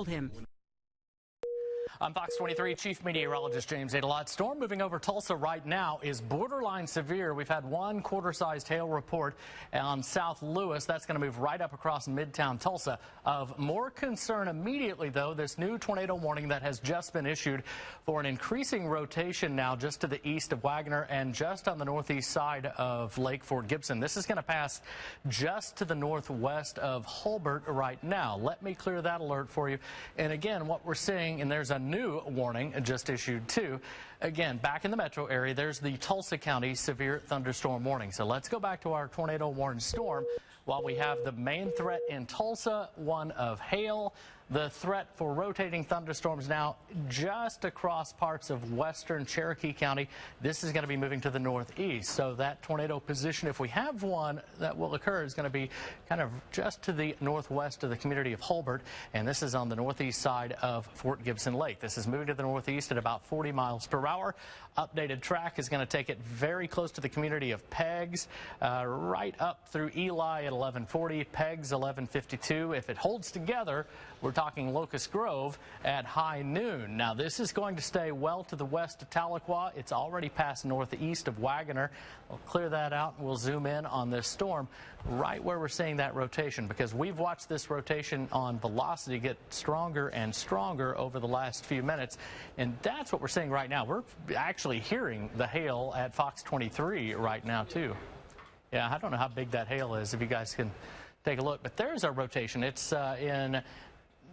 told him. I'm Fox 23 Chief Meteorologist James Adelot. Storm moving over Tulsa right now is borderline severe. We've had one quarter-sized hail report on South Lewis. That's going to move right up across Midtown Tulsa. Of more concern immediately, though, this new tornado warning that has just been issued for an increasing rotation now just to the east of Wagner and just on the northeast side of Lake Fort Gibson. This is going to pass just to the northwest of Hulbert right now. Let me clear that alert for you. And again, what we're seeing, and there's a new warning just issued too. Again, back in the metro area, there's the Tulsa County severe thunderstorm warning. So let's go back to our tornado warned storm. While we have the main threat in Tulsa, one of hail, the threat for rotating thunderstorms now just across parts of western Cherokee County. This is going to be moving to the northeast. So that tornado position, if we have one that will occur, is going to be kind of just to the northwest of the community of Hulbert. And this is on the northeast side of Fort Gibson Lake. This is moving to the northeast at about 40 miles per hour. Updated track is going to take it very close to the community of Peggs, right up through Eli at 1140, Peggs 1152. If it holds together, we're talking Locust Grove at high noon. Now, this is going to stay well to the west of Tahlequah. It's already past northeast of Wagner. We'll clear that out and we'll zoom in on this storm right where we're seeing that rotation, because we've watched this rotation on velocity get stronger and stronger over the last few minutes. And that's what we're seeing right now. We're actually hearing the hail at Fox 23 right now, too. Yeah, I don't know how big that hail is, if you guys can take a look. But there's our rotation. It's in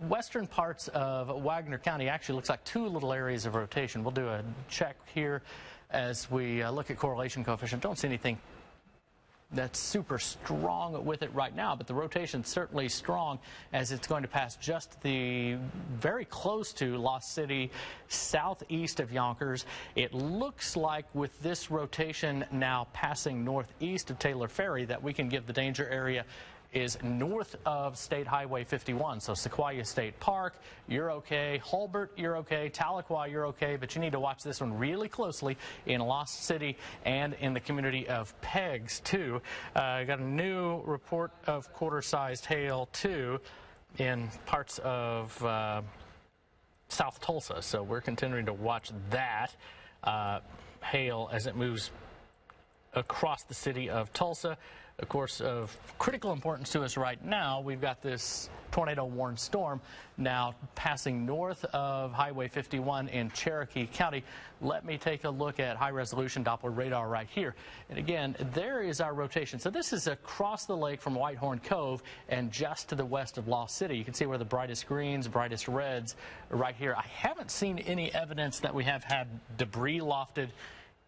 western parts of Wagner County. Actually looks like two little areas of rotation. We'll do a check here as we look at correlation coefficient. Don't see anything that's super strong with it right now, but the rotation's certainly strong as it's going to pass just very close to Lost City, southeast of Yonkers. It looks like with this rotation now passing northeast of Taylor Ferry that we can give the danger area is north of State Highway 51. So Sequoia State Park, you're okay. Hulbert, you're okay. Tahlequah, you're okay. But you need to watch this one really closely in Lost City and in the community of Peggs, too. Got a new report of quarter-sized hail, too, in parts of South Tulsa. So we're continuing to watch that hail as it moves across the city of Tulsa. Of course, of critical importance to us right now, we've got this tornado warned storm now passing north of Highway 51 in Cherokee County. Let me take a look at high-resolution Doppler radar right here. And again, there is our rotation. So this is across the lake from Whitehorn Cove and just to the west of Lost City. You can see where the brightest greens, brightest reds are right here. I haven't seen any evidence that we have had debris lofted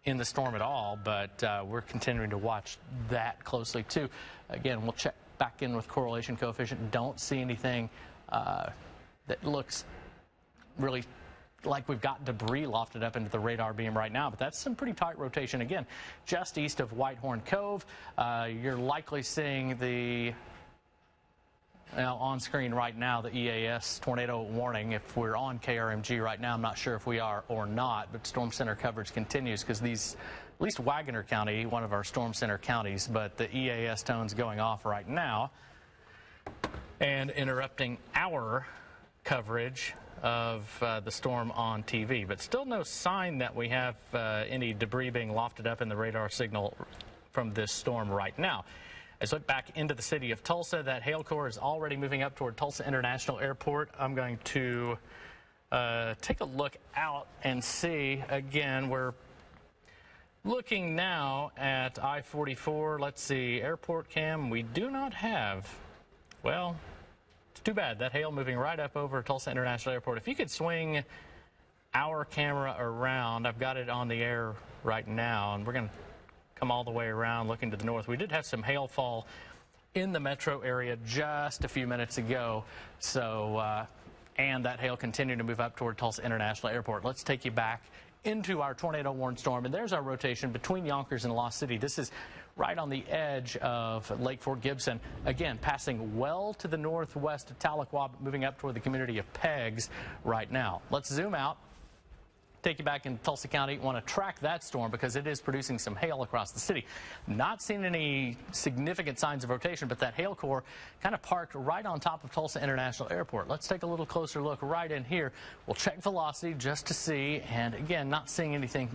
in the storm at all, but we're continuing to watch that closely too. Again, we'll check back in with correlation coefficient. Don't see anything that looks really like we've got debris lofted up into the radar beam right now, but that's some pretty tight rotation. Again, just east of Whitehorn Cove, you're likely seeing the on screen right now, the EAS tornado warning. If we're on KRMG right now, I'm not sure if we are or not, but Storm Center coverage continues because these, at least Wagner County, one of our Storm Center counties, but the EAS tone's going off right now and interrupting our coverage of the storm on TV. But still no sign that we have any debris being lofted up in the radar signal from this storm right now. As I look back into the city of Tulsa, that hail core is already moving up toward Tulsa International Airport. I'm going to take a look out and see. Again, we're looking now at I-44. Let's see, airport cam. We do not have, well, it's too bad. That hail moving right up over Tulsa International Airport. If you could swing our camera around, I've got it on the air right now, and we're going to come all the way around looking to the north. We did have some hail fall in the metro area just a few minutes ago. So, and that hail continued to move up toward Tulsa International Airport. Let's take you back into our tornado warned storm. And there's our rotation between Yonkers and Lost City. This is right on the edge of Lake Fort Gibson. Again, passing well to the northwest of Tahlequah, moving up toward the community of Peggs right now. Let's zoom out Take you back in Tulsa County. Want to track that storm because it is producing some hail across the city. Not seeing any significant signs of rotation, but that hail core kind of parked right on top of Tulsa International Airport. Let's take a little closer look right in here. We'll check velocity just to see, and again, not seeing anything.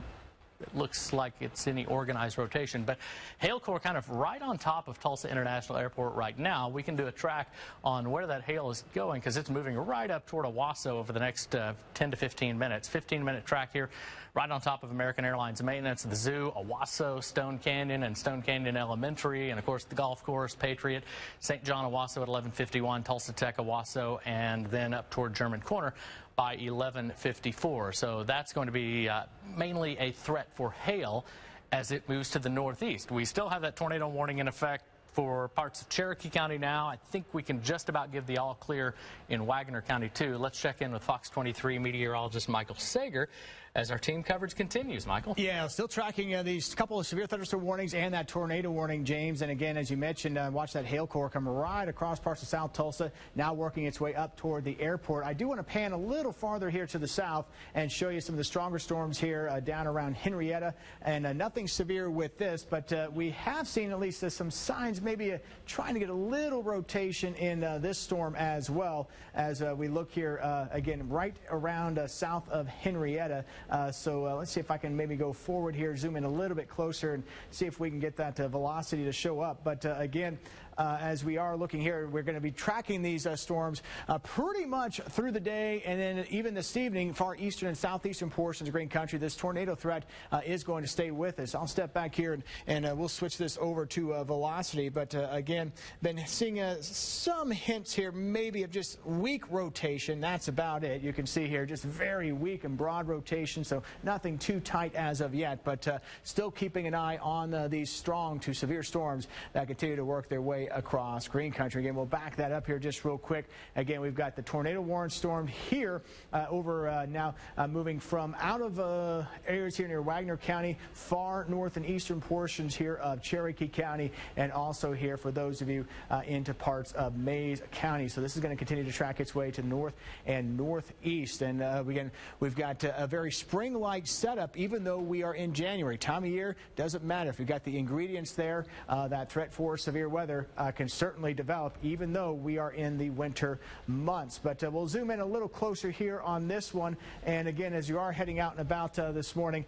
It looks like it's any organized rotation, but hail core kind of right on top of Tulsa International Airport right now. We can do a track on where that hail is going because it's moving right up toward Owasso over the next 10 to 15 minutes. 15-minute track here right on top of American Airlines Maintenance, the zoo, Owasso, Stone Canyon, and Stone Canyon Elementary, and of course the golf course, Patriot, St. John Owasso at 11:51, Tulsa Tech Owasso, and then up toward German Corner by 11:54. So that's going to be mainly a threat for hail as it moves to the northeast. We still have that tornado warning in effect for parts of Cherokee County now. I think we can just about give the all clear in Wagner County too. Let's check in with Fox 23 meteorologist Michael Sager as our team coverage continues. Michael? Yeah, still tracking these couple of severe thunderstorm warnings and that tornado warning, James. And again, as you mentioned, watch that hail core come right across parts of South Tulsa, now working its way up toward the airport. I do want to pan a little farther here to the south and show you some of the stronger storms here down around Henrietta. And nothing severe with this, but we have seen at least some signs maybe trying to get a little rotation in this storm as well as we look here again right around south of Henrietta. So let's see if I can maybe go forward here, zoom in a little bit closer and see if we can get that velocity to show up. But again, as we are looking here, we're going to be tracking these storms pretty much through the day, and then even this evening, far eastern and southeastern portions of Green Country, this tornado threat is going to stay with us. I'll step back here and we'll switch this over to velocity. But again, been seeing some hints here maybe of just weak rotation. That's about it. You can see here just very weak and broad rotation, so nothing too tight as of yet, but still keeping an eye on these strong to severe storms that continue to work their way across Green Country. Again, we'll back that up here just real quick. Again, we've got the tornado warning storm here over now moving from out of areas here near Wagner County, far north and eastern portions here of Cherokee County, and also here for those of you into parts of Mays County. So this is going to continue to track its way to north and northeast. And again, we've got a very spring-like setup, even though we are in January. Time of year doesn't matter. If you've got the ingredients there, that threat for severe weather can certainly develop, even though we are in the winter months. But we'll zoom in a little closer here on this one. And again, as you are heading out and about this morning,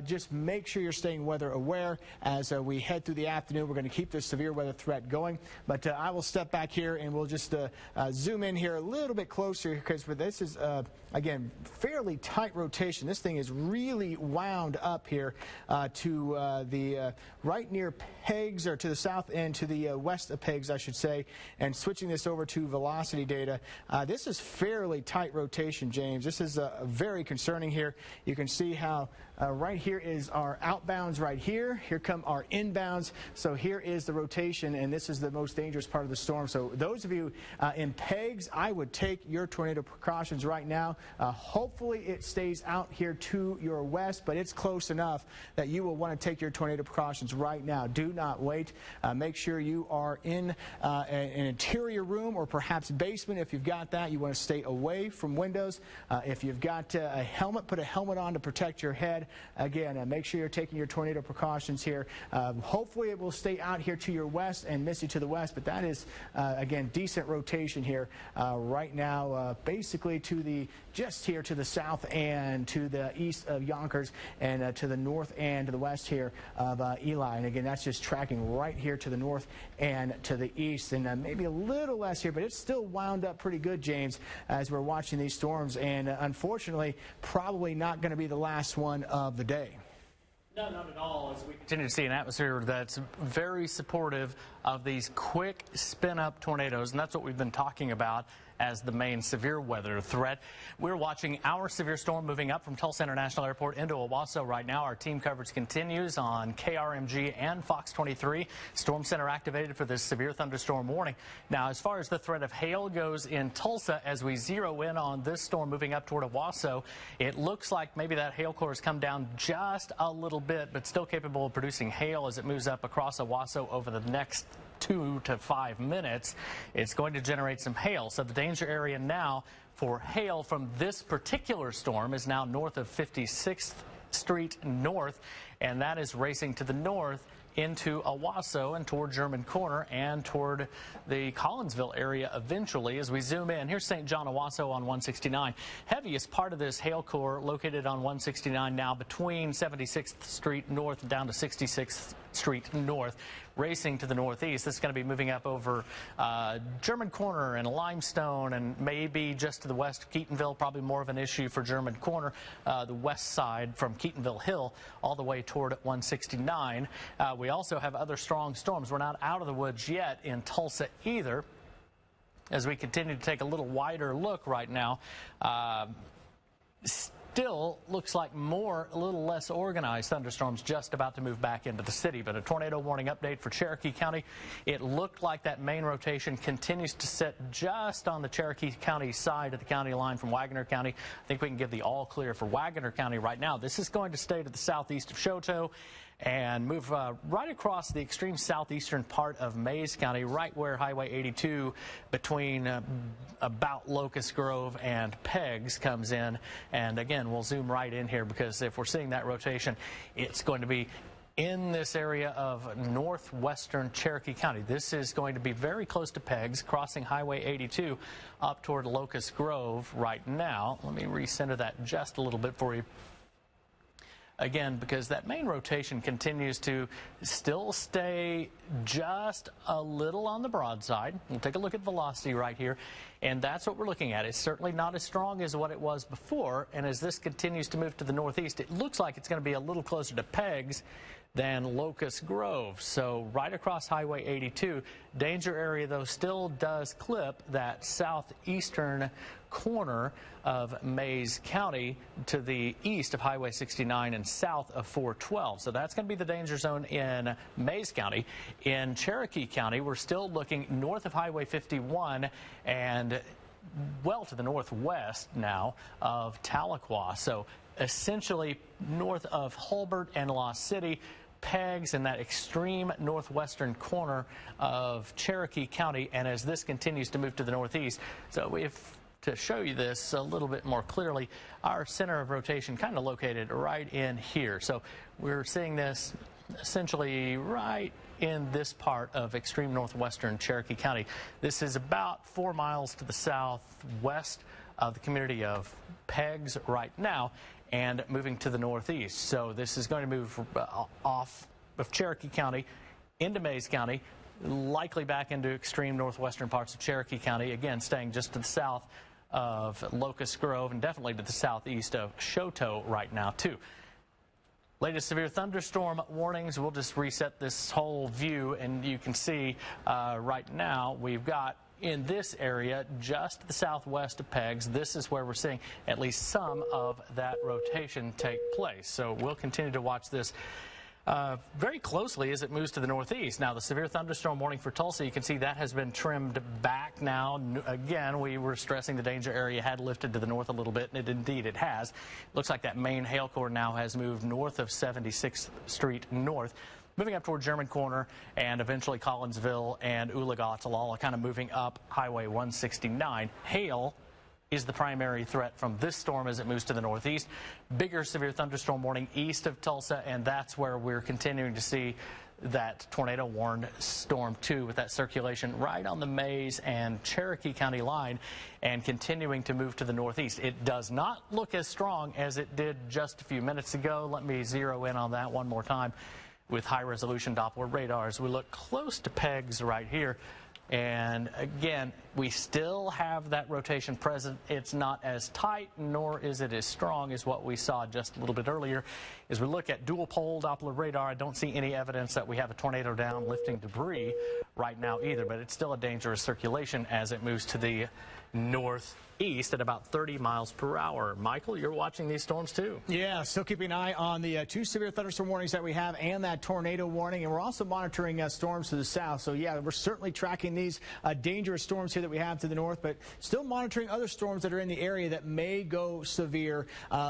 just make sure you're staying weather aware as we head through the afternoon. We're going to keep this severe weather threat going. But I will step back here and we'll just zoom in here a little bit closer because this is, again, fairly tight rotation. This thing is really wound up here to the right near Pegs, or to the south and to the west of Pegs, I should say. And switching this over to velocity data, this is fairly tight rotation, James. This is very concerning here. You can see how right here is our outbounds right here. Here come our inbounds. So here is the rotation, and this is the most dangerous part of the storm. So those of you in Pegs, I would take your tornado precautions right now. Hopefully it stays out here to your west, but it's close enough that you will want to take your tornado precautions right now. Do not wait. Make sure you are in an interior room or perhaps basement. If you've got that, you want to stay away from windows. If you've got a helmet, put a helmet on to protect your head. Again, make sure you're taking your tornado precautions here. Hopefully it will stay out here to your west and miss you to the west, but that is, again, decent rotation here right now, basically to the just here to the south and to the east of Yonkers, and to the north and to the west here of Eli. And again, that's just tracking right here to the north and to the east, and maybe a little less here, but it's still wound up pretty good, James, as we're watching these storms. And unfortunately, probably not going to be the last one of the day. No, not at all, as we continue to see an atmosphere that's very supportive of these quick spin-up tornadoes, and that's what we've been talking about as the main severe weather threat. We're watching our severe storm moving up from Tulsa International Airport into Owasso right now. Our team coverage continues on KRMG and Fox 23. Storm Center activated for this severe thunderstorm warning. Now, as far as the threat of hail goes in Tulsa, as we zero in on this storm moving up toward Owasso, it looks like maybe that hail core has come down just a little bit, but still capable of producing hail as it moves up across Owasso over the next 2 to 5 minutes. It's going to generate some hail. So the danger area now for hail from this particular storm is now north of 56th Street North, and that is racing to the north into Owasso and toward German Corner and toward the Collinsville area eventually. As we zoom in, here's St. John Owasso on 169. Heaviest part of this hail core located on 169 now between 76th Street North down to 66th Street North, racing to the northeast. This is going to be moving up over German Corner and Limestone and maybe just to the west of Keatonville. Probably more of an issue for German Corner, the west side from Keatonville Hill all the way toward 169. We also have other strong storms. We're not out of the woods yet in Tulsa either. As we continue to take a little wider look right now, still looks like a little less organized thunderstorms just about to move back into the city. But a tornado warning update for Cherokee County. It looked like that main rotation continues to sit just on the Cherokee County side of the county line from Wagner County. I think we can give the all clear for Wagner County right now. This is going to stay to the southeast of Choteau and move right across the extreme southeastern part of Mays County, right where Highway 82 between about Locust Grove and Peggs comes in. And again, we'll zoom right in here because if we're seeing that rotation, it's going to be in this area of northwestern Cherokee County. This is going to be very close to Peggs, crossing Highway 82 up toward Locust Grove right now. Let me recenter that just a little bit for you. Again, because that main rotation continues to still stay just a little on the broadside. We'll take a look at velocity right here, and that's what we're looking at. It's certainly not as strong as what it was before, and as this continues to move to the northeast, it looks like it's going to be a little closer to Peggs than Locust Grove. So right across Highway 82, danger area though still does clip that southeastern corner of Mays County to the east of Highway 69 and south of 412. So that's going to be the danger zone in Mays County. In Cherokee County, we're still looking north of Highway 51 and well to the northwest now of Tahlequah. So essentially north of Hulbert and Lost City, Peggs in that extreme northwestern corner of Cherokee County. And as this continues to move to the northeast, so if to show you this a little bit more clearly, our center of rotation kind of located right in here. So we're seeing this essentially right in this part of extreme northwestern Cherokee County. This is about 4 miles to the southwest of the community of Peggs right now and moving to the northeast. So this is going to move off of Cherokee County into Mays County, likely back into extreme northwestern parts of Cherokee County, again staying just to the south of Locust Grove and definitely to the southeast of Choteau right now too. Latest severe thunderstorm warnings. We'll just reset this whole view and you can see right now we've got in this area just to the southwest of Peggs. This is where we're seeing at least some of that rotation take place. So we'll continue to watch this very closely as it moves to the northeast. Now, the severe thunderstorm warning for Tulsa, you can see that has been trimmed back now. Again, we were stressing the danger area had lifted to the north a little bit, and indeed it has. Looks like that main hail core now has moved north of 76th Street North, moving up toward German Corner and eventually Collinsville and Oologah, kind of moving up Highway 169. Hail is the primary threat from this storm as it moves to the northeast. Bigger severe thunderstorm warning east of Tulsa, and that's where we're continuing to see that tornado warned storm 2 with that circulation right on the Mays and Cherokee County line and continuing to move to the northeast. It does not look as strong as it did just a few minutes ago. Let me zero in on that one more time with high resolution Doppler radars. We look close to Peggs right here. And again, we still have that rotation present. It's not as tight, nor is it as strong as what we saw just a little bit earlier. As we look at dual pole Doppler radar, I don't see any evidence that we have a tornado down lifting debris right now either, but it's still a dangerous circulation as it moves to the northeast at about 30 miles per hour. Michael, you're watching these storms too. Yeah, still keeping an eye on the 2 severe thunderstorm warnings that we have and that tornado warning, and we're also monitoring storms to the south. So yeah, we're certainly tracking these dangerous storms here here that we have to the north, but still monitoring other storms that are in the area that may go severe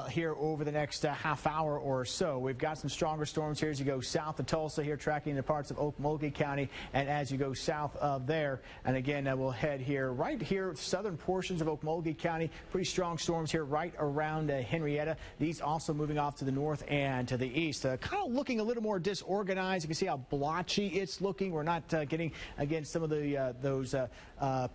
here over the next half hour or so. We've got some stronger storms here as you go south of Tulsa here, tracking the parts of Okmulgee County, and as you go south of there. And again, we'll head here, right here, southern portions of Okmulgee County. Pretty strong storms here right around Henrietta. These also moving off to the north and to the east. Kind of looking a little more disorganized. You can see how blotchy it's looking. We're not getting, again, some of the those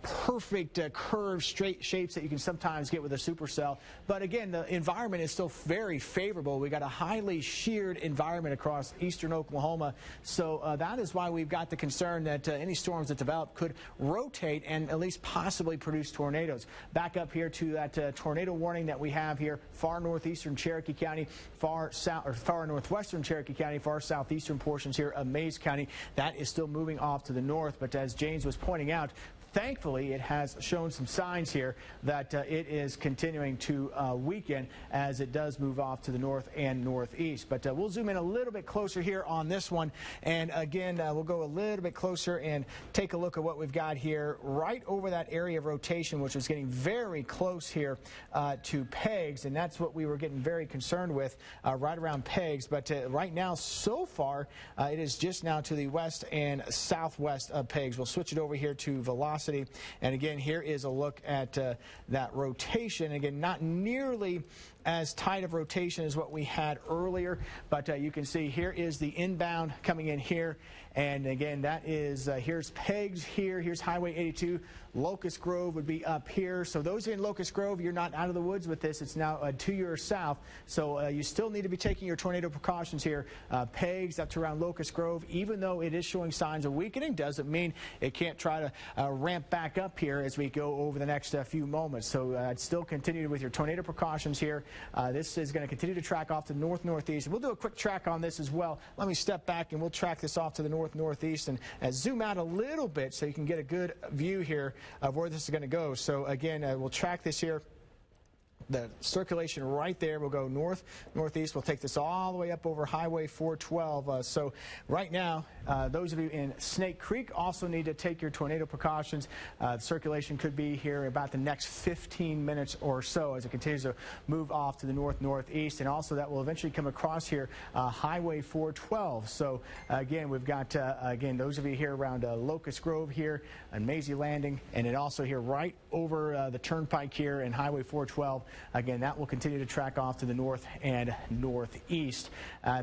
perfect curved straight shapes that you can sometimes get with a supercell. But again, the environment is still very favorable. We got a highly sheared environment across eastern Oklahoma. So that is why we've got the concern that any storms that develop could rotate and at least possibly produce tornadoes. Back up here to that tornado warning that we have here, far northeastern Cherokee County, far northwestern Cherokee County, far southeastern portions here of Mays County. That is still moving off to the north, but as James was pointing out, thankfully, it has shown some signs here that it is continuing to weaken as it does move off to the north and northeast. But we'll zoom in a little bit closer here on this one. And again, we'll go a little bit closer and take a look at what we've got here right over that area of rotation, which is getting very close here to pegs. And that's what we were getting very concerned with right around pegs. But right now, so far, it is just now to the west and southwest of pegs. We'll switch it over here to velocity. And again, here is a look at that rotation. Again, not nearly as tight of rotation as what we had earlier, but you can see here is the inbound coming in here. And again, that is, here's pegs here, here's Highway 82. Locust Grove would be up here. So those in Locust Grove, you're not out of the woods with this. It's now to your south. So you still need to be taking your tornado precautions here. Pegs up to around Locust Grove, even though it is showing signs of weakening, doesn't mean it can't try to ramp back up here as we go over the next few moments. So I'd still continue with your tornado precautions here. This is going to continue to track off to the north-northeast. We'll do a quick track on this as well. Let me step back and we'll track this off to the north-northeast and zoom out a little bit so you can get a good view here of where this is going to go. So again, we'll track this here. The circulation right there will go north, northeast. We'll take this all the way up over Highway 412. So right now, those of you in Snake Creek also need to take your tornado precautions. The circulation could be here about the next 15 minutes or so as it continues to move off to the north-northeast. And also that will eventually come across here, Highway 412. So again, we've got, again, those of you here around Locust Grove here and Maisie Landing, and then also here right over the turnpike here and Highway 412. Again, that will continue to track off to the north and northeast.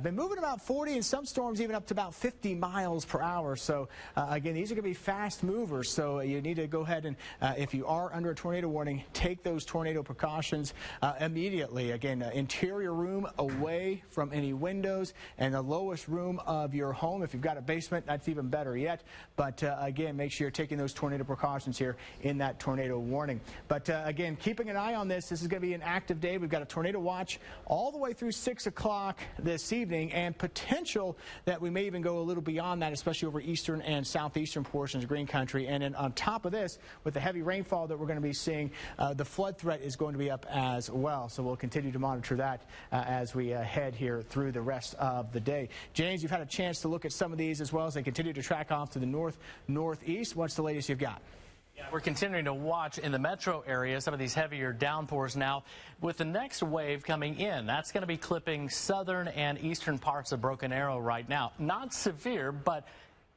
Been moving about 40 and some storms even up to about 50 miles per hour. So again, these are going to be fast movers. So you need to go ahead and if you are under a tornado warning, take those tornado precautions immediately. Again, interior room away from any windows and the lowest room of your home. If you've got a basement, that's even better yet. But again, make sure you're taking those tornado precautions here in that tornado warning. But again, keeping an eye on this. This is going to be an active day. We've got a tornado watch all the way through 6 o'clock this evening, and potential that we may even go a little beyond that, especially over eastern and southeastern portions of Green Country. And then on top of this, with the heavy rainfall that we're going to be seeing, the flood threat is going to be up as well. So we'll continue to monitor that as we head here through the rest of the day. James, you've had a chance to look at some of these as well as they continue to track off to the north-northeast. What's the latest you've got? Yeah, we're continuing to watch in the metro area some of these heavier downpours now with the next wave coming in. That's going to be clipping southern and eastern parts of Broken Arrow right now. Not severe, but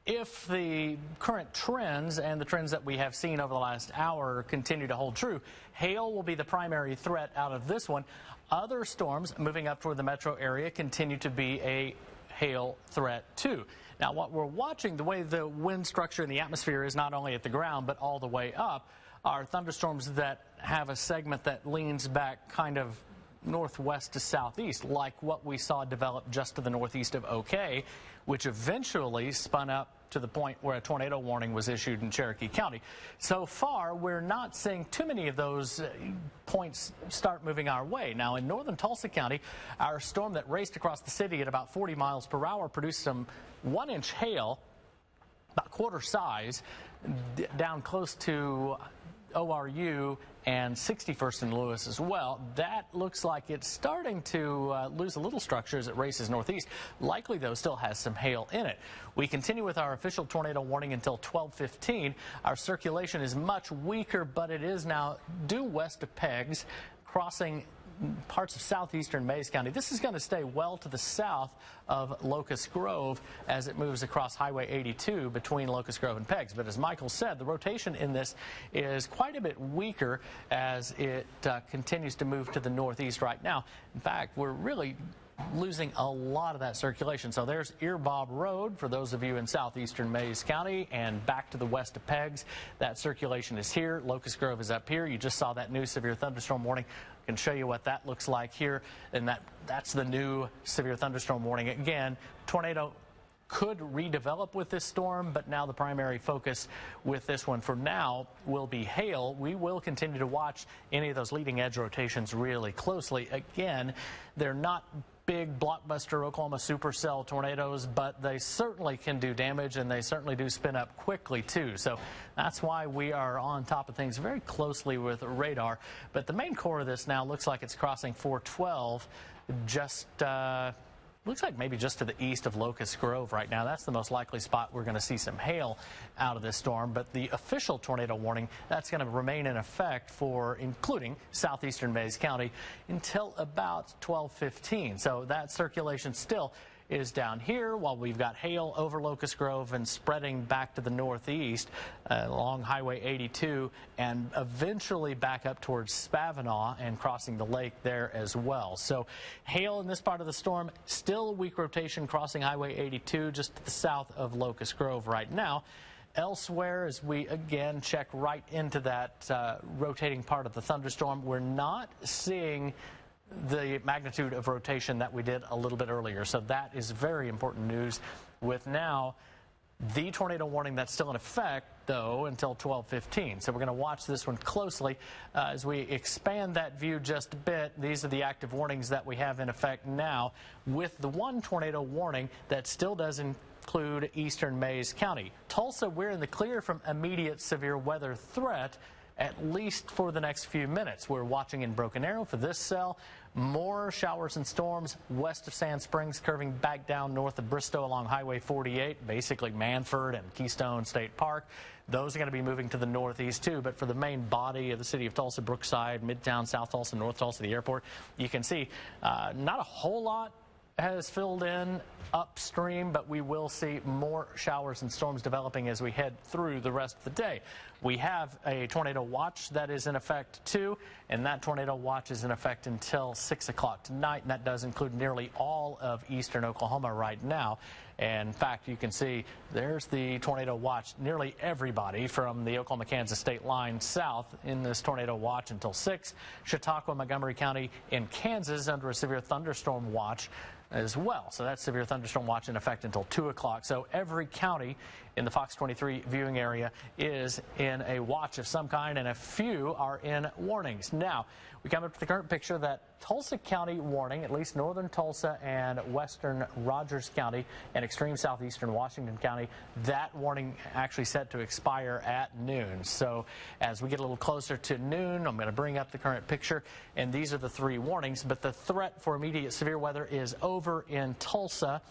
if the current trends and the trends that we have seen over the last hour continue to hold true, hail will be the primary threat out of this one. Other storms moving up toward the metro area continue to be a hail threat too. Now, what we're watching, the way the wind structure in the atmosphere is not only at the ground but all the way up, are thunderstorms that have a segment that leans back kind of northwest to southeast, like what we saw develop just to the northeast of OK, which eventually spun up to the point where a tornado warning was issued in Cherokee County. So far, we're not seeing too many of those points start moving our way. Now, in northern Tulsa County, our storm that raced across the city at about 40 miles per hour produced some 1-inch hail, about quarter size, down close to ORU and 61st and Lewis as well. That looks like it's starting to lose a little structure as it races northeast. Likely, though, still has some hail in it. We continue with our official tornado warning until 12:15. Our circulation is much weaker, but it is now due west of Pegs, crossing parts of southeastern Mays County. This is going to stay well to the south of Locust Grove as it moves across Highway 82 between Locust Grove and Pegs. But as Michael said, the rotation in this is quite a bit weaker as it continues to move to the northeast right now. In fact, we're really losing a lot of that circulation. So there's Earbob Road for those of you in southeastern Mays County and back to the west of Pegs. That circulation is here. Locust Grove is up here. You just saw that new severe thunderstorm warning. I can show you what that looks like here, and that's the new severe thunderstorm warning. Again, tornado could redevelop with this storm, but now the primary focus with this one for now will be hail. We will continue to watch any of those leading edge rotations really closely. Again, they're not big blockbuster Oklahoma supercell tornadoes, but they certainly can do damage, and they certainly do spin up quickly too. So that's why we are on top of things very closely with radar. But the main core of this now looks like it's crossing 412, just looks like maybe just to the east of Locust Grove right now. That's the most likely spot we're going to see some hail out of this storm. But the official tornado warning, that's going to remain in effect for including southeastern Mays County until about 12:15. So that circulation still is down here while we've got hail over Locust Grove and spreading back to the northeast along Highway 82 and eventually back up towards Spavinaw and crossing the lake there as well. So hail in this part of the storm, still a weak rotation crossing Highway 82 just to the south of Locust Grove right now. Elsewhere, as we again check right into that rotating part of the thunderstorm, we're not seeing the magnitude of rotation that we did a little bit earlier. So that is very important news with now the tornado warning that's still in effect, though, until 12:15. So we're going to watch this one closely as we expand that view just a bit. These are the active warnings that we have in effect now, with the one tornado warning that still does include eastern Mays County. Tulsa, we're in the clear from immediate severe weather threat, at least for the next few minutes. We're watching in Broken Arrow for this cell. More showers and storms west of Sand Springs, curving back down north of Bristow along Highway 48, basically Manford and Keystone State Park. Those are going to be moving to the northeast too, but for the main body of the city of Tulsa, Brookside, Midtown, South Tulsa, North Tulsa, the airport, you can see not a whole lot has filled in upstream, but we will see more showers and storms developing as we head through the rest of the day. We have a tornado watch that is in effect too, and that tornado watch is in effect until 6 o'clock tonight, and that does include nearly all of eastern Oklahoma right now. And in fact, you can see there's the tornado watch. Nearly everybody from the Oklahoma-Kansas state line south in this tornado watch until 6. Chautauqua, Montgomery County in Kansas under a severe thunderstorm watch as well. So that's severe thunderstorm watch in effect until 2 o'clock. So every county in the Fox 23 viewing area is in a watch of some kind, and a few are in warnings. Now, we come up to the current picture. That Tulsa County warning, at least northern Tulsa and western Rogers County and extreme southeastern Washington County, that warning actually set to expire at noon. So as we get a little closer to noon, I'm going to bring up the current picture, and these are the three warnings. But the threat for immediate severe weather is over in Tulsa.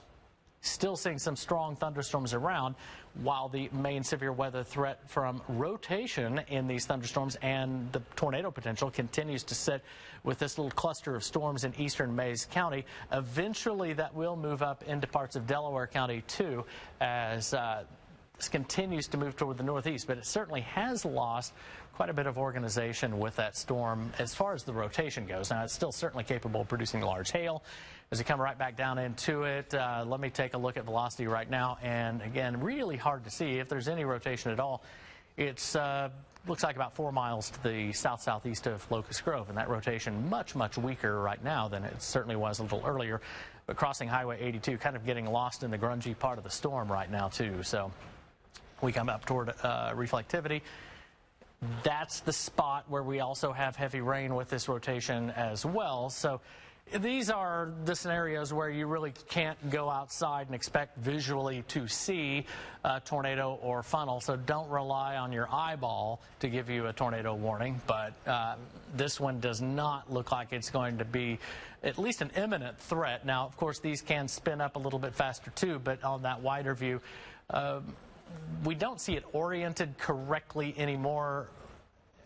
Still seeing some strong thunderstorms around, while the main severe weather threat from rotation in these thunderstorms and the tornado potential continues to sit with this little cluster of storms in eastern Mays County. Eventually that will move up into parts of Delaware County too, as this continues to move toward the northeast, but it certainly has lost quite a bit of organization with that storm as far as the rotation goes. Now, it's still certainly capable of producing large hail. As we come right back down into it, let me take a look at velocity right now. And again, really hard to see if there's any rotation at all. It's looks like about 4 miles to the south-southeast of Locust Grove, and that rotation much, much weaker right now than it certainly was a little earlier. But crossing Highway 82, kind of getting lost in the grungy part of the storm right now too. So we come up toward reflectivity. That's the spot where we also have heavy rain with this rotation as well. So These are the scenarios where you really can't go outside and expect visually to see a tornado or funnel, so don't rely on your eyeball to give you a tornado warning. But this one does not look like it's going to be at least an imminent threat. Now, of course, these can spin up a little bit faster too, but on that wider view, we don't see it oriented correctly anymore,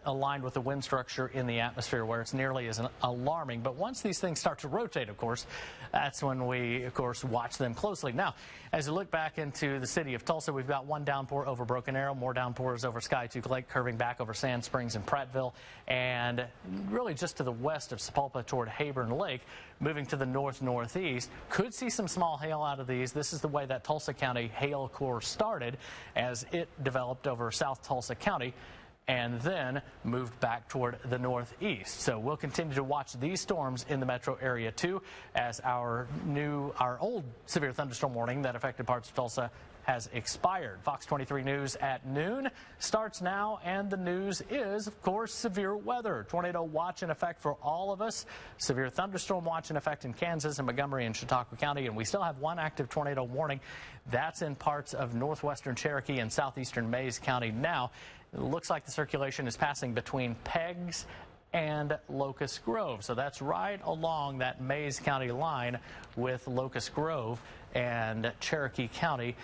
aligned with the wind structure in the atmosphere where it's nearly as alarming. But once these things start to rotate, of course, that's when we, of course, watch them closely. Now, as you look back into the city of Tulsa, we've got one downpour over Broken Arrow, more downpours over Skiatook Lake, curving back over Sand Springs and Prattville, and really just to the west of Sapulpa toward Hayburn Lake, moving to the north-northeast. Could see some small hail out of these. This is the way that Tulsa County hail core started as it developed over South Tulsa County and then moved back toward the northeast. So we'll continue to watch these storms in the metro area too, as our old severe thunderstorm warning that affected parts of Tulsa has expired. Fox 23 News at noon starts now, and the news is, of course, severe weather. Tornado watch in effect for all of us. Severe thunderstorm watch in effect in Kansas and Montgomery and Chautauqua County, and we still have one active tornado warning. That's in parts of northwestern Cherokee and southeastern Mayes County now. It looks like the circulation is passing between Peggs and Locust Grove. So that's right along that Mayes County line with Locust Grove and Cherokee County.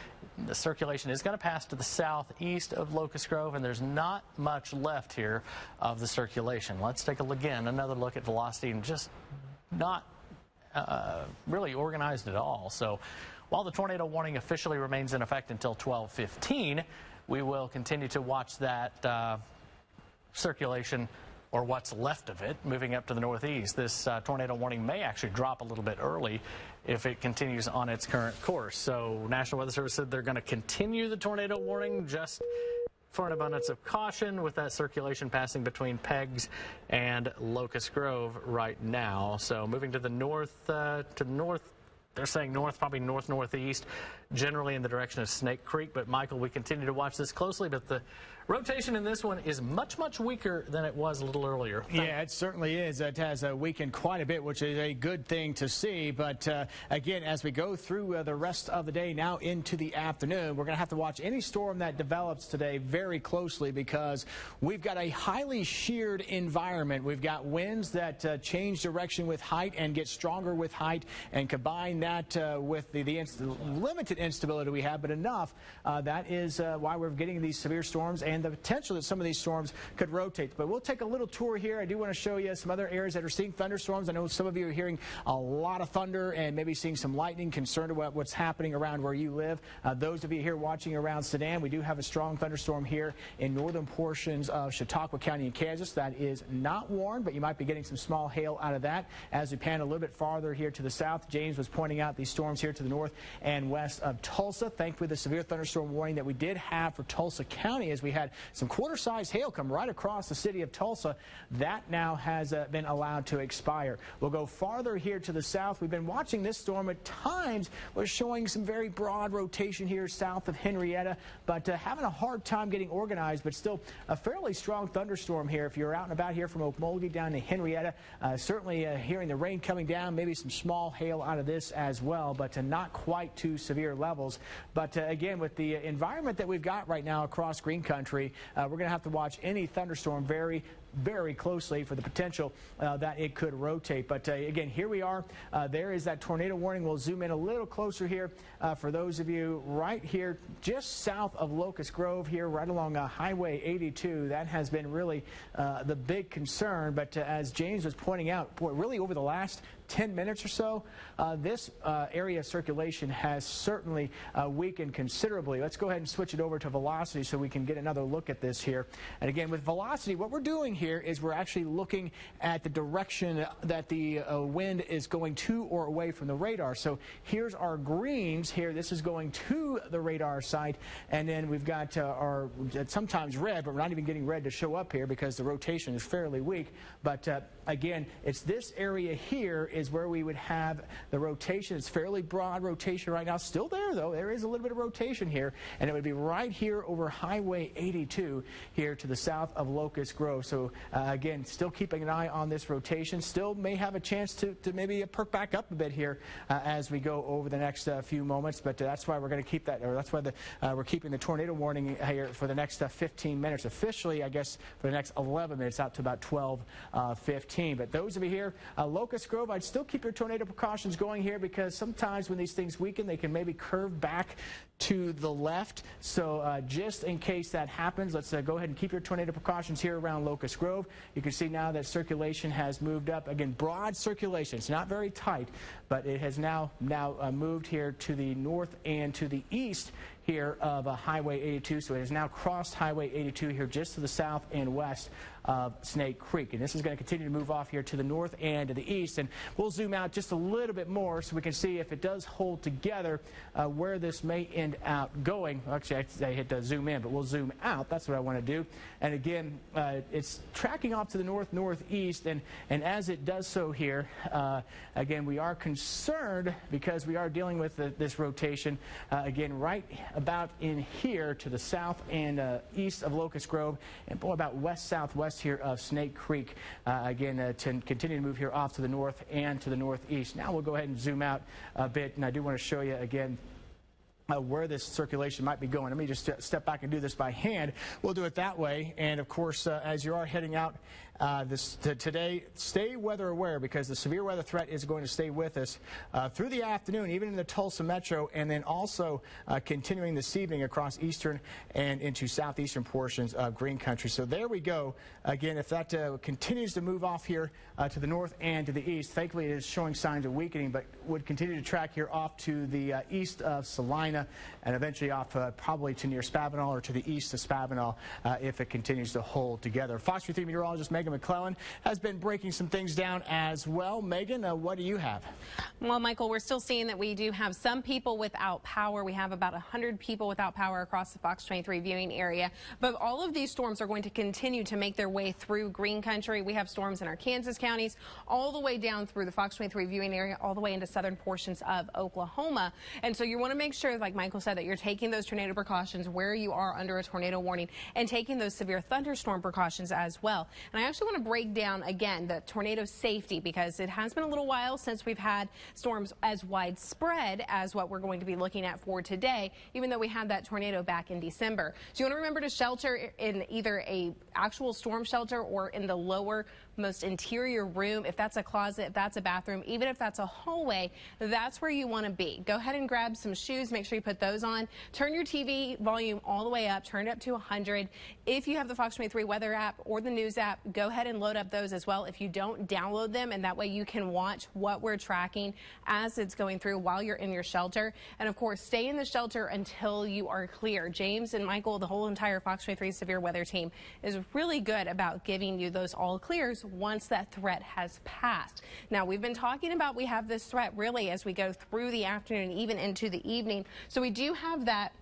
The circulation is going to pass to the southeast of Locust Grove, and there's not much left here of the circulation. Let's take another look at velocity, and just not really organized at all. So while the tornado warning officially remains in effect until 12:15, we will continue to watch that circulation, or what's left of it, moving up to the northeast. This tornado warning may actually drop a little bit early if it continues on its current course. So National Weather Service said they're going to continue the tornado warning just for an abundance of caution, with that circulation passing between Peggs and Locust Grove right now. So moving to the north, they're saying north, probably north-northeast, generally in the direction of Snake Creek. But, Michael, we continue to watch this closely, but the rotation in this one is much, much weaker than it was a little earlier. Yeah, it certainly is. It has weakened quite a bit, which is a good thing to see. But, again, as we go through the rest of the day now into the afternoon, we're going to have to watch any storm that develops today very closely, because we've got a highly sheared environment. We've got winds that change direction with height and get stronger with height, and combine that with the limited instability we have, but enough. That is why we're getting these severe storms and the potential that some of these storms could rotate. But we'll take a little tour here. I do want to show you some other areas that are seeing thunderstorms. I know some of you are hearing a lot of thunder and maybe seeing some lightning, concerned about what's happening around where you live. Those of you here watching around Sedan, we do have a strong thunderstorm here in northern portions of Chautauqua County in Kansas. That is not warned, but you might be getting some small hail out of that. As we pan a little bit farther here to the south, James was pointing out these storms here to the north and west of Tulsa. Thankfully, the severe thunderstorm warning that we did have for Tulsa County, as we had some quarter-sized hail come right across the city of Tulsa, that now has been allowed to expire. We'll go farther here to the south. We've been watching this storm. At times, we're showing some very broad rotation here south of Henrietta, but having a hard time getting organized, but still a fairly strong thunderstorm here. If you're out and about here from Okmulgee down to Henrietta, certainly hearing the rain coming down, maybe some small hail out of this as well, but not quite to severe levels. But again, with the environment that we've got right now across Green Country, we're going to have to watch any thunderstorm very, very closely for the potential that it could rotate. But again, here we are. There is that tornado warning. We'll zoom in a little closer here for those of you right here just south of Locust Grove here, right along Highway 82. That has been really the big concern. But as James was pointing out, boy, really over the last 10 minutes or so, this area of circulation has certainly weakened considerably. Let's go ahead and switch it over to velocity so we can get another look at this here. And again, with velocity, what we're doing here is we're actually looking at the direction that the wind is going to or away from the radar. So here's our greens here. This is going to the radar site, and then we've got our sometimes red, but we're not even getting red to show up here because the rotation is fairly weak. But again, it's this area here is where we would have the rotation. It's fairly broad rotation right now. Still there, though. There is a little bit of rotation here, and it would be right here over Highway 82 here to the south of Locust Grove. So, again, still keeping an eye on this rotation. Still may have a chance to maybe perk back up a bit here as we go over the next few moments, but that's why we're going to keep that, or that's why we're keeping the tornado warning here for the next 15 minutes. Officially, I guess, for the next 11 minutes out to about 12:15. But those of you here, Locust Grove, I'd still keep your tornado precautions going here, because sometimes when these things weaken, they can maybe curve back to the left. So just in case that happens, let's go ahead and keep your tornado precautions here around Locust Grove. You can see now that circulation has moved up. Again, broad circulation. It's not very tight, but it has now moved here to the north and to the east here of Highway 82. So it has now crossed Highway 82 here just to the south and west of Snake Creek. And this is going to continue to move off here to the north and to the east. And we'll zoom out just a little bit more so we can see if it does hold together where this may end up going. Actually, I hit the zoom in, but we'll zoom out. That's what I want to do. And again, it's tracking off to the northeast. And as it does so here, again, we are concerned because we are dealing with this rotation. Again, right about in here to the south and east of Locust Grove, and about west-southwest here of Snake Creek. Again, to continue to move here off to the north and to the northeast. Now we'll go ahead and zoom out a bit, and I do want to show you again where this circulation might be going. Let me just step back and do this by hand. We'll do it that way. And of course, as you are heading out today, stay weather aware, because the severe weather threat is going to stay with us through the afternoon, even in the Tulsa metro, and then also continuing this evening across eastern and into southeastern portions of Green Country. So there we go. Again, if that continues to move off here to the north and to the east, thankfully it is showing signs of weakening, but would continue to track here off to the east of Salina and eventually off probably to near Spavinaw or to the east of Spavinaw if it continues to hold together. Fox 3 meteorologist Megan McClellan has been breaking some things down as well. Megan, what do you have? Well, Michael, we're still seeing that we do have some people without power. We have about 100 people without power across the Fox 23 viewing area. But all of these storms are going to continue to make their way through Green Country. We have storms in our Kansas counties all the way down through the Fox 23 viewing area, all the way into southern portions of Oklahoma. And so you want to make sure, like Michael said, that you're taking those tornado precautions where you are under a tornado warning and taking those severe thunderstorm precautions as well. And I actually want to break down again the tornado safety, because it has been a little while since we've had storms as widespread as what we're going to be looking at for today, even though we had that tornado back in December. So you want to remember to shelter in either a actual storm shelter or in the lower most interior room. If that's a closet, if that's a bathroom, even if that's a hallway, that's where you want to be. Go ahead and grab some shoes. Make sure you put those on. Turn your TV volume all the way up. Turn it up to 100. If you have the Fox 23 weather app or the news app, go ahead and load up those as well. If you don't, download them, and that way you can watch what we're tracking as it's going through while you're in your shelter. And of course, stay in the shelter until you are clear. James and Michael, the whole entire Fox 23 severe weather team, is really good about giving you those all clears once that threat has passed. Now, we've been talking about we have this threat really as we go through the afternoon, even into the evening. So we do have that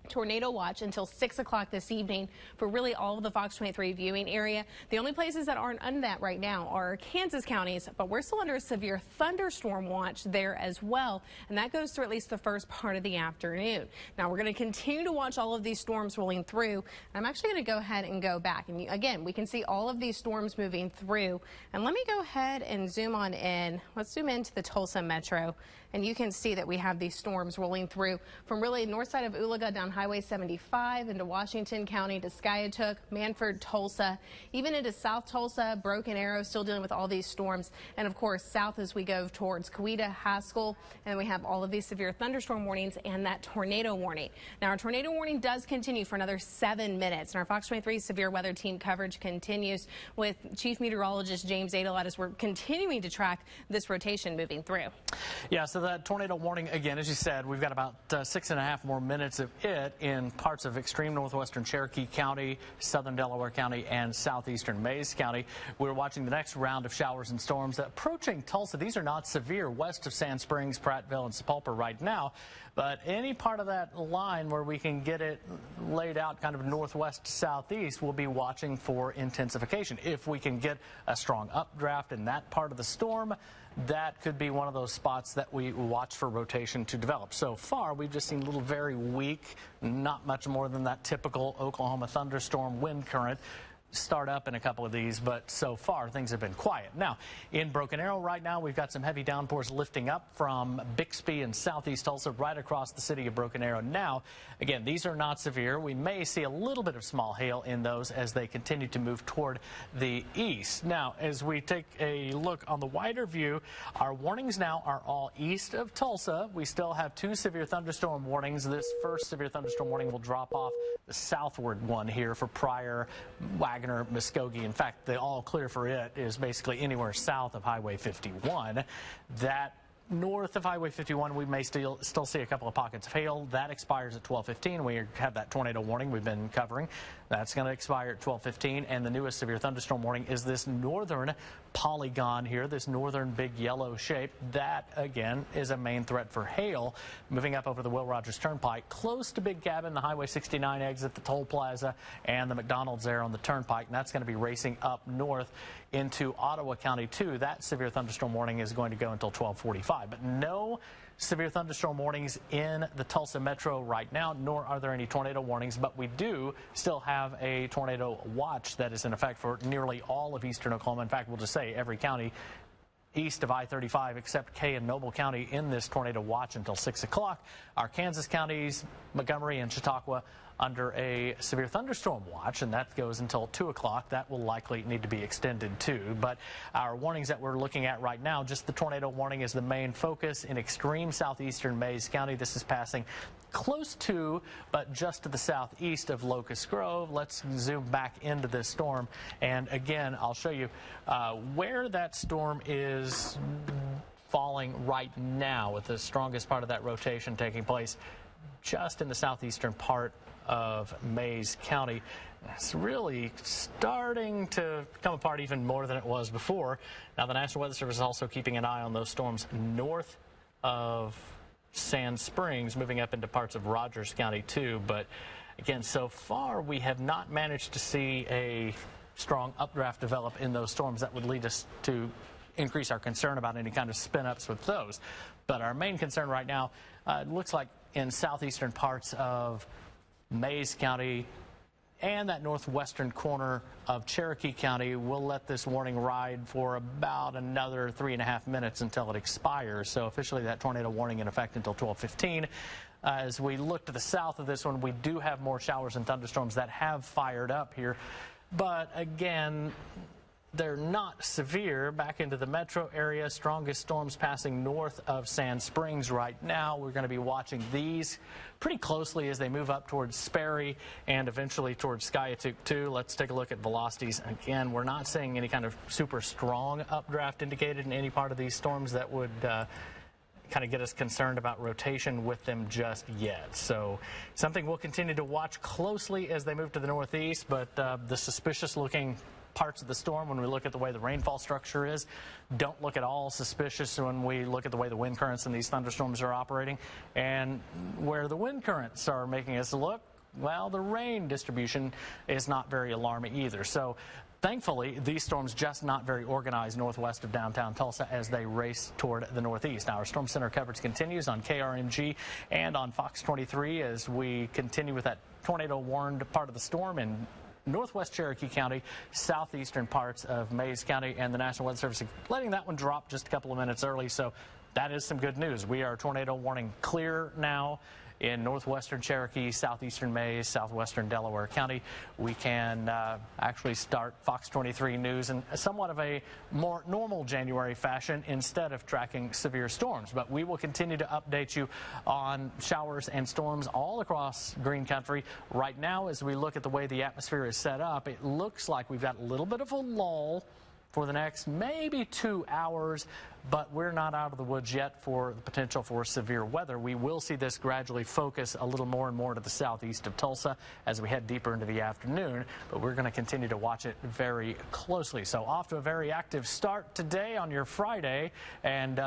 tornado watch until 6 o'clock this evening for really all of the Fox 23 viewing area. The only places that aren't under that right now are Kansas counties, but we're still under a severe thunderstorm watch there as well, and that goes through at least the first part of the afternoon. Now, we're going to continue to watch all of these storms rolling through. I'm actually going to go ahead and go back, and again, we can see all of these storms moving through. And let me go ahead and zoom on in. Let's zoom into the Tulsa metro, and you can see that we have these storms rolling through from really north side of Oologah down Highway 75 into Washington County to Skiatook, Manford, Tulsa, even into South Tulsa, Broken Arrow, still dealing with all these storms. And of course, south as we go towards Coweta, Haskell, and we have all of these severe thunderstorm warnings and that tornado warning. Now, our tornado warning does continue for another 7 minutes, and our Fox 23 severe weather team coverage continues with Chief Meteorologist James Adelot as we're continuing to track this rotation moving through. Yeah, so that tornado warning, again, as you said, we've got about 6.5 more minutes of it. bit in parts of extreme northwestern Cherokee County, southern Delaware County, and southeastern Mayes County. We're watching the next round of showers and storms approaching Tulsa. These are not severe west of Sand Springs, Prattville, and Sepulpa right now, but any part of that line where we can get it laid out kind of northwest to southeast, we'll be watching for intensification. If we can get a strong updraft in that part of the storm, that could be one of those spots that we watch for rotation to develop. So far, we've just seen a little very weak, not much more than that typical Oklahoma thunderstorm wind current start up in a couple of these, but so far things have been quiet. Now, in Broken Arrow right now, we've got some heavy downpours lifting up from Bixby and southeast Tulsa right across the city of Broken Arrow. Now, again, these are not severe. We may see a little bit of small hail in those as they continue to move toward the east. Now, as we take a look on the wider view, our warnings now are all east of Tulsa. We still have 2 severe thunderstorm warnings. This first severe thunderstorm warning will drop off the southward one here for Pryor, Wagner, Muskogee. In fact, the all clear for it is basically anywhere south of Highway 51. That north of Highway 51, we may still see a couple of pockets of hail. That expires at 12:15. We have that tornado warning we've been covering. That's going to expire at 12:15. And the newest severe thunderstorm warning is this northern polygon here, this northern big yellow shape. That, again, is a main threat for hail moving up over the Will Rogers Turnpike, close to Big Cabin, the Highway 69 exit, the toll plaza, and the McDonald's there on the Turnpike. And that's going to be racing up north into Ottawa County, too. That severe thunderstorm warning is going to go until 12:45. But no severe thunderstorm warnings in the Tulsa metro right now, nor are there any tornado warnings, but we do still have a tornado watch that is in effect for nearly all of eastern Oklahoma. In fact, we'll just say every county east of I-35 except Kay and Noble County in this tornado watch until 6 o'clock. Our Kansas counties, Montgomery and Chautauqua, under a severe thunderstorm watch, and that goes until 2 o'clock. That will likely need to be extended too. But our warnings that we're looking at right now, just the tornado warning is the main focus in extreme southeastern Mayes County. This is passing close to, but just to the southeast of Locust Grove. Let's zoom back into this storm. And again, I'll show you where that storm is falling right now with the strongest part of that rotation taking place just in the southeastern part of Mayes County. It's really starting to come apart even more than it was before. Now, the National Weather Service is also keeping an eye on those storms north of Sand Springs, moving up into parts of Rogers County, too. But again, so far, we have not managed to see a strong updraft develop in those storms that would lead us to increase our concern about any kind of spin-ups with those. But our main concern right now, it looks like in southeastern parts of Mayes County and that northwestern corner of Cherokee County, we'll let this warning ride for about another 3.5 minutes until it expires. So officially that tornado warning in effect until 12:15. As we look to the south of this one, we do have more showers and thunderstorms that have fired up here. But again, they're not severe. Back into the metro area, strongest storms passing north of Sand Springs right now. We're going to be watching these pretty closely as they move up towards Sperry and eventually towards Skiatook too. Let's take a look at velocities. Again, we're not seeing any kind of super strong updraft indicated in any part of these storms that would kind of get us concerned about rotation with them just yet. So something we'll continue to watch closely as they move to the northeast, but the suspicious looking parts of the storm, when we look at the way the rainfall structure is, don't look at all suspicious when we look at the way the wind currents in these thunderstorms are operating. And where the wind currents are making us look, well, the rain distribution is not very alarming either. So thankfully, these storms just not very organized northwest of downtown Tulsa as they race toward the northeast. Now, our Storm Center coverage continues on KRMG and on Fox 23 as we continue with that tornado-warned part of the storm in northwest Cherokee County, southeastern parts of Mayes County, and the National Weather Service letting that one drop just a couple of minutes early. So that is some good news. We are tornado warning clear now in northwestern Cherokee, southeastern Mayes, southwestern Delaware County. We can actually start Fox 23 News in somewhat of a more normal January fashion instead of tracking severe storms. But we will continue to update you on showers and storms all across Green Country. Right now, as we look at the way the atmosphere is set up, it looks like we've got a little bit of a lull for the next maybe 2 hours, but we're not out of the woods yet for the potential for severe weather. We will see this gradually focus a little more and more to the southeast of Tulsa as we head deeper into the afternoon, but we're going to continue to watch it very closely. So off to a very active start today on your Friday, and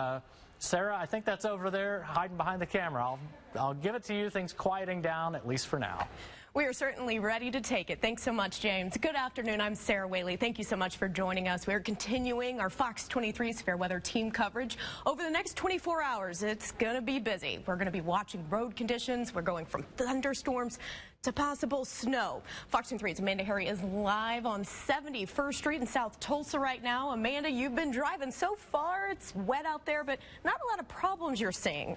Sarah, I think that's over there hiding behind the camera. I'll give it to you. Things quieting down, at least for now. We are certainly ready to take it. Thanks so much, James. Good afternoon. I'm Sarah Whaley. Thank you so much for joining us. We're continuing our Fox 23 Severe Weather team coverage. Over the next 24 hours, it's going to be busy. We're going to be watching road conditions. We're going from thunderstorms to possible snow. Fox 23's Amanda Harry is live on 71st Street in South Tulsa right now. Amanda, you've been driving so far. It's wet out there, but not a lot of problems you're seeing.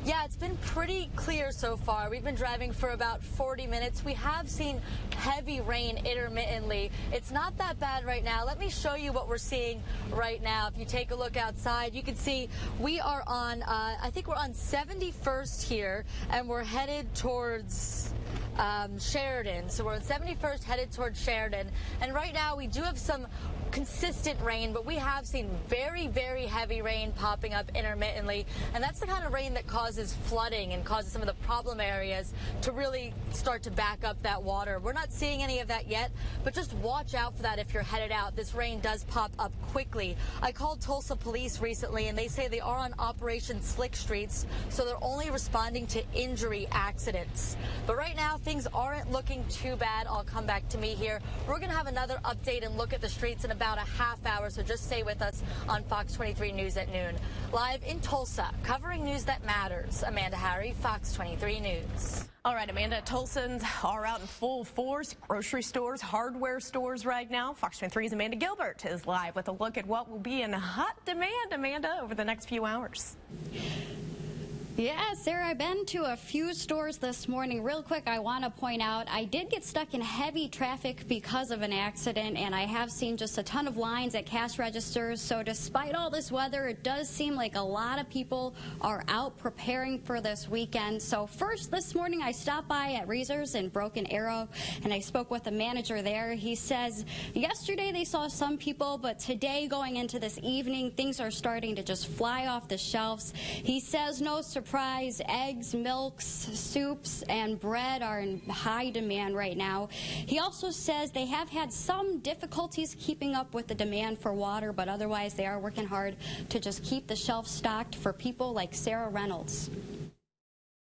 Yeah, it's been pretty clear so far. We've been driving for about 40 minutes. We have seen heavy rain intermittently. It's not that bad right now. Let me show you what we're seeing right now. If you take a look outside, you can see we are on, I think we're on 71st here, and we're headed towards Sheridan. So we're on 71st headed towards Sheridan. And right now we do have some consistent rain, but we have seen very, very heavy rain popping up intermittently. And that's the kind of rain that causes flooding and causes some of the problem areas to really start to back up that water. We're not seeing any of that yet, but just watch out for that if you're headed out. This rain does pop up quickly. I called Tulsa police recently, and they say they are on Operation Slick Streets, so they're only responding to injury accidents. But right now, things aren't looking too bad. I'll come back to me here. We're going to have another update and look at the streets in about a half hour, so just stay with us on Fox 23 News at noon. Live in Tulsa, covering news that matters, Amanda Harry, Fox 23 News. All right, Amanda, Tulsans are out in full force. Grocery stores, hardware stores right now. Fox 23's Amanda Gilbert is live with a look at what will be in hot demand, Amanda, over the next few hours. Yeah, Sarah, I've been to a few stores this morning. Real quick, I want to point out I did get stuck in heavy traffic because of an accident, and I have seen just a ton of lines at cash registers. So despite all this weather, it does seem like a lot of people are out preparing for this weekend. So first, this morning, I stopped by at Reezer's in Broken Arrow, and I spoke with the manager there. He says yesterday they saw some people, but today, going into this evening, things are starting to just fly off the shelves. He says no surprise, eggs, milks, soups, and bread are in high demand right now. He also says they have had some difficulties keeping up with the demand for water, but otherwise they are working hard to just keep the shelf stocked for people like Sarah Reynolds.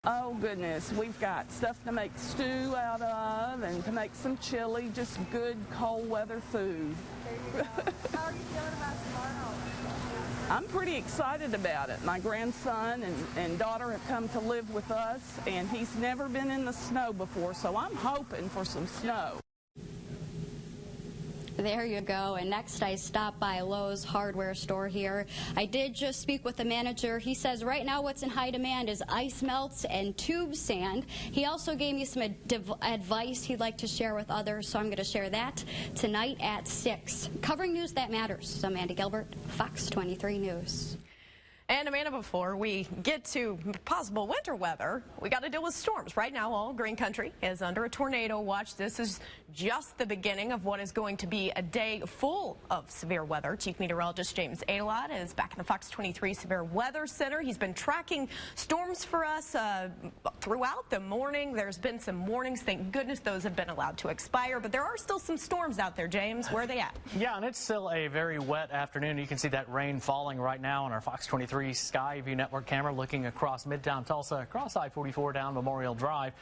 Oh goodness, we've got stuff to make stew out of and to make some chili, just good cold weather food. There you go. How are you feeling about tomorrow? I'm pretty excited about it. My grandson and daughter have come to live with us, and he's never been in the snow before, so I'm hoping for some snow. There you go. And next, I stopped by Lowe's hardware store here. I did just speak with the manager. He says right now what's in high demand is ice melts and tube sand. He also gave me some advice he'd like to share with others, so I'm going to share that tonight at 6. Covering news that matters. Amanda Gilbert, Fox 23 News. And Amanda, before we get to possible winter weather, we got to deal with storms. Right now, all green country is under a tornado watch. This is just the beginning of what is going to be a day full of severe weather. Chief Meteorologist James Adelot is back in the Fox 23 Severe Weather Center. He's been tracking storms for us throughout the morning. There's been some warnings. Thank goodness those have been allowed to expire. But there are still some storms out there, James. Where are they at? Yeah, and it's still a very wet afternoon. You can see that rain falling right now on our Fox 23 Sky View Network camera looking across Midtown Tulsa, across I-44 down Memorial Drive.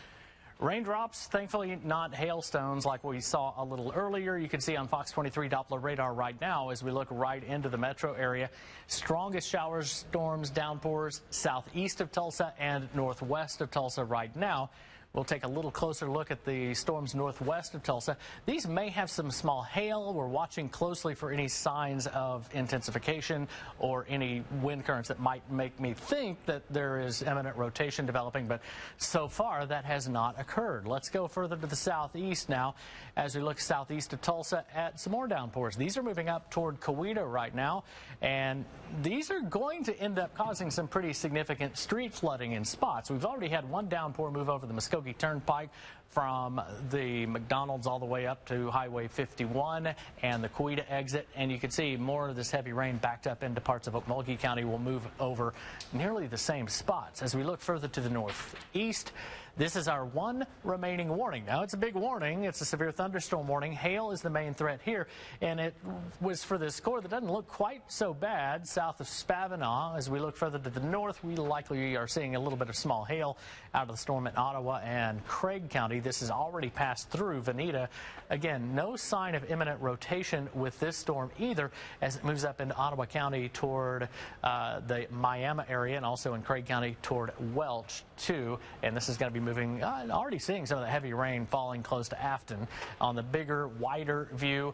Raindrops, thankfully not hailstones like we saw a little earlier. You can see on Fox 23 Doppler radar right now as we look right into the metro area. Strongest showers, storms, downpours southeast of Tulsa and northwest of Tulsa right now. We'll take a little closer look at the storms northwest of Tulsa. These may have some small hail. We're watching closely for any signs of intensification or any wind currents that might make me think that there is imminent rotation developing, but so far that has not occurred. Let's go further to the southeast now as we look southeast of Tulsa at some more downpours. These are moving up toward Coweta right now, and these are going to end up causing some pretty significant street flooding in spots. We've already had one downpour move over the Muskogee Turnpike from the McDonald's all the way up to Highway 51 and the Coweta exit. And you can see more of this heavy rain backed up into parts of Okmulgee County will move over nearly the same spots. As we look further to the northeast, this is our one remaining warning. Now, it's a big warning. It's a severe thunderstorm warning. Hail is the main threat here, and it was for this core that doesn't look quite so bad south of Spavinaw. As we look further to the north, we likely are seeing a little bit of small hail out of the storm in Ottawa and Craig County. This has already passed through Veneta. Again, no sign of imminent rotation with this storm either as it moves up into Ottawa County toward the Miami area and also in Craig County toward Welch, too. And this is going to be moving, already seeing some of the heavy rain falling close to Afton. On the bigger, wider view,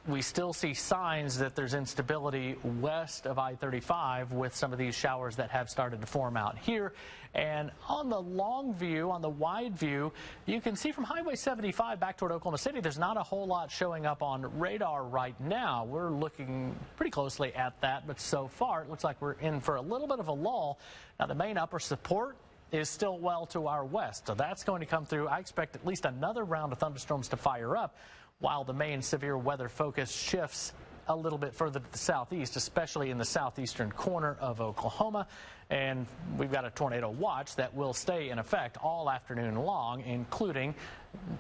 we still see signs that there's instability west of I-35 with some of these showers that have started to form out here. And on the long view, on the wide view, you can see from Highway 75 back toward Oklahoma City, there's not a whole lot showing up on radar right now. We're looking pretty closely at that, but so far it looks like we're in for a little bit of a lull. Now, the main upper support is still well to our west, so that's going to come through. I expect at least another round of thunderstorms to fire up while the main severe weather focus shifts a little bit further to the southeast, especially in the southeastern corner of Oklahoma. And we've got a tornado watch that will stay in effect all afternoon long, including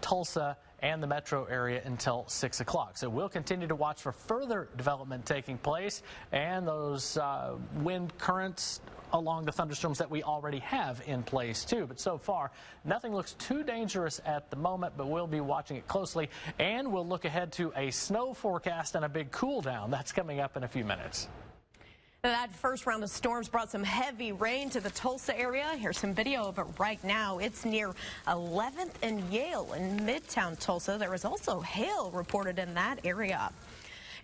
Tulsa and the metro area until 6 o'clock. So we'll continue to watch for further development taking place and those wind currents along the thunderstorms that we already have in place too. But so far, nothing looks too dangerous at the moment, but we'll be watching it closely, and we'll look ahead to a snow forecast and a big cool down. That's coming up in a few minutes. That first round of storms brought some heavy rain to the Tulsa area. Here's some video of it right now. It's near 11th and Yale in Midtown Tulsa. There is also hail reported in that area.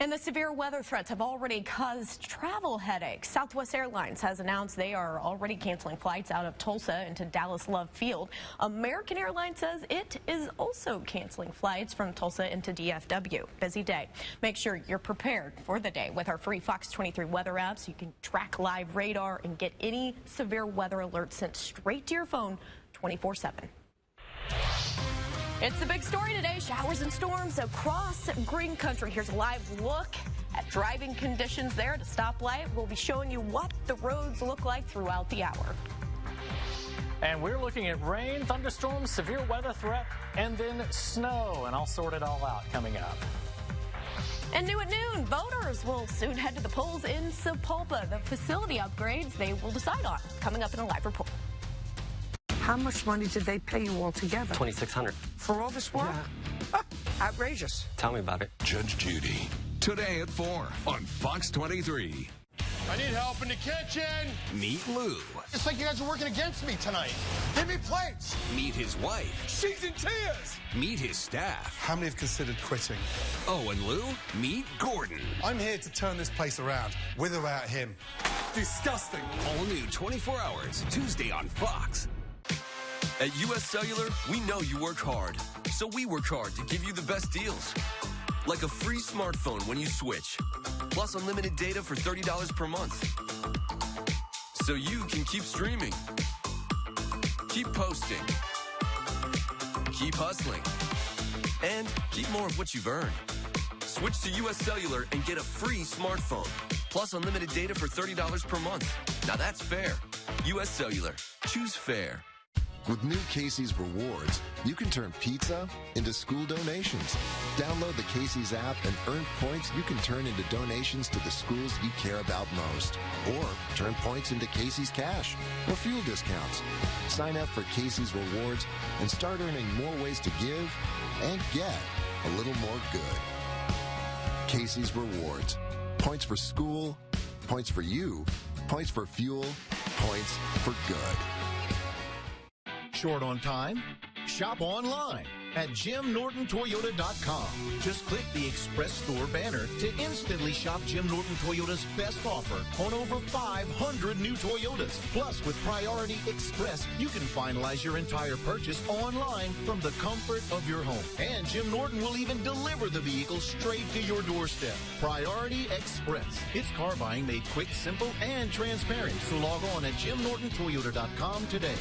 And the severe weather threats have already caused travel headaches. Southwest Airlines has announced they are already canceling flights out of Tulsa into Dallas Love Field. American Airlines says it is also canceling flights from Tulsa into DFW. Busy day. Make sure you're prepared for the day with our free Fox 23 weather apps. You can track live radar and get any severe weather alerts sent straight to your phone 24/7. It's the big story today. Showers and storms across green country. Here's a live look at driving conditions there at a stoplight. We'll be showing you what the roads look like throughout the hour. And we're looking at rain, thunderstorms, severe weather threat, and then snow. And I'll sort it all out coming up. And new at noon, voters will soon head to the polls in Sapulpa. The facility upgrades they will decide on. Coming up in a live report. How much money did they pay you all together? $2,600. For all this work? Yeah. Outrageous. Tell me about it. Judge Judy, today at 4 on Fox 23. I need help in the kitchen. Meet Lou. It's like you guys are working against me tonight. Give me plates. Meet his wife. She's in tears. Meet his staff. How many have considered quitting? Oh, and Lou, meet Gordon. I'm here to turn this place around, with or without him. Disgusting. All new 24 hours, Tuesday on Fox. At U.S. Cellular, we know you work hard, so we work hard to give you the best deals. Like a free smartphone when you switch, plus unlimited data for $30 per month. So you can keep streaming, keep posting, keep hustling, and keep more of what you've earned. Switch to U.S. Cellular and get a free smartphone, plus unlimited data for $30 per month. Now that's fair. U.S. Cellular. Choose fair. With new Casey's Rewards, you can turn pizza into school donations. Download the Casey's app and earn points you can turn into donations to the schools you care about most. Or turn points into Casey's Cash or fuel discounts. Sign up for Casey's Rewards and start earning more ways to give and get a little more good. Casey's Rewards. Points for school, points for you, points for fuel, points for good. Short on time? Shop online at JimNortonToyota.com. Just click the Express Store banner to instantly shop Jim Norton Toyota's best offer on over 500 new Toyotas. Plus, with Priority Express, you can finalize your entire purchase online from the comfort of your home. And Jim Norton will even deliver the vehicle straight to your doorstep. Priority Express. It's car buying made quick, simple, and transparent. So log on at JimNortonToyota.com today.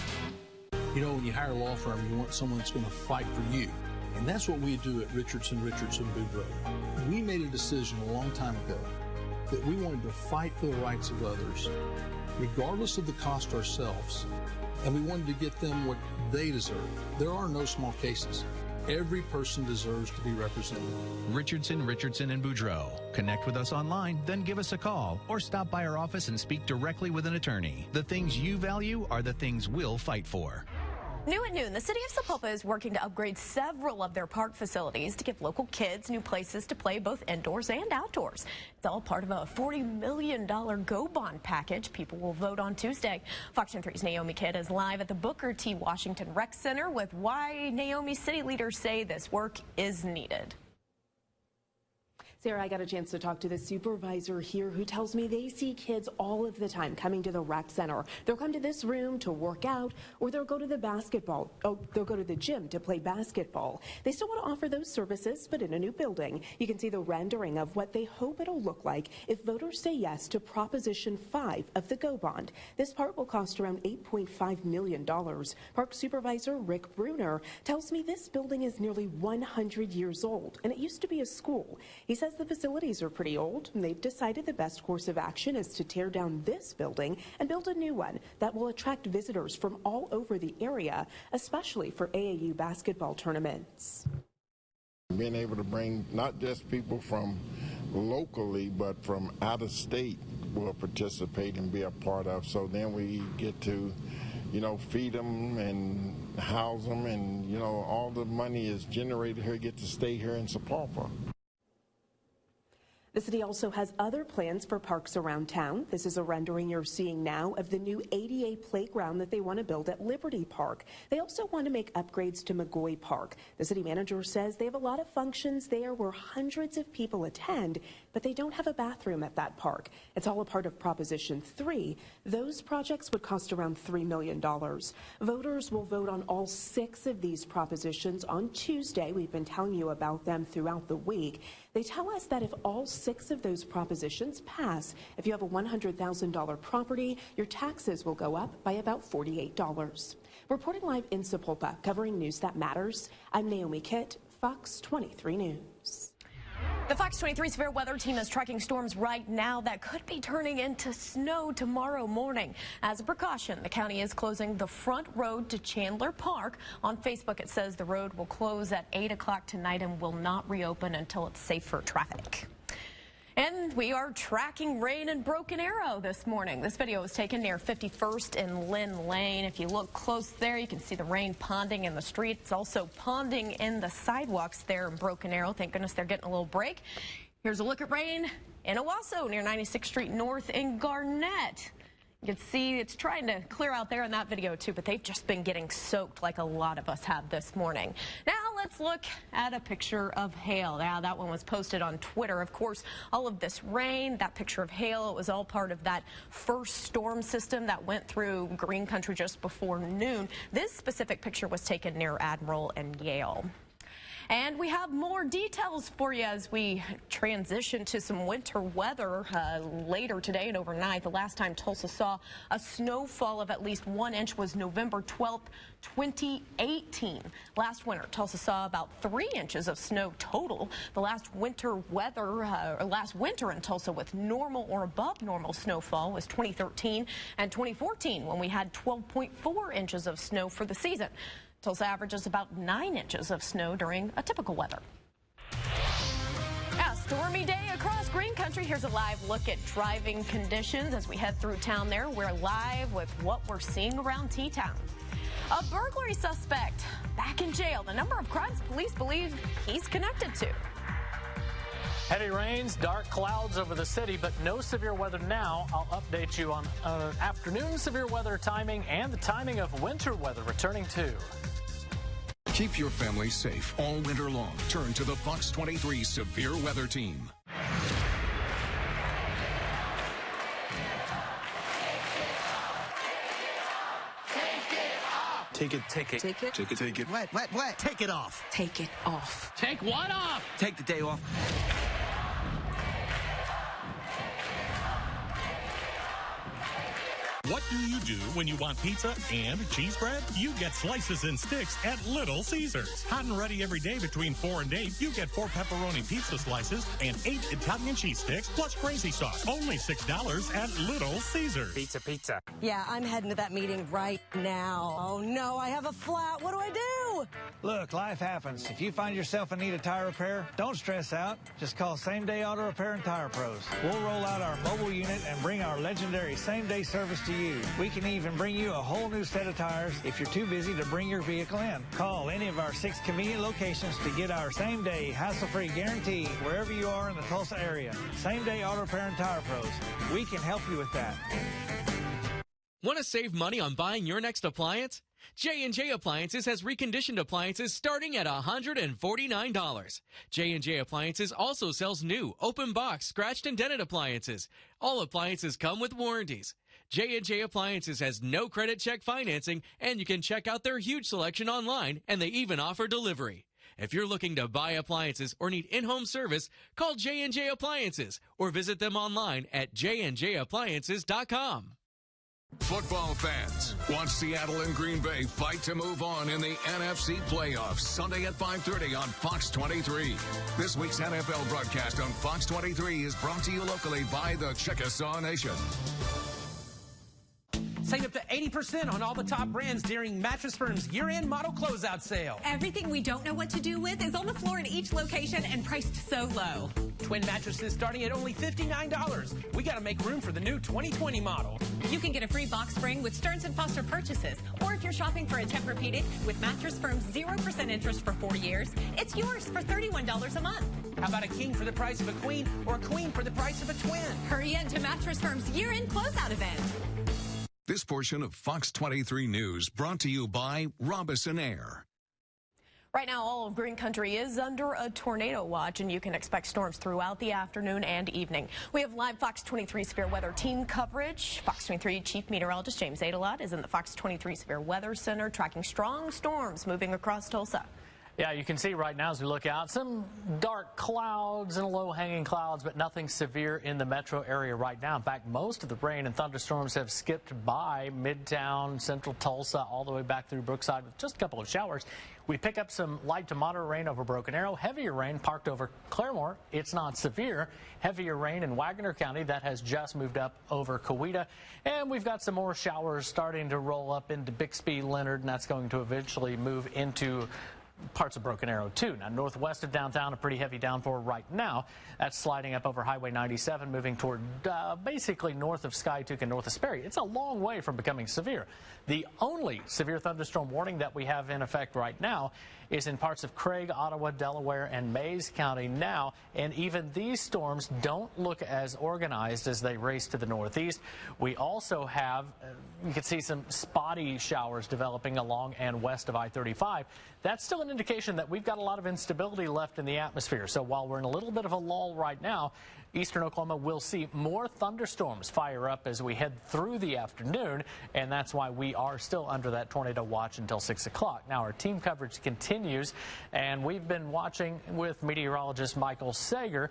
You know, when you hire a law firm, you want someone that's going to fight for you. And that's what we do at Richardson Boudreaux. We made a decision a long time ago that we wanted to fight for the rights of others, regardless of the cost ourselves, and we wanted to get them what they deserve. There are no small cases. Every person deserves to be represented. Richardson and Boudreaux. Connect with us online, then give us a call, or stop by our office and speak directly with an attorney. The things you value are the things we'll fight for. New at noon, the city of Sapulpa is working to upgrade several of their park facilities to give local kids new places to play both indoors and outdoors. It's all part of a $40 million Go Bond package people will vote on Tuesday. Fox 3's Naomi Kidd is live at the Booker T. Washington Rec Center with why Naomi city leaders say this work is needed. Sarah, I got a chance to talk to the supervisor here who tells me they see kids all of the time coming to the rec center. They'll come to this room to work out, or they'll go to they'll go to the gym to play basketball. They still want to offer those services, but in a new building. You can see the rendering of what they hope it'll look like if voters say yes to Proposition 5 of the Go Bond. This part will cost around $8.5 million. Park Supervisor Rick Bruner tells me this building is nearly 100 years old, and it used to be a school. He says the facilities are pretty old, and they've decided the best course of action is to tear down this building and build a new one that will attract visitors from all over the area, especially for AAU basketball tournaments. Being able to bring not just people from locally, but from out of state will participate and be a part of. So then we get to, feed them and house them, and, all the money is generated here, get to stay here in Sapulpa. The city also has other plans for parks around town. This is a rendering you're seeing now of the new ADA playground that they want to build at Liberty Park. They also want to make upgrades to McGoy Park. The city manager says they have a lot of functions there where hundreds of people attend, but they don't have a bathroom at that park. It's all a part of Proposition 3. Those projects would cost around $3 million. Voters will vote on all 6 of these propositions on Tuesday. We've been telling you about them throughout the week. They tell us that if all 6 of those propositions pass, if you have a $100,000 property, your taxes will go up by about $48. Reporting live in Sapulpa, covering news that matters, I'm Naomi Kitt, Fox 23 News. The Fox 23 severe weather team is tracking storms right now that could be turning into snow tomorrow morning. As a precaution, the county is closing the front road to Chandler Park. On Facebook, it says the road will close at 8 o'clock tonight and will not reopen until it's safe for traffic. And we are tracking rain in Broken Arrow this morning. This video was taken near 51st and Lynn Lane. If you look close there, you can see the rain ponding in the street. It's also ponding in the sidewalks there in Broken Arrow. Thank goodness they're getting a little break. Here's a look at rain in Owasso near 96th Street North in Garnett. You can see it's trying to clear out there in that video too, but they've just been getting soaked like a lot of us have this morning. Now let's look at a picture of hail. Now that one was posted on Twitter. Of course, all of this rain, that picture of hail, it was all part of that first storm system that went through Green Country just before noon. This specific picture was taken near Admiral and Yale. And we have more details for you as we transition to some winter weather later today and overnight. The last time Tulsa saw a snowfall of at least 1 inch was November 12th, 2018. Last winter, Tulsa saw about 3 inches of snow total. The last winter in Tulsa with normal or above normal snowfall was 2013 and 2014 when we had 12.4 inches of snow for the season. Tulsa averages about 9 inches of snow during a typical weather. A stormy day across Green Country. Here's a live look at driving conditions as we head through town there. We're live with what we're seeing around T-Town. A burglary suspect back in jail. The number of crimes police believe he's connected to. Heavy rains, dark clouds over the city, but no severe weather now. I'll update you on afternoon severe weather timing and the timing of winter weather returning too. Keep your family safe all winter long. Turn to the Fox 23 Severe Weather Team. Take it. Take it. Take it. Take it. What? Take it off. Take it off. Take what off? Take the day off. What do you do when you want pizza and cheese bread? You get slices and sticks at Little Caesars. Hot and ready every day between 4 and 8. You get 4 pepperoni pizza slices and 8 Italian cheese sticks plus crazy sauce. Only $6 at Little Caesars. Pizza, pizza. Yeah, I'm heading to that meeting right now. Oh no, I have a flat. What do I do? Look, life happens. If you find yourself in need of tire repair, don't stress out. Just call Same Day Auto Repair and Tire Pros. We'll roll out our mobile unit and bring our legendary same-day service to you. We can even bring you a whole new set of tires if you're too busy to bring your vehicle in. Call any of our 6 convenient locations to get our same-day, hassle-free guarantee wherever you are in the Tulsa area. Same-Day Auto Repair and Tire Pros. We can help you with that. Want to save money on buying your next appliance? J&J Appliances has reconditioned appliances starting at $149. J&J Appliances also sells new, open box, scratched and dented appliances. All appliances come with warranties. J&J Appliances has no credit check financing, and you can check out their huge selection online, and they even offer delivery. If you're looking to buy appliances or need in-home service, call J&J Appliances or visit them online at jnjappliances.com. Football fans, watch Seattle and Green Bay fight to move on in the NFC playoffs Sunday at 5:30 on Fox 23. This week's NFL broadcast on Fox 23 is brought to you locally by the Chickasaw Nation. Save up to 80% on all the top brands during Mattress Firm's year-end model closeout sale. Everything we don't know what to do with is on the floor in each location and priced so low. Twin mattresses starting at only $59. We got to make room for the new 2020 model. You can get a free box spring with Stearns & Foster purchases. Or if you're shopping for a Tempur-Pedic with Mattress Firm's 0% interest for 4 years, it's yours for $31 a month. How about a king for the price of a queen or a queen for the price of a twin? Hurry in to Mattress Firm's year-end closeout event. This portion of Fox 23 News brought to you by Robinson Air. Right now, all of Green Country is under a tornado watch, and you can expect storms throughout the afternoon and evening. We have live Fox 23 Severe Weather team coverage. Fox 23 Chief Meteorologist James Adelot is in the Fox 23 Severe Weather Center tracking strong storms moving across Tulsa. Yeah, you can see right now as we look out some dark clouds and low-hanging clouds, but nothing severe in the metro area right now. In fact, most of the rain and thunderstorms have skipped by Midtown, central Tulsa, all the way back through Brookside with just a couple of showers. We pick up some light to moderate rain over Broken Arrow, heavier rain parked over Claremore. It's not severe. Heavier rain in Wagner County that has just moved up over Coweta. And we've got some more showers starting to roll up into Bixby, Leonard, and that's going to eventually move into parts of Broken Arrow too. Now northwest of downtown, a pretty heavy downpour right now. That's sliding up over Highway 97, moving toward basically north of Skytook and north of Sperry. It's a long way from becoming severe. The only severe thunderstorm warning that we have in effect right now is in parts of Craig, Ottawa, Delaware, and Mays County now, and even these storms don't look as organized as they race to the northeast. We also have, you can see some spotty showers developing along and west of I-35. That's still an indication that we've got a lot of instability left in the atmosphere. So while we're in a little bit of a lull right now, eastern Oklahoma will see more thunderstorms fire up as we head through the afternoon, and that's why we are still under that tornado watch until 6 o'clock. Now, our team coverage continues, and we've been watching with meteorologist Michael Sager,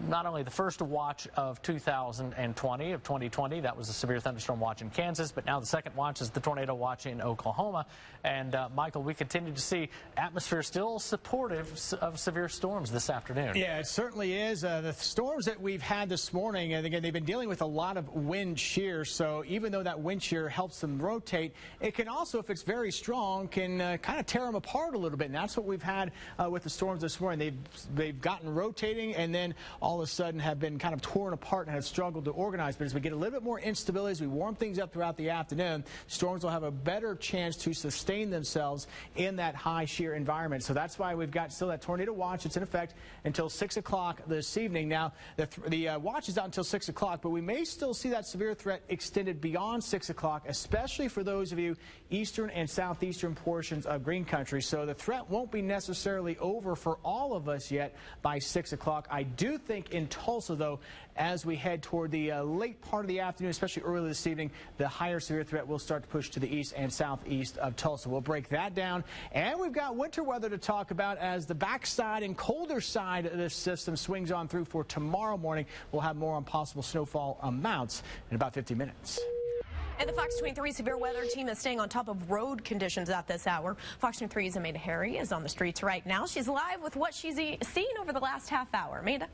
not only the first watch of 2020, that was a severe thunderstorm watch in Kansas, but now the second watch is the tornado watch in Oklahoma. And, Michael, we continue to see atmosphere still supportive of severe storms this afternoon. Yeah, it certainly is. The storms that we've had this morning, and again, they've been dealing with a lot of wind shear, so even though that wind shear helps them rotate, it can also, if it's very strong, can kind of tear them apart a little bit, and that's what we've had with the storms this morning. They've gotten rotating, and then all of a sudden have been kind of torn apart and have struggled to organize. But as we get a little bit more instability, as we warm things up throughout the afternoon, storms will have a better chance to sustain themselves in that high shear environment. So that's why we've got still that tornado watch. It's in effect until 6 o'clock this evening. Now, the watch is out until 6 o'clock, but we may still see that severe threat extended beyond 6 o'clock, especially for those of you eastern and southeastern portions of Green Country. So the threat won't be necessarily over for all of us yet by 6 o'clock. I do think in Tulsa, though, as we head toward the late part of the afternoon, especially early this evening, the higher severe threat will start to push to the east and southeast of Tulsa. We'll break that down. And we've got winter weather to talk about as the backside and colder side of this system swings on through for tomorrow morning. We'll have more on possible snowfall amounts in about 50 minutes. And the Fox 23 severe weather team is staying on top of road conditions at this hour. Fox 23's Amanda Harry is on the streets right now. She's live with what she's seen over the last half hour. Amanda?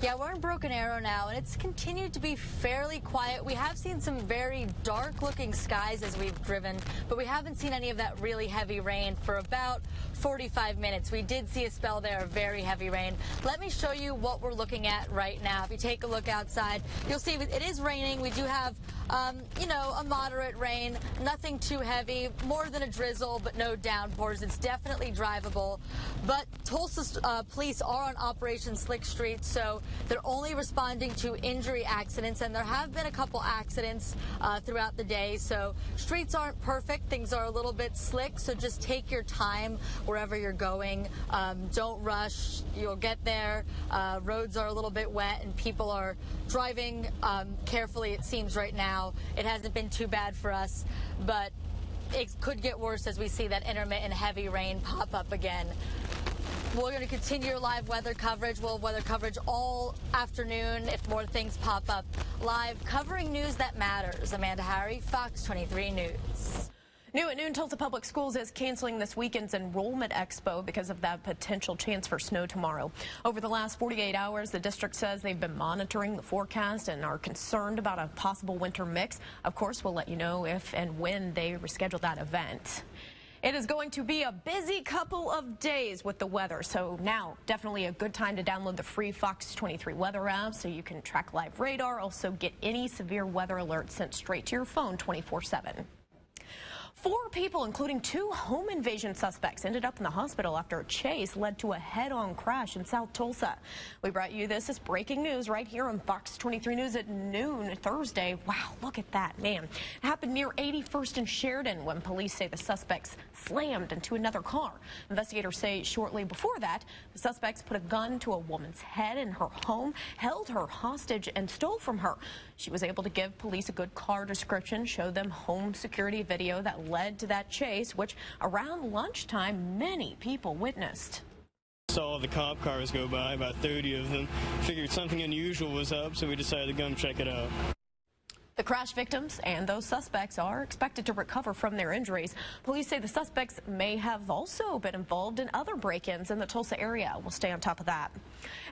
Yeah, we're in Broken Arrow now, and it's continued to be fairly quiet. We have seen some very dark-looking skies as we've driven, but we haven't seen any of that really heavy rain for about 45 minutes. We did see a spell there of very heavy rain. Let me show you what we're looking at right now. If you take a look outside, you'll see it is raining. We do have, you know, a moderate rain, nothing too heavy, more than a drizzle, but no downpours. It's definitely drivable. But Tulsa police are on Operation Slick Street, so they're only responding to injury accidents, and there have been a couple accidents throughout the day. So streets aren't perfect. Things are a little bit slick, so just take your time wherever you're going. Don't rush. You'll get there. Roads are a little bit wet, and people are driving carefully, it seems, right now. It hasn't been too bad for us, but it could get worse as we see that intermittent heavy rain pop up again. We're going to continue your live weather coverage. We'll have weather coverage all afternoon if more things pop up live, covering news that matters. Amanda Harry, Fox 23 News. New at noon, Tulsa Public Schools is canceling this weekend's enrollment expo because of that potential chance for snow tomorrow. Over the last 48 hours, the district says they've been monitoring the forecast and are concerned about a possible winter mix. Of course, we'll let you know if and when they reschedule that event. It is going to be a busy couple of days with the weather, so now definitely a good time to download the free Fox 23 weather app so you can track live radar, also get any severe weather alerts sent straight to your phone 24/7. 4 people, including 2 home invasion suspects, ended up in the hospital after a chase led to a head-on crash in South Tulsa. We brought you this as breaking news right here on Fox 23 News at noon Thursday. Wow, look at that, man. It happened near 81st and Sheridan when police say the suspects slammed into another car. Investigators say shortly before that, the suspects put a gun to a woman's head in her home, held her hostage, and stole from her. She was able to give police a good car description, show them home security video that led to that chase, which around lunchtime, many people witnessed. Saw the cop cars go by, about 30 of them. Figured something unusual was up, so we decided to come check it out. The crash victims and those suspects are expected to recover from their injuries. Police say the suspects may have also been involved in other break-ins in the Tulsa area. We'll stay on top of that.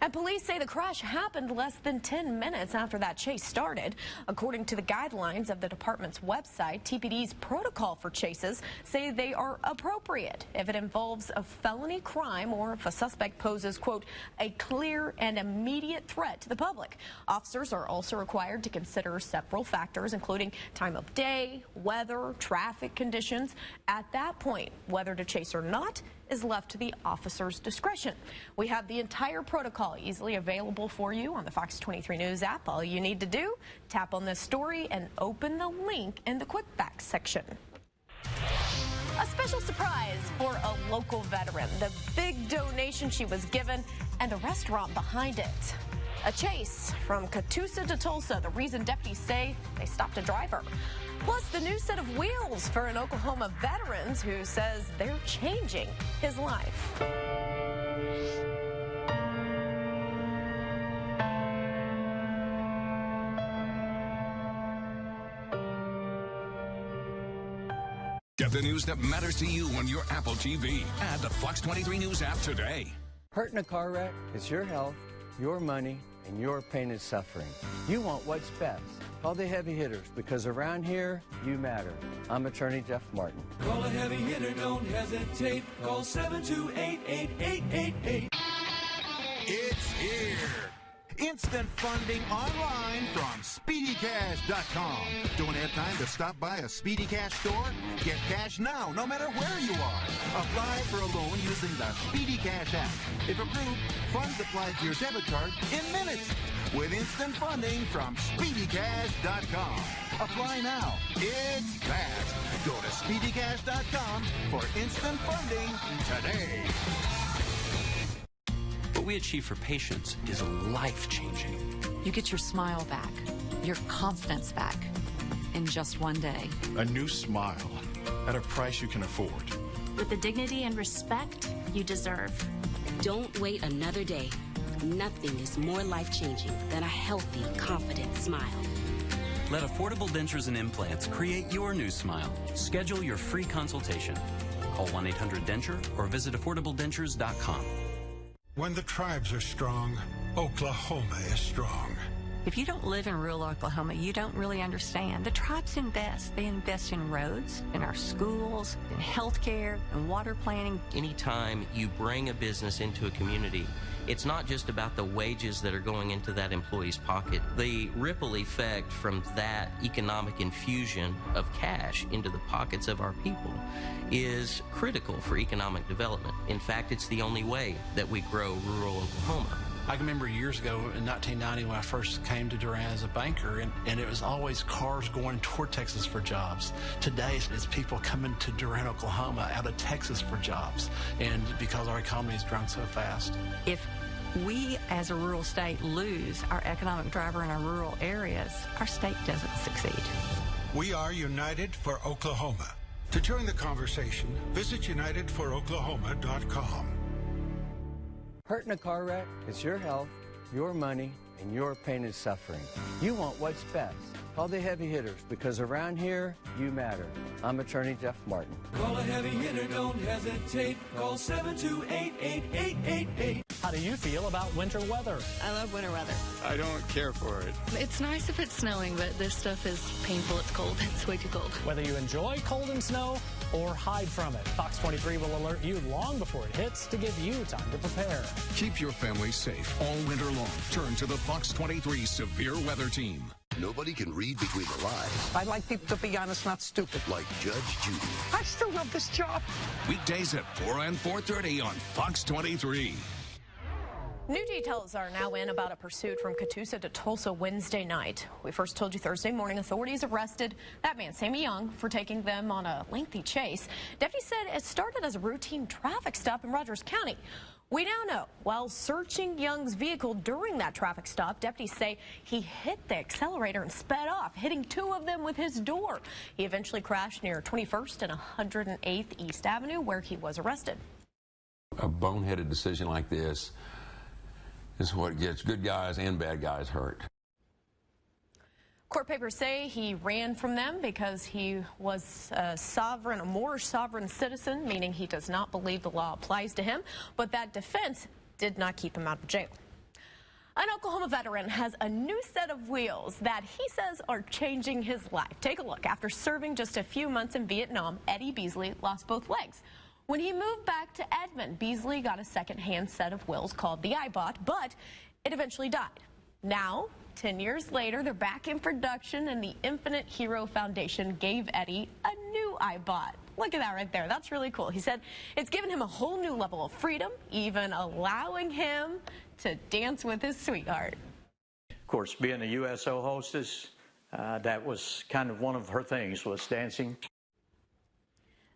And police say the crash happened less than 10 minutes after that chase started. According to the guidelines of the department's website, TPD's protocol for chases say they are appropriate if it involves a felony crime or if a suspect poses, quote, a clear and immediate threat to the public. Officers are also required to consider several factors, including time of day, weather, traffic conditions. At that point, whether to chase or not is left to the officer's discretion. We have the entire protocol easily available for you on the Fox 23 News app. All you need to do, tap on this story and open the link in the quick facts section. A special surprise for a local veteran, the big donation she was given and the restaurant behind it. A chase from Catoosa to Tulsa, the reason deputies say they stopped a driver. Plus, the new set of wheels for an Oklahoma veteran who says they're changing his life. Get the news that matters to you on your Apple TV. Add the Fox 23 News app today. Hurt in a car wreck is your health, your money, and your pain and suffering. You want what's best. Call the heavy hitters, because around here, you matter. I'm attorney Jeff Martin. Call a heavy hitter, don't hesitate. Call 728-8888. It's here. Instant funding online from SpeedyCash.com. Don't have time to stop by a Speedy Cash store? Get cash now, no matter where you are. Apply for a loan using the Speedy Cash app. If approved, funds applied to your debit card in minutes. With instant funding from SpeedyCash.com. Apply now. It's fast. Go to SpeedyCash.com for instant funding today. What we achieve for patients is life-changing. You get your smile back, your confidence back in just one day. A new smile at a price you can afford. With the dignity and respect you deserve. Don't wait another day. Nothing is more life-changing than a healthy, confident smile. Let Affordable Dentures and Implants create your new smile. Schedule your free consultation. Call 1-800-DENTURE or visit affordabledentures.com. When the tribes are strong, Oklahoma is strong. If you don't live in rural Oklahoma, you don't really understand. The tribes invest. They invest in roads, in our schools, in healthcare, and water planning. Anytime you bring a business into a community, it's not just about the wages that are going into that employee's pocket. The ripple effect from that economic infusion of cash into the pockets of our people is critical for economic development. In fact, it's the only way that we grow rural Oklahoma. I can remember years ago in 1990 when I first came to Durant as a banker, and it was always cars going toward Texas for jobs. Today, it's people coming to Durant, Oklahoma out of Texas for jobs, and because our economy has grown so fast. If we as a rural state lose our economic driver in our rural areas, our state doesn't succeed. We are United for Oklahoma. To join the conversation, visit unitedforoklahoma.com. Hurt in a car wreck? It's your health, your money, and your pain and suffering. You want what's best. Call the heavy hitters, because around here, you matter. I'm attorney Jeff Martin. Call a heavy hitter, don't hesitate. Call 728-8888. How do you feel about winter weather? I love winter weather. I don't care for it. It's nice if it's snowing, but this stuff is painful. It's cold. It's way too cold. Whether you enjoy cold and snow or hide from it, Fox 23 will alert you long before it hits to give you time to prepare. Keep your family safe all winter long. Turn to the Fox 23 Severe Weather Team. Nobody can read between the lines. I like people to be honest, not stupid. Like Judge Judy. I still love this job. Weekdays at 4 and 4:30 on Fox 23. New details are now in about a pursuit from Catoosa to Tulsa Wednesday night. We first told you Thursday morning authorities arrested that man, Sammy Young, for taking them on a lengthy chase. Deputies said it started as a routine traffic stop in Rogers County. We now know, while searching Young's vehicle during that traffic stop, deputies say he hit the accelerator and sped off, hitting two of them with his door. He eventually crashed near 21st and 108th East Avenue, where he was arrested. A boneheaded decision like this is what gets good guys and bad guys hurt. Court papers say he ran from them because he was a more sovereign citizen, meaning he does not believe the law applies to him, but that defense did not keep him out of jail. An Oklahoma veteran has a new set of wheels that he says are changing his life. Take a look. After serving just a few months in Vietnam, Eddie Beasley lost both legs. When he moved back to Edmond, Beasley got a second-hand set of wheels called the iBot, but it eventually died. Now, 10 years later, they're back in production, and the Infinite Hero Foundation gave Eddie a new iBot. Look at that right there. That's really cool. He said it's given him a whole new level of freedom, even allowing him to dance with his sweetheart. Of course, being a USO hostess, that was kind of one of her things, was dancing.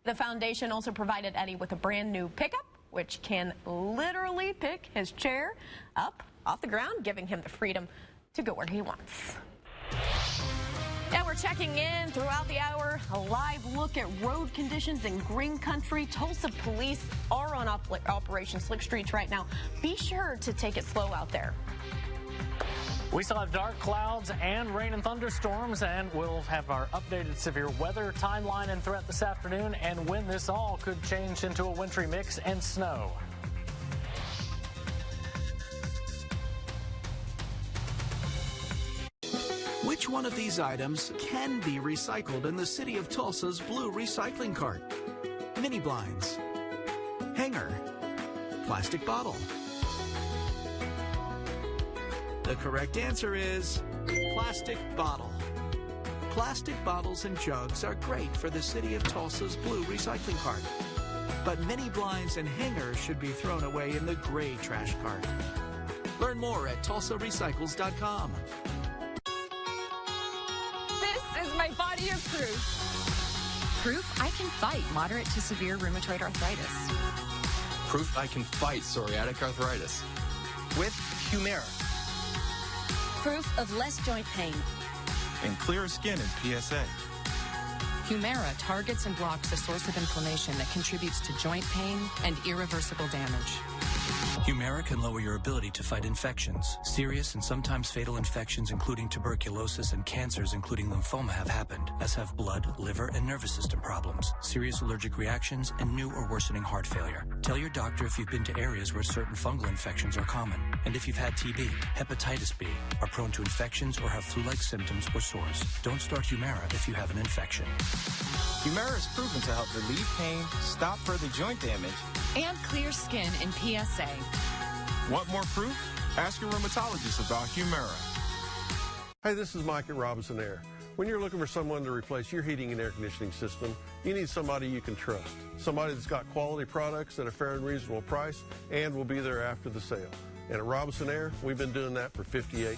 The foundation also provided Eddie with a brand new pickup, which can literally pick his chair up off the ground, giving him the freedom to go where he wants. Now we're checking in throughout the hour. A live look at road conditions in Green Country. Tulsa police are on Operation Slick Streets right now. Be sure to take it slow out there. We still have dark clouds and rain and thunderstorms, and we'll have our updated severe weather timeline and threat this afternoon, and when this all could change into a wintry mix and snow. Which one of these items can be recycled in the city of Tulsa's blue recycling cart? Mini blinds, hanger, plastic bottle. The correct answer is plastic bottle. Plastic bottles and jugs are great for the city of Tulsa's blue recycling cart. But mini blinds and hangers should be thrown away in the gray trash cart. Learn more at tulsarecycles.com. This is my body of proof. Proof I can fight moderate to severe rheumatoid arthritis. Proof I can fight psoriatic arthritis. With Humira. Proof of less joint pain. And clearer skin in PSA. Humira targets and blocks the source of inflammation that contributes to joint pain and irreversible damage. Humira can lower your ability to fight infections. Serious and sometimes fatal infections, including tuberculosis and cancers, including lymphoma, have happened, as have blood, liver, and nervous system problems, serious allergic reactions, and new or worsening heart failure. Tell your doctor if you've been to areas where certain fungal infections are common, and if you've had TB, hepatitis B, are prone to infections, or have flu-like symptoms or sores. Don't start Humira if you have an infection. Humira is proven to help relieve pain, stop further joint damage, and clear skin in PSA. Want more proof? Ask your rheumatologist about Humira. Hey, this is Mike at Robinson Air. When you're looking for someone to replace your heating and air conditioning system, you need somebody you can trust. Somebody that's got quality products at a fair and reasonable price and will be there after the sale. And at Robinson Air, we've been doing that for 58 years.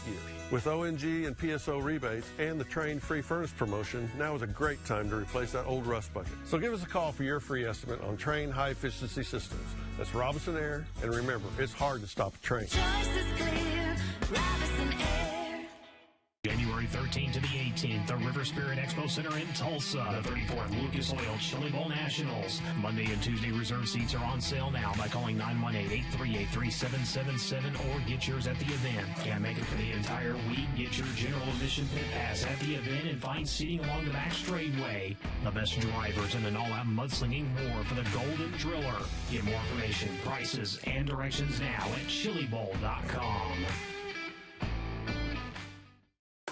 With ONG and PSO rebates and the Train Free Furnace promotion, now is a great time to replace that old rust bucket. So give us a call for your free estimate on Train High Efficiency Systems. That's Robinson Air, and remember, it's hard to stop a train. January 13th to the 18th, the River Spirit Expo Center in Tulsa. The 34th Lucas Oil Chili Bowl Nationals. Monday and Tuesday reserve seats are on sale now by calling 918-838-3777 or get yours at the event. Can't make it for the entire week? Get your general admission pit pass at the event and find seating along the back straightaway. The best drivers in an all-out mudslinging war for the Golden Driller. Get more information, prices, and directions now at chilibowl.com.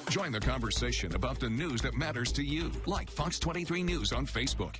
Join the conversation about the news that matters to you, like Fox 23 News on Facebook.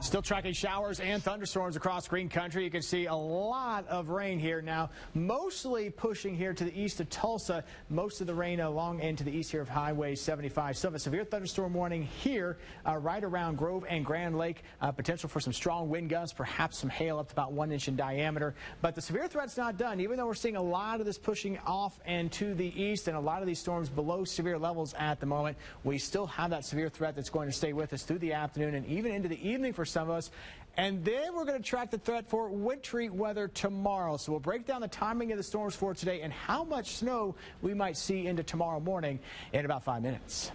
Still tracking showers and thunderstorms across green country. You can see a lot of rain here now, mostly pushing here to the east of Tulsa. Most of the rain along into the east here of Highway 75. Still have a severe thunderstorm warning here right around Grove and Grand Lake. Potential for some strong wind gusts, perhaps some hail up to about 1 inch in diameter. But the severe threat's not done, even though we're seeing a lot of this pushing off and to the east and a lot of these storms below severe levels at the moment. We still have that severe threat that's going to stay with us through the afternoon and even into the evening for some of us. And then we're going to track the threat for wintry weather tomorrow. So we'll break down the timing of the storms for today and how much snow we might see into tomorrow morning in about 5 minutes.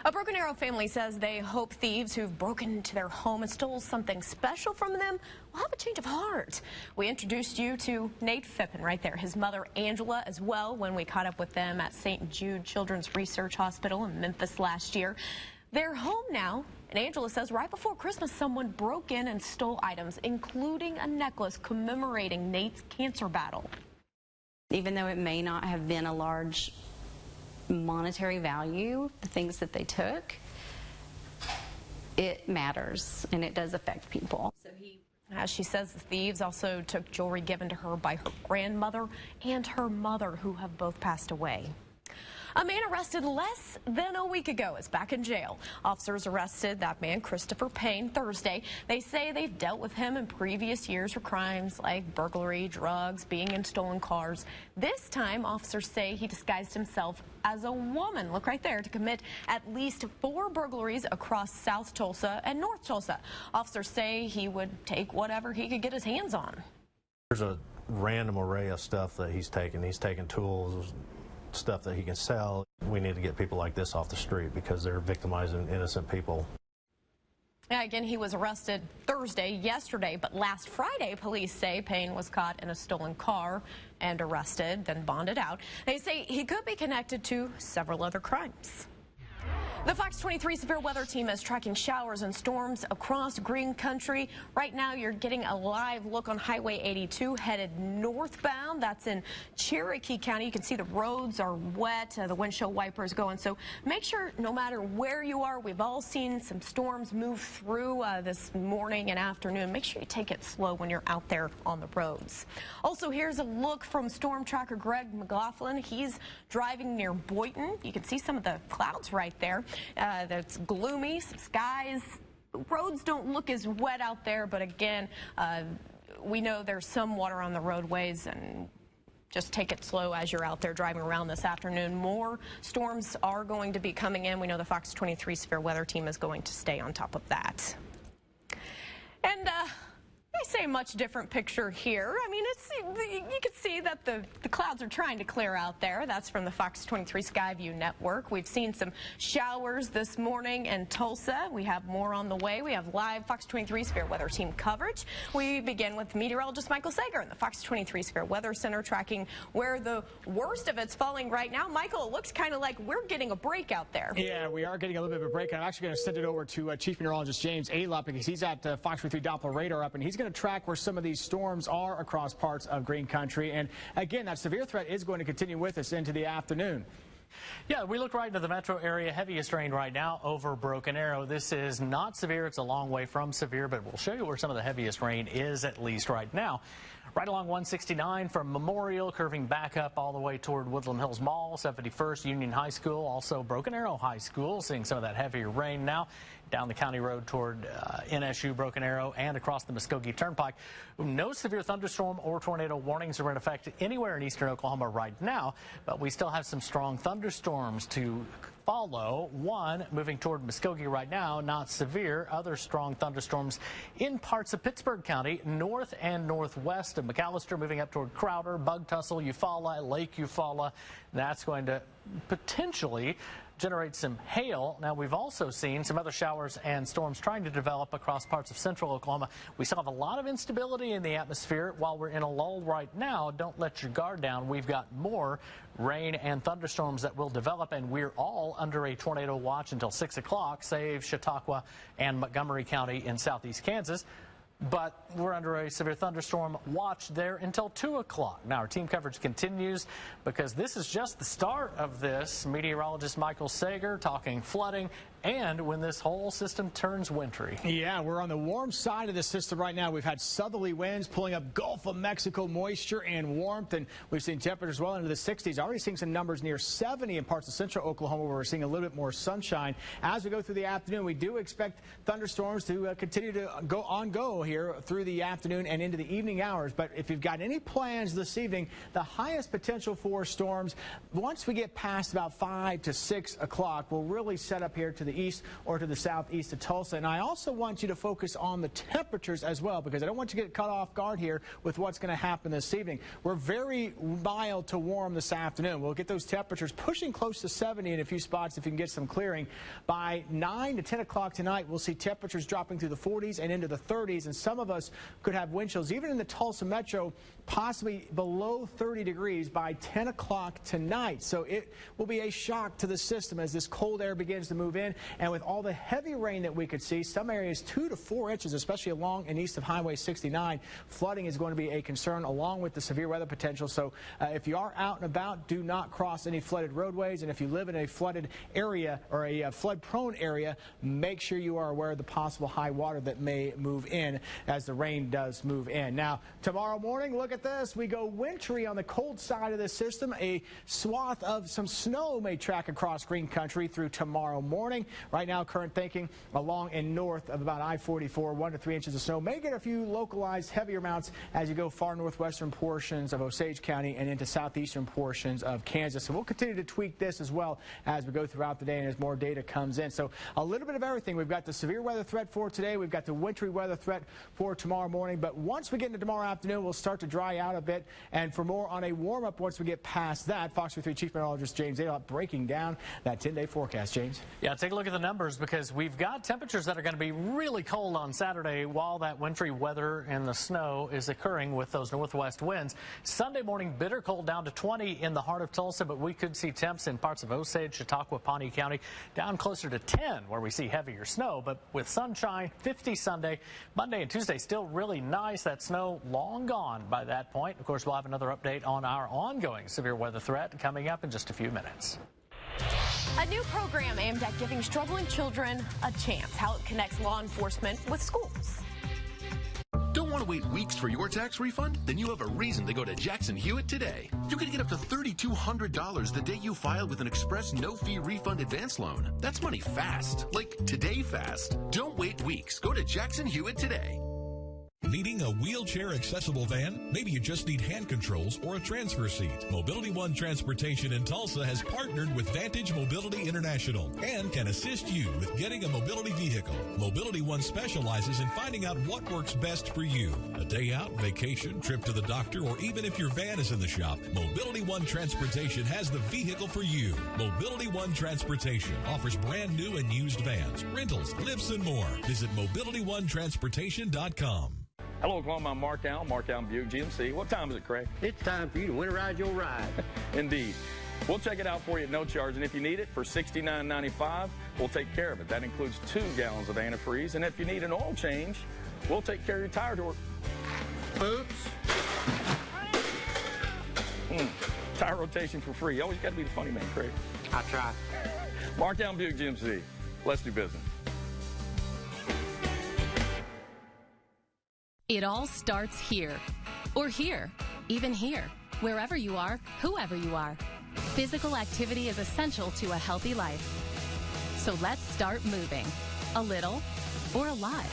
A Broken Arrow family says they hope thieves who've broken into their home and stole something special from them will have a change of heart. We introduced you to Nate Phippen right there, his mother Angela as well, when we caught up with them at St. Jude Children's Research Hospital in Memphis last year. They're home now, and Angela says right before Christmas someone broke in and stole items, including a necklace commemorating Nate's cancer battle. Even though it may not have been a large monetary value, the things that they took, it matters and it does affect people. As she says, the thieves also took jewelry given to her by her grandmother and her mother, who have both passed away. A man arrested less than a week ago is back in jail. Officers arrested that man, Christopher Payne, Thursday. They say they've dealt with him in previous years for crimes like burglary, drugs, being in stolen cars. This time, officers say he disguised himself as a woman, look right there, to commit at least 4 burglaries across South Tulsa and North Tulsa. Officers say he would take whatever he could get his hands on. There's a random array of stuff that he's taken. He's taken tools, stuff that he can sell. We need to get people like this off the street because they're victimizing innocent people. Yeah, again, he was arrested yesterday, but last Friday, police say Payne was caught in a stolen car and arrested, then bonded out. They say he could be connected to several other crimes. The Fox 23 severe weather team is tracking showers and storms across green country. Right now, you're getting a live look on Highway 82 headed northbound. That's in Cherokee County. You can see the roads are wet, the windshield wipers going. So make sure, no matter where you are, we've all seen some storms move through this morning and afternoon. Make sure you take it slow when you're out there on the roads. Also, here's a look from storm tracker Greg McLaughlin. He's driving near Boynton. You can see some of the clouds right there. That's gloomy, some skies. Roads don't look as wet out there, but again, we know there's some water on the roadways, and just take it slow as you're out there driving around this afternoon. More storms are going to be coming in. We know the Fox 23 severe weather team is going to stay on top of that. And I say much different picture here. I mean, you can see that the clouds are trying to clear out there. That's from the Fox 23 Skyview network. We've seen some showers this morning in Tulsa. We have more on the way. We have live Fox 23 Severe Weather Team coverage. We begin with meteorologist Michael Sager in the Fox 23 Severe Weather Center, tracking where the worst of it's falling right now. Michael, it looks kind of like we're getting a break out there. Yeah, we are getting a little bit of a break. I'm actually going to send it over to Chief Meteorologist James Alop because he's at Fox 23 Doppler radar up, and he's going to track where some of these storms are across parts of Green Country. And again, that severe threat is going to continue with us into the afternoon. Yeah, we look right into the metro area. Heaviest rain right now over Broken Arrow. This is not severe. It's a long way from severe, but we'll show you where some of the heaviest rain is, at least right now. Right along 169 from Memorial, curving back up all the way toward Woodland Hills Mall, 71st Union High School, also Broken Arrow High School, seeing some of that heavier rain now. Down the county road toward NSU, Broken Arrow, and across the Muskogee Turnpike. No severe thunderstorm or tornado warnings are in effect anywhere in eastern Oklahoma right now, but we still have some strong thunderstorms to follow. One moving toward Muskogee right now, not severe. Other strong thunderstorms in parts of Pittsburgh County, north and northwest of McAllister, moving up toward Crowder, Bug Tussle, Eufaula, Lake Eufaula. That's going to potentially generate some hail. Now, we've also seen some other showers and storms trying to develop across parts of central Oklahoma. We still have a lot of instability in the atmosphere. While we're in a lull right now, don't let your guard down. We've got more rain and thunderstorms that will develop, and we're all under a tornado watch until 6 o'clock, save Chautauqua and Montgomery County in southeast Kansas. But we're under a severe thunderstorm watch there until 2 o'clock. Now, our team coverage continues because this is just the start of this. Meteorologist Michael Sager talking flooding and when this whole system turns wintry. Yeah, we're on the warm side of the system right now. We've had southerly winds pulling up Gulf of Mexico moisture and warmth, and we've seen temperatures well into the 60s. Already seeing some numbers near 70 in parts of central Oklahoma where we're seeing a little bit more sunshine. As we go through the afternoon, we do expect thunderstorms to continue to go here through the afternoon and into the evening hours. But if you've got any plans this evening, the highest potential for storms, once we get past about 5 to 6 o'clock, will really set up here to the east or to the southeast of Tulsa. And I also want you to focus on the temperatures as well, because I don't want you to get caught off guard here with what's going to happen this evening. We're very mild to warm this afternoon. We'll get those temperatures pushing close to 70 in a few spots if you can get some clearing. By 9 to 10 o'clock tonight, we'll see temperatures dropping through the 40s and into the 30s, and some of us could have wind chills, even in the Tulsa metro, possibly below 30 degrees by 10 o'clock tonight. So it will be a shock to the system as this cold air begins to move in. And with all the heavy rain that we could see, some areas 2 to 4 inches, especially along and east of Highway 69, flooding is going to be a concern along with the severe weather potential. So if you are out and about, do not cross any flooded roadways. And if you live in a flooded area or a flood-prone area, make sure you are aware of the possible high water that may move in as the rain does move in. Now, tomorrow morning, look at this. We go wintry on the cold side of the system. A swath of some snow may track across Green Country through tomorrow morning. Right now, current thinking along and north of about I-44, 1 to 3 inches of snow. May get a few localized heavier amounts as you go far northwestern portions of Osage County and into southeastern portions of Kansas. So we'll continue to tweak this as well as we go throughout the day and as more data comes in. So a little bit of everything. We've got the severe weather threat for today. We've got the wintry weather threat for tomorrow morning. But once we get into tomorrow afternoon, we'll start to dry out a bit. And for more on a warm-up once we get past that, Fox 3 Chief Meteorologist James Alop breaking down that 10-day forecast. James? Yeah, take a look at the numbers because we've got temperatures that are going to be really cold on Saturday while that wintry weather and the snow is occurring with those northwest winds. Sunday morning, bitter cold down to 20 in the heart of Tulsa, but we could see temps in parts of Osage, Chautauqua, Pawnee County down closer to 10 where we see heavier snow. But with sunshine, 50 Sunday, Monday and Tuesday still really nice. That snow long gone by that point. Of course, we'll have another update on our ongoing severe weather threat coming up in just a few minutes. A new program aimed at giving struggling children a chance. How it connects law enforcement with schools. Don't want to wait weeks for your tax refund? Then you have a reason to go to Jackson Hewitt today. You can get up to $3,200 the day you file with an express no-fee refund advance loan. That's money fast, like today fast. Don't wait weeks. Go to Jackson Hewitt today. Needing a wheelchair-accessible van? Maybe you just need hand controls or a transfer seat. Mobility One Transportation in Tulsa has partnered with Vantage Mobility International and can assist you with getting a mobility vehicle. Mobility One specializes in finding out what works best for you. A day out, vacation, trip to the doctor, or even if your van is in the shop, Mobility One Transportation has the vehicle for you. Mobility One Transportation offers brand new and used vans, rentals, lifts, and more. Visit MobilityOneTransportation.com. Hello, Oklahoma. I'm Mark Allen, Buick GMC. What time is it, Craig? It's time for you to winterize your ride. Indeed. We'll check it out for you at no charge, and if you need it for $69.95, we'll take care of it. That includes 2 gallons of antifreeze, and if you need an oil change, we'll take care of your tire door. Oops. Tire rotation for free. You always got to be the funny man, Craig. I try. Mark Allen, Buick GMC. Let's do business. It all starts here, or here, even here, wherever you are, whoever you are. Physical activity is essential to a healthy life. So let's start moving, a little or a lot.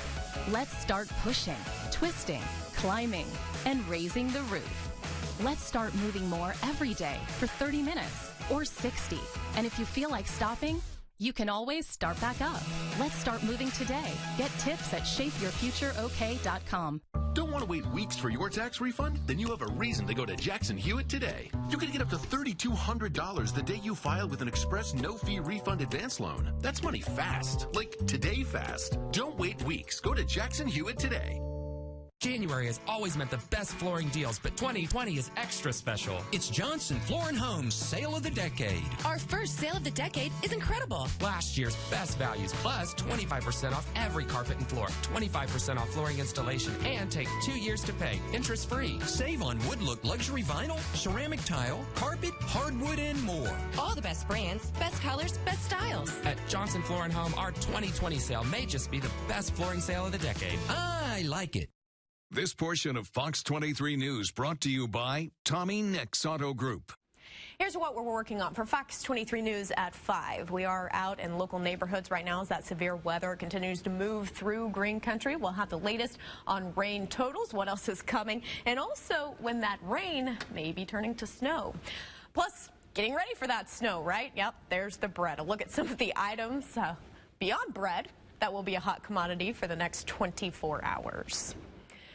Let's start pushing, twisting, climbing, and raising the roof. Let's start moving more every day for 30 minutes or 60. And if you feel like stopping, you can always start back up. Let's start moving today. Get tips at shapeyourfutureok.com. Don't want to wait weeks for your tax refund? Then you have a reason to go to Jackson Hewitt today. You can get up to $3,200 the day you file with an express no-fee refund advance loan. That's money fast, like today fast. Don't wait weeks. Go to Jackson Hewitt today. January has always meant the best flooring deals, but 2020 is extra special. It's Johnson Floor & Home's Sale of the Decade. Our first sale of the decade is incredible. Last year's best values, plus 25% off every carpet and floor, 25% off flooring installation, and take 2 years to pay, interest-free. Save on wood look luxury vinyl, ceramic tile, carpet, hardwood, and more. All the best brands, best colors, best styles. At Johnson Floor & Home, our 2020 sale may just be the best flooring sale of the decade. I like it. This portion of Fox 23 News brought to you by Tommy Nix Auto Group. Here's what we're working on for Fox 23 News at 5. We are out in local neighborhoods right now as that severe weather continues to move through green country. We'll have the latest on rain totals, what else is coming, and also when that rain may be turning to snow. Plus, getting ready for that snow, right? Yep, there's the bread. A look at some of the items beyond bread that will be a hot commodity for the next 24 hours.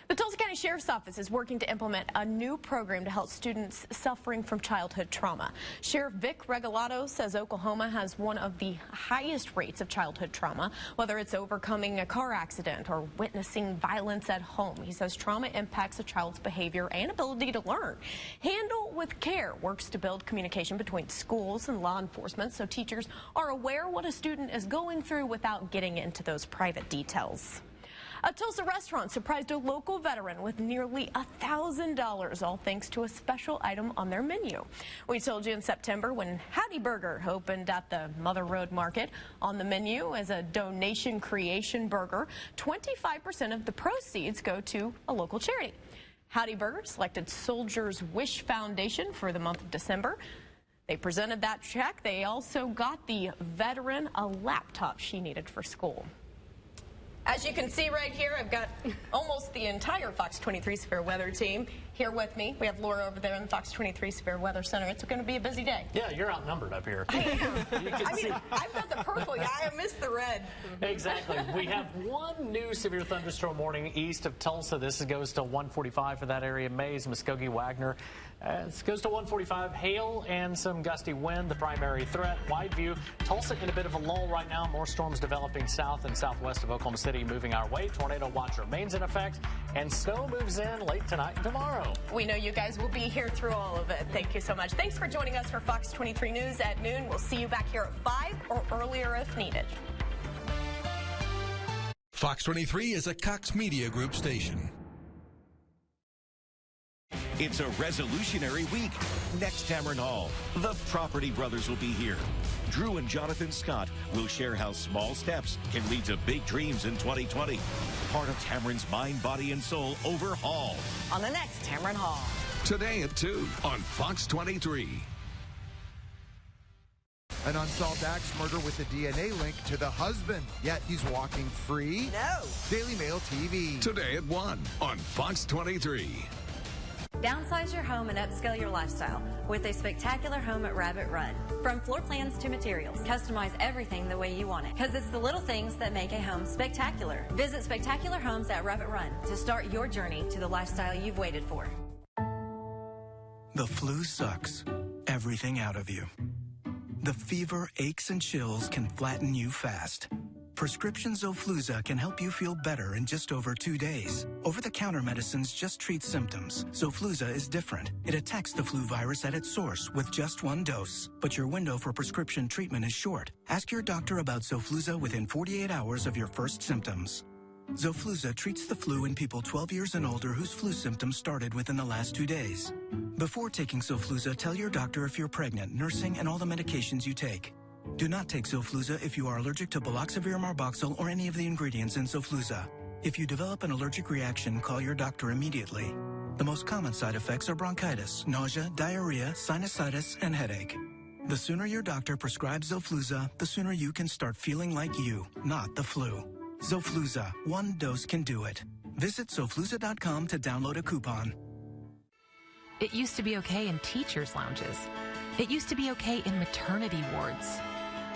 The Tulsa County Sheriff's Office is working to implement a new program to help students suffering from childhood trauma. Sheriff Vic Regalado says Oklahoma has one of the highest rates of childhood trauma, whether it's overcoming a car accident or witnessing violence at home. He says trauma impacts a child's behavior and ability to learn. Handle with Care works to build communication between schools and law enforcement so teachers are aware what a student is going through without getting into those private details. A Tulsa restaurant surprised a local veteran with nearly $1,000, all thanks to a special item on their menu. We told you in September when Howdy Burger opened at the Mother Road Market. On the menu is a donation creation burger. 25% of the proceeds go to a local charity. Howdy Burger selected Soldiers Wish Foundation for the month of December. They presented that check. They also got the veteran a laptop she needed for school. As you can see right here, I've got almost the entire Fox 23 Severe Weather team here with me. We have Laura over there in the Fox 23 Severe Weather Center. It's going to be a busy day. Yeah, you're outnumbered up here. I am. I've got the purple. Yeah, I missed the red. Exactly. We have one new severe thunderstorm warning east of Tulsa. This goes to 145 for that area. Mays, Muskogee, Wagner. This goes to 145. Hail and some gusty wind, the primary threat. Wide view. Tulsa in a bit of a lull right now. More storms developing south and southwest of Oklahoma City moving our way. Tornado watch remains in effect, and snow moves in late tonight and tomorrow. We know you guys will be here through all of it. Thank you so much. Thanks for joining us for Fox 23 News at noon. We'll see you back here at 5 or earlier if needed. Fox 23 is a Cox Media Group station. It's a resolutionary week. Next Tamron Hall, the Property Brothers will be here. Drew and Jonathan Scott will share how small steps can lead to big dreams in 2020. Part of Tamron's Mind, Body, and Soul overhaul. On the next Tamron Hall. Today at 2 on Fox 23. An unsolved axe murder with a DNA link to the husband, yet he's walking free? No. Daily Mail TV. Today at 1 on Fox 23. Downsize your home and upscale your lifestyle with a spectacular home at Rabbit Run. From floor plans to materials, customize everything the way you want it, because it's the little things that make a home spectacular. Visit Spectacular Homes at Rabbit Run to start your journey to the lifestyle you've waited for. The flu sucks everything out of you. The fever, aches, and chills can flatten you fast. Prescription Xofluza can help you feel better in just over 2 days. Over-the-counter medicines just treat symptoms. Xofluza is different. It attacks the flu virus at its source with just 1 dose. But your window for prescription treatment is short. Ask your doctor about Xofluza within 48 hours of your first symptoms. Xofluza treats the flu in people 12 years and older whose flu symptoms started within the last 2 days. Before taking Xofluza, tell your doctor if you're pregnant, nursing, and all the medications you take. Do not take Xofluza if you are allergic to baloxavir marboxyl or any of the ingredients in Xofluza. If you develop an allergic reaction, call your doctor immediately. The most common side effects are bronchitis, nausea, diarrhea, sinusitis, and headache. The sooner your doctor prescribes Xofluza, the sooner you can start feeling like you, not the flu. Xofluza, 1 dose can do it. Visit Xofluza.com to download a coupon. It used to be okay in teachers' lounges. It used to be okay in maternity wards.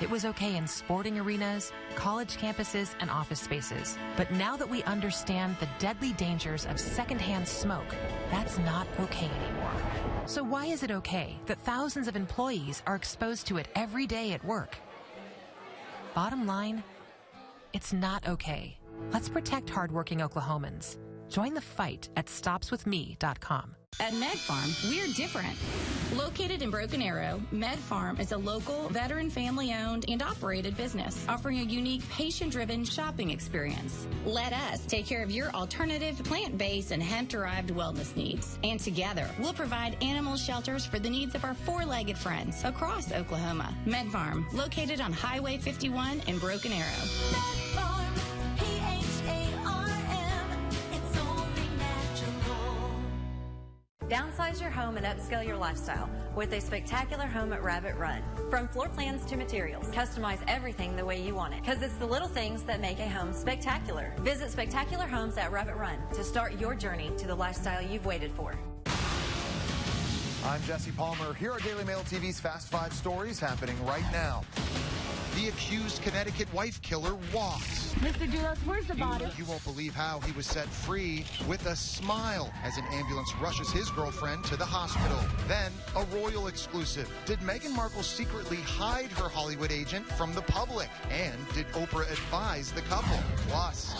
It was okay in sporting arenas, college campuses, and office spaces. But now that we understand the deadly dangers of secondhand smoke, that's not okay anymore. So why is it okay that thousands of employees are exposed to it every day at work? Bottom line, it's not okay. Let's protect hardworking Oklahomans. Join the fight at stopswithme.com. At Med Farm, we're different. Located in Broken Arrow, Med Farm is a local, veteran family-owned and operated business offering a unique, patient-driven shopping experience. Let us take care of your alternative, plant-based, and hemp-derived wellness needs. And together, we'll provide animal shelters for the needs of our four-legged friends across Oklahoma. Med Farm, located on Highway 51 in Broken Arrow. Med Farm, PHARM, it's only natural. Downsize your home and upscale your lifestyle with a spectacular home at Rabbit Run. From floor plans to materials, customize everything the way you want it, because it's the little things that make a home spectacular. Visit Spectacular Homes at Rabbit Run to start your journey to the lifestyle you've waited for. I'm Jesse Palmer. Here are Daily Mail TV's Fast 5 stories happening right now. The accused Connecticut wife killer walks. Mr. Dulos, where's the body? You won't believe how he was set free with a smile as an ambulance rushes his girlfriend to the hospital. Then, a royal exclusive. Did Meghan Markle secretly hide her Hollywood agent from the public? And did Oprah advise the couple? Plus,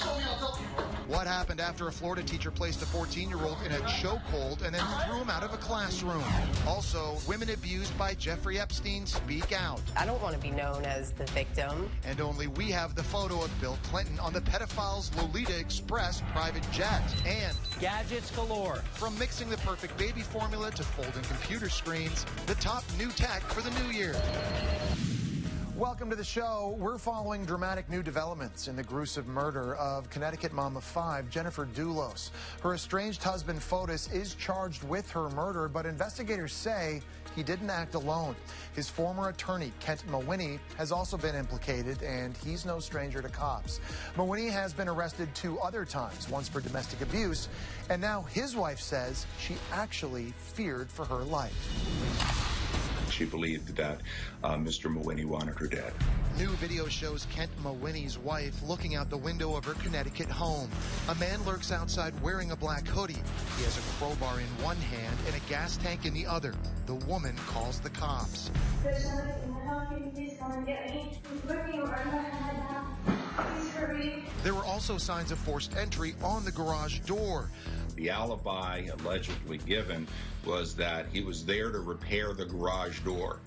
what happened after a Florida teacher placed a 14-year-old in a chokehold and then threw him out of a classroom? Also, women abused by Jeffrey Epstein speak out. I don't want to be known as the victim. And only we have the photo of Bill Clinton on the pedophile's Lolita Express private jet. And gadgets galore. From mixing the perfect baby formula to folding computer screens, the top new tech for the new year. Welcome to the show. We're following dramatic new developments in the gruesome murder of Connecticut mom of 5, Jennifer Dulos. Her estranged husband, Fotis, is charged with her murder, but investigators say he didn't act alone. His former attorney, Kent Mawhinney, has also been implicated, and he's no stranger to cops. Mawhinney has been arrested 2 other times, once for domestic abuse, and now his wife says she actually feared for her life. She believed that Mr. Mawhinney wanted her dead. New video shows Kent Mawhinney's wife looking out the window of her Connecticut home. A man lurks outside wearing a black hoodie. He has a crowbar in one hand and a gas tank in the other. The woman calls the cops. There's somebody in the house. Can you please come and get me? He's looking right behind now. Please hurry. There were also signs of forced entry on the garage door. The alibi allegedly given was that he was there to repair the garage door.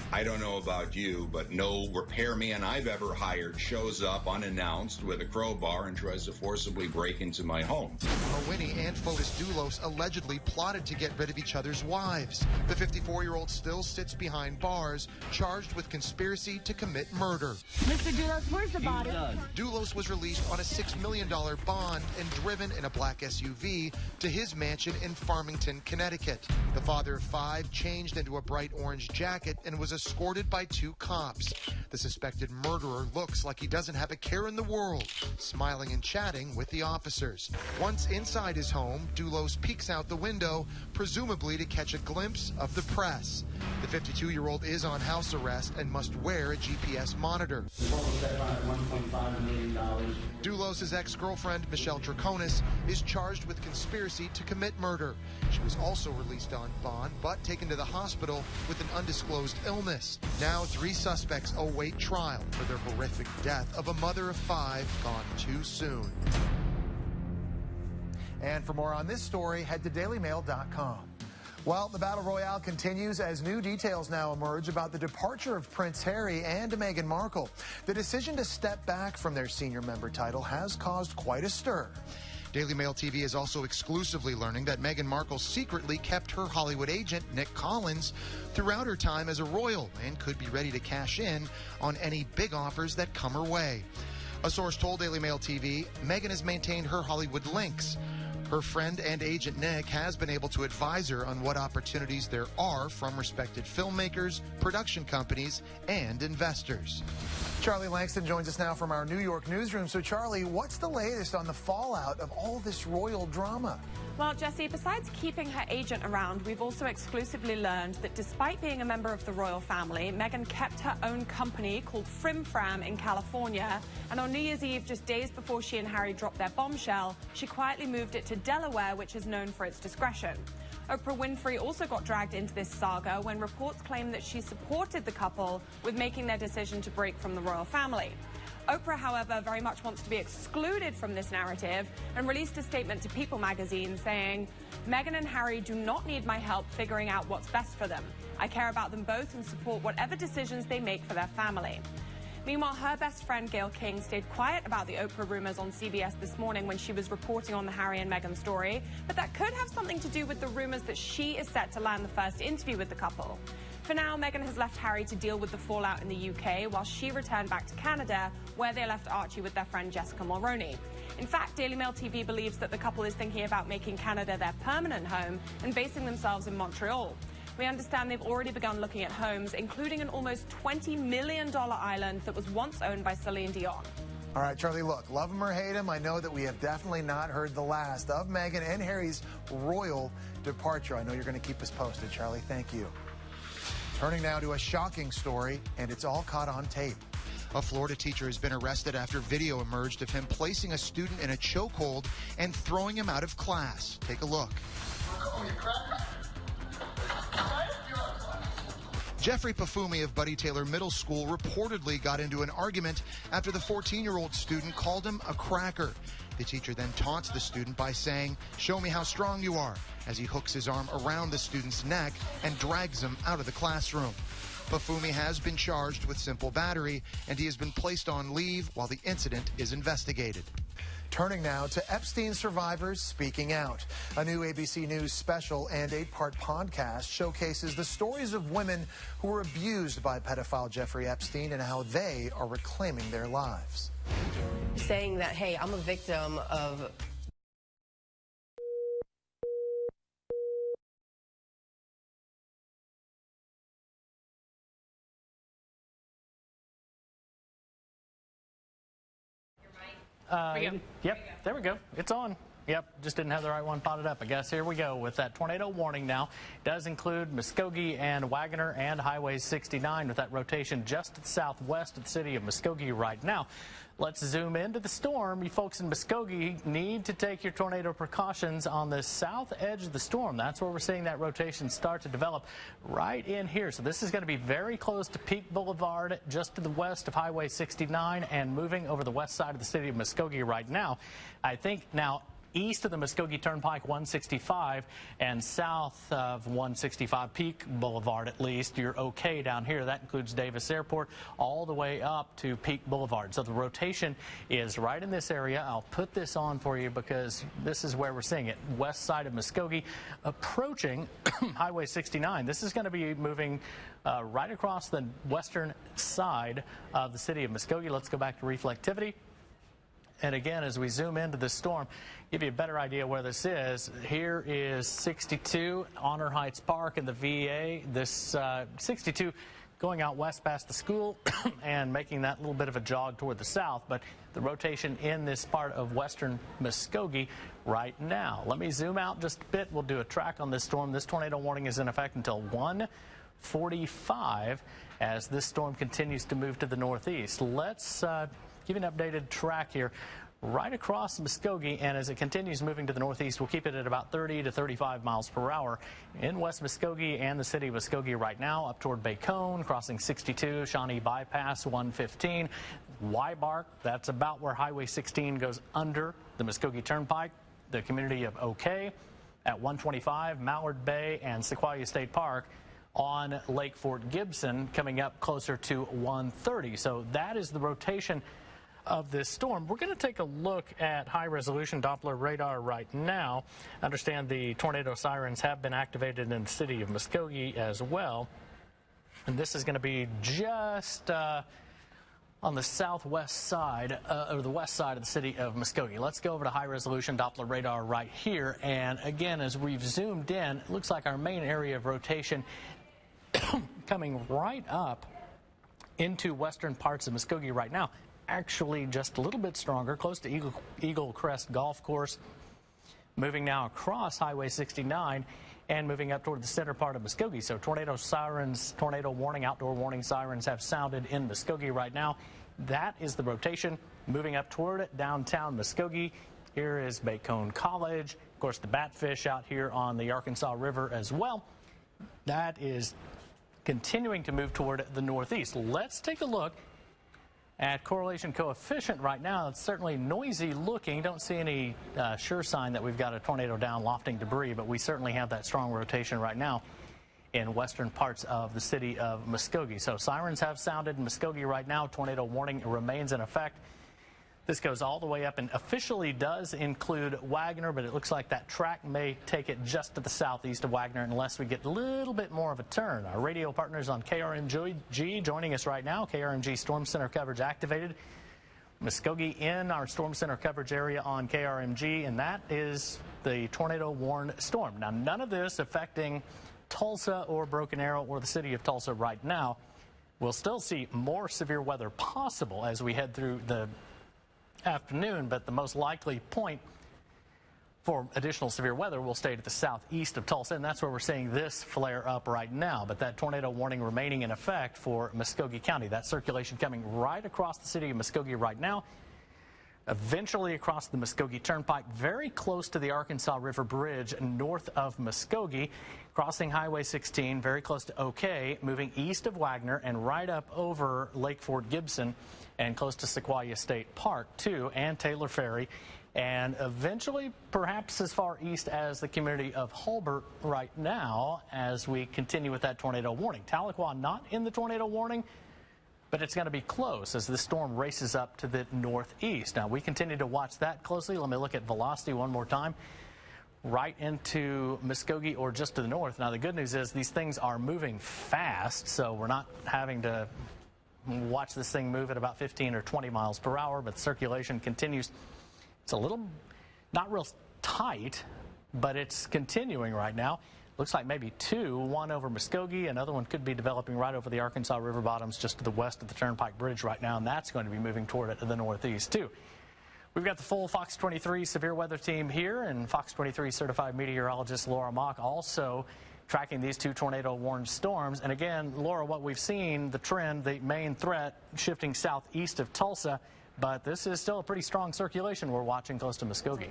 I don't know about you, but no repairman I've ever hired shows up unannounced with a crowbar and tries to forcibly break into my home. Mawhinney and Fotis Dulos allegedly plotted to get rid of each other's wives. The 54-year-old still sits behind bars, charged with conspiracy to commit murder. Mr. Dulos, where's the body? Dulos was released on a $6 million bond and driven in a black SUV to his mansion in Farmington, Connecticut. The father of 5 changed into a bright orange jacket and was escorted by 2 cops. The suspected murderer looks like he doesn't have a care in the world, smiling and chatting with the officers. Once inside his home, Dulos peeks out the window, presumably to catch a glimpse of the press. The 52-year-old is on house arrest and must wear a GPS monitor. $1.5 million. Dulos' ex-girlfriend, Michelle Draconis, is charged with conspiracy to commit murder. She was also released on bond, but taken to the hospital with an undisclosed illness. Now 3 suspects await trial for their horrific death of a mother of 5 gone too soon. And for more on this story, head to dailymail.com. Well, the battle royale continues as new details now emerge about the departure of Prince Harry and Meghan Markle. The decision to step back from their senior member title has caused quite a stir. Daily Mail TV is also exclusively learning that Meghan Markle secretly kept her Hollywood agent, Nick Collins, throughout her time as a royal and could be ready to cash in on any big offers that come her way. A source told Daily Mail TV Meghan has maintained her Hollywood links. Her friend and agent Nick has been able to advise her on what opportunities there are from respected filmmakers, production companies, and investors. Charlie Langston joins us now from our New York newsroom. So, Charlie, what's the latest on the fallout of all this royal drama? Well, Jesse, besides keeping her agent around, we've also exclusively learned that despite being a member of the royal family, Meghan kept her own company called Frim Fram in California. And on New Year's Eve, just days before she and Harry dropped their bombshell, she quietly moved it to Delaware, which is known for its discretion. Oprah Winfrey also got dragged into this saga when reports claim that she supported the couple with making their decision to break from the royal family. Oprah, however, very much wants to be excluded from this narrative and released a statement to People magazine saying, "Meghan and Harry do not need my help figuring out what's best for them. I care about them both and support whatever decisions they make for their family." Meanwhile, her best friend Gayle King stayed quiet about the Oprah rumors on CBS this morning when she was reporting on the Harry and Meghan story, but that could have something to do with the rumors that she is set to land the first interview with the couple. For now, Meghan has left Harry to deal with the fallout in the UK while she returned back to Canada, where they left Archie with their friend Jessica Mulroney. In fact, Daily Mail TV believes that the couple is thinking about making Canada their permanent home and basing themselves in Montreal. We understand they've already begun looking at homes, including an almost $20 million island that was once owned by Celine Dion. All right, Charlie, look, love him or hate him, I know that we have definitely not heard the last of Meghan and Harry's royal departure. I know you're going to keep us posted, Charlie. Thank you. Turning now to a shocking story, and it's all caught on tape. A Florida teacher has been arrested after video emerged of him placing a student in a chokehold and throwing him out of class. Take a look. Jeffrey Pafumi of Buddy Taylor Middle School reportedly got into an argument after the 14-year-old student called him a cracker. The teacher then taunts the student by saying, "Show me how strong you are," as he hooks his arm around the student's neck and drags him out of the classroom. Pafumi has been charged with simple battery, and he has been placed on leave while the incident is investigated. Turning now to Epstein survivors speaking out. A new ABC News special and 8-part podcast showcases the stories of women who were abused by pedophile Jeffrey Epstein and how they are reclaiming their lives. Saying that, hey, I'm a victim of Yep, there we go. It's on. Yep, just didn't have the right one potted up, I guess. Here we go with that tornado warning now. It does include Muskogee and Wagoner and Highway 69 with that rotation just to the southwest of the city of Muskogee right now. Let's zoom into the storm. You folks in Muskogee need to take your tornado precautions on the south edge of the storm. That's where we're seeing that rotation start to develop right in here. So this is going to be very close to Peak Boulevard, just to the west of Highway 69 and moving over the west side of the city of Muskogee right now. I think now east of the Muskogee Turnpike 165 and south of 165 Peak Boulevard, at least, you're okay down here. That includes Davis Airport all the way up to Peak Boulevard. So the rotation is right in this area. I'll put this on for you because this is where we're seeing it. West side of Muskogee approaching Highway 69. This is going to be moving right across the western side of the city of Muskogee. Let's go back to reflectivity. And again, as we zoom into the storm, give you a better idea where this is. Here is 62 Honor Heights Park in the VA. This 62 going out west past the school and making that little bit of a jog toward the south, but the rotation in this part of western Muskogee right now. Let me zoom out just a bit. We'll do a track on this storm. This tornado warning is in effect until 1:45 as this storm continues to move to the northeast. Let's give you an updated track here right across Muskogee, and as it continues moving to the northeast, we'll keep it at about 30 to 35 miles per hour in West Muskogee and the city of Muskogee right now, up toward Bacone, crossing 62, Shawnee Bypass 115, Wybark, that's about where Highway 16 goes under the Muskogee Turnpike, the community of OK at 125, Mallard Bay and Sequoia State Park on Lake Fort Gibson coming up closer to 130. So that is the rotation of this storm. We're going to take a look at high-resolution Doppler radar right now. Understand the tornado sirens have been activated in the city of Muskogee as well. And this is going to be just on the southwest side, or the west side of the city of Muskogee. Let's go over to high-resolution Doppler radar right here. And again, as we've zoomed in, it looks like our main area of rotation coming right up into western parts of Muskogee right now. Actually just a little bit stronger, close to Eagle Crest Golf Course, moving now across Highway 69 and moving up toward the center part of Muskogee. So tornado sirens, tornado warning, outdoor warning sirens have sounded in Muskogee right now. That is the rotation moving up toward downtown Muskogee. Here is Bacone College, of course the Batfish out here on the Arkansas River as well. That is continuing to move toward the northeast. Let's take a look at correlation coefficient right now. It's certainly noisy looking. Don't see any sure sign that we've got a tornado down lofting debris, but we certainly have that strong rotation right now in western parts of the city of Muskogee. So sirens have sounded in Muskogee right now. Tornado warning remains in effect. This goes all the way up and officially does include Wagner, but it looks like that track may take it just to the southeast of Wagner unless we get a little bit more of a turn. Our radio partners on KRMG joining us right now. KRMG Storm Center coverage activated. Muskogee in our Storm Center coverage area on KRMG, and that is the tornado warned storm. Now, none of this affecting Tulsa or Broken Arrow or the city of Tulsa right now. We'll still see more severe weather possible as we head through the afternoon, but the most likely point for additional severe weather will stay to the southeast of Tulsa, and that's where we're seeing this flare up right now. But that tornado warning remaining in effect for Muskogee County. That circulation coming right across the city of Muskogee right now, eventually across the Muskogee Turnpike, very close to the Arkansas River Bridge north of Muskogee, crossing Highway 16, very close to OK, moving east of Wagner and right up over Lake Fort Gibson and close to Sequoia State Park, too, and Taylor Ferry, and eventually perhaps as far east as the community of Hulbert right now as we continue with that tornado warning. Tahlequah not in the tornado warning, but it's going to be close as the storm races up to the northeast. Now, we continue to watch that closely. Let me look at velocity one more time. Right into Muskogee or just to the north. Now, the good news is these things are moving fast, so we're not having to watch this thing move at about 15 or 20 miles per hour, but circulation continues. It's a little, not real tight, but it's continuing right now. Looks like maybe two, one over Muskogee, another one could be developing right over the Arkansas River bottoms just to the west of the Turnpike Bridge right now, and that's going to be moving toward it to the northeast, too. We've got the full Fox 23 severe weather team here, and Fox 23 certified meteorologist Laura Mock also tracking these two tornado-warned storms. And again, Laura, what we've seen, the trend, the main threat shifting southeast of Tulsa, but this is still a pretty strong circulation we're watching close to Muskogee.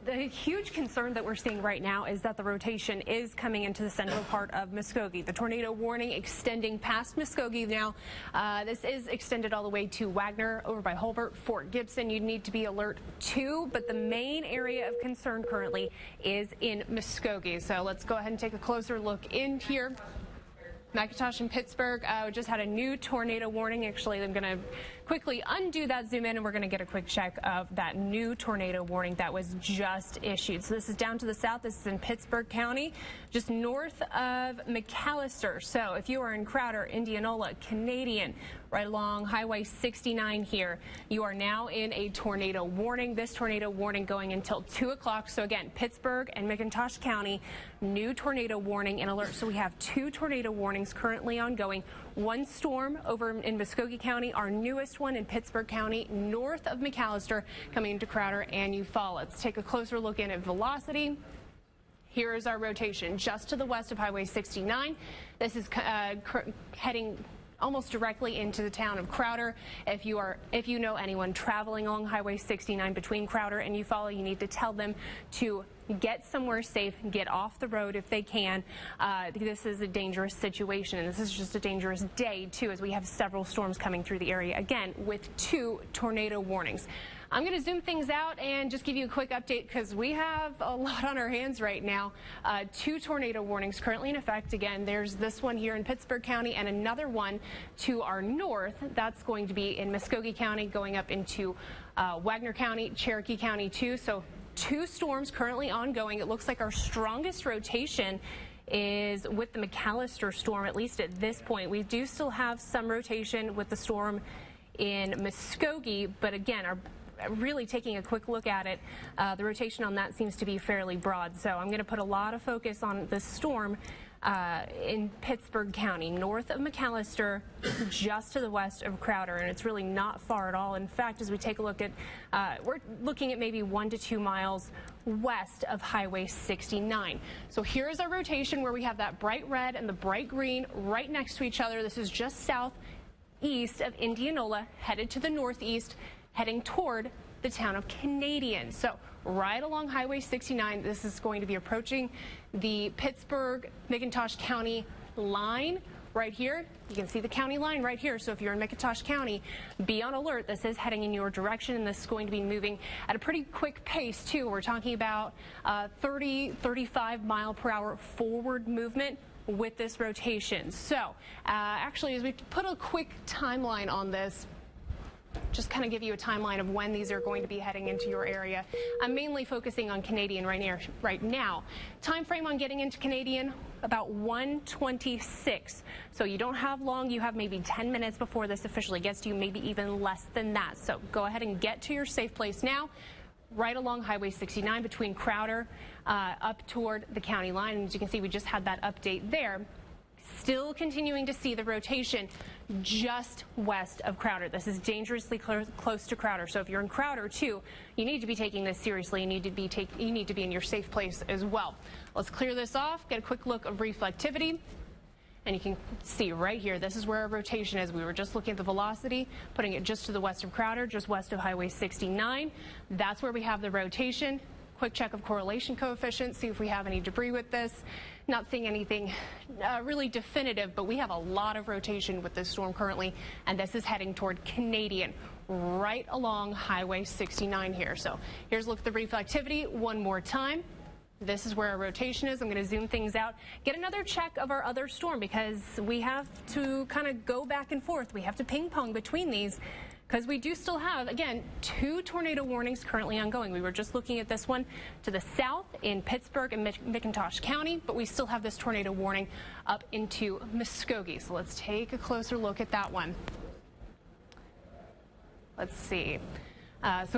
The huge concern that we're seeing right now is that the rotation is coming into the central part of Muskogee. The tornado warning extending past Muskogee now. This is extended all the way to Wagner, over by Hulbert, Fort Gibson. You need to be alert too, but the main area of concern currently is in Muskogee. So let's go ahead and take a closer look in here. McIntosh and Pittsburgh just had a new tornado warning. Actually, I'm going to quickly undo that, zoom in, and we're going to get a quick check of that new tornado warning that was just issued. So this is down to the south. This is in Pittsburg County, just north of McAllister. So if you are in Crowder, Indianola, Canadian, right along Highway 69 here, you are now in a tornado warning. This tornado warning going until 2 o'clock. So again, Pittsburg and McIntosh County, new tornado warning and alert. So we have 2 tornado warnings currently ongoing. One storm over in Muskogee County, our newest one in Pittsburg County, north of McAllister, coming into Crowder and Eufaula. Let's take a closer look in at velocity. Here is our rotation just to the west of Highway 69. This is heading almost directly into the town of Crowder. If you know anyone traveling along Highway 69 between Crowder and Eufaula, you need to tell them to get somewhere safe, get off the road if they can. This is a dangerous situation, and this is just a dangerous day too, as we have several storms coming through the area, again with 2 tornado warnings. I'm going to zoom things out and just give you a quick update because we have a lot on our hands right now. 2 tornado warnings currently in effect. Again, there's this one here in Pittsburg County and another one to our north. That's going to be in Muskogee County going up into Wagner County, Cherokee County too. So 2 storms currently ongoing. It looks like our strongest rotation is with the McAllister storm, at least at this point. We do still have some rotation with the storm in Muskogee, but again, really taking a quick look at it, the rotation on that seems to be fairly broad. So I'm going to put a lot of focus on the storm in Pittsburg County, north of McAllister, just to the west of Crowder, and it's really not far at all. In fact, as we take a look at, we're looking at maybe 1 to 2 miles west of Highway 69. So here's our rotation where we have that bright red and the bright green right next to each other. This is just southeast of Indianola, headed to the northeast, heading toward the town of Canadian. So right along Highway 69, this is going to be approaching the Pittsburgh-McIntosh County line right here. You can see the county line right here. So if you're in McIntosh County, be on alert. This is heading in your direction, and this is going to be moving at a pretty quick pace too. We're talking about 30-35 mile per hour forward movement with this rotation. So actually, as we put a quick timeline on this, just kind of give you a timeline of when these are going to be heading into your area. I'm mainly focusing on Canadian right now. Time frame on getting into Canadian, about 1:26. So you don't have long. You have maybe 10 minutes before this officially gets to you, maybe even less than that. So go ahead and get to your safe place now, right along Highway 69 between Crowder up toward the county line. And as you can see, we just had that update there. Still continuing to see the rotation just west of Crowder. This is dangerously close to Crowder. So if you're in Crowder too, you need to be taking this seriously. You need to be in your safe place as well. Let's clear this off, get a quick look of reflectivity. And you can see right here, this is where our rotation is. We were just looking at the velocity, putting it just to the west of Crowder, just west of Highway 69. That's where we have the rotation. Quick check of correlation coefficient, see if we have any debris with this. Not seeing anything really definitive, but we have a lot of rotation with this storm currently, and this is heading toward Canadian, right along Highway 69 here. So here's a look at the reflectivity one more time. This is where our rotation is. I'm going to zoom things out, get another check of our other storm, because we have to kind of go back and forth. We have to ping pong between these, because we do still have, again, 2 tornado warnings currently ongoing. We were just looking at this one to the south in Pittsburgh and McIntosh County, but we still have this tornado warning up into Muskogee. So let's take a closer look at that one. Let's see. Let's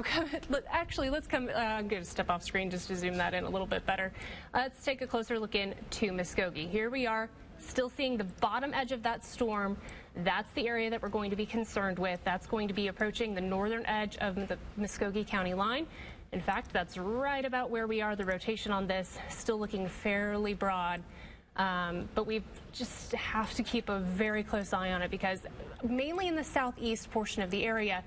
come, I'm going to step off screen just to zoom that in a little bit better. Let's take a closer look into Muskogee. Here we are, still seeing the bottom edge of that storm. That's the area that we're going to be concerned with. That's going to be approaching the northern edge of the Muskogee County line. In fact, that's right about where we are. The rotation on this still looking fairly broad. But we just have to keep a very close eye on it, because mainly in the southeast portion of the area,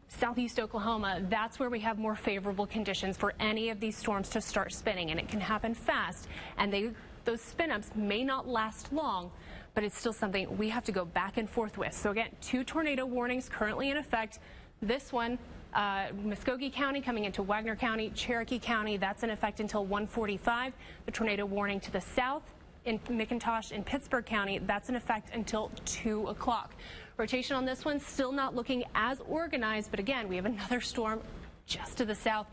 southeast Oklahoma, that's where we have more favorable conditions for any of these storms to start spinning, and it can happen fast. And those spin-ups may not last long, but it's still something we have to go back and forth with. So again, 2 tornado warnings currently in effect. This one, Muskogee County coming into Wagner County, Cherokee County, that's in effect until 1:45. The tornado warning to the south in McIntosh and Pittsburgh County, that's in effect until 2 o'clock. rotation on this one still not looking as organized, but again, we have another storm just to the south.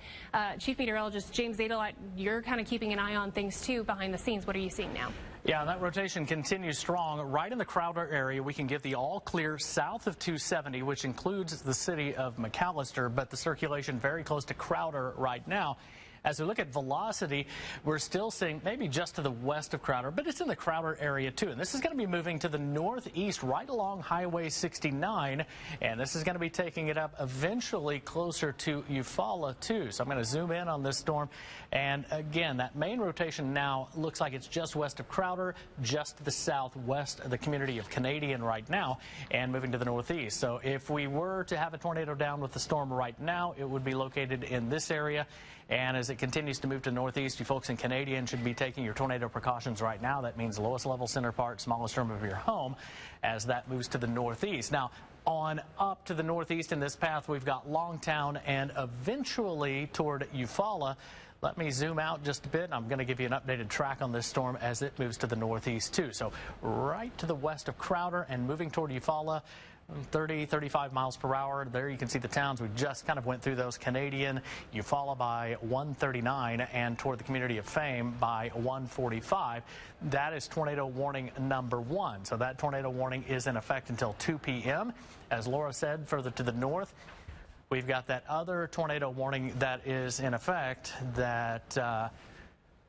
Chief Meteorologist James Adelot, you're kind of keeping an eye on things too behind the scenes. What are you seeing now? Yeah, that rotation continues strong. Right in the Crowder area, we can get the all clear south of 270, which includes the city of McAllister, but the circulation very close to Crowder right now. As we look at velocity, we're still seeing maybe just to the west of Crowder, but it's in the Crowder area too. And this is going to be moving to the northeast right along Highway 69, and this is going to be taking it up eventually closer to Eufaula too. So I'm going to zoom in on this storm. And again, that main rotation now looks like it's just west of Crowder, just to the southwest of the community of Canadian right now, and moving to the northeast. So if we were to have a tornado down with the storm right now, it would be located in this area. And as it continues to move to northeast, you folks in Canadian should be taking your tornado precautions right now. That means lowest level center part, smallest room of your home as that moves to the northeast. Now, on up to the northeast in this path, we've got Longtown and eventually toward Eufaula. Let me zoom out just a bit. I'm going to give you an updated track on this storm as it moves to the northeast too. So right to the west of Crowder and moving toward Eufaula. 30, 35 miles per hour. There you can see the towns. We just kind of went through those. Canadian, Eufaula by 139, and toward the community of Fame by 145. That is tornado warning number 1. So that tornado warning is in effect until 2 p.m. As Laura said, further to the north, we've got that other tornado warning that is in effect that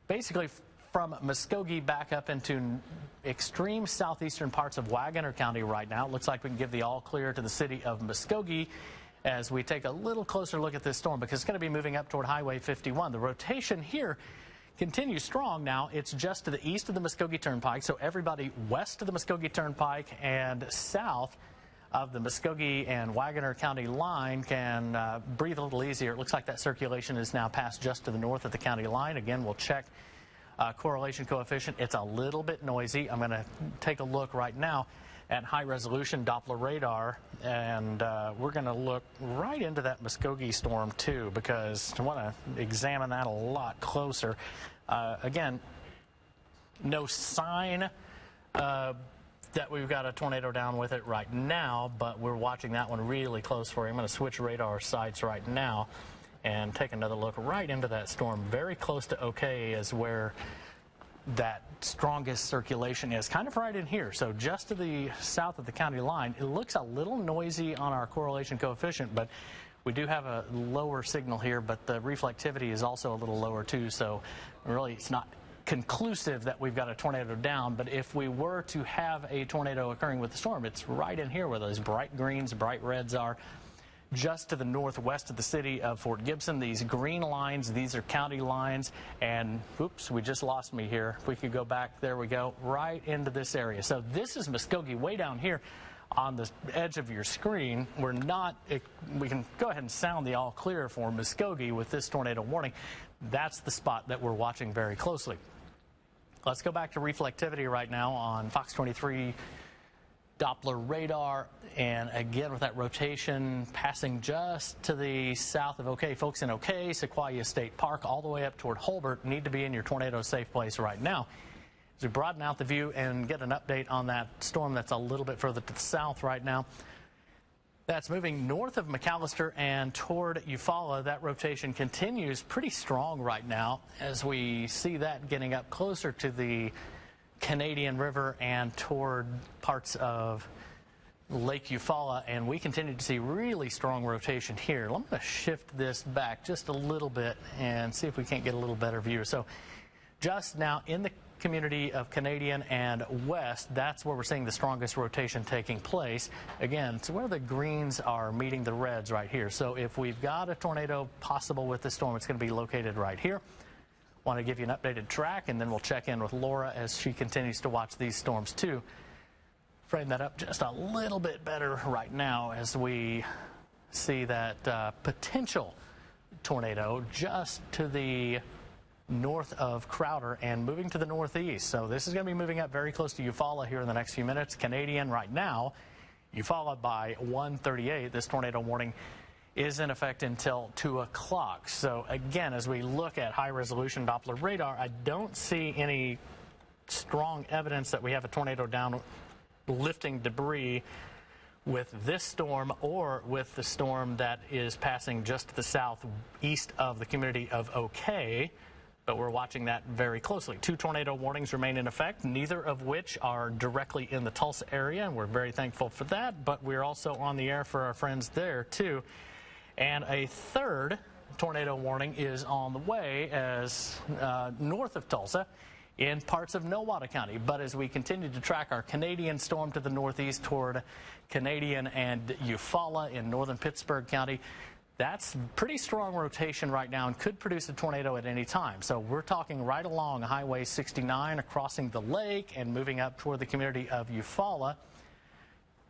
basically from Muskogee back up into extreme southeastern parts of Waggoner County right now. It looks like we can give the all clear to the city of Muskogee as we take a little closer look at this storm, because it's going to be moving up toward Highway 51. The rotation here continues strong now. It's just to the east of the Muskogee Turnpike, so everybody west of the Muskogee Turnpike and south of the Muskogee and Waggoner County line can breathe a little easier. It looks like that circulation is now passed just to the north of the county line. Again, we'll check correlation coefficient. It's a little bit noisy. I'm going to take a look right now at high resolution Doppler radar, and we're going to look right into that Muskogee storm too, because I want to examine that a lot closer. Again, no sign that we've got a tornado down with it right now, but we're watching that one really close for you. I'm going to switch radar sites right now and take another look right into that storm. Very close to OK is where that strongest circulation is, kind of right in here. So just to the south of the county line. It looks a little noisy on our correlation coefficient, but we do have a lower signal here, but the reflectivity is also a little lower too. So really it's not conclusive that we've got a tornado down, but if we were to have a tornado occurring with the storm, it's right in here where those bright greens, bright reds are. Just to the northwest of the city of Fort Gibson. These green lines, these are county lines, and oops, we just lost me here. If we could go back, there we go, right into this area. So this is Muskogee way down here on the edge of your screen. We can go ahead and sound the all clear for Muskogee with this tornado warning. That's the spot that we're watching very closely. Let's go back to reflectivity right now on Fox 23 Doppler radar, and again with that rotation passing just to the south of OK. Folks in OK, Sequoia State Park, all the way up toward Holbert need to be in your tornado safe place right now. As we broaden out the view and get an update on that storm that's a little bit further to the south right now, that's moving north of McAllister and toward Eufaula. That rotation continues pretty strong right now as we see that getting up closer to the Canadian River and toward parts of Lake Eufaula, and we continue to see really strong rotation here. I'm going to shift this back just a little bit and see if we can't get a little better view. So just now in the community of Canadian and west, that's where we're seeing the strongest rotation taking place. Again, it's where the greens are meeting the reds right here. So if we've got a tornado possible with this storm, it's going to be located right here. Want to give you an updated track, and then we'll check in with Laura as she continues to watch these storms too. Frame that up just a little bit better right now as we see that potential tornado just to the north of Crowder and moving to the northeast. So this is going to be moving up very close to Eufaula here in the next few minutes. Canadian right now, Eufaula by 138. This tornado warning is in effect until 2 o'clock. So again, as we look at high-resolution Doppler radar, I don't see any strong evidence that we have a tornado down lifting debris with this storm or with the storm that is passing just to the southeast of the community of OK. But we're watching that very closely. 2 tornado warnings remain in effect, neither of which are directly in the Tulsa area, and we're very thankful for that. But we're also on the air for our friends there, too. And a third tornado warning is on the way as north of Tulsa in parts of Nowata County. But as we continue to track our Canadian storm to the northeast toward Canadian and Eufaula in northern Pittsburgh County, that's pretty strong rotation right now and could produce a tornado at any time. So we're talking right along Highway 69, crossing the lake and moving up toward the community of Eufaula.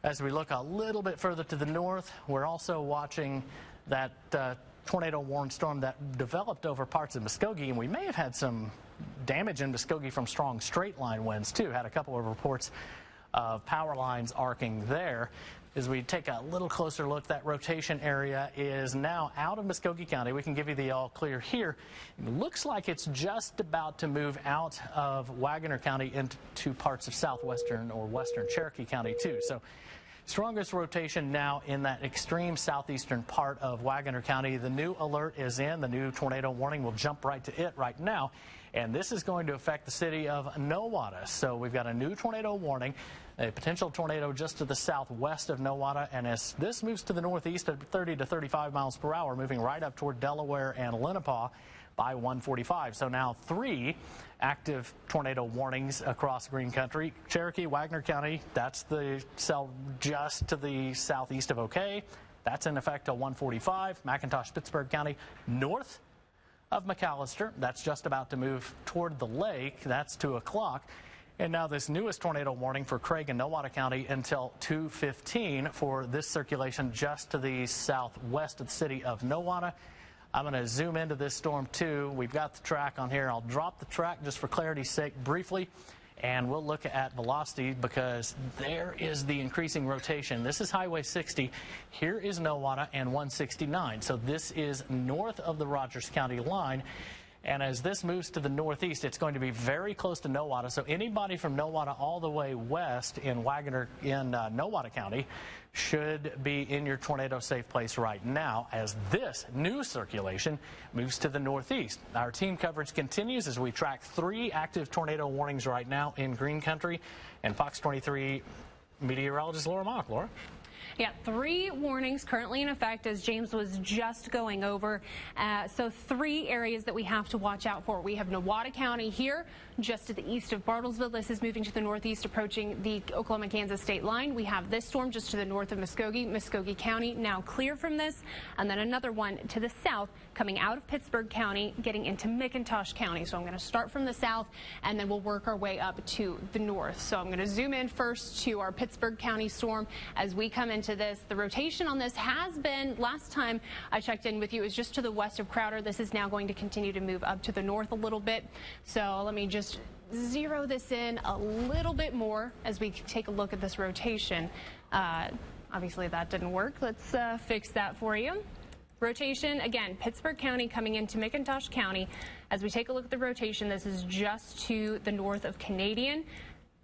As we look a little bit further to the north, we're also watching that tornado warned storm that developed over parts of Muskogee, and we may have had some damage in Muskogee from strong straight line winds too. Had a couple of reports of power lines arcing there. As we take a little closer look, that rotation area is now out of Muskogee County. We can give you the all clear here. It looks like it's just about to move out of Wagner County into parts of southwestern or western Cherokee County too. So strongest rotation now in that extreme southeastern part of Wagner County. The new alert is in. The new tornado warning will jump right to it right now. And this is going to affect the city of Nowata. So we've got a new tornado warning, a potential tornado just to the southwest of Nowata. And as this moves to the northeast at 30 to 35 miles per hour, moving right up toward Delaware and Lenapaw by 1:45. So now 3 active tornado warnings across Green Country. Cherokee, Wagner County, that's the cell just to the southeast of OK. That's in effect till 1:45. McIntosh, Pittsburgh County, north of McAllister. That's just about to move toward the lake. That's 2 o'clock. And now this newest tornado warning for Craig and Nowata County until 2:15 for this circulation just to the southwest of the city of Nowata. I'm going to zoom into this storm too. We've got the track on here. I'll drop the track just for clarity's sake briefly, and we'll look at velocity because there is the increasing rotation. This is Highway 60. Here is Nowata and 169. So this is north of the Rogers County line. And as this moves to the northeast, it's going to be very close to Nowata. So anybody from Nowata all the way west in Wagner in Nowata County should be in your tornado safe place right now as this new circulation moves to the northeast. Our team coverage continues as we track 3 active tornado warnings right now in Green Country. And Fox 23 meteorologist Laura Mock. Laura? Yeah, 3 warnings currently in effect, as James was just going over. So 3 areas that we have to watch out for. We have Nowata County here, just to the east of Bartlesville. This is moving to the northeast, approaching the Oklahoma-Kansas state line. We have this storm just to the north of Muskogee County, now clear from this. And then another one to the south, coming out of Pittsburgh County, getting into McIntosh County. So I'm going to start from the south, and then we'll work our way up to the north. So I'm going to zoom in first to our Pittsburgh County storm as we come into this. The rotation on this has been, last time I checked in with you, is just to the west of Crowder. This is now going to continue to move up to the north a little bit. So let me just zero this in a little bit more as we take a look at this rotation. Obviously that didn't work. Let's fix that for you. Rotation, again, Pittsburgh County coming into McIntosh County. As we take a look at the rotation, this is just to the north of Canadian.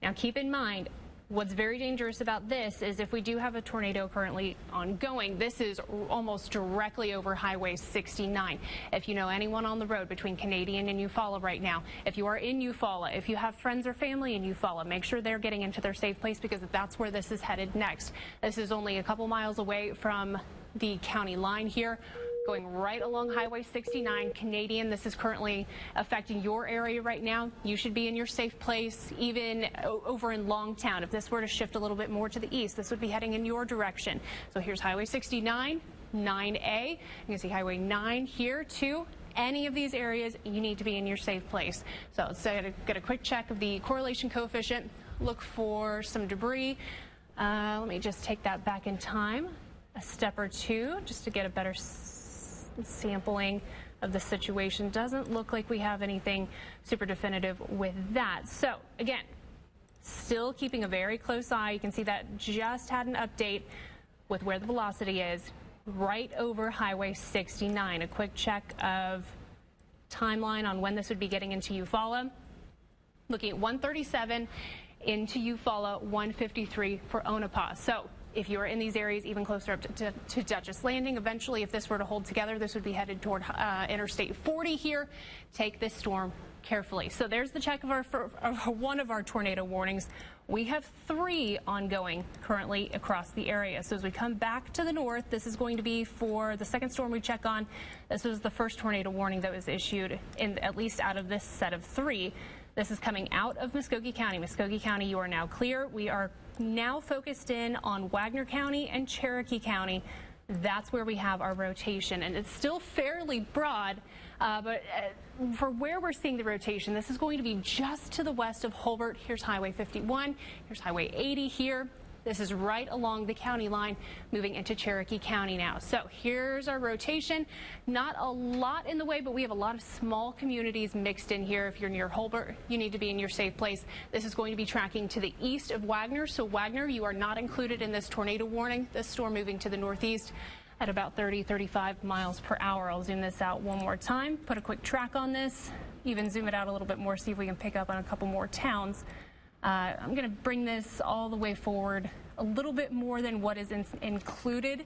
Now keep in mind, what's very dangerous about this is if we do have a tornado currently ongoing, this is almost directly over Highway 69. If you know anyone on the road between Canadian and Eufaula right now, if you are in Eufaula, if you have friends or family in Eufaula, make sure they're getting into their safe place because that's where this is headed next. This is only a couple miles away from the county line here, going right along Highway 69, Canadian. This is currently affecting your area right now. You should be in your safe place, even over in Longtown. If this were to shift a little bit more to the east, this would be heading in your direction. So here's Highway 69, 9A. You can see Highway 9 here too. Any of these areas, you need to be in your safe place. So let's get a quick check of the correlation coefficient. Look for some debris. Let me just take that back in time a step or two just to get a better sampling of the situation. Doesn't look like we have anything super definitive with that. So again, still keeping a very close eye. You can see that just had an update with where the velocity is right over Highway 69. A quick check of timeline on when this would be getting into Eufaula. Looking at 137 into Eufaula, 153 for Onapah. So if you are in these areas, even closer up to Dutchess Landing. Eventually, if this were to hold together, this would be headed toward Interstate 40 here. Take this storm carefully. So there's the check of one of our tornado warnings. We have 3 ongoing currently across the area. So as we come back to the north, this is going to be for the second storm we check on. This was the first tornado warning that was issued, at least out of this set of 3. This is coming out of Muskogee County. Muskogee County, you are now clear. We are now focused in on Wagner County and Cherokee County. That's where we have our rotation, and it's still fairly broad, but for where we're seeing the rotation, this is going to be just to the west of Holbert. Here's Highway 51, here's Highway 80 here. This is right along the county line, moving into Cherokee County now. So here's our rotation. Not a lot in the way, but we have a lot of small communities mixed in here. If you're near Holbert, you need to be in your safe place. This is going to be tracking to the east of Wagner. So Wagner, you are not included in this tornado warning. This storm moving to the northeast at about 30-35 miles per hour. I'll zoom this out one more time, put a quick track on this, even zoom it out a little bit more, see if we can pick up on a couple more towns. I'm going to bring this all the way forward a little bit more than what is included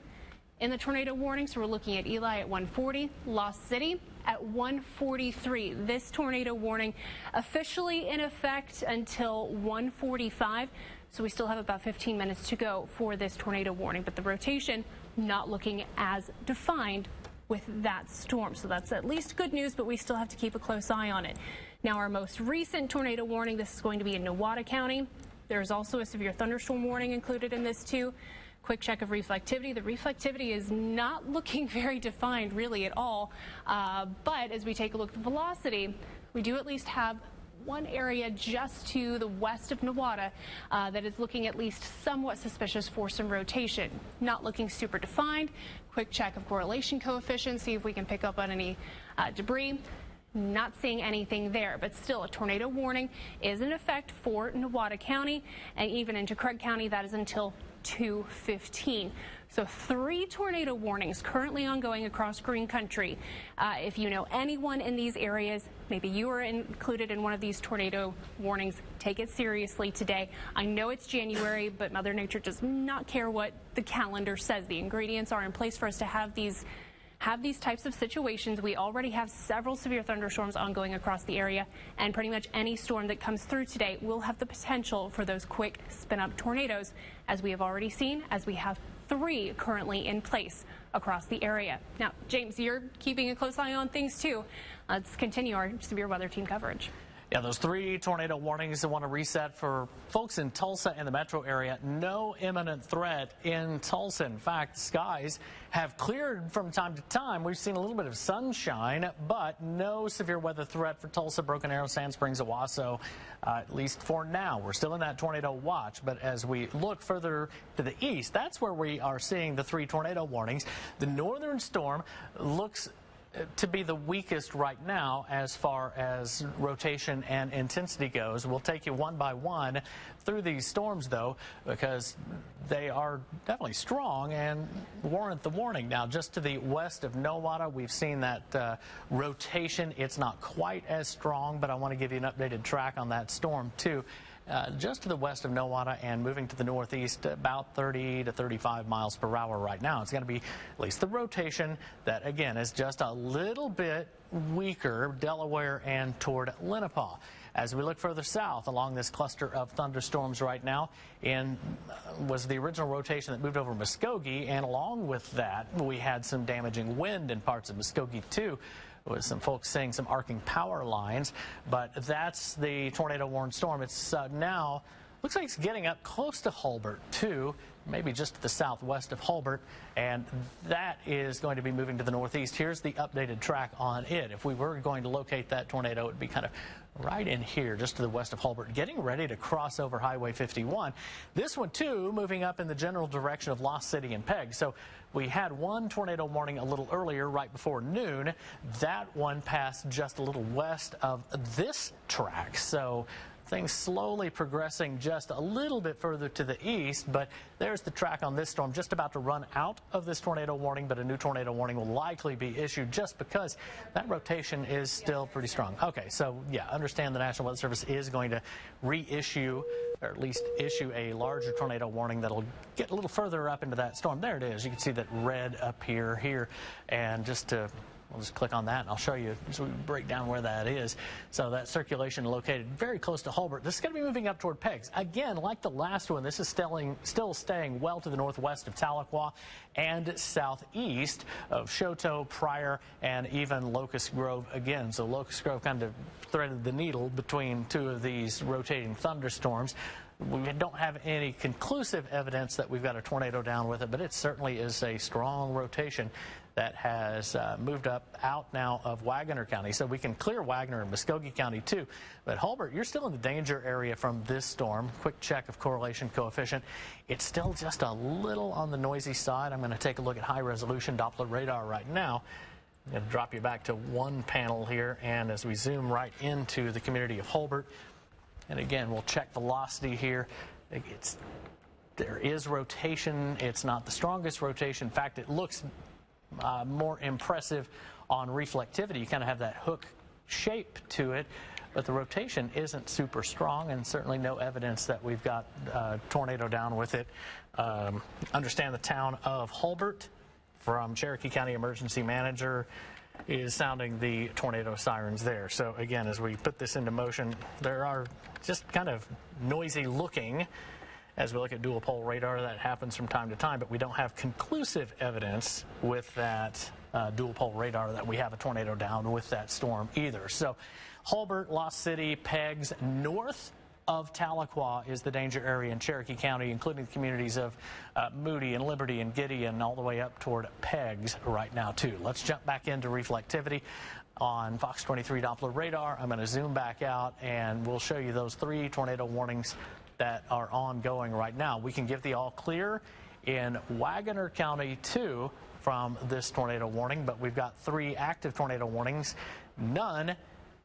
in the tornado warning. So we're looking at Ely at 140, Lost City at 143. This tornado warning officially in effect until 145. So we still have about 15 minutes to go for this tornado warning, but the rotation not looking as defined with that storm. So that's at least good news, but we still have to keep a close eye on it. Now, our most recent tornado warning, this is going to be in Nowata County. There's also a severe thunderstorm warning included in this too. Quick check of reflectivity. The reflectivity is not looking very defined really at all, but as we take a look at the velocity, we do at least have one area just to the west of Nowata that is looking at least somewhat suspicious for some rotation. Not looking super defined. Quick check of correlation coefficient, see if we can pick up on any debris. Not seeing anything there, but still a tornado warning is in effect for Nowata County, and even into Craig County, that is until 2:15. So 3 tornado warnings currently ongoing across Green Country. If you know anyone in these areas, maybe you are included in one of these tornado warnings, take it seriously today. I know it's January, but Mother Nature does not care what the calendar says. The ingredients are in place for us to have these types of situations. We already have several severe thunderstorms ongoing across the area, and pretty much any storm that comes through today will have the potential for those quick spin-up tornadoes, as we have already seen, as we have 3 currently in place across the area. Now, James, you're keeping a close eye on things too. Let's continue our severe weather team coverage. Yeah, those 3 tornado warnings I want to reset for folks in Tulsa and the metro area. No imminent threat in Tulsa. In fact, skies have cleared from time to time. We've seen a little bit of sunshine, but no severe weather threat for Tulsa, Broken Arrow, Sand Springs, Owasso, at least for now. We're still in that tornado watch, but as we look further to the east, that's where we are seeing the 3 tornado warnings. The northern storm looks to be the weakest right now as far as rotation and intensity goes. We'll take you one by one through these storms, though, because they are definitely strong and warrant the warning. Now, just to the west of Nowata, we've seen that rotation. It's not quite as strong, but I want to give you an updated track on that storm, too. Just to the west of Nowata and moving to the northeast, about 30 to 35 miles per hour right now. It's going to be at least the rotation that, again, is just a little bit weaker, Delaware and toward Lenapaw. As we look further south along this cluster of thunderstorms right now, was the original rotation that moved over Muskogee, and along with that, we had some damaging wind in parts of Muskogee, too, with some folks seeing some arcing power lines. But that's the tornado warned storm. It's now looks like it's getting up close to Holbert, too, maybe just to the southwest of Holbert, and that is going to be moving to the northeast. Here's the updated track on it. If we were going to locate that tornado, it would be kind of right in here, just to the west of Holbert, getting ready to cross over Highway 51. This one, too, moving up in the general direction of Lost City and Peg. So we had one tornado warning a little earlier, right before noon. That one passed just a little west of this track. So things slowly progressing just a little bit further to the east, but there's the track on this storm just about to run out of this tornado warning, but a new tornado warning will likely be issued just because that rotation is still pretty strong. Okay, so yeah, understand the National Weather Service is going to reissue, or at least issue a larger tornado warning that'll get a little further up into that storm. There it is. You can see that red up here, and we'll just click on that and I'll show you so we break down where that is. So that circulation located very close to Hulbert. This is going to be moving up toward Peggs. Again, like the last one, this is still staying well to the northwest of Tahlequah and southeast of Choteau, Pryor, and even Locust Grove again. So Locust Grove kind of threaded the needle between two of these rotating thunderstorms. We don't have any conclusive evidence that we've got a tornado down with it, but it certainly is a strong rotation that has moved up out now of Wagner County. So we can clear Wagner and Muskogee County too. But Hulbert, you're still in the danger area from this storm. Quick check of correlation coefficient. It's still just a little on the noisy side. I'm going to take a look at high resolution Doppler radar right now. I'm going to drop you back to one panel here, and as we zoom right into the community of Hulbert, and again, we'll check velocity here. There is rotation. It's not the strongest rotation. In fact, it looks more impressive on reflectivity. You kind of have that hook shape to it, but the rotation isn't super strong, and certainly no evidence that we've got a tornado down with it. Understand the town of Hulbert from Cherokee County Emergency Manager is sounding the tornado sirens there. So again, as we put this into motion, there are just kind of noisy looking as we look at dual pole radar. That happens from time to time, but we don't have conclusive evidence with that dual pole radar that we have a tornado down with that storm either. So Hulbert, Lost City, Peggs, north of Tahlequah is the danger area in Cherokee County, including the communities of Moody and Liberty and Gideon, all the way up toward Peggs right now too. Let's jump back into reflectivity on Fox 23 Doppler radar. I'm going to zoom back out and we'll show you those 3 tornado warnings that are ongoing right now. We can give the all clear in Wagner County too from this tornado warning, but we've got 3 active tornado warnings, none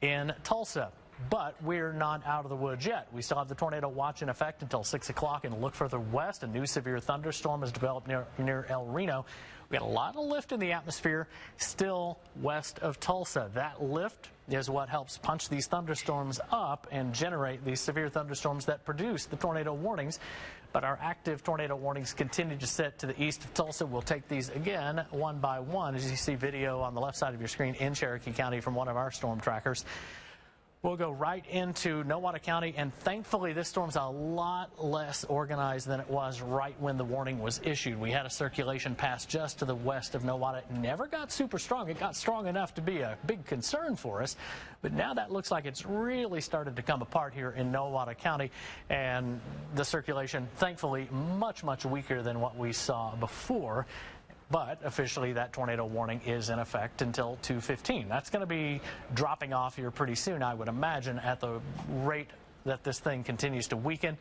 in Tulsa. But we're not out of the woods yet. We still have the tornado watch in effect until 6 o'clock, and look further west. A new severe thunderstorm has developed near El Reno. We got a lot of lift in the atmosphere still west of Tulsa. That lift is what helps punch these thunderstorms up and generate these severe thunderstorms that produce the tornado warnings. But our active tornado warnings continue to sit to the east of Tulsa. We'll take these again one by one, as you see video on the left side of your screen in Cherokee County from one of our storm trackers. We'll go right into Nowata County, and thankfully this storm's a lot less organized than it was right when the warning was issued. We had a circulation pass just to the west of Nowata. It never got super strong. It got strong enough to be a big concern for us, but now that looks like it's really started to come apart here in Nowata County, and the circulation, thankfully, much, much weaker than what we saw before. But officially, that tornado warning is in effect until 2:15. That's going to be dropping off here pretty soon, I would imagine, at the rate that this thing continues to weaken.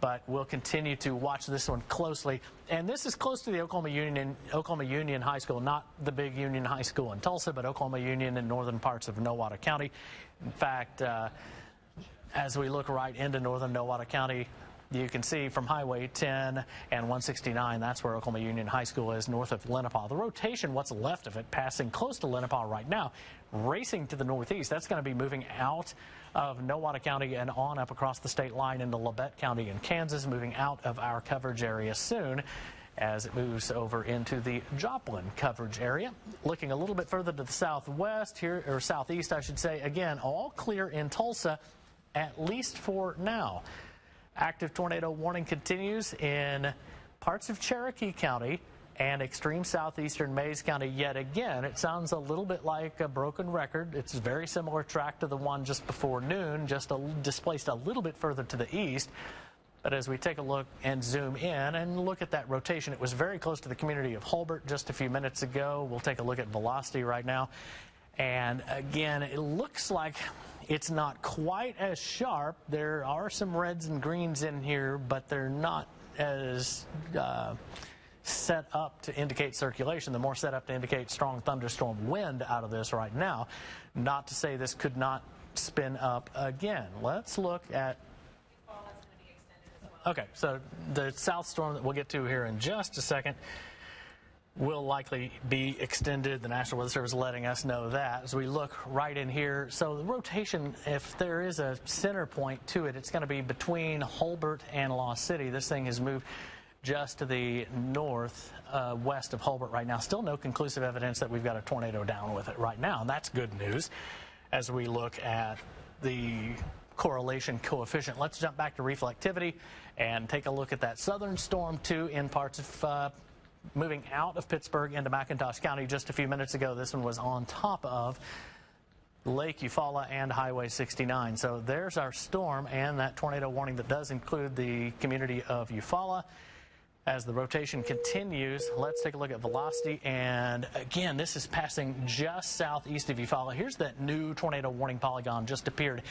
But we'll continue to watch this one closely. And this is close to the Oklahoma Union High School, not the big Union High School in Tulsa, but Oklahoma Union in northern parts of Nowata County. In fact, as we look right into northern Nowata County, you can see from Highway 10 and 169, that's where Oklahoma Union High School is, north of Lenapaw. The rotation, what's left of it, passing close to Lenapaw right now, racing to the northeast. That's going to be moving out of Nowata County and on up across the state line into Labette County in Kansas, moving out of our coverage area soon as it moves over into the Joplin coverage area. Looking a little bit further to the southwest here, or southeast, I should say, again, all clear in Tulsa, at least for now. Active tornado warning continues in parts of Cherokee County and extreme southeastern Mayes County yet again. It sounds a little bit like a broken record. It's a very similar track to the one just before noon, just displaced a little bit further to the east. But as we take a look and zoom in and look at that rotation, it was very close to the community of Hulbert just a few minutes ago. We'll take a look at velocity right now. And again, it looks like it's not quite as sharp. There are some reds and greens in here, but they're not as set up to indicate circulation. They're more set up to indicate strong thunderstorm wind out of this right now. Not to say this could not spin up again. Let's look at... Okay, so the south storm that we'll get to here in just a second will likely be extended. The National Weather Service is letting us know that as we look right in here. So the rotation, if there is a center point to it, it's going to be between Hulbert and Lost City. This thing has moved just to the north west of Hulbert right now. Still no conclusive evidence that we've got a tornado down with it right now, and that's good news as we look at the correlation coefficient. Let's jump back to reflectivity and take a look at that southern storm too in parts of moving out of Pittsburgh into McIntosh County just a few minutes ago. This one was on top of Lake Eufaula and Highway 69. So there's our storm and that tornado warning that does include the community of Eufaula. As the rotation continues, let's take a look at velocity. And again, this is passing just southeast of Eufaula. Here's that new tornado warning polygon just appeared.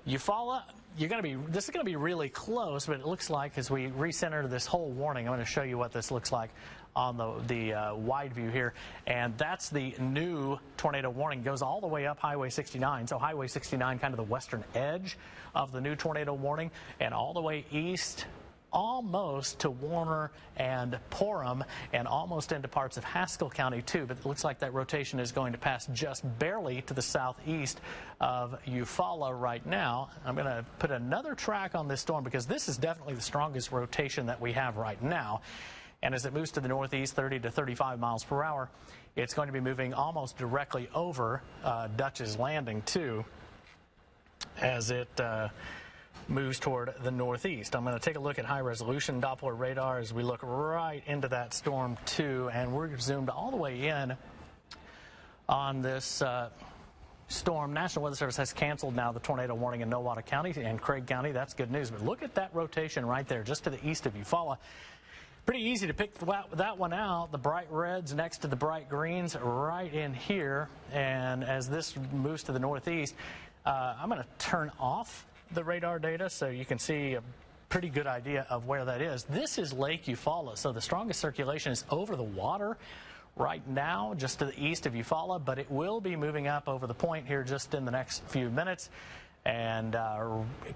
Eufaula, this is going to be really close, but it looks like as we recenter this whole warning, I'm going to show you what this looks like on the wide view here. And that's the new tornado warning. It goes all the way up Highway 69. So Highway 69, kind of the western edge of the new tornado warning, and all the way east almost to Warner and Porham and almost into parts of Haskell County too, but it looks like that rotation is going to pass just barely to the southeast of Eufaula right now. I'm going to put another track on this storm because this is definitely the strongest rotation that we have right now. And as it moves to the northeast, 30 to 35 miles per hour, it's going to be moving almost directly over Dutch's Landing too as it moves toward the northeast. I'm going to take a look at high-resolution Doppler radar as we look right into that storm too, and we're zoomed all the way in on this storm. National Weather Service has canceled now the tornado warning in Nowata County and Craig County. That's good news, but look at that rotation right there just to the east of Eufaula. Pretty easy to pick that one out. The bright reds next to the bright greens right in here, and as this moves to the northeast, I'm going to turn off the radar data so you can see a pretty good idea of where that is. This is Lake Eufaula, so the strongest circulation is over the water right now, just to the east of Eufaula, but it will be moving up over the point here just in the next few minutes and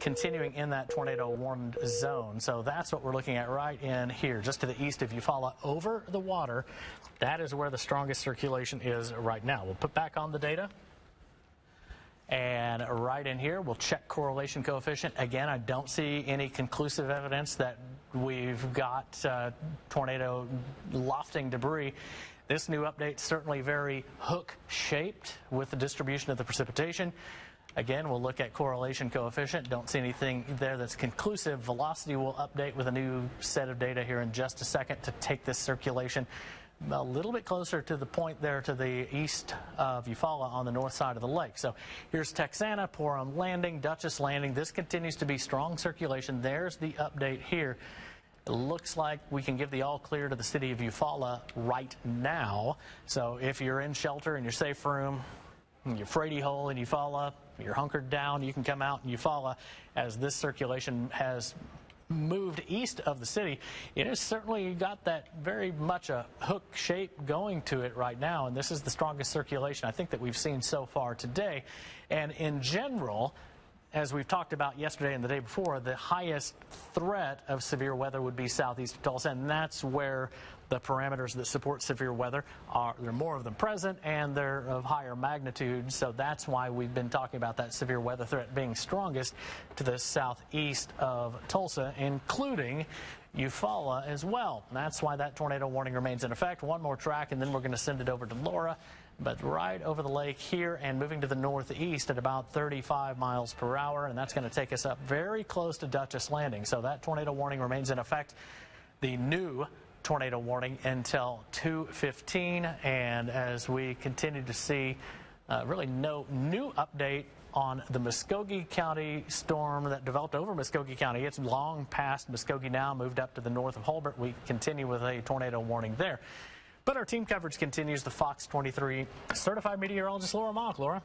continuing in that tornado warned zone. So that's what we're looking at right in here, just to the east of Eufaula over the water. That is where the strongest circulation is right now. We'll put back on the data. And right in here, we'll check correlation coefficient. Again, I don't see any conclusive evidence that we've got tornado lofting debris. This new update is certainly very hook-shaped with the distribution of the precipitation. Again, we'll look at correlation coefficient. Don't see anything there that's conclusive. Velocity will update with a new set of data here in just a second to take this circulation a little bit closer to the point there to the east of Eufaula on the north side of the lake. So here's Texana, Porham Landing, Dutchess Landing. This continues to be strong circulation. There's the update here. It looks like we can give the all clear to the city of Eufaula right now. So if you're in shelter in your safe room, in your Frady hole in Eufaula, you're hunkered down, you can come out in Eufaula as this circulation has moved east of the city. It has certainly got that very much a hook shape going to it right now, and this is the strongest circulation I think that we've seen so far today. And in general, as we've talked about yesterday and the day before, the highest threat of severe weather would be southeast of Tulsa, and that's where the parameters that support severe weather are. There are more of them present, and they're of higher magnitude, so that's why we've been talking about that severe weather threat being strongest to the southeast of Tulsa, including Eufaula as well. And that's why that tornado warning remains in effect. One more track, and then we're going to send it over to Laura. But right over the lake here and moving to the northeast at about 35 miles per hour, and that's going to take us up very close to Dutchess Landing. So that tornado warning remains in effect. The new tornado warning until 2:15, and as we continue to see really no new update on the Muskogee County storm that developed over Muskogee County. It's long past Muskogee now, moved up to the north of Hulbert. We continue with a tornado warning there. But our team coverage continues. The Fox 23 certified meteorologist Laura Mock. Laura?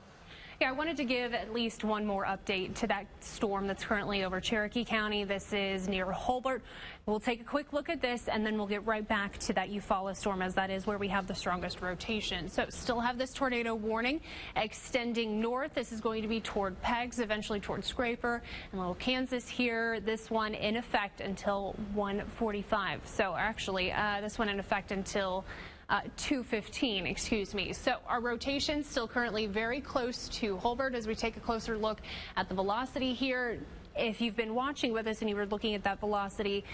Yeah, I wanted to give at least one more update to that storm that's currently over Cherokee County. This is near Hobart. We'll take a quick look at this, and then we'll get right back to that Eufaula storm, as that is where we have the strongest rotation. So still have this tornado warning extending north. This is going to be toward Peggs, eventually toward Scraper and Little Kansas here. This one in effect until 1:45. So actually, this one in effect until 2:15, excuse me. So our rotation still currently very close to Hobart as we take a closer look at the velocity here. If you've been watching with us and you were looking at that velocity,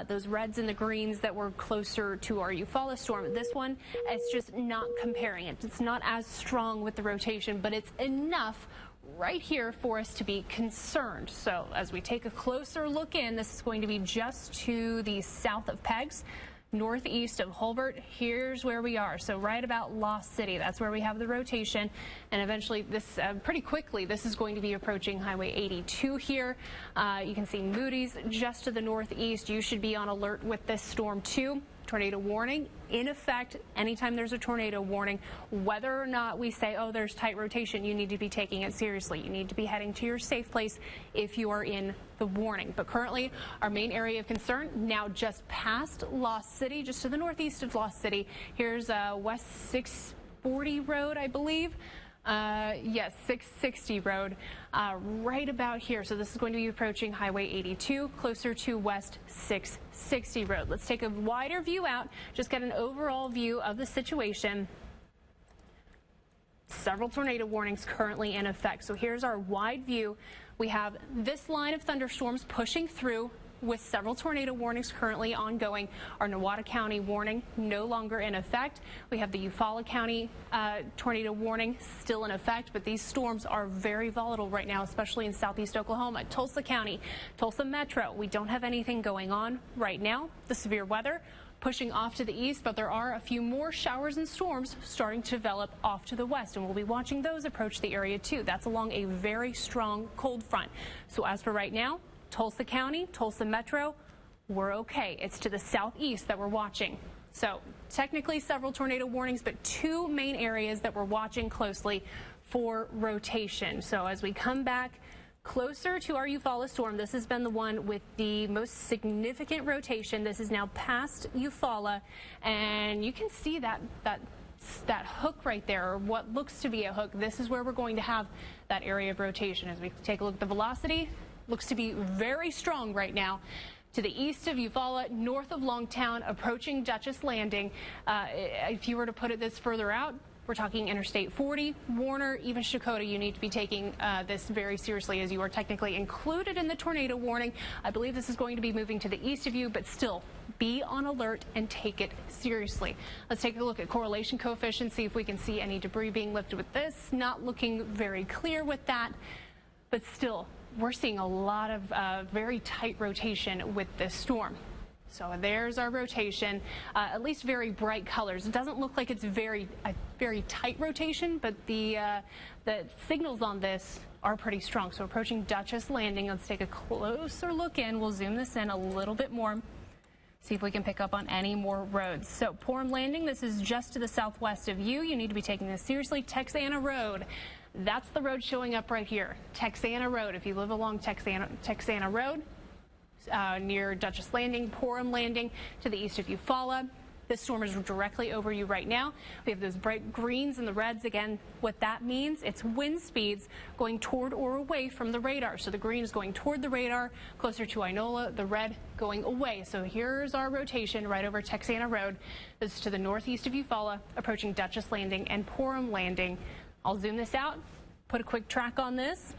those reds and the greens that were closer to our Eufaula storm, this one, it's just not comparing it. It's not as strong with the rotation, but it's enough right here for us to be concerned. So as we take a closer look in, this is going to be just to the south of Peggs, northeast of Hobart. Here's where we are. So right about Lost City, that's where we have the rotation. And eventually this, pretty quickly, this is going to be approaching Highway 82 here. You can see Moody's just to the northeast. You should be on alert with this storm too. Tornado warning in effect anytime there's a tornado warning. Whether or not we say, oh, there's tight rotation, you need to be taking it seriously. You need to be heading to your safe place if you are in the warning. But currently, our main area of concern now just past Lost City, just to the northeast of Lost City. Here's West 640 Road, I believe. Yes, 660 Road, right about here. So this is going to be approaching Highway 82, closer to West 660 Road. Let's take a wider view out, just get an overall view of the situation. Several tornado warnings currently in effect. So here's our wide view. We have this line of thunderstorms pushing through with several tornado warnings currently ongoing. Our Nowata County warning no longer in effect. We have the Eufaula County tornado warning still in effect, but these storms are very volatile right now, especially in southeast Oklahoma. Tulsa County, Tulsa Metro, we don't have anything going on right now. The severe weather pushing off to the east, but there are a few more showers and storms starting to develop off to the west, and we'll be watching those approach the area too. That's along a very strong cold front. So as for right now, Tulsa County, Tulsa Metro, we're okay. It's to the southeast that we're watching. So technically several tornado warnings, but two main areas that we're watching closely for rotation. So as we come back closer to our Eufaula storm, this has been the one with the most significant rotation. This is now past Eufaula, and you can see that hook right there, or what looks to be a hook. This is where we're going to have that area of rotation. As we take a look at the velocity, looks to be very strong right now. To the east of Eufaula, north of Longtown, approaching Dutchess Landing. If you were to put it this further out, we're talking Interstate 40, Warner, even Shakota. You need to be taking this very seriously, as you are technically included in the tornado warning. I believe this is going to be moving to the east of you, but still be on alert and take it seriously. Let's take a look at correlation coefficient, see if we can see any debris being lifted with this. Not looking very clear with that, but still, we're seeing a lot of very tight rotation with this storm. So there's our rotation, at least very bright colors. It doesn't look like it's a very tight rotation, but the signals on this are pretty strong. So approaching Dutchess Landing, let's take a closer look in. We'll zoom this in a little bit more, see if we can pick up on any more roads. So Porham Landing, this is just to the southwest of you. You need to be taking this seriously. Texana Road. That's the road showing up right here, Texana Road. If you live along Texana Road, near Dutchess Landing, Porham Landing, to the east of Eufaula, this storm is directly over you right now. We have those bright greens and the reds. Again, what that means, it's wind speeds going toward or away from the radar. So the green is going toward the radar, closer to Inola, the red going away. So here's our rotation right over Texana Road. This is to the northeast of Eufaula, approaching Dutchess Landing and Porham Landing. I'll zoom this out, put a quick track on this,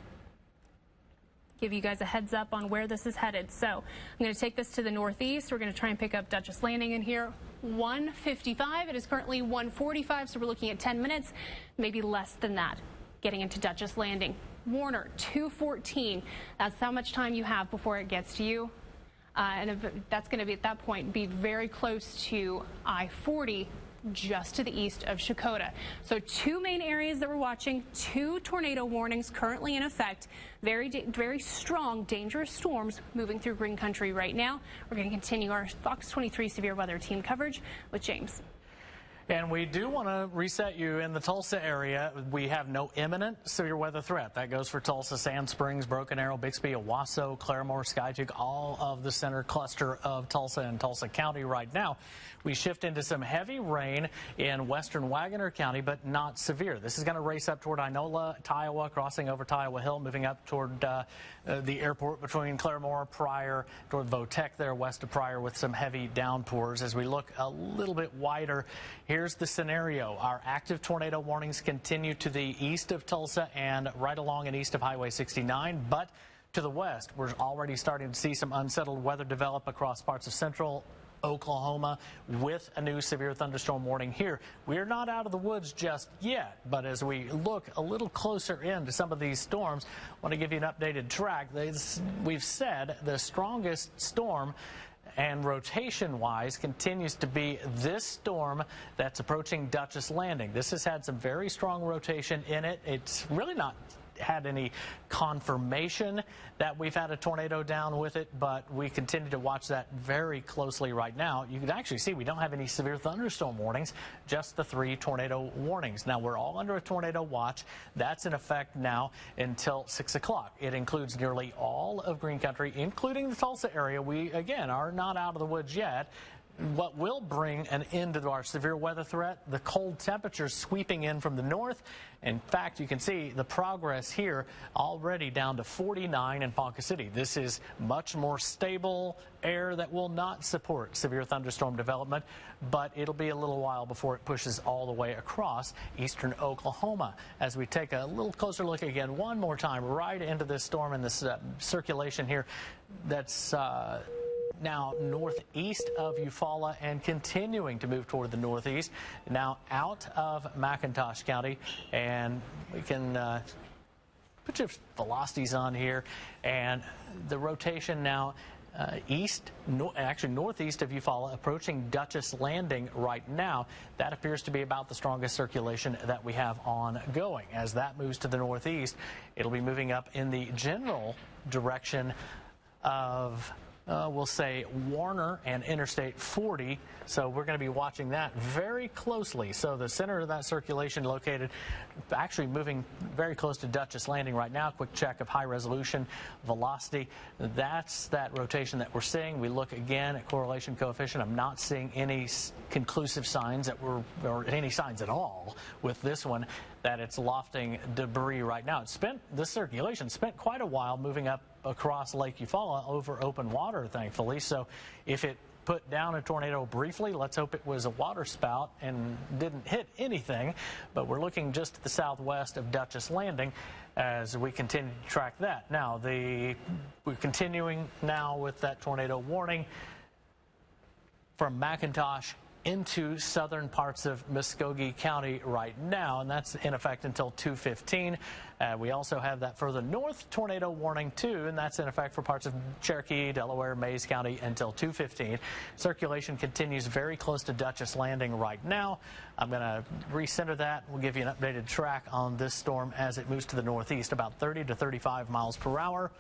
give you guys a heads up on where this is headed. So I'm going to take this to the northeast. We're going to try and pick up Dutchess Landing in here. 1:55. It is currently 1:45, so we're looking at 10 minutes, maybe less than that, getting into Dutchess Landing. Warner, 2:14. That's how much time you have before it gets to you. And that's going to be, at that point, be very close to I-40, just to the east of Shakota. So two main areas that we're watching, two tornado warnings currently in effect, very strong, dangerous storms moving through Green Country right now. We're going to continue our Fox 23 severe weather team coverage with James. And we do want to reset you in the Tulsa area. We have no imminent severe weather threat. That goes for Tulsa, Sand Springs, Broken Arrow, Bixby, Owasso, Claremore, Skytook, all of the center cluster of Tulsa and Tulsa County right now. We shift into some heavy rain in western Wagoner County, but not severe. This is going to race up toward Inola, Tahlequah, crossing over Tahlequah Hill, moving up toward the airport between Claremore, Pryor, toward Votech there west of Pryor with some heavy downpours. As we look a little bit wider, here's the scenario. Our active tornado warnings continue to the east of Tulsa and right along and east of Highway 69, but to the west, we're already starting to see some unsettled weather develop across parts of central Oklahoma with a new severe thunderstorm warning here. We are not out of the woods just yet, but as we look a little closer into some of these storms, I want to give you an updated track. We've said the strongest storm and rotation-wise continues to be this storm that's approaching Dutchess Landing. This has had some very strong rotation in it. It's really not had any confirmation that we've had a tornado down with it, but we continue to watch that very closely right now. You can actually see we don't have any severe thunderstorm warnings, just the 3 tornado warnings. Now, we're all under a tornado watch. That's in effect now until 6 o'clock. It includes nearly all of Green Country, including the Tulsa area. We, again, are not out of the woods yet. What will bring an end to our severe weather threat, the cold temperatures sweeping in from the north. In fact, you can see the progress here already down to 49 in Ponca City. This is much more stable air that will not support severe thunderstorm development, but it'll be a little while before it pushes all the way across eastern Oklahoma. As we take a little closer look again one more time right into this storm and this circulation here that's now northeast of Eufaula and continuing to move toward the northeast, now out of McIntosh County. And we can put your velocities on here, and the rotation now northeast of Eufaula, approaching Dutchess Landing right now. That appears to be about the strongest circulation that we have ongoing. As that moves to the northeast, it'll be moving up in the general direction of we'll say Warner and Interstate 40, so we're going to be watching that very closely. So the center of that circulation located actually moving very close to Dutchess Landing right now. Quick check of high resolution velocity. That's that rotation that we're seeing. We look again at correlation coefficient. I'm not seeing any conclusive signs that or any signs at all with this one that it's lofting debris right now. This circulation spent quite a while moving up across Lake Eufaula over open water, thankfully. So if it put down a tornado briefly, let's hope it was a water spout and didn't hit anything. But we're looking just to the southwest of Dutchess Landing as we continue to track that. Now, we're continuing now with that tornado warning from McIntosh into southern parts of Muskogee County right now, and that's in effect until 2:15. We also have that further north tornado warning too, and that's in effect for parts of Cherokee, Delaware, Mays County until 2:15. Circulation continues very close to Dutchess Landing right now. I'm going to recenter that. We'll give you an updated track on this storm as it moves to the northeast, about 30 to 35 miles per hour.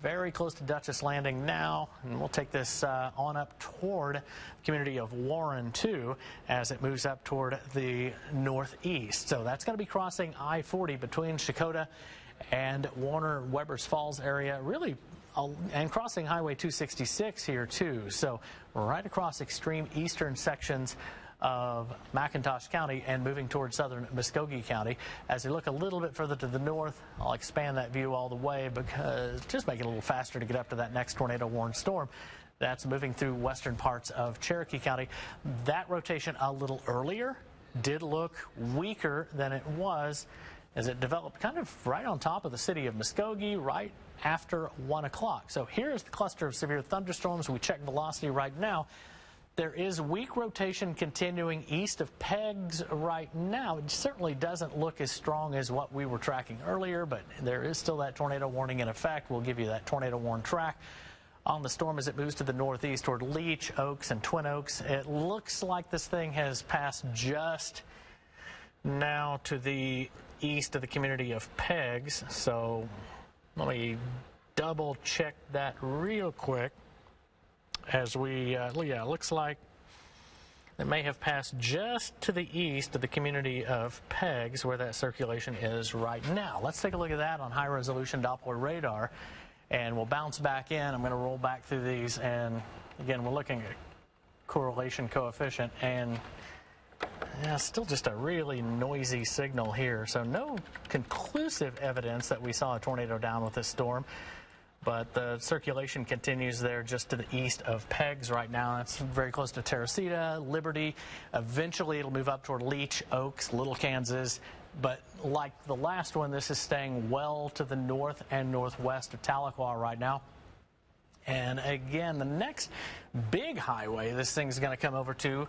Very close to Dutchess Landing now, and we'll take this on up toward the community of Warren, too, as it moves up toward the northeast. So that's going to be crossing I-40 between Shakota and Warner-Webbers Falls area, really, and crossing Highway 266 here, too. So right across extreme eastern sections of McIntosh County and moving towards southern Muskogee County. As we look a little bit further to the north, I'll expand that view all the way because just make it a little faster to get up to that next tornado warned storm. That's moving through western parts of Cherokee County. That rotation a little earlier did look weaker than it was as it developed kind of right on top of the city of Muskogee right after 1 o'clock. So here's the cluster of severe thunderstorms. We check velocity right now. There is weak rotation continuing east of Pegs right now. It certainly doesn't look as strong as what we were tracking earlier, but there is still that tornado warning in effect. We'll give you that tornado warn track on the storm as it moves to the northeast toward Leech, Oaks, and Twin Oaks. It looks like this thing has passed just now to the east of the community of Pegs. So let me double check that real quick. As we, yeah, looks like that may have passed just to the east of the community of Peggs, where that circulation is right now. Let's take a look at that on high-resolution Doppler radar, and we'll bounce back in. I'm going to roll back through these, and again, we're looking at correlation coefficient, and yeah, still just a really noisy signal here. So no conclusive evidence that we saw a tornado down with this storm. But the circulation continues there just to the east of Peggs right now. It's very close to Teresita, Liberty. Eventually it'll move up toward Leech, Oaks, Little Kansas. But like the last one, this is staying well to the north and northwest of Tahlequah right now. And again, the next big highway this thing's going to come over to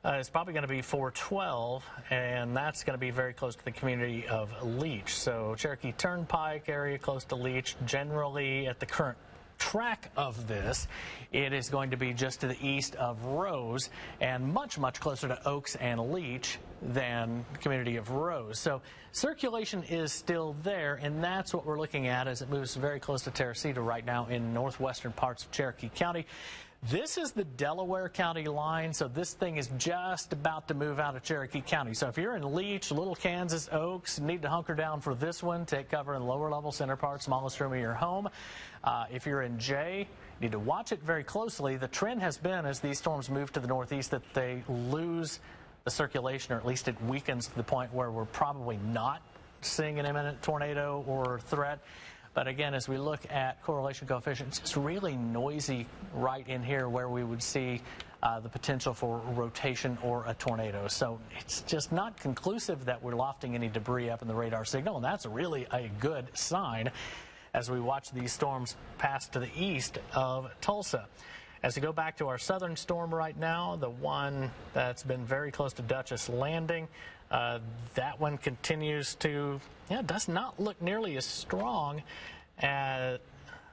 is probably going to be 412, and that's going to be very close to the community of Leech. So Cherokee Turnpike area close to Leech. Generally, at the current track of this, it is going to be just to the east of Rose and much, much closer to Oaks and Leech than the community of Rose. So circulation is still there, and that's what we're looking at as it moves very close to Teresita right now in northwestern parts of Cherokee County. This is the Delaware County line, so this thing is just about to move out of Cherokee County. So if you're in Leech, Little Kansas, Oaks, need to hunker down for this one, take cover in lower level center part, smallest room of your home. If you're in J, you need to watch it very closely. The trend has been, as these storms move to the northeast, that they lose the circulation, or at least it weakens to the point where we're probably not seeing an imminent tornado or threat. But again, as we look at correlation coefficients, it's really noisy right in here where we would see the potential for rotation or a tornado. So it's just not conclusive that we're lofting any debris up in the radar signal, and that's really a good sign as we watch these storms pass to the east of Tulsa. As we go back to our southern storm right now, the one that's been very close to Dutchess Landing, that one continues to, does not look nearly as strong at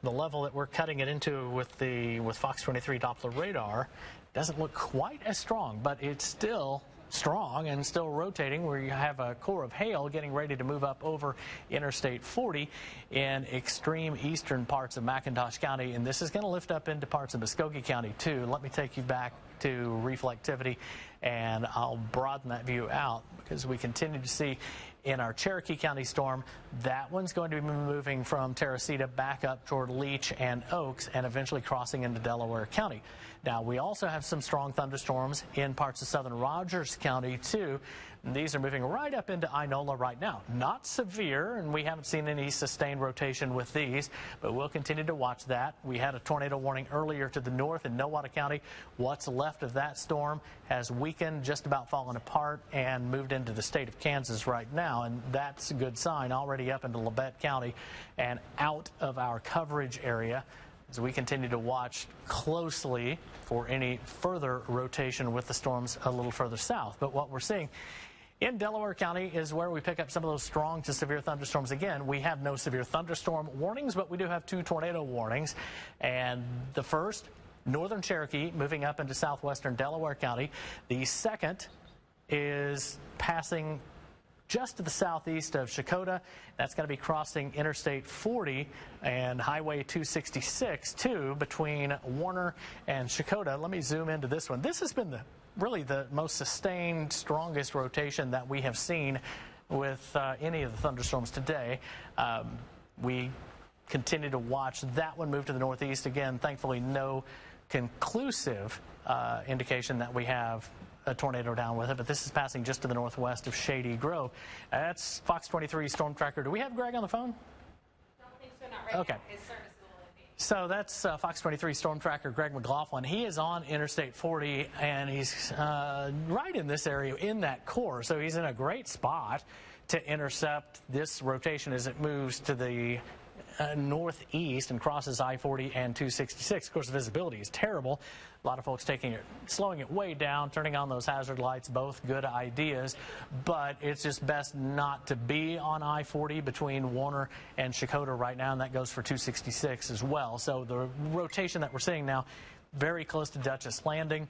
the level that we're cutting it into with Fox 23 Doppler radar. Doesn't look quite as strong, but it's still strong and still rotating, where you have a core of hail getting ready to move up over Interstate 40 in extreme eastern parts of McIntosh County, and this is going to lift up into parts of Muskogee County too. Let me take you back to reflectivity, and I'll broaden that view out because we continue to see in our Cherokee County storm, that one's going to be moving from Teresita back up toward Leech and Oaks and eventually crossing into Delaware County. Now, we also have some strong thunderstorms in parts of southern Rogers County, too. And these are moving right up into Inola right now. Not severe, and we haven't seen any sustained rotation with these, but we'll continue to watch that. We had a tornado warning earlier to the north in Nowata County. What's left of that storm has weakened, just about fallen apart, and moved into the state of Kansas right now, and that's a good sign. Already up into Labette County and out of our coverage area, as we continue to watch closely for any further rotation with the storms a little further south. But what we're seeing in Delaware County is where we pick up some of those strong to severe thunderstorms. Again, we have no severe thunderstorm warnings, but we do have 2 tornado warnings. And the first, northern Cherokee, moving up into southwestern Delaware County. The second is passing just to the southeast of Shakota. That's going to be crossing Interstate 40 and Highway 266, too, between Warner and Shakota. Let me zoom into this one. This has been really the most sustained, strongest rotation that we have seen with any of the thunderstorms today. We continue to watch that one move to the northeast. Again, thankfully, no conclusive indication that we have a tornado down with it, but this is passing just to the northwest of Shady Grove. That's Fox 23 Storm Tracker. Do we have Greg on the phone? Don't think so, not right okay. now. His service is a little iffy. So that's Fox 23 Storm Tracker Greg McLaughlin. He is on Interstate 40, and he's right in this area in that core, so he's in a great spot to intercept this rotation as it moves to the northeast and crosses I-40 and 266. Of course, the visibility is terrible. A lot of folks slowing it way down, turning on those hazard lights, both good ideas, but it's just best not to be on I-40 between Warner and Shakota right now, and that goes for 266 as well. So the rotation that we're seeing now, very close to Dutchess Landing.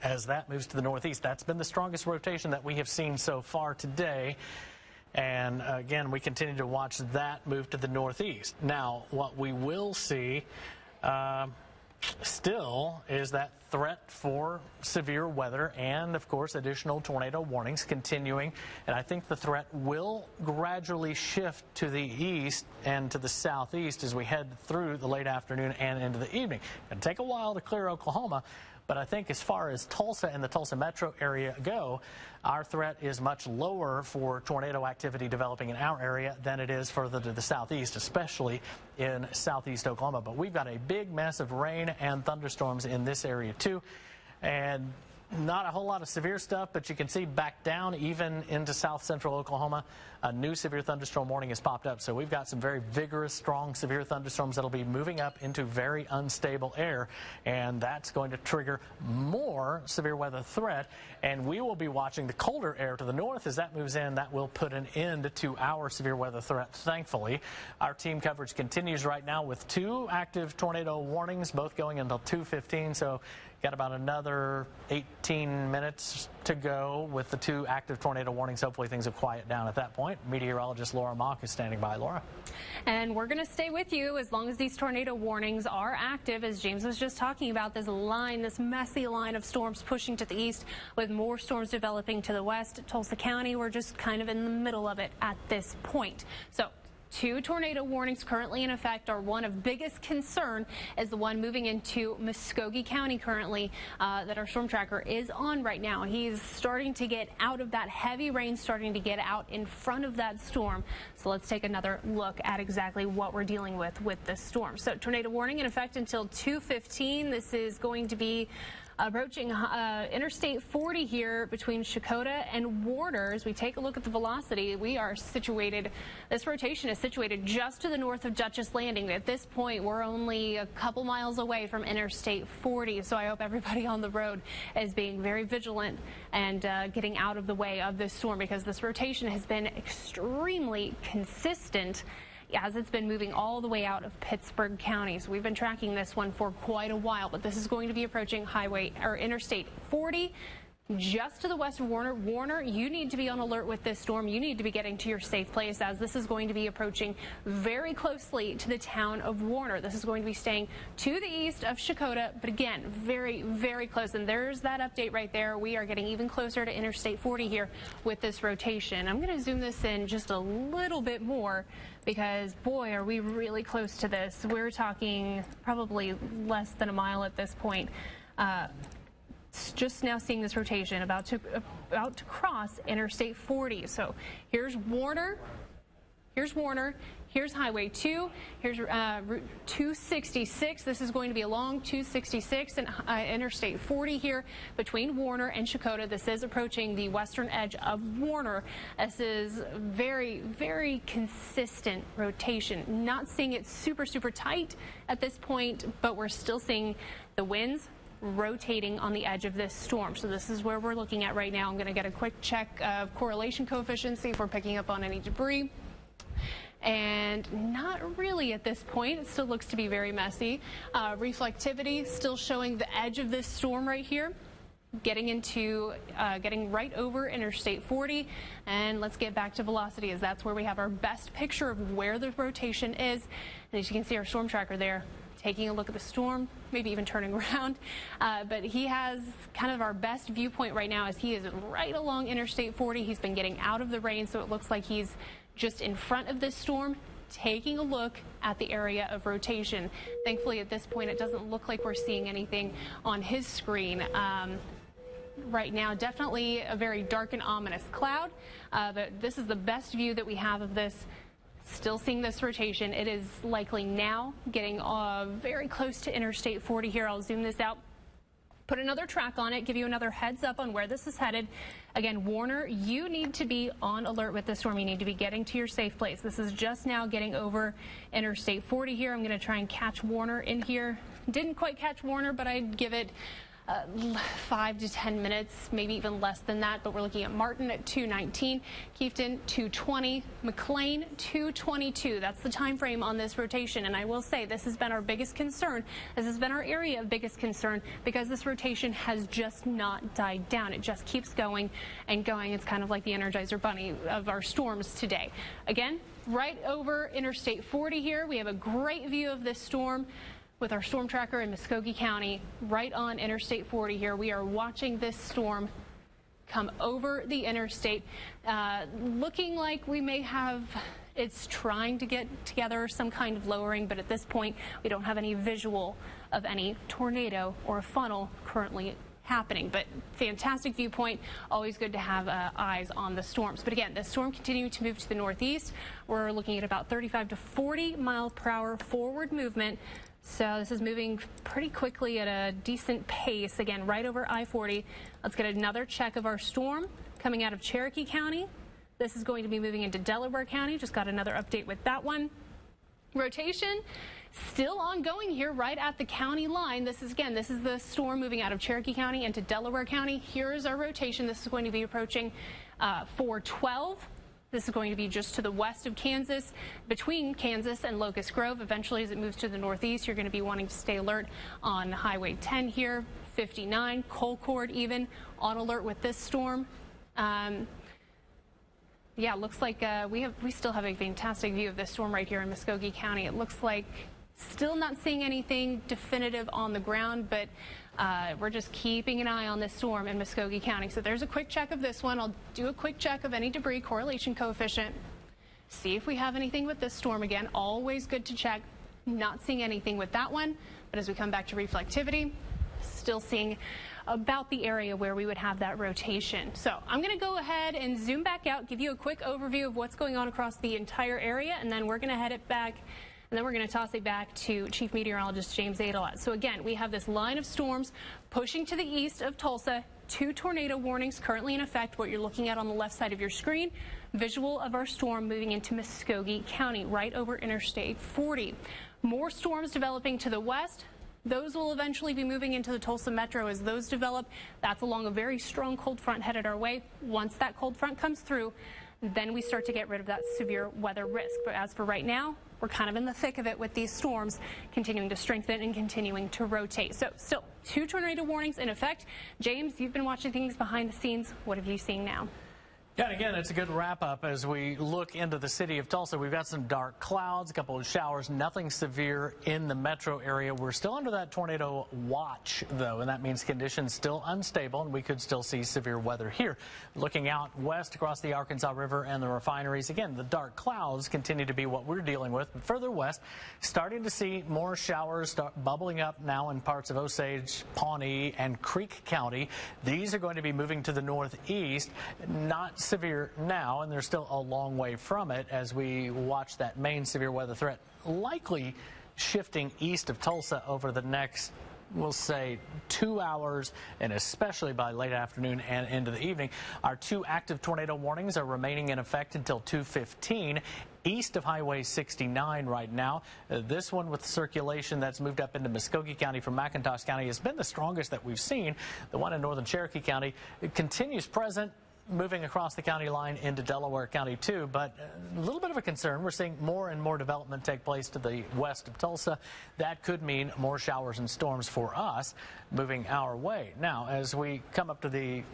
As that moves to the northeast, that's been the strongest rotation that we have seen so far today. And again, we continue to watch that move to the northeast. Now, what we will see still is that threat for severe weather and, of course, additional tornado warnings continuing. And I think the threat will gradually shift to the east and to the southeast as we head through the late afternoon and into the evening. It'll take a while to clear Oklahoma, but I think as far as Tulsa and the Tulsa metro area go, our threat is much lower for tornado activity developing in our area than it is further to the southeast, especially in southeast Oklahoma. But we've got a big mess of rain and thunderstorms in this area too. And not a whole lot of severe stuff, but you can see back down even into south central Oklahoma, a new severe thunderstorm warning has popped up. So we've got some very vigorous, strong, severe thunderstorms that'll be moving up into very unstable air, and that's going to trigger more severe weather threat. And we will be watching the colder air to the north as that moves in. That will put an end to our severe weather threat, thankfully. Our team coverage continues right now with 2 active tornado warnings, both going until 2:15. So got about another 18 minutes to go with the 2 active tornado warnings. Hopefully things will quiet down at that point. Meteorologist Laura Mock is standing by. Laura. And we're going to stay with you as long as these tornado warnings are active. As James was just talking about, this line, this messy line of storms pushing to the east with more storms developing to the west. Tulsa County, we're just kind of in the middle of it at this point. So 2 tornado warnings currently in effect. Are one of biggest concern is the one moving into Muskogee County currently that our storm tracker is on right now. He's starting to get out of that heavy rain, starting to get out in front of that storm. So let's take another look at exactly what we're dealing with this storm. So tornado warning in effect until 2:15. This is going to be approaching Interstate 40 here between Chakotah and Warner. As we take a look at the velocity, we are situated, this rotation is situated just to the north of Dutchess Landing. At this point, we're only a couple miles away from Interstate 40, so I hope everybody on the road is being very vigilant and getting out of the way of this storm, because this rotation has been extremely consistent as it's been moving all the way out of Pittsburgh County. So we've been tracking this one for quite a while, but this is going to be approaching Interstate 40 just to the west of Warner. Warner, you need to be on alert with this storm. You need to be getting to your safe place, as this is going to be approaching very closely to the town of Warner. This is going to be staying to the east of Chakotah, but again, very, very close. And there's that update right there. We are getting even closer to Interstate 40 here with this rotation. I'm going to zoom this in just a little bit more, because boy, are we really close to this. We're talking probably less than a mile at this point. Just now seeing this rotation about to cross Interstate 40. So here's Warner, here's Highway 2, here's Route 266. This is going to be along 266 and Interstate 40 here between Warner and Chakotah. This is approaching the western edge of Warner. This is very, very consistent rotation. Not seeing it super, super tight at this point, but we're still seeing the winds rotating on the edge of this storm. So this is where we're looking at right now. I'm going to get a quick check of correlation coefficient, see if we're picking up on any debris. And not really at this point. It still looks to be very messy. Reflectivity still showing the edge of this storm right here, getting right over Interstate 40. And let's get back to velocity, as that's where we have our best picture of where the rotation is. And as you can see, our storm tracker there taking a look at the storm, maybe even turning around. But he has kind of our best viewpoint right now, as he is right along Interstate 40. He's been getting out of the rain, so it looks like he's just in front of this storm, taking a look at the area of rotation. Thankfully, at this point, it doesn't look like we're seeing anything on his screen. Right now, definitely a very dark and ominous cloud, but this is the best view that we have of this. Still seeing this rotation. It is likely now getting very close to Interstate 40 here. I'll zoom this out, put another track on it, give you another heads up on where this is headed. Again, Warner, you need to be on alert with this storm. You need to be getting to your safe place. This is just now getting over Interstate 40 here. I'm going to try and catch Warner in here. Didn't quite catch Warner, but I'd give it 5 to 10 minutes, maybe even less than that. But we're looking at Martin at 2:19, Keefton 2:20, McLean 2:22. That's the time frame on this rotation. And I will say, this has been our biggest concern. This has been our area of biggest concern, because this rotation has just not died down. It just keeps going and going. It's kind of like the Energizer Bunny of our storms today. Again, right over Interstate 40 here, we have a great view of this storm. with our storm tracker in Muskogee County, right on Interstate 40 here. We are watching this storm come over the interstate, looking like we may have, it's trying to get together some kind of lowering, but at this point we don't have any visual of any tornado or a funnel currently happening. But fantastic viewpoint, always good to have eyes on the storms. But again, the storm continuing to move to the northeast. We're looking at about 35 to 40 miles per hour forward movement. So this is moving pretty quickly at a decent pace, again, right over I-40. Let's get another check of our storm coming out of Cherokee County. This is going to be moving into Delaware County. Just got another update with that one. Rotation still ongoing here right at the county line. This is the storm moving out of Cherokee County into Delaware County. Here is our rotation. This is going to be approaching 412. This is going to be just to the west of Kansas, between Kansas and Locust Grove. Eventually, as it moves to the northeast, you're going to be wanting to stay alert on Highway 10 here, 59, Colcord even on alert with this storm. Yeah, looks like we still have a fantastic view of this storm right here in Muskogee County. It looks like still not seeing anything definitive on the ground, but we're just keeping an eye on this storm in Muskogee County. So there's a quick check of this one. I'll do a quick check of any debris correlation coefficient. See if we have anything with this storm again. Always good to check. Not seeing anything with that one. But as we come back to reflectivity, still seeing about the area where we would have that rotation. So I'm going to go ahead and zoom back out, give you a quick overview of what's going on across the entire area, and then we're going to head it back. And then we're going to toss it back to Chief Meteorologist James Adelot. So again, we have this line of storms pushing to the east of Tulsa. 2 tornado warnings currently in effect. What you're looking at on the left side of your screen, visual of our storm moving into Muskogee County, right over Interstate 40. More storms developing to the west. Those will eventually be moving into the Tulsa metro as those develop. That's along a very strong cold front headed our way. Once that cold front comes through, then we start to get rid of that severe weather risk. But as for right now, we're kind of in the thick of it with these storms continuing to strengthen and continuing to rotate. So still 2 tornado warnings in effect. James, you've been watching things behind the scenes. What have you seen now? Yeah, and again, it's a good wrap-up as we look into the city of Tulsa. We've got some dark clouds, a couple of showers, nothing severe in the metro area. We're still under that tornado watch, though, and that means conditions still unstable, and we could still see severe weather here. Looking out west across the Arkansas River and the refineries, again, the dark clouds continue to be what we're dealing with. But further west, starting to see more showers start bubbling up now in parts of Osage, Pawnee, and Creek County. These are going to be moving to the northeast, not severe now, and they're still a long way from it as we watch that main severe weather threat likely shifting east of Tulsa over the next, we'll say, 2 hours, and especially by late afternoon and into the evening. Our 2 active tornado warnings are remaining in effect until 2:15 east of Highway 69 right now. This one with circulation that's moved up into Muskogee County from McIntosh County has been the strongest that we've seen. The one in northern Cherokee County, it continues present, moving across the county line into Delaware County too, but a little bit of a concern. We're seeing more and more development take place to the west of Tulsa. That could mean more showers and storms for us moving our way. Now, as we come up to the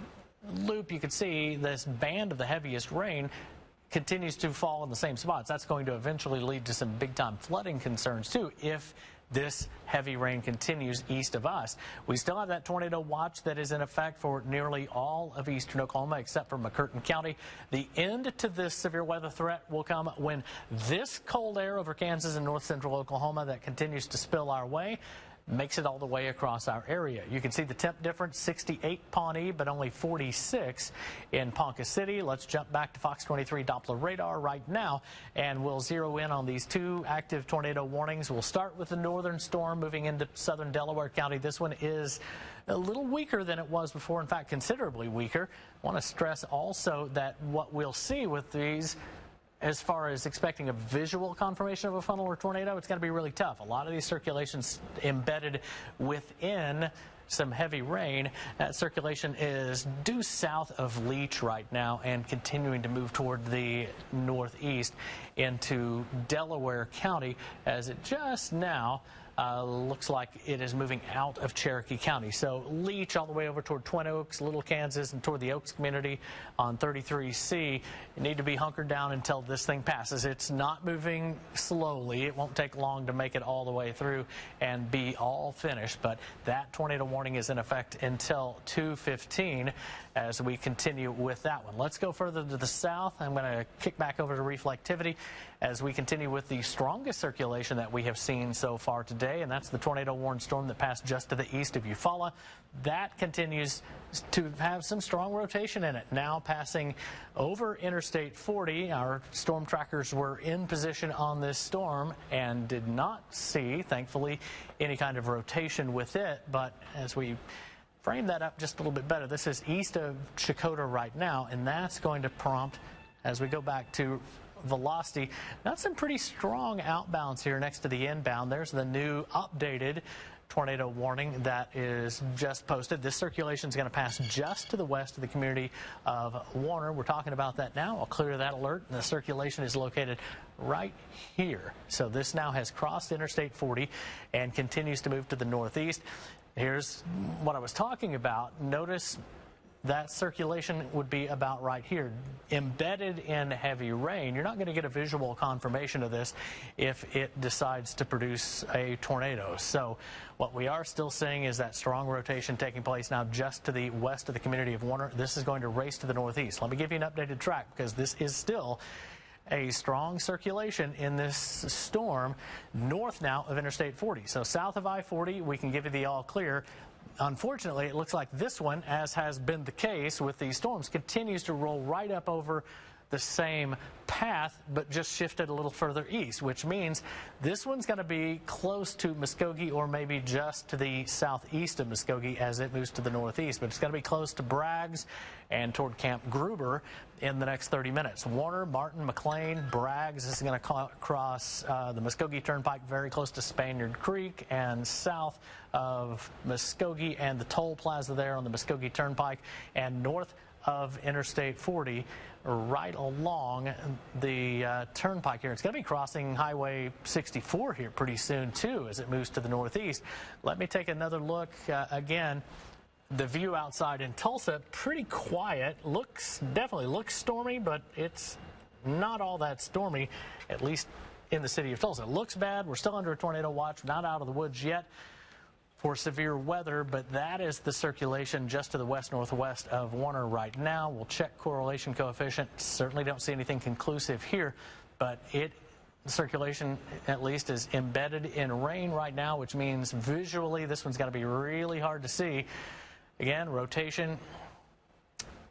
loop, you can see this band of the heaviest rain continues to fall in the same spots. That's going to eventually lead to some big-time flooding concerns too if this heavy rain continues east of us. We still have that tornado watch that is in effect for nearly all of eastern Oklahoma except for McCurtain County. The end to this severe weather threat will come when this cold air over Kansas and north central Oklahoma that continues to spill our way makes it all the way across our area. You can see the temp difference, 68 Pawnee, but only 46 in Ponca City. Let's jump back to Fox 23 Doppler radar right now, and we'll zero in on these 2 active tornado warnings. We'll start with the northern storm moving into southern Delaware County. This one is a little weaker than it was before, in fact, considerably weaker. I want to stress also that what we'll see with these, as far as expecting a visual confirmation of a funnel or tornado, it's going to be really tough. A lot of these circulations embedded within some heavy rain. That circulation is due south of Leech right now and continuing to move toward the northeast into Delaware County as it just now looks like it is moving out of Cherokee County. So Leech all the way over toward Twin Oaks, Little Kansas, and toward the Oaks community on 33C. You need to be hunkered down until this thing passes. It's not moving slowly. It won't take long to make it all the way through and be all finished. But that tornado warning is in effect until 2:15 as we continue with that one. Let's go further to the south. I'm going to kick back over to reflectivity as we continue with the strongest circulation that we have seen so far today, and that's the tornado warned storm that passed just to the east of Eufaula. That continues to have some strong rotation in it, now passing over Interstate 40. Our storm trackers were in position on this storm and did not see, thankfully, any kind of rotation with it. But as we frame that up just a little bit better, this is east of Chakotah right now, and that's going to prompt, as we go back to velocity, not some pretty strong outbounds here next to the inbound. There's the new updated tornado warning that is just posted. This circulation is going to pass just to the west of the community of Warner. We're talking about that now. I'll clear that alert. The circulation is located right here. So this now has crossed Interstate 40 and continues to move to the northeast. Here's what I was talking about. Notice that circulation would be about right here, embedded in heavy rain. You're not going to get a visual confirmation of this if it decides to produce a tornado. So what we are still seeing is that strong rotation taking place now just to the west of the community of Warner. This is going to race to the northeast. Let me give you an updated track because this is still a strong circulation in this storm north now of Interstate 40. So south of I-40, we can give you the all clear. Unfortunately, it looks like this one, as has been the case with these storms, continues to roll right up over the same path, but just shifted a little further east, which means this one's going to be close to Muskogee or maybe just to the southeast of Muskogee as it moves to the northeast. But it's going to be close to Braggs and toward Camp Gruber in the next 30 minutes. Warner, Martin, McLean, Braggs is going to cross the Muskogee Turnpike very close to Spaniard Creek and south of Muskogee and the toll plaza there on the Muskogee Turnpike and north of Interstate 40 right along the turnpike here. It's going to be crossing Highway 64 here pretty soon too as it moves to the northeast. Let me take another look again. The view outside in Tulsa, pretty quiet. Definitely looks stormy, but it's not all that stormy, at least in the city of Tulsa. It looks bad. We're still under a tornado watch. We're not out of the woods yet for severe weather, but that is the circulation just to the west-northwest of Warner right now. We'll check correlation coefficient. Certainly don't see anything conclusive here, but the circulation at least is embedded in rain right now, which means visually this one's going to be really hard to see. Again, rotation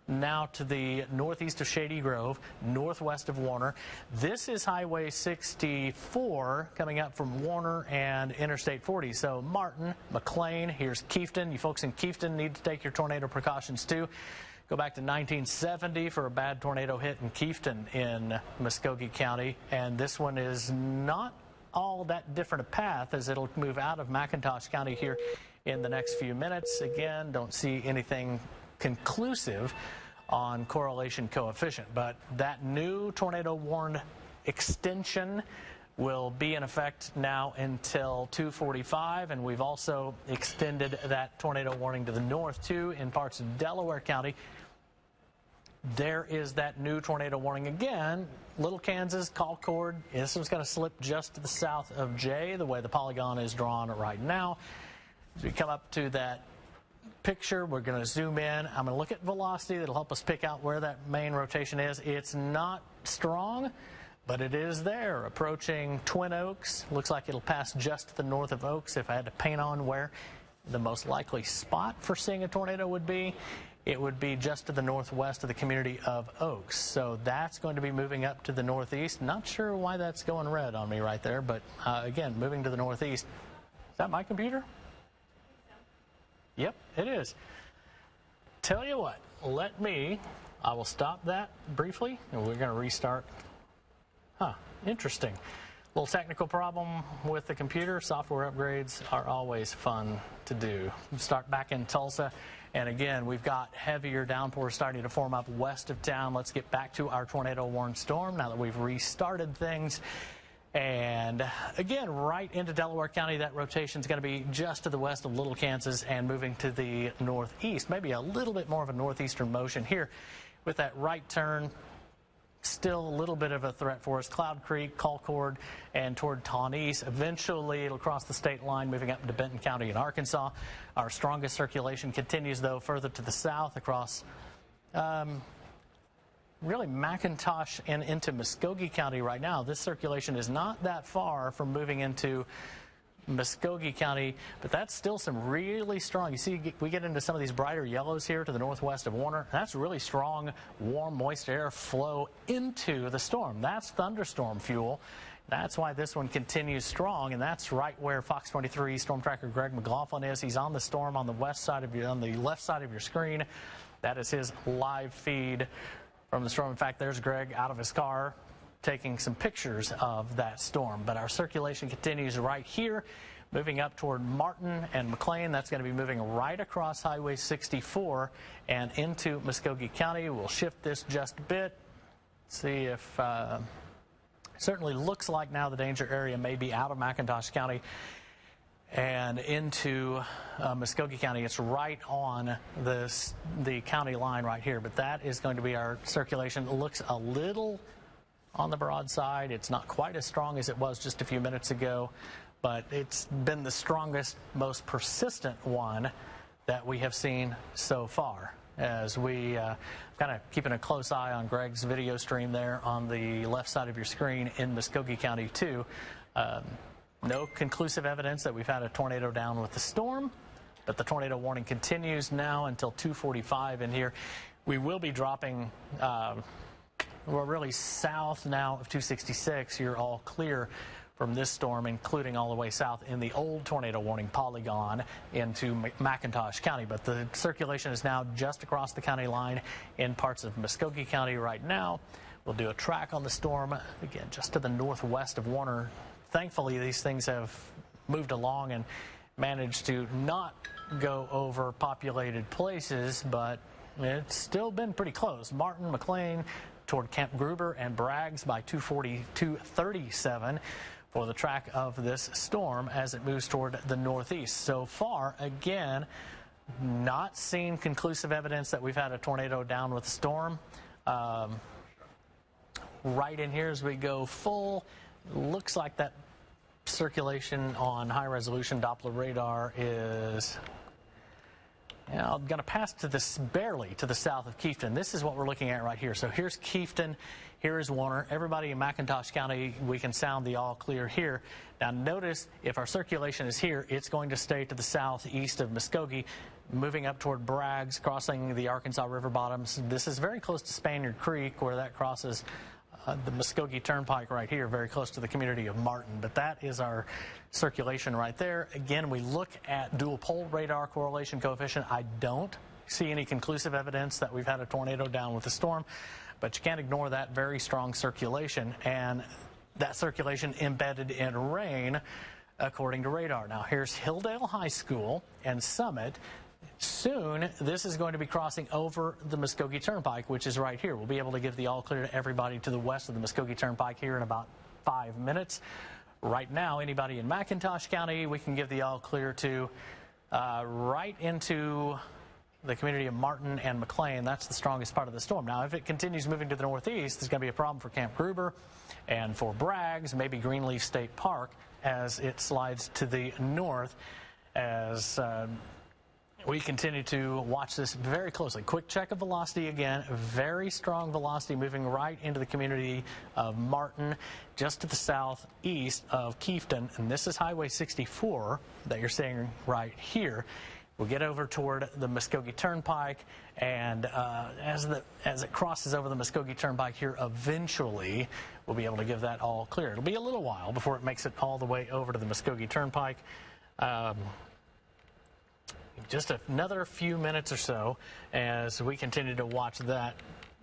now to the northeast of Shady Grove, northwest of Warner. This is Highway 64 coming up from Warner and Interstate 40. So Martin, McLean, here's Kiefton. You folks in Kiefton need to take your tornado precautions too. Go back to 1970 for a bad tornado hit in Kiefton in Muskogee County. And this one is not all that different a path as it'll move out of McIntosh County here in the next few minutes. Again, don't see anything conclusive on correlation coefficient, but that new tornado warned extension will be in effect now until 2:45, and we've also extended that tornado warning to the north too in parts of Delaware County. There is that new tornado warning again. Little Kansas, Concord. This one's going to slip just to the south of Jay, the way the polygon is drawn right now. As we come up to that picture, we're going to zoom in. I'm going to look at velocity. That'll help us pick out where that main rotation is. It's not strong, but it is there. Approaching Twin Oaks. Looks like it'll pass just to the north of Oaks. If I had to paint on where the most likely spot for seeing a tornado would be, it would be just to the northwest of the community of Oaks. So that's going to be moving up to the northeast. Not sure why that's going red on me right there, but again, moving to the northeast. Is that my computer? Yep, it is. Tell you what, I will stop that briefly, and we're going to restart. Interesting. Little technical problem with the computer. Software upgrades are always fun to do. We'll start back in Tulsa, and again, we've got heavier downpours starting to form up west of town. Let's get back to our tornado warned storm now that we've restarted things. And again, right into Delaware County, that rotation is going to be just to the west of Little Kansas and moving to the northeast. Maybe a little bit more of a northeastern motion here with that right turn. Still a little bit of a threat for us. Cloud Creek, Colcord, and toward Tawnese. Eventually, it'll cross the state line, moving up into Benton County in Arkansas. Our strongest circulation continues, though, further to the south across really McIntosh and into Muskogee County right now. This circulation is not that far from moving into Muskogee County, but that's still some really strong. You see, we get into some of these brighter yellows here to the northwest of Warner. That's really strong, warm, moist air flow into the storm. That's thunderstorm fuel. That's why this one continues strong, and that's right where Fox 23 storm tracker Greg McLaughlin is. He's on the storm on the west side of on the left side of your screen. That is his live feed from the storm. In fact, there's Greg out of his car taking some pictures of that storm. But our circulation continues right here, moving up toward Martin and McLean. That's going to be moving right across Highway 64 and into Muskogee County. We'll shift this just a bit. See if certainly looks like now the danger area may be out of McIntosh County and into Muskogee County. It's right on the county line right here, but that is going to be our circulation. It looks a little on the broad side. It's not quite as strong as it was just a few minutes ago, but it's been the strongest, most persistent one that we have seen so far, as we kind of keeping a close eye on Greg's video stream there on the left side of your screen in Muskogee County too. No conclusive evidence that we've had a tornado down with the storm, but the tornado warning continues now until 2:45 in here. We will be dropping, we're really south now of 266. You're all clear from this storm, including all the way south in the old tornado warning polygon into McIntosh County. But the circulation is now just across the county line in parts of Muskogee County right now. We'll do a track on the storm, again, just to the northwest of Warner. Thankfully, these things have moved along and managed to not go over populated places, but it's still been pretty close. Martin, McLean, toward Camp Gruber and Braggs by 2:37 for the track of this storm as it moves toward the northeast. So far, again, not seen conclusive evidence that we've had a tornado down with the storm. Right in here as we go full, looks like that circulation on high-resolution Doppler radar is going to pass to this barely to the south of Kiefton. This is what we're looking at right here. So here's Kiefton, here is Warner. Everybody in McIntosh County, we can sound the all clear here. Now notice if our circulation is here, it's going to stay to the southeast of Muskogee, moving up toward Braggs, crossing the Arkansas River bottoms. This is very close to Spaniard Creek, where that crosses the Muskogee Turnpike right here, very close to the community of Martin. But that is our circulation right there. Again, we look at dual pole radar correlation coefficient. I don't see any conclusive evidence that we've had a tornado down with the storm, but you can't ignore that very strong circulation, and that circulation embedded in rain according to radar. Now here's Hilldale High School and Summit. Soon, this is going to be crossing over the Muskogee Turnpike, which is right here. We'll be able to give the all clear to everybody to the west of the Muskogee Turnpike here in about 5 minutes. Right now, anybody in McIntosh County, we can give the all clear to right into the community of Martin and McLean. That's the strongest part of the storm. Now, if it continues moving to the northeast, there's going to be a problem for Camp Gruber and for Braggs, maybe Greenleaf State Park, as it slides to the north, as we continue to watch this very closely. Quick check of velocity again. Very strong velocity moving right into the community of Martin, just to the southeast of Kiefton. And this is Highway 64 that you're seeing right here. We'll get over toward the Muskogee Turnpike, and as it crosses over the Muskogee Turnpike here, eventually we'll be able to give that all clear. It'll be a little while before it makes it all the way over to the Muskogee Turnpike. Just another few minutes or so as we continue to watch that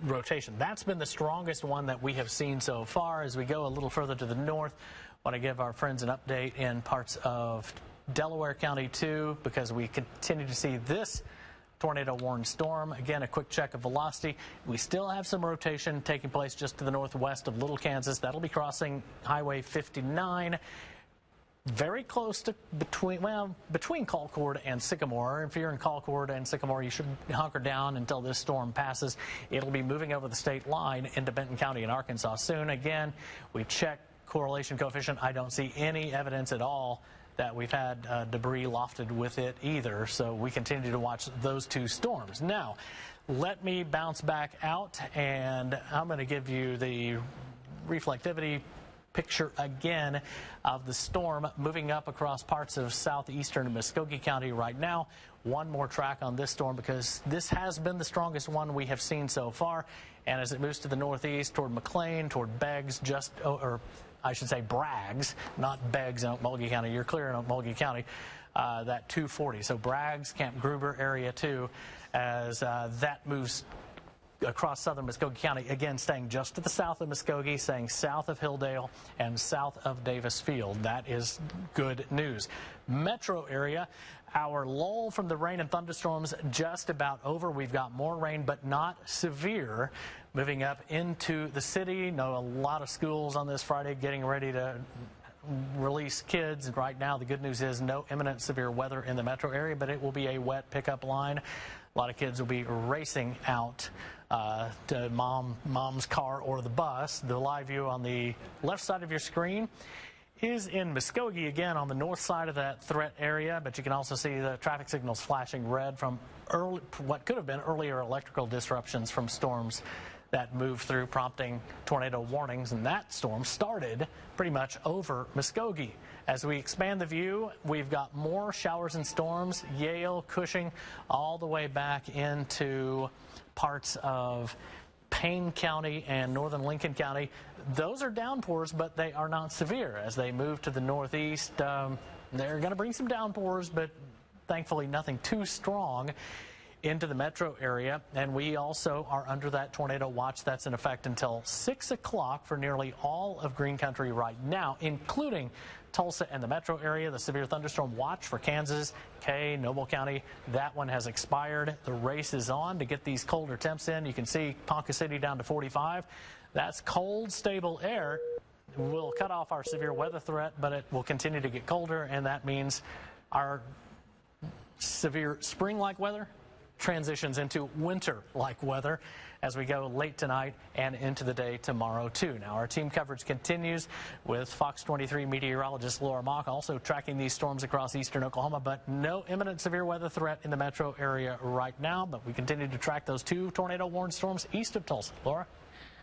rotation. That's been the strongest one that we have seen so far. As we go a little further to the north, I want to give our friends an update in parts of Delaware County too, because we continue to see this tornado warned storm. Again, a quick check of velocity. We still have some rotation taking place just to the northwest of Little Kansas. That'll be crossing Highway 59. Very close to between Concord and Sycamore. If you're in Concord and Sycamore, you should hunker down until this storm passes. It'll be moving over the state line into Benton County in Arkansas soon. Again, we check correlation coefficient. I don't see any evidence at all that we've had debris lofted with it either. So we continue to watch those two storms. Now, let me bounce back out, and I'm going to give you the reflectivity picture again of the storm moving up across parts of southeastern Muskogee County right now. One more track on this storm because this has been the strongest one we have seen so far. And as it moves to the northeast toward McLean, toward Beggs, or I should say Braggs, not Beggs in Okmulgee County. You're clear in Okmulgee County, that 240. So Braggs, Camp Gruber area 2, as that moves across southern Muskogee County, again staying just to the south of Muskogee, staying south of Hilldale and south of Davis Field. That is good news. Metro area, our lull from the rain and thunderstorms just about over. We've got more rain, but not severe. Moving up into the city. Know a lot of schools on this Friday getting ready to release kids. And right now, the good news is no imminent severe weather in the metro area, but it will be a wet pickup line. A lot of kids will be racing out to mom's car or the bus. The live view on the left side of your screen is in Muskogee, again on the north side of that threat area, but you can also see the traffic signals flashing red from what could have been earlier electrical disruptions from storms that moved through, prompting tornado warnings, and that storm started pretty much over Muskogee. As we expand the view, we've got more showers and storms, Yale, Cushing, all the way back into parts of Payne County and northern Lincoln County. Those are downpours, but they are not severe. As they move to the northeast, they're going to bring some downpours, but thankfully nothing too strong into the metro area. And we also are under that tornado watch that's in effect until 6 o'clock for nearly all of Green Country right now, including Tulsa and the metro area. The severe thunderstorm watch for Kansas, Kay, Noble County, that one has expired. The race is on to get these colder temps in. You can see Ponca City down to 45. That's cold, stable air. We'll cut off our severe weather threat, but it will continue to get colder, and that means our severe spring-like weather transitions into winter-like weather as we go late tonight and into the day tomorrow, too. Now, our team coverage continues with Fox 23 meteorologist Laura Mock also tracking these storms across eastern Oklahoma, but no imminent severe weather threat in the metro area right now. But we continue to track those two tornado-warned storms east of Tulsa. Laura?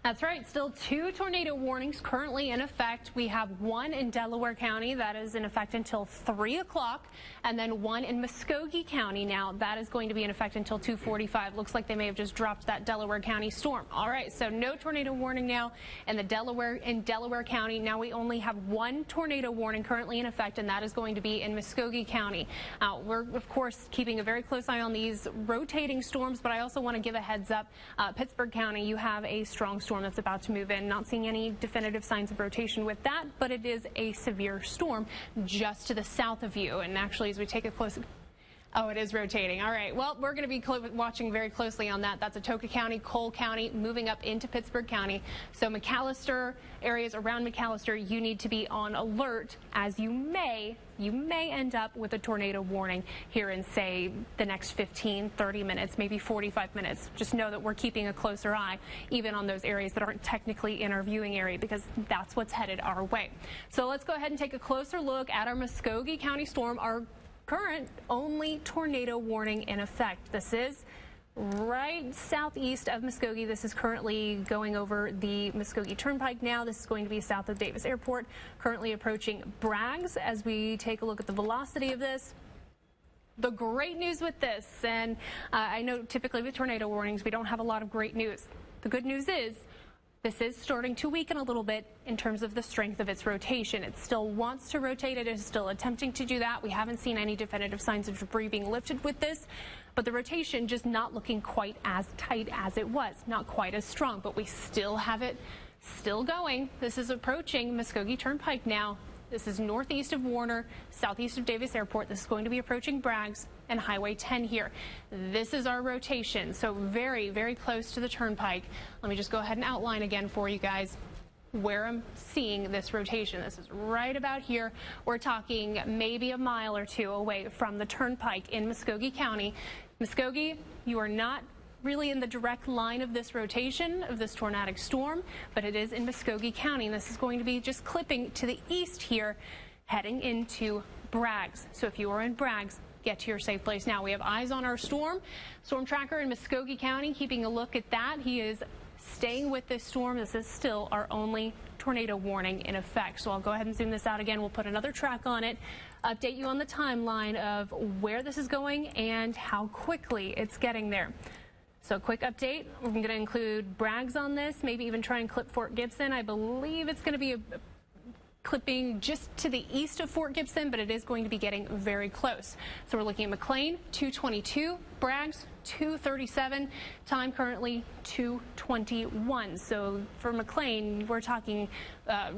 That's right. Still 2 tornado warnings currently in effect. We have one in Delaware County that is in effect until 3 o'clock, and then one in Muskogee County. Now, that is going to be in effect until 2:45. Looks like they may have just dropped that Delaware County storm. All right, so no tornado warning now in Delaware County. Now we only have one tornado warning currently in effect, and that is going to be in Muskogee County. We're, of course, keeping a very close eye on these rotating storms, but I also want to give a heads up. Pittsburgh County, you have a strong storm that's about to move in. Not seeing any definitive signs of rotation with that, but it is a severe storm just to the south of you. And actually, as we take a close... Oh, it is rotating. All right. Well, we're going to be watching very closely on that. That's Atoka County, Cole County, moving up into Pittsburgh County. So McAllister, areas around McAllister, you need to be on alert, as you may end up with a tornado warning here in, say, the next 15, 30 minutes, maybe 45 minutes. Just know that we're keeping a closer eye, even on those areas that aren't technically in our viewing area, because that's what's headed our way. So let's go ahead and take a closer look at our Muskogee County storm, our current only tornado warning in effect. This is right southeast of Muskogee. This is currently going over the Muskogee Turnpike now. This is going to be south of Davis Airport, currently approaching Braggs. As we take a look at the velocity of this, the great news with this, and I know typically with tornado warnings we don't have a lot of great news. The good news is this is starting to weaken a little bit in terms of the strength of its rotation. It still wants to rotate. It is still attempting to do that. We haven't seen any definitive signs of debris being lifted with this, but the rotation just not looking quite as tight as it was, not quite as strong, but we still have it still going. This is approaching Muskogee Turnpike now. This is northeast of Warner, southeast of Davis Airport. This is going to be approaching Braggs and Highway 10 here. This is our rotation, so very, very close to the turnpike. Let me just go ahead and outline again for you guys where I'm seeing this rotation. This is right about here. We're talking maybe a mile or two away from the turnpike in Muskogee County. Muskogee, you are not really in the direct line of this rotation of this tornadic storm, but it is in Muskogee County, and this is going to be just clipping to the east here, heading into Braggs. So if you are in Braggs, get to your safe place now. We have eyes on our storm tracker in Muskogee County, keeping a look at that. He is staying with this storm. This is still our only tornado warning in effect. So I'll go ahead and zoom this out again. We'll put another track on it, update you on the timeline of where this is going and how quickly it's getting there. So quick update, we're going to include Braggs on this, maybe even try and clip Fort Gibson. I believe it's going to be clipping just to the east of Fort Gibson, but it is going to be getting very close. So we're looking at McLean, 222, Braggs, 237, time currently 221. So for McLean, we're talking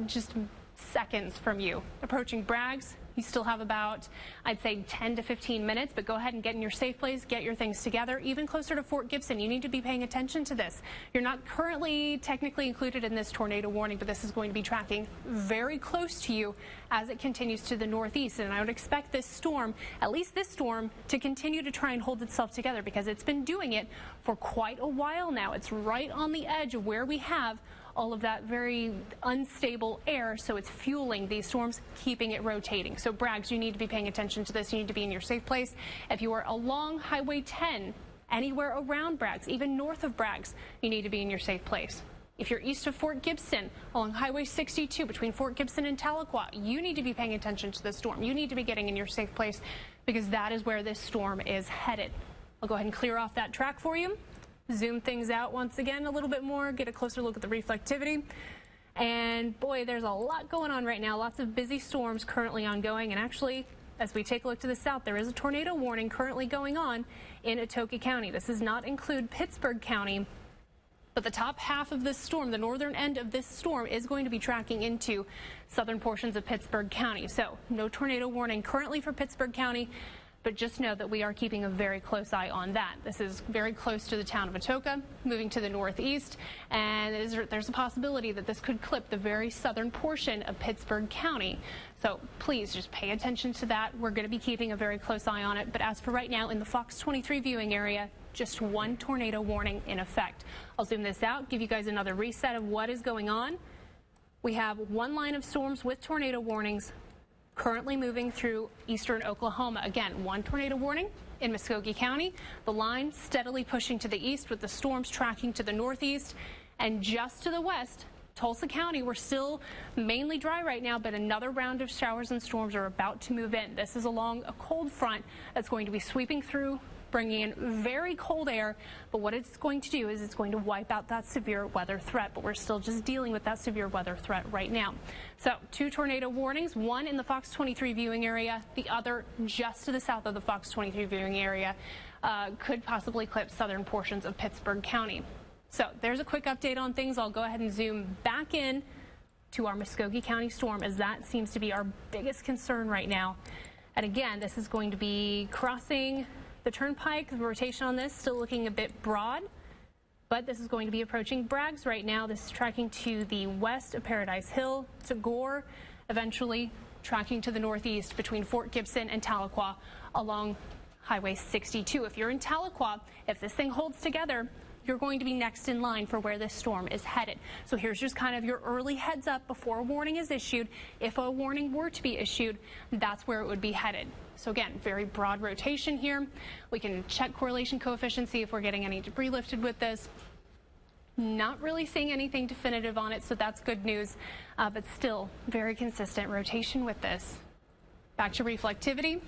just seconds from you. Approaching Braggs, you still have about, I'd say, 10 to 15 minutes, but go ahead and get in your safe place, get your things together. Even closer to Fort Gibson, you need to be paying attention to this. You're not currently technically included in this tornado warning, but this is going to be tracking very close to you as it continues to the northeast. And I would expect this storm, at least this storm, to continue to try and hold itself together because it's been doing it for quite a while now. It's right on the edge of where we have all of that very unstable air, so it's fueling these storms, keeping it rotating. So Braggs, you need to be paying attention to this. You need to be in your safe place. If you are along Highway 10, anywhere around Braggs, even north of Braggs, you need to be in your safe place. If you're east of Fort Gibson, along Highway 62, between Fort Gibson and Tahlequah, you need to be paying attention to the storm. You need to be getting in your safe place because that is where this storm is headed. I'll go ahead and clear off that track for you. Zoom things out once again a little bit more, get a closer look at the reflectivity. And boy, there's a lot going on right now. Lots of busy storms currently ongoing. And actually, as we take a look to the south, there is a tornado warning currently going on in Cherokee County. This does not include Pittsburgh County, but the top half of this storm, the northern end of this storm, is going to be tracking into southern portions of Pittsburgh County. So no tornado warning currently for Pittsburgh County, but just know that we are keeping a very close eye on that. This is very close to the town of Atoka, moving to the northeast, and there's a possibility that this could clip the very southern portion of Pittsburgh County. So please just pay attention to that. We're going to be keeping a very close eye on it. But as for right now, in the Fox 23 viewing area, just one tornado warning in effect. I'll zoom this out, give you guys another reset of what is going on. We have one line of storms with tornado warnings currently moving through eastern Oklahoma. Again, one tornado warning in Muskogee County. The line steadily pushing to the east with the storms tracking to the northeast. And just to the west, Tulsa County, we're still mainly dry right now, but another round of showers and storms are about to move in. This is along a cold front that's going to be sweeping through, bringing in very cold air, but what it's going to do is it's going to wipe out that severe weather threat, but we're still just dealing with that severe weather threat right now. So two tornado warnings, one in the Fox 23 viewing area, the other just to the south of the Fox 23 viewing area, could possibly clip southern portions of Pittsburgh County. So there's a quick update on things. I'll go ahead and zoom back in to our Muskogee County storm, as that seems to be our biggest concern right now. And again, this is going to be crossing the turnpike. The rotation on this still looking a bit broad, but this is going to be approaching Braggs right now. This is tracking to the west of Paradise Hill to Gore, eventually tracking to the northeast between Fort Gibson and Tahlequah along Highway 62. If you're in Tahlequah, if this thing holds together, you're going to be next in line for where this storm is headed. So here's just kind of your early heads up before a warning is issued. If a warning were to be issued, that's where it would be headed. So again, very broad rotation here. We can check correlation coefficient, see if we're getting any debris lifted with this. Not really seeing anything definitive on it, so that's good news, but still very consistent rotation with this. Back to reflectivity.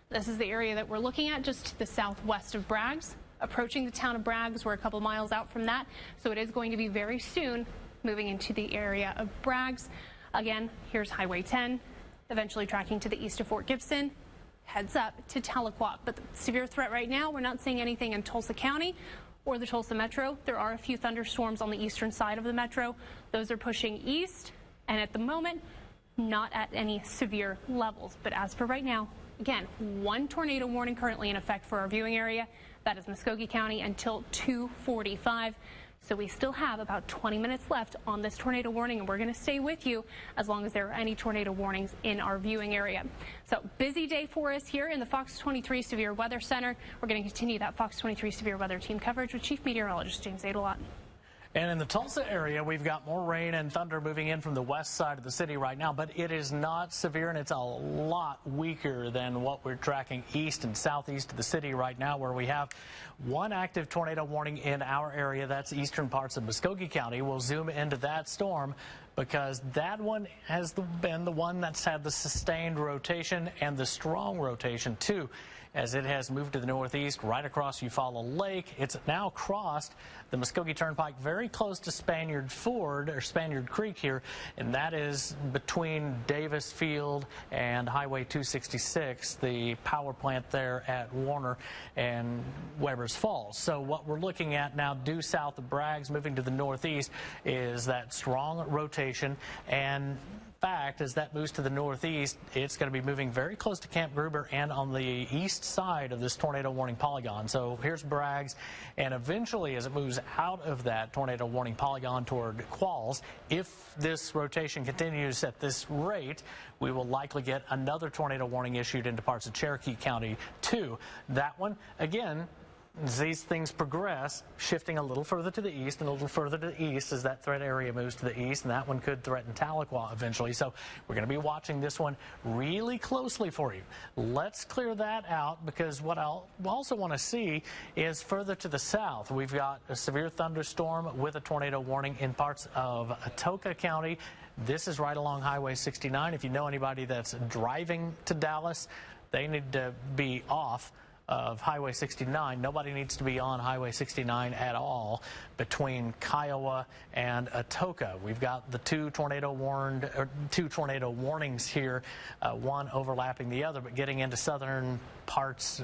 This is the area that we're looking at just to the southwest of Braggs. Approaching the town of Braggs, we're a couple miles out from that, so it is going to be very soon moving into the area of Braggs. Again, here's Highway 10, eventually tracking to the east of Fort Gibson, heads up to Tahlequah. But the severe threat right now, we're not seeing anything in Tulsa County or the Tulsa Metro. There are a few thunderstorms on the eastern side of the metro. Those are pushing east, and at the moment, not at any severe levels. But as for right now, again, one tornado warning currently in effect for our viewing area. That is Muskogee County until 2:45. So we still have about 20 minutes left on this tornado warning, and we're going to stay with you as long as there are any tornado warnings in our viewing area. So busy day for us here in the Fox 23 Severe Weather Center. We're going to continue that Fox 23 Severe Weather Team coverage with Chief Meteorologist James Adelot. And in the Tulsa area, we've got more rain and thunder moving in from the west side of the city right now, but it is not severe, and it's a lot weaker than what we're tracking east and southeast of the city right now, where we have one active tornado warning in our area. That's eastern parts of Muskogee County. We'll zoom into that storm because that one has been the one that's had the sustained rotation and the strong rotation, too, as it has moved to the northeast right across Eufaula Lake. It's now crossed the Muskogee Turnpike very close to Spaniard Ford, or Spaniard Creek here, and that is between Davis Field and Highway 266, the power plant there at Warner and Weber's Falls. So what we're looking at now due south of Braggs, moving to the northeast, is that strong rotation. And fact, as that moves to the northeast, it's going to be moving very close to Camp Gruber and on the east side of this tornado warning polygon. So here's Braggs, and eventually as it moves out of that tornado warning polygon toward Qualls, if this rotation continues at this rate, we will likely get another tornado warning issued into parts of Cherokee County too. That one, again, as these things progress, shifting a little further to the east and a little further to the east as that threat area moves to the east, and that one could threaten Tahlequah eventually. So we're going to be watching this one really closely for you. Let's clear that out, because what I'll also want to see is further to the south. We've got a severe thunderstorm with a tornado warning in parts of Tahlequah County. This is right along Highway 69. If you know anybody that's driving to Dallas, they need to be off of Highway 69. Nobody needs to be on Highway 69 at all between Kiowa and Atoka. We've got the two tornado warnings here, one overlapping the other, but getting into southern parts,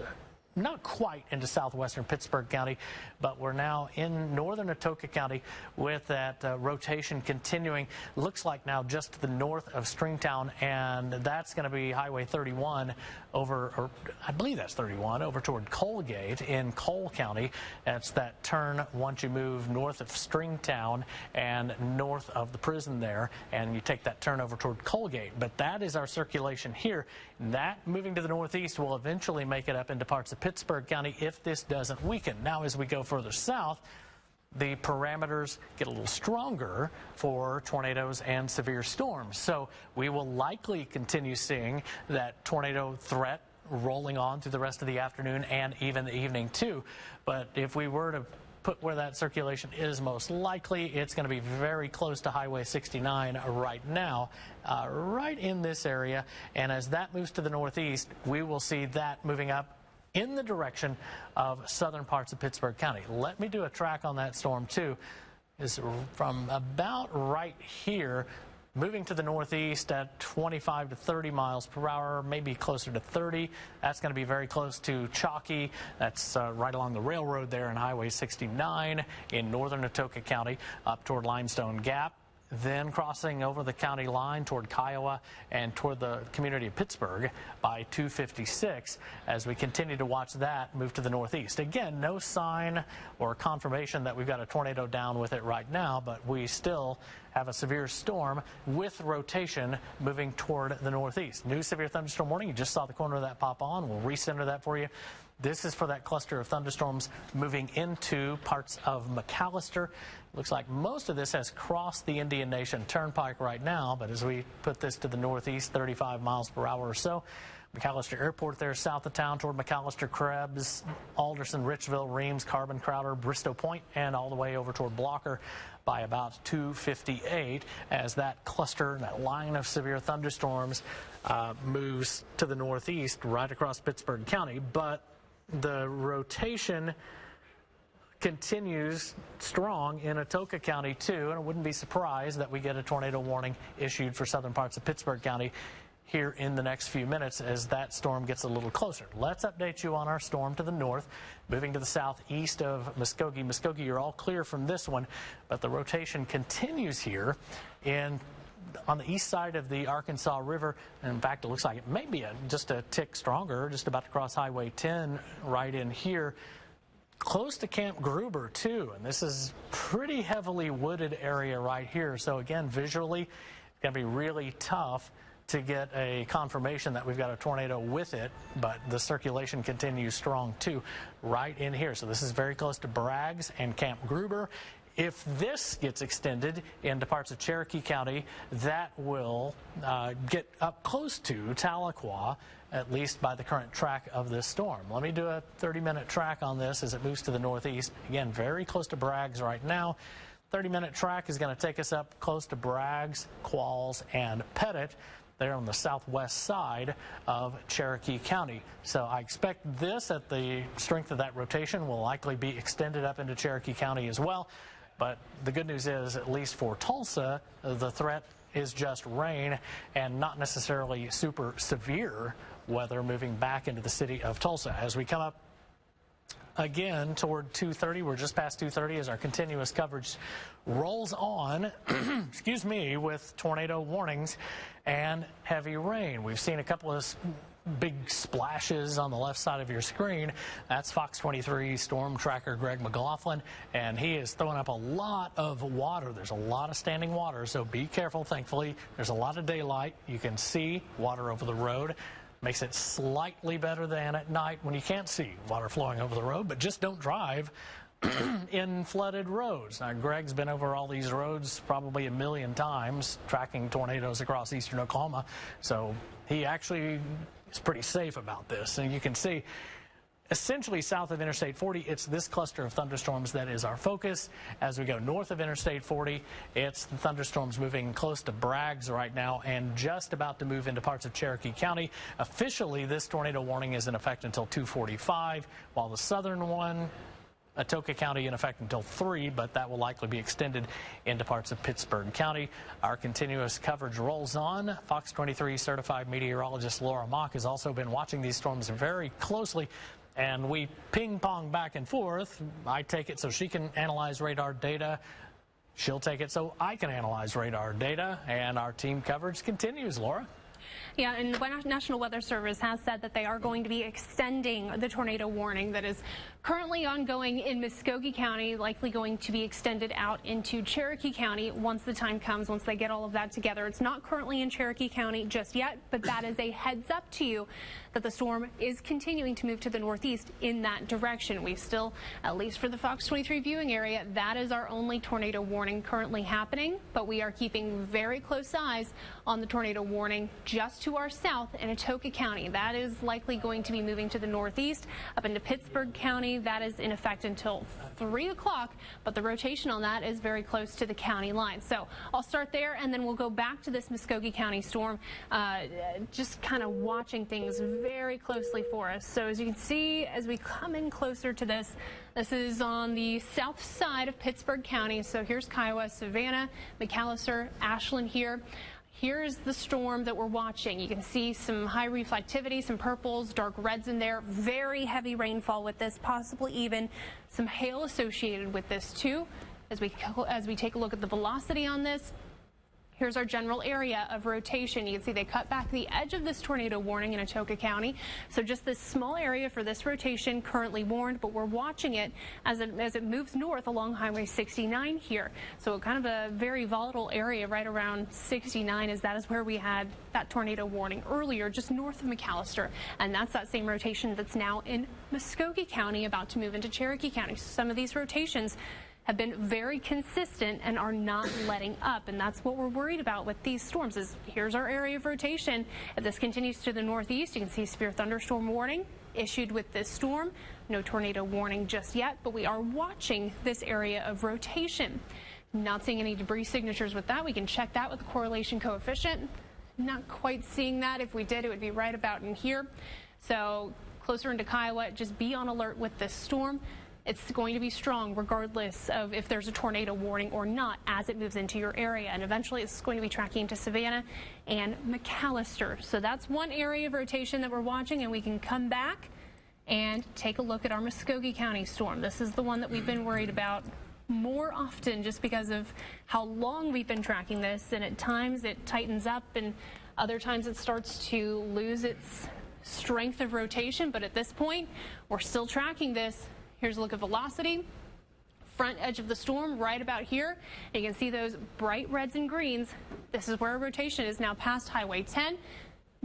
not quite into southwestern Pittsburgh County, but we're now in northern Atoka County with that rotation continuing. Looks like now just to the north of Stringtown, and that's going to be Highway 31 over, or I believe that's 31, over toward Colgate in Cole County. That's that turn once you move north of Stringtown and north of the prison there, and you take that turn over toward Colgate. But that is our circulation here. That moving to the northeast will eventually make it up into parts of Pittsburgh County if this doesn't weaken. Now, as we go further south, the parameters get a little stronger for tornadoes and severe storms. So we will likely continue seeing that tornado threat rolling on through the rest of the afternoon and even the evening too. But if we were to put where that circulation is most likely, it's going to be very close to Highway 69 right now, right in this area. And as that moves to the northeast, we will see that moving up in the direction of southern parts of Pittsburgh County. Let me do a track on that storm too. Is from about right here, moving to the northeast at 25 to 30 miles per hour, maybe closer to 30. That's going to be very close to Chalky. That's right along the railroad there in Highway 69 in northern Atoka County up toward Limestone Gap. Then crossing over the county line toward Kiowa and toward the community of Pittsburgh by 256 as we continue to watch that move to the northeast. Again, no sign or confirmation that we've got a tornado down with it right now, but we still have a severe storm with rotation moving toward the northeast. New severe thunderstorm warning. You just saw the corner of that pop on. We'll recenter that for you. This is for that cluster of thunderstorms moving into parts of McAllister. Looks like most of this has crossed the Indian Nation Turnpike right now, but as we put this to the northeast, 35 miles per hour or so. McAllister Airport there south of town toward McAllister, Krebs, Alderson, Richville, Reams, Carbon, Crowder, Bristow Point, and all the way over toward Blocker by about 258 as that cluster, that line of severe thunderstorms moves to the northeast right across Pittsburgh County. But the rotation continues strong in Atoka County too, and I wouldn't be surprised that we get a tornado warning issued for southern parts of Pittsburgh County here in the next few minutes as that storm gets a little closer. Let's update you on our storm to the north, moving to the southeast of Muskogee. Muskogee, you're all clear from this one, but the rotation continues here in on the east side of the Arkansas River. And in fact, it looks like it may be just a tick stronger, just about to cross Highway 10 right in here. Close to Camp Gruber, too, and this is pretty heavily wooded area right here. So again, visually, it's going to be really tough to get a confirmation that we've got a tornado with it, but the circulation continues strong, too, right in here. So this is very close to Braggs and Camp Gruber. If this gets extended into parts of Cherokee County, that will get up close to Tahlequah, at least by the current track of this storm. Let me do a 30-minute track on this as it moves to the northeast. Again, very close to Braggs right now. 30-minute track is going to take us up close to Braggs, Qualls, and Pettit. They're on the southwest side of Cherokee County. So I expect this, at the strength of that rotation, will likely be extended up into Cherokee County as well. But the good news is, at least for Tulsa, the threat is just rain and not necessarily super severe weather moving back into the city of Tulsa. As we come up again toward 2:30, we're just past 2:30 as our continuous coverage rolls on, excuse me, with tornado warnings and heavy rain. We've seen a couple of big splashes on the left side of your screen. That's Fox 23 storm tracker Greg McLaughlin, and he is throwing up a lot of water. There's a lot of standing water, so be careful. Thankfully, there's a lot of daylight. You can see water over the road. Makes it slightly better than at night when you can't see water flowing over the road, but just don't drive in flooded roads. Now, Greg's been over all these roads probably a million times tracking tornadoes across eastern Oklahoma, so he actually is pretty safe about this. And you can see essentially south of Interstate 40, it's this cluster of thunderstorms that is our focus. As we go north of Interstate 40, it's the thunderstorms moving close to Braggs right now and just about to move into parts of Cherokee County. Officially, this tornado warning is in effect until 2:45, while the southern one, Tahlequah County, in effect until 3, but that will likely be extended into parts of Pittsburgh County. Our continuous coverage rolls on. Fox 23 certified meteorologist Laura Mock has also been watching these storms very closely, and we ping-pong back and forth. I take it so she can analyze radar data. She'll take it so I can analyze radar data, and our team coverage continues. Laura? Yeah, and the National Weather Service has said that they are going to be extending the tornado warning that is currently ongoing in Muskogee County, likely going to be extended out into Cherokee County once the time comes, once they get all of that together. It's not currently in Cherokee County just yet, but that is a heads up to you that the storm is continuing to move to the northeast in that direction. We still, at least for the Fox 23 viewing area, that is our only tornado warning currently happening, but we are keeping very close eyes on the tornado warning just to our south in Tahlequah County. That is likely going to be moving to the northeast up into Pittsburgh County. That is in effect until 3 o'clock, but the rotation on that is very close to the county line. So I'll start there, and then we'll go back to this Muskogee County storm, just kind of watching things very closely for us. So as you can see, as we come in closer to this, this is on the south side of Pittsburgh County. So here's Kiowa, Savannah, McAllister, Ashland here. Here's the storm that we're watching. You can see some high reflectivity, some purples, dark reds in there. Very heavy rainfall with this, possibly even some hail associated with this too. As we take a look at the velocity on this, here's our general area of rotation. You can see they cut back the edge of this tornado warning in Tahlequah County. So just this small area for this rotation currently warned, but we're watching it as it moves north along Highway 69 here. So kind of a very volatile area right around 69, as that is where we had that tornado warning earlier, just north of McAllister. And that's that same rotation that's now in Muskogee County, about to move into Cherokee County. So some of these rotations have been very consistent and are not letting up, and that's what we're worried about with these storms. Is here's our area of rotation. If this continues to the northeast, you can see severe thunderstorm warning issued with this storm. No tornado warning just yet, but we are watching this area of rotation. Not seeing any debris signatures with that. We can check that with the correlation coefficient. Not quite seeing that. If we did, it would be right about in here. So closer into Kiowa, just be on alert with this storm. It's going to be strong regardless of if there's a tornado warning or not as it moves into your area. And eventually it's going to be tracking to Savannah and McAllister. So that's one area of rotation that we're watching, and we can come back and take a look at our Muskogee County storm. This is the one that we've been worried about more often just because of how long we've been tracking this, and at times it tightens up and other times it starts to lose its strength of rotation. But at this point, we're still tracking this. Here's a look at velocity. Front edge of the storm right about here. And you can see those bright reds and greens. This is where our rotation is now past Highway 10.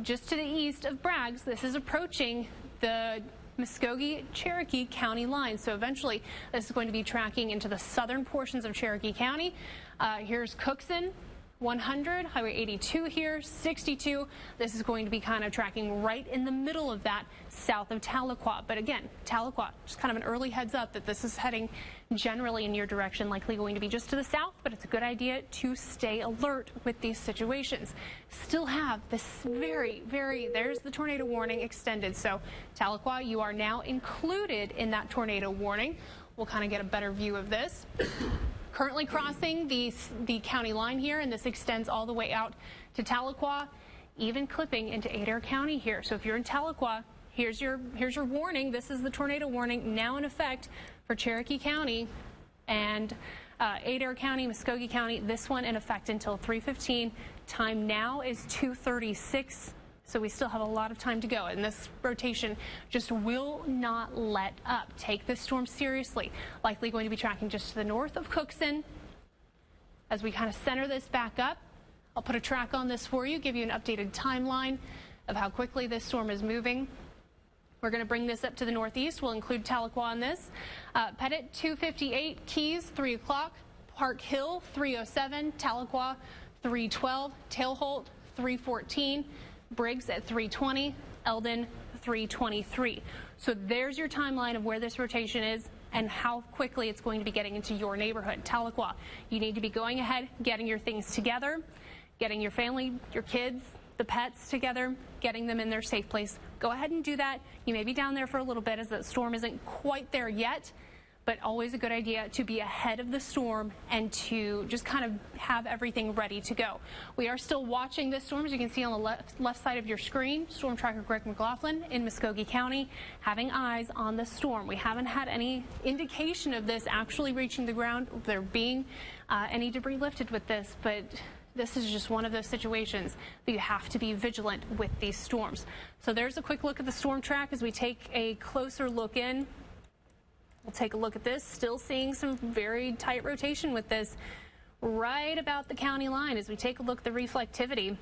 Just to the east of Braggs, this is approaching the Muskogee Cherokee County line. So eventually this is going to be tracking into the southern portions of Cherokee County. Here's Cookson, 100, Highway 82 here, 62. This is going to be kind of tracking right in the middle of that south of Tahlequah. But again, Tahlequah, just kind of an early heads up that this is heading generally in your direction, likely going to be just to the south, but it's a good idea to stay alert with these situations. Still have this there's the tornado warning extended. So Tahlequah, you are now included in that tornado warning. We'll kind of get a better view of this. Currently crossing the county line here, and this extends all the way out to Tahlequah, even clipping into Adair County here. So if you're in Tahlequah, here's your warning. This is the tornado warning now in effect for Cherokee County and Adair County, Muskogee County. This one in effect until 3:15. Time now is 2:36. So we still have a lot of time to go, and this rotation just will not let up. Take this storm seriously. Likely going to be tracking just to the north of Cookson. As we kind of center this back up, I'll put a track on this for you, give you an updated timeline of how quickly this storm is moving. We're going to bring this up to the northeast. We'll include Tahlequah on this. Pettit, 2:58, Keys, 3 o'clock, Park Hill, 3:07, Tahlequah, 3:12, Tailholt, 3:14, Briggs at 3:20, Eldon 3:23. So there's your timeline of where this rotation is and how quickly it's going to be getting into your neighborhood. Tahlequah, you need to be going ahead, getting your things together, getting your family, your kids, the pets together, getting them in their safe place. Go ahead and do that. You may be down there for a little bit as the storm isn't quite there yet, but always a good idea to be ahead of the storm and to just kind of have everything ready to go. We are still watching this storm, as you can see on the left side of your screen. Storm tracker Greg McLaughlin in Muskogee County having eyes on the storm. We haven't had any indication of this actually reaching the ground, there being any debris lifted with this, but this is just one of those situations that you have to be vigilant with these storms. So there's a quick look at the storm track as we take a closer look in. We'll take a look at this. Still seeing some very tight rotation with this right about the county line. As we take a look at the reflectivity,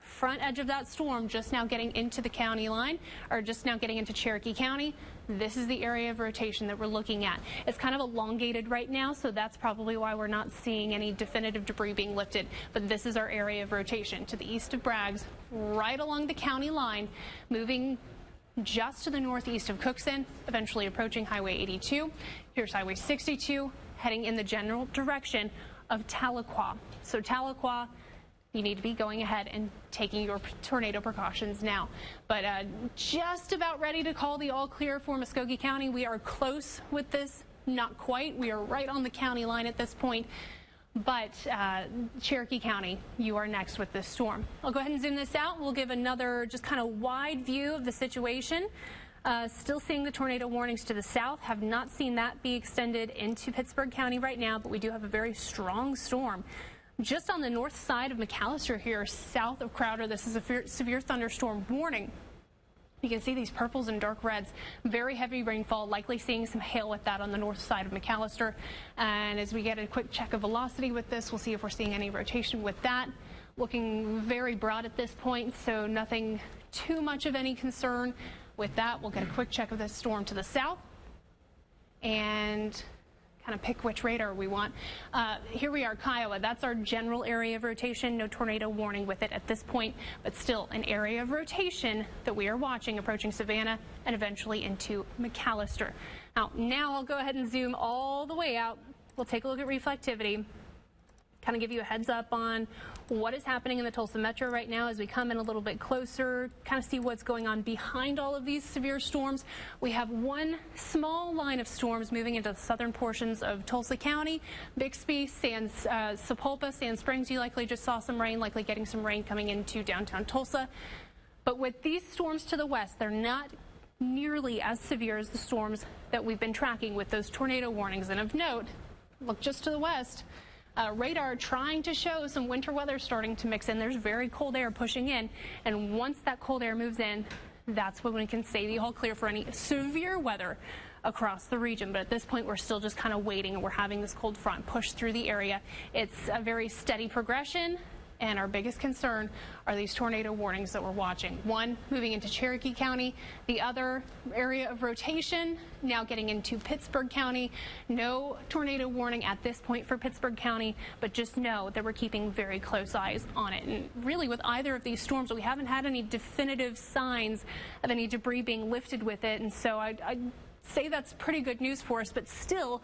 front edge of that storm just now getting into the county line, or just now getting into Cherokee County. This is the area of rotation that we're looking at. It's kind of elongated right now, so that's probably why we're not seeing any definitive debris being lifted. But this is our area of rotation to the east of Braggs, right along the county line, moving just to the northeast of Cookson, eventually approaching Highway 82. Here's Highway 62, heading in the general direction of Tahlequah. So Tahlequah, you need to be going ahead and taking your tornado precautions now. But just about ready to call the all clear for Muskogee County. We are close with this, not quite. We are right on the county line at this point. But Cherokee County, you are next with this storm. I'll go ahead and zoom this out. We'll give another just kind of wide view of the situation. Still seeing the tornado warnings to the south. Have not seen that be extended into Pittsburgh County right now, but we do have a very strong storm just on the north side of McAllister here, south of Crowder. This is a severe thunderstorm warning. You can see these purples and dark reds, very heavy rainfall, likely seeing some hail with that on the north side of McAllister. And as we get a quick check of velocity with this, we'll see if we're seeing any rotation with that. Looking very broad at this point, so nothing too much of any concern with that. We'll get a quick check of this storm to the south and kind of pick which radar we want. Here we are, Kiowa. That's our general area of rotation. No tornado warning with it at this point, but still an area of rotation that we are watching approaching Savannah and eventually into McAllister. Now I'll go ahead and zoom all the way out. We'll take a look at reflectivity. Kind of give you a heads up on what is happening in the Tulsa Metro right now as we come in a little bit closer, kind of see what's going on behind all of these severe storms. We have one small line of storms moving into the southern portions of Tulsa County, Bixby, Sapulpa, Sand Springs. You likely just saw some rain, likely getting some rain coming into downtown Tulsa. But with these storms to the west, they're not nearly as severe as the storms that we've been tracking with those tornado warnings. And of note, look just to the west. Radar trying to show some winter weather starting to mix in. There's very cold air pushing in, and once that cold air moves in, that's when we can say the all clear for any severe weather across the region. But at this point, we're still just kind of waiting, and we're having this cold front push through the area. It's a very steady progression, and our biggest concern are these tornado warnings that we're watching. One moving into Cherokee County, the other area of rotation now getting into Pittsburgh County. No tornado warning at this point for Pittsburgh County, but just know that we're keeping very close eyes on it. And really, with either of these storms, we haven't had any definitive signs of any debris being lifted with it, and so I'd say that's pretty good news for us, but still,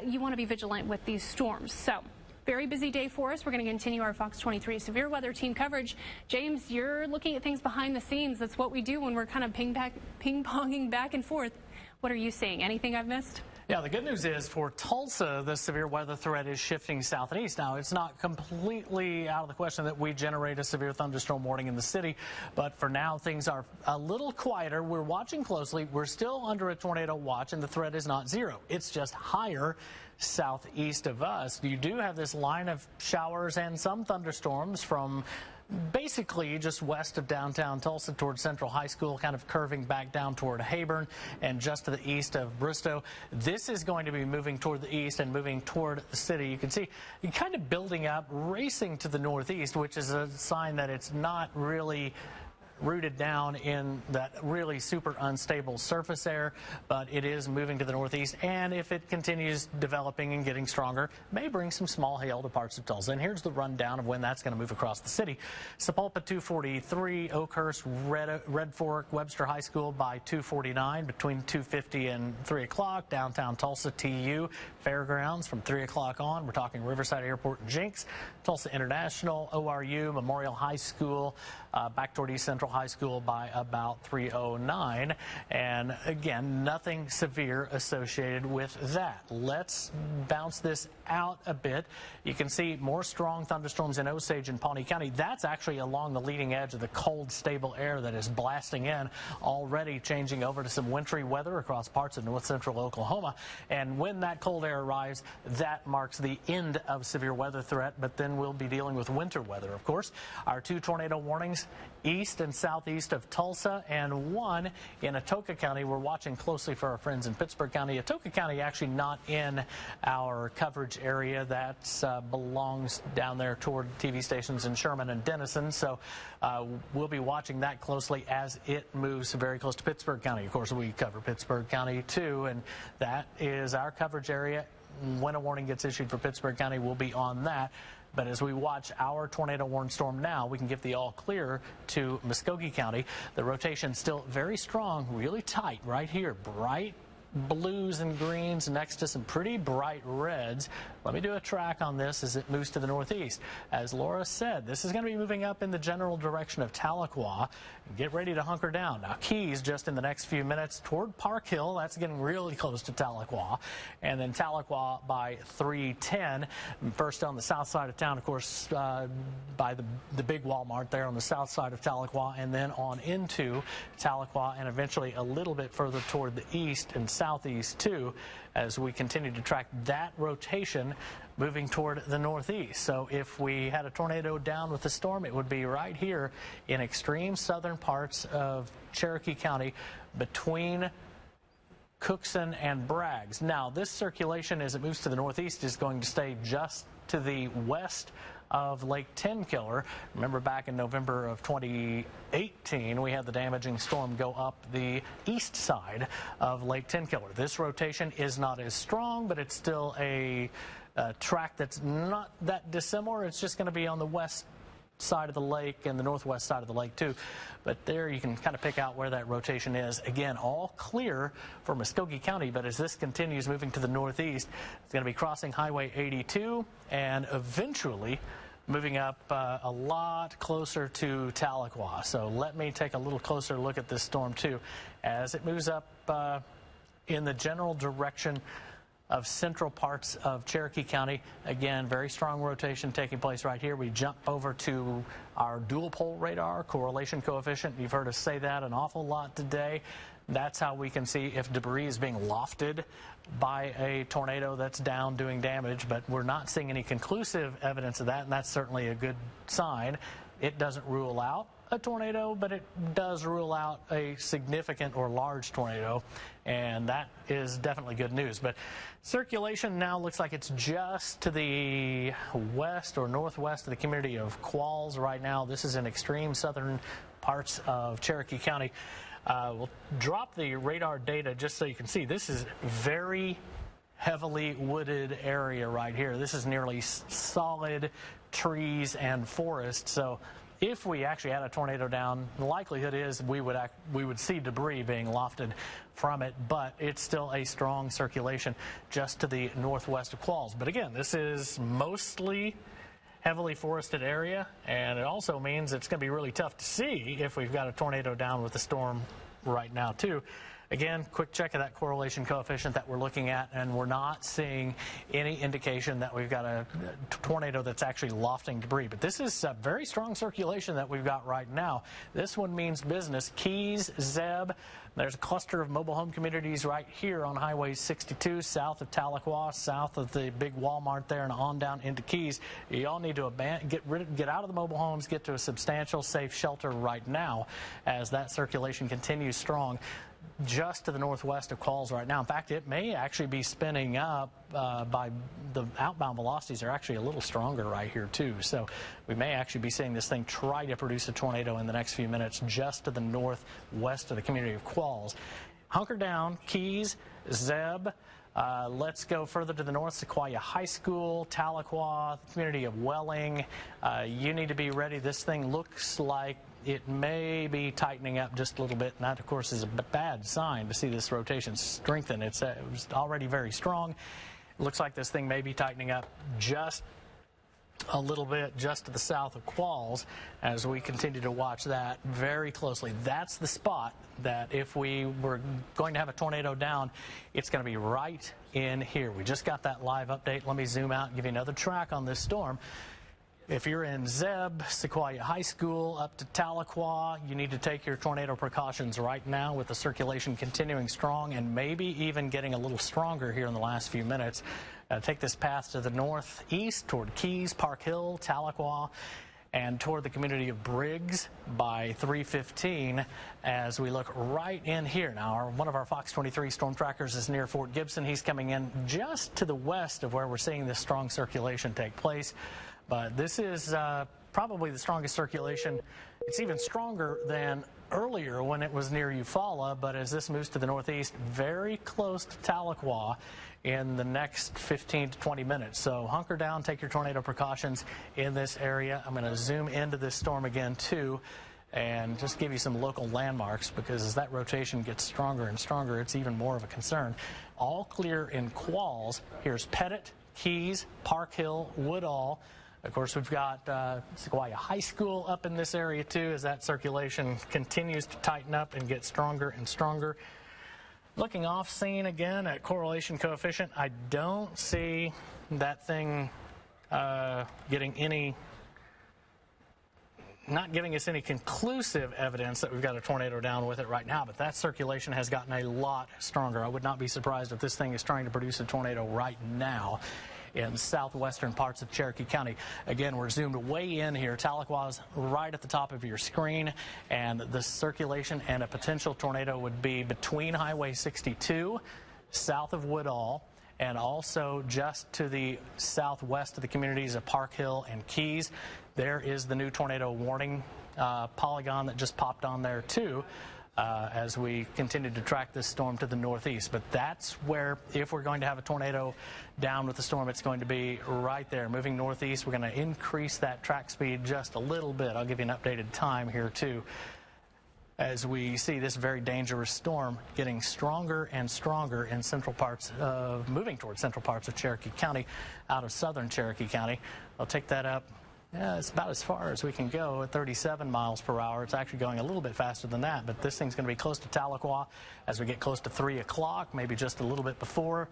you want to be vigilant with these storms. So, very busy day for us. We're going to continue our Fox 23 severe weather team coverage. James, you're looking at things behind the scenes. That's what we do when we're kind of ping-ponging back and forth. What are you seeing? Anything I've missed? Yeah, the good news is for Tulsa, the severe weather threat is shifting south and east. Now, it's not completely out of the question that we generate a severe thunderstorm warning in the city, but for now, things are a little quieter. We're watching closely. We're still under a tornado watch, and the threat is not zero. It's just higher southeast of us. You do have this line of showers and some thunderstorms from basically just west of downtown Tulsa toward Central High School, kind of curving back down toward Hayburn and just to the east of Bristow. This is going to be moving toward the east and moving toward the city. You can see it kind of building up, racing to the northeast, which is a sign that it's not really rooted down in that really super unstable surface air, but it is moving to the northeast, and if it continues developing and getting stronger, may bring some small hail to parts of Tulsa. And here's the rundown of when that's going to move across the city. Sapulpa 243, Oakhurst, Red Fork, Webster High School by 249 between 2:50 and 3 o'clock. Downtown Tulsa, TU, Fairgrounds from 3 o'clock on. We're talking Riverside Airport and Jinx, Tulsa International, ORU, Memorial High School, back toward East Central High School by about 3:09, and again, nothing severe associated with that. Let's bounce this out a bit. You can see more strong thunderstorms in Osage and Pawnee County. That's actually along the leading edge of the cold, stable air that is blasting in, already changing over to some wintry weather across parts of north central Oklahoma. And when that cold air arrives, that marks the end of severe weather threat, but then we'll be dealing with winter weather, of course. Our two tornado warnings, east and southeast of Tulsa, and one in Atoka County. We're watching closely for our friends in Pittsburgh County. Atoka County actually not in our coverage area. That belongs down there toward TV stations in Sherman and Denison. So we'll be watching that closely as it moves very close to Pittsburgh County. Of course, we cover Pittsburgh County too, and that is our coverage area. When a warning gets issued for Pittsburgh County, we'll be on that. But as we watch our tornado warned storm now, we can give the all clear to Muskogee County. The rotation still very strong, really tight right here. Bright blues and greens next to some pretty bright reds. Let me do a track on this as it moves to the northeast. As Laura said, this is going to be moving up in the general direction of Tahlequah. Get ready to hunker down. Now, Keys just in the next few minutes toward Park Hill. That's getting really close to Tahlequah. And then Tahlequah by 3:10. First on the south side of town, of course, by the big Walmart there on the south side of Tahlequah, and then on into Tahlequah, and eventually a little bit further toward the east and southeast too, as we continue to track that rotation moving toward the northeast. So if we had a tornado down with the storm, it would be right here in extreme southern parts of Cherokee County between Cookson and Braggs. Now, this circulation as it moves to the northeast is going to stay just to the west of Lake Tenkiller. Remember back in November of 2018, we had the damaging storm go up the east side of Lake Tenkiller. This rotation is not as strong, but it's still a track that's not that dissimilar. It's just going to be on the west side of the lake and the northwest side of the lake too. But there you can kind of pick out where that rotation is. Again, all clear for Muskogee County, but as this continues moving to the northeast, it's going to be crossing Highway 82 and eventually moving up a lot closer to Tahlequah. So let me take a little closer look at this storm too as it moves up in the general direction of central parts of Cherokee County. Again, very strong rotation taking place right here. We jump over to our dual pole radar correlation coefficient. You've heard us say that an awful lot today. That's how we can see if debris is being lofted by a tornado that's down doing damage, but we're not seeing any conclusive evidence of that, and that's certainly a good sign. It doesn't rule out a tornado, but it does rule out a significant or large tornado, and that is definitely good news. But circulation now looks like it's just to the west or northwest of the community of Qualls right now. This is in extreme southern parts of Cherokee County. We'll drop the radar data just so you can see. This is very heavily wooded area right here. This is nearly solid trees and forest. So if we actually had a tornado down, the likelihood is we would see debris being lofted from it, but it's still a strong circulation just to the northwest of Qualls. But again, this is mostly heavily forested area, and it also means it's going to be really tough to see if we've got a tornado down with the storm right now too. Again, quick check of that correlation coefficient that we're looking at, and we're not seeing any indication that we've got a tornado that's actually lofting debris. But this is a very strong circulation that we've got right now. This one means business. Keys, Zeb. There's a cluster of mobile home communities right here on Highway 62, south of Tahlequah, south of the big Walmart there, and on down into Keys. You all need to get out of the mobile homes, get to a substantial safe shelter right now as that circulation continues strong just to the northwest of Qualls right now. In fact, it may actually be spinning up by the outbound velocities are actually a little stronger right here too. So we may actually be seeing this thing try to produce a tornado in the next few minutes just to the northwest of the community of Qualls. Hunker down, Keys, Zeb. Let's go further to the north, Sequoia High School, Tahlequah, the community of Welling. You need to be ready. This thing looks like it may be tightening up just a little bit, and that, of course, is a bad sign to see this rotation strengthen. It was already very strong. It looks like this thing may be tightening up just a little bit just to the south of Qualls as we continue to watch that very closely. That's the spot that if we were going to have a tornado down, it's going to be right in here. We just got that live update. Let me zoom out and give you another track on this storm. If you're in Zeb, Sequoia High School, up to Tahlequah, you need to take your tornado precautions right now with the circulation continuing strong and maybe even getting a little stronger here in the last few minutes. Take this path to the northeast toward Keys, Park Hill, Tahlequah, and toward the community of Briggs by 3:15 as we look right in here. Now, one of our Fox 23 storm trackers is near Fort Gibson. He's coming in just to the west of where we're seeing this strong circulation take place. But this is probably the strongest circulation. It's even stronger than earlier when it was near Eufaula, but as this moves to the northeast, very close to Tahlequah in the next 15 to 20 minutes. So hunker down, take your tornado precautions in this area. I'm going to zoom into this storm again, too, and just give you some local landmarks, because as that rotation gets stronger and stronger, it's even more of a concern. All clear in Qualls. Here's Pettit, Keys, Park Hill, Woodall. Of course, we've got Sequoia High School up in this area, too, as that circulation continues to tighten up and get stronger and stronger. Looking off scene again at correlation coefficient, I don't see that thing getting any, not giving us any conclusive evidence that we've got a tornado down with it right now, but that circulation has gotten a lot stronger. I would not be surprised if this thing is trying to produce a tornado right now in southwestern parts of Cherokee County. Again, we're zoomed way in here. Tahlequah is right at the top of your screen, and the circulation and a potential tornado would be between Highway 62, south of Woodall, and also just to the southwest of the communities of Park Hill and Keys. There is the new tornado warning polygon that just popped on there, too, as we continue to track this storm to the northeast. But that's where, if we're going to have a tornado down with the storm, it's going to be right there. Moving northeast, we're going to increase that track speed just a little bit. I'll give you an updated time here, too, as we see this very dangerous storm getting stronger and stronger in central parts of, moving towards central parts of Cherokee County, out of southern Cherokee County. I'll take that up. Yeah, it's about as far as we can go at 37 miles per hour. It's actually going a little bit faster than that, but this thing's going to be close to Tahlequah as we get close to 3 o'clock, maybe just a little bit before.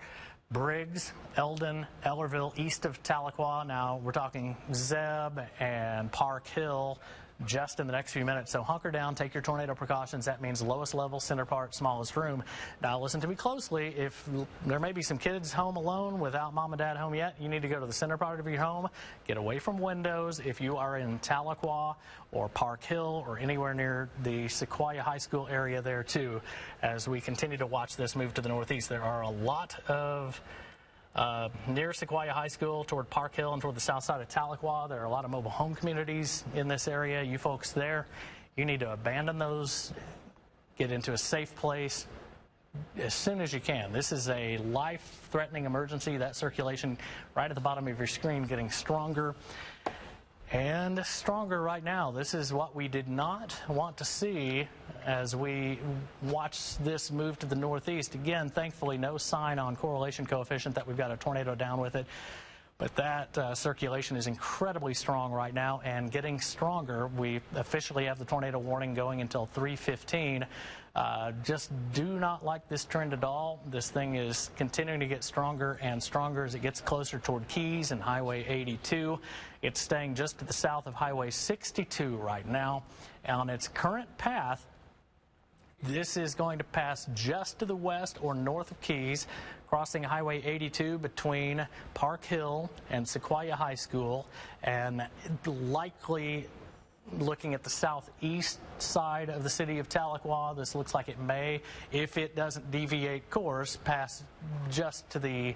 Briggs, Eldon, Ellerville, east of Tahlequah. Now we're talking Zeb and Park Hill, just in the next few minutes. So hunker down, take your tornado precautions. That means lowest level, center part, smallest room. Now listen to me closely. If there may be some kids home alone without mom and dad home yet, you need to go to the center part of your home. Get away from windows. If you are in Tahlequah or Park Hill or anywhere near the Sequoia High School area there too, as we continue to watch this move to the northeast. There are a lot of near Sequoia High School, toward Park Hill, and toward the south side of Tahlequah. There are a lot of mobile home communities in this area. You folks there, you need to abandon those, get into a safe place as soon as you can. This is a life-threatening emergency. That circulation right at the bottom of your screen getting stronger and stronger right now. This is what we did not want to see as we watch this move to the northeast. Again, thankfully, no sign on correlation coefficient that we've got a tornado down with it. But that circulation is incredibly strong right now and getting stronger. We officially have the tornado warning going until 3:15. Just do not like this trend at all. This thing is continuing to get stronger and stronger as it gets closer toward Keys and Highway 82. It's staying just to the south of Highway 62 right now. On its current path, this is going to pass just to the west or north of Keys, crossing Highway 82 between Park Hill and Sequoia High School, and likely looking at the southeast side of the city of Tahlequah. This looks like it may, if it doesn't deviate course, pass just to the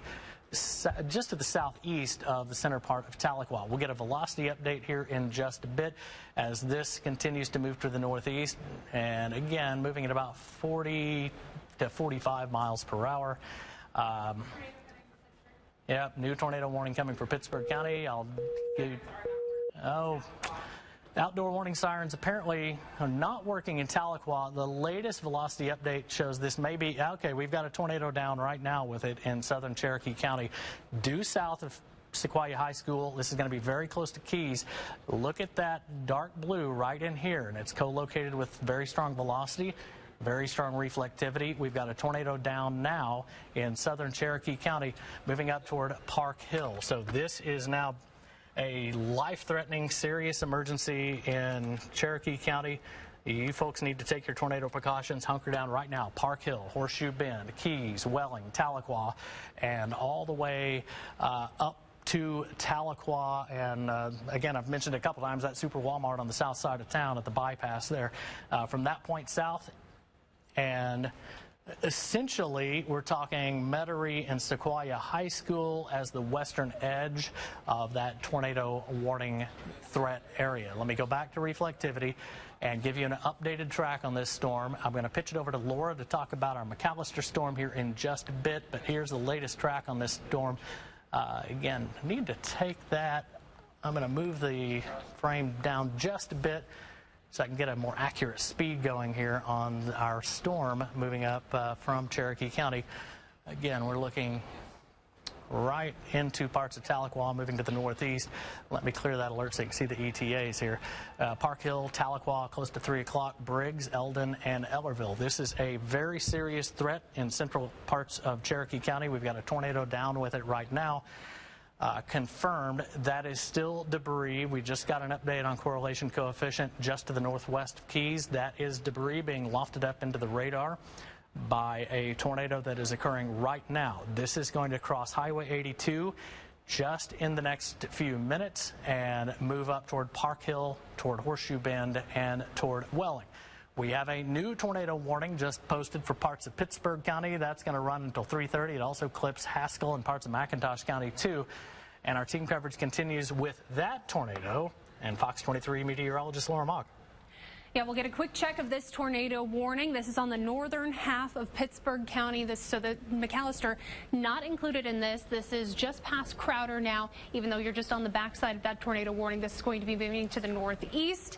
southeast of the center part of Tahlequah. We'll get a velocity update here in just a bit as this continues to move to the northeast, and again moving at about 40 to 45 miles per hour. Yep, new tornado warning coming for Pittsburg County. I'll give you, outdoor warning sirens apparently are not working in Tahlequah. The latest velocity update shows this may be, okay, we've got a tornado down right now with it in southern Cherokee County, due south of Sequoia High School. This is going to be very close to Keys. Look at that dark blue right in here, and it's co-located with very strong velocity, very strong reflectivity. We've got a tornado down now in southern Cherokee County, moving up toward Park Hill. So this is now a life-threatening, serious emergency in Cherokee County. You folks need to take your tornado precautions. Hunker down right now. Park Hill, Horseshoe Bend, Keys, Welling, Tahlequah, and all the way up to Tahlequah. And again, I've mentioned a couple times that Super Walmart on the south side of town at the bypass there. From that point south, and essentially, we're talking Metairie and Sequoia High School as the western edge of that tornado warning threat area. Let me go back to reflectivity and give you an updated track on this storm. I'm going to pitch it over to Laura to talk about our McAllister storm here in just a bit, but here's the latest track on this storm. Again, need to take that. I'm going to move the frame down just a bit so I can get a more accurate speed going here on our storm moving up from Cherokee County. Again, we're looking right into parts of Tahlequah, moving to the northeast. Let me clear that alert so you can see the ETAs here. Park Hill, Tahlequah, close to 3 o'clock, Briggs, Eldon, and Ellerville. This is a very serious threat in central parts of Cherokee County. We've got a tornado down with it right now. Confirmed. That is still debris. We just got an update on correlation coefficient just to the northwest of Keys. That is debris being lofted up into the radar by a tornado that is occurring right now. This is going to cross Highway 82 just in the next few minutes and move up toward Park Hill, toward Horseshoe Bend, and toward Welling. We have a new tornado warning just posted for parts of Pittsburg County. That's going to run until 3:30. It also clips Haskell and parts of McIntosh County, too. And our team coverage continues with that tornado. And Fox 23 meteorologist Laura Mock. Yeah, we'll get a quick check of this tornado warning. This is on the northern half of Pittsburg County. So the McAllister not included in this. This is just past Crowder now, even though you're just on the backside of that tornado warning. This is going to be moving to the northeast,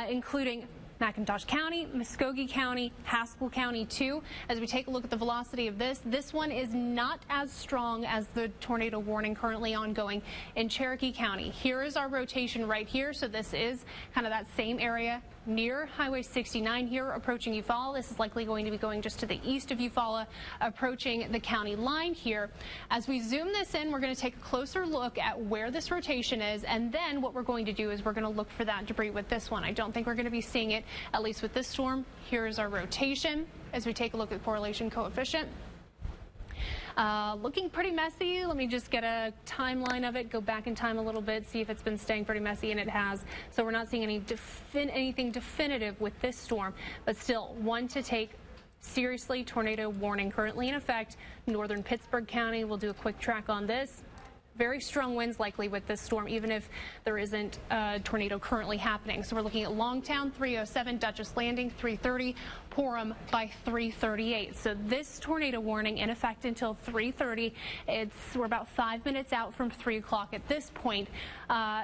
including McIntosh County, Muskogee County, Haskell County too. As we take a look at the velocity of this one is not as strong as the tornado warning currently ongoing in Cherokee County. Here is our rotation right here. So this is kind of that same area near Highway 69 here, approaching Eufaula. This is likely going to be going just to the east of Eufaula, approaching the county line here. As we zoom this in, we're going to take a closer look at where this rotation is, and then what we're going to do is we're going to look for that debris with this one. I don't think we're going to be seeing it, at least with this storm. Here's our rotation as we take a look at correlation coefficient. Looking pretty messy. Let me just get a timeline of it, go back in time a little bit, see if it's been staying pretty messy, and it has. So we're not seeing anything definitive with this storm, but still one to take seriously. Tornado warning currently in effect. Northern Pittsburgh County, we'll do a quick track on this. Very strong winds likely with this storm, even if there isn't a tornado currently happening. So we're looking at Longtown 307, Dutchess Landing 330, Porham by 338. So this tornado warning in effect until 3:30. We're about 5 minutes out from 3 o'clock at this point.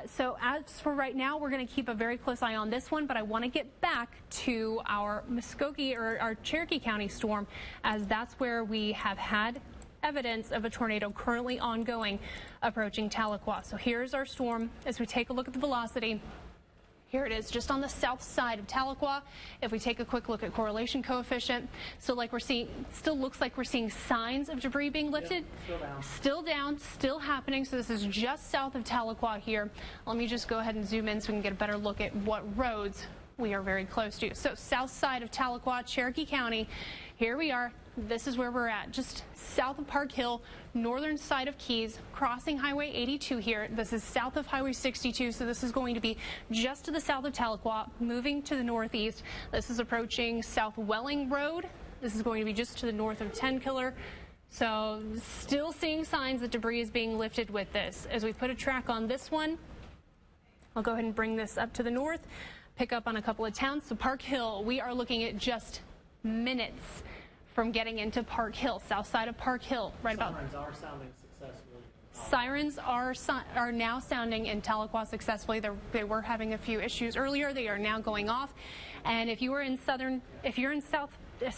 So as for right now, we're going to keep a very close eye on this one, but I want to get back to our Muskogee or our Cherokee County storm, as that's where we have had evidence of a tornado currently ongoing approaching Tahlequah. So here's our storm as we take a look at the velocity. Here it is just on the south side of Tahlequah. If we take a quick look at correlation coefficient, so like we're seeing, still looks like we're seeing signs of debris being lifted. Yep, still down, still happening. So this is just south of Tahlequah here. Let me just go ahead and zoom in so we can get a better look at what roads we are very close to. So south side of Tahlequah, Cherokee County. Here we are. This is where we're at, just south of Park Hill, northern side of Keys, crossing Highway 82 here. This is south of Highway 62, so this is going to be just to the south of Tahlequah, moving to the northeast. This is approaching South Welling Road. This is going to be just to the north of 10 Killer. So still seeing signs that debris is being lifted with this. As we put a track on this one, I'll go ahead and bring this up to the north, pick up on a couple of towns. So Park Hill, we are looking at just minutes from getting into Park Hill, south side of Park Hill, right about. Sirens are sounding successfully. Sirens are now sounding in Tahlequah successfully. They were having a few issues earlier. They are now going off. And if you're in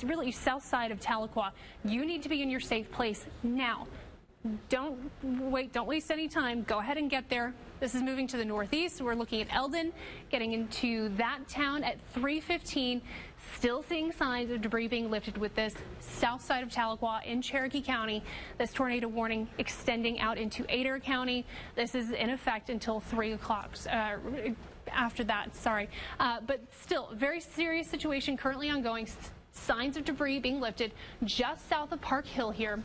really south side of Tahlequah, you need to be in your safe place now. Don't wait, don't waste any time. Go ahead and get there. This is moving to the northeast. We're looking at Eldon, getting into that town at 3:15. Still seeing signs of debris being lifted with this south side of Tahlequah in Cherokee County. This tornado warning extending out into Adair County. This is in effect until 3 o'clock. After that, sorry. But still, very serious situation currently ongoing. Signs of debris being lifted just south of Park Hill here.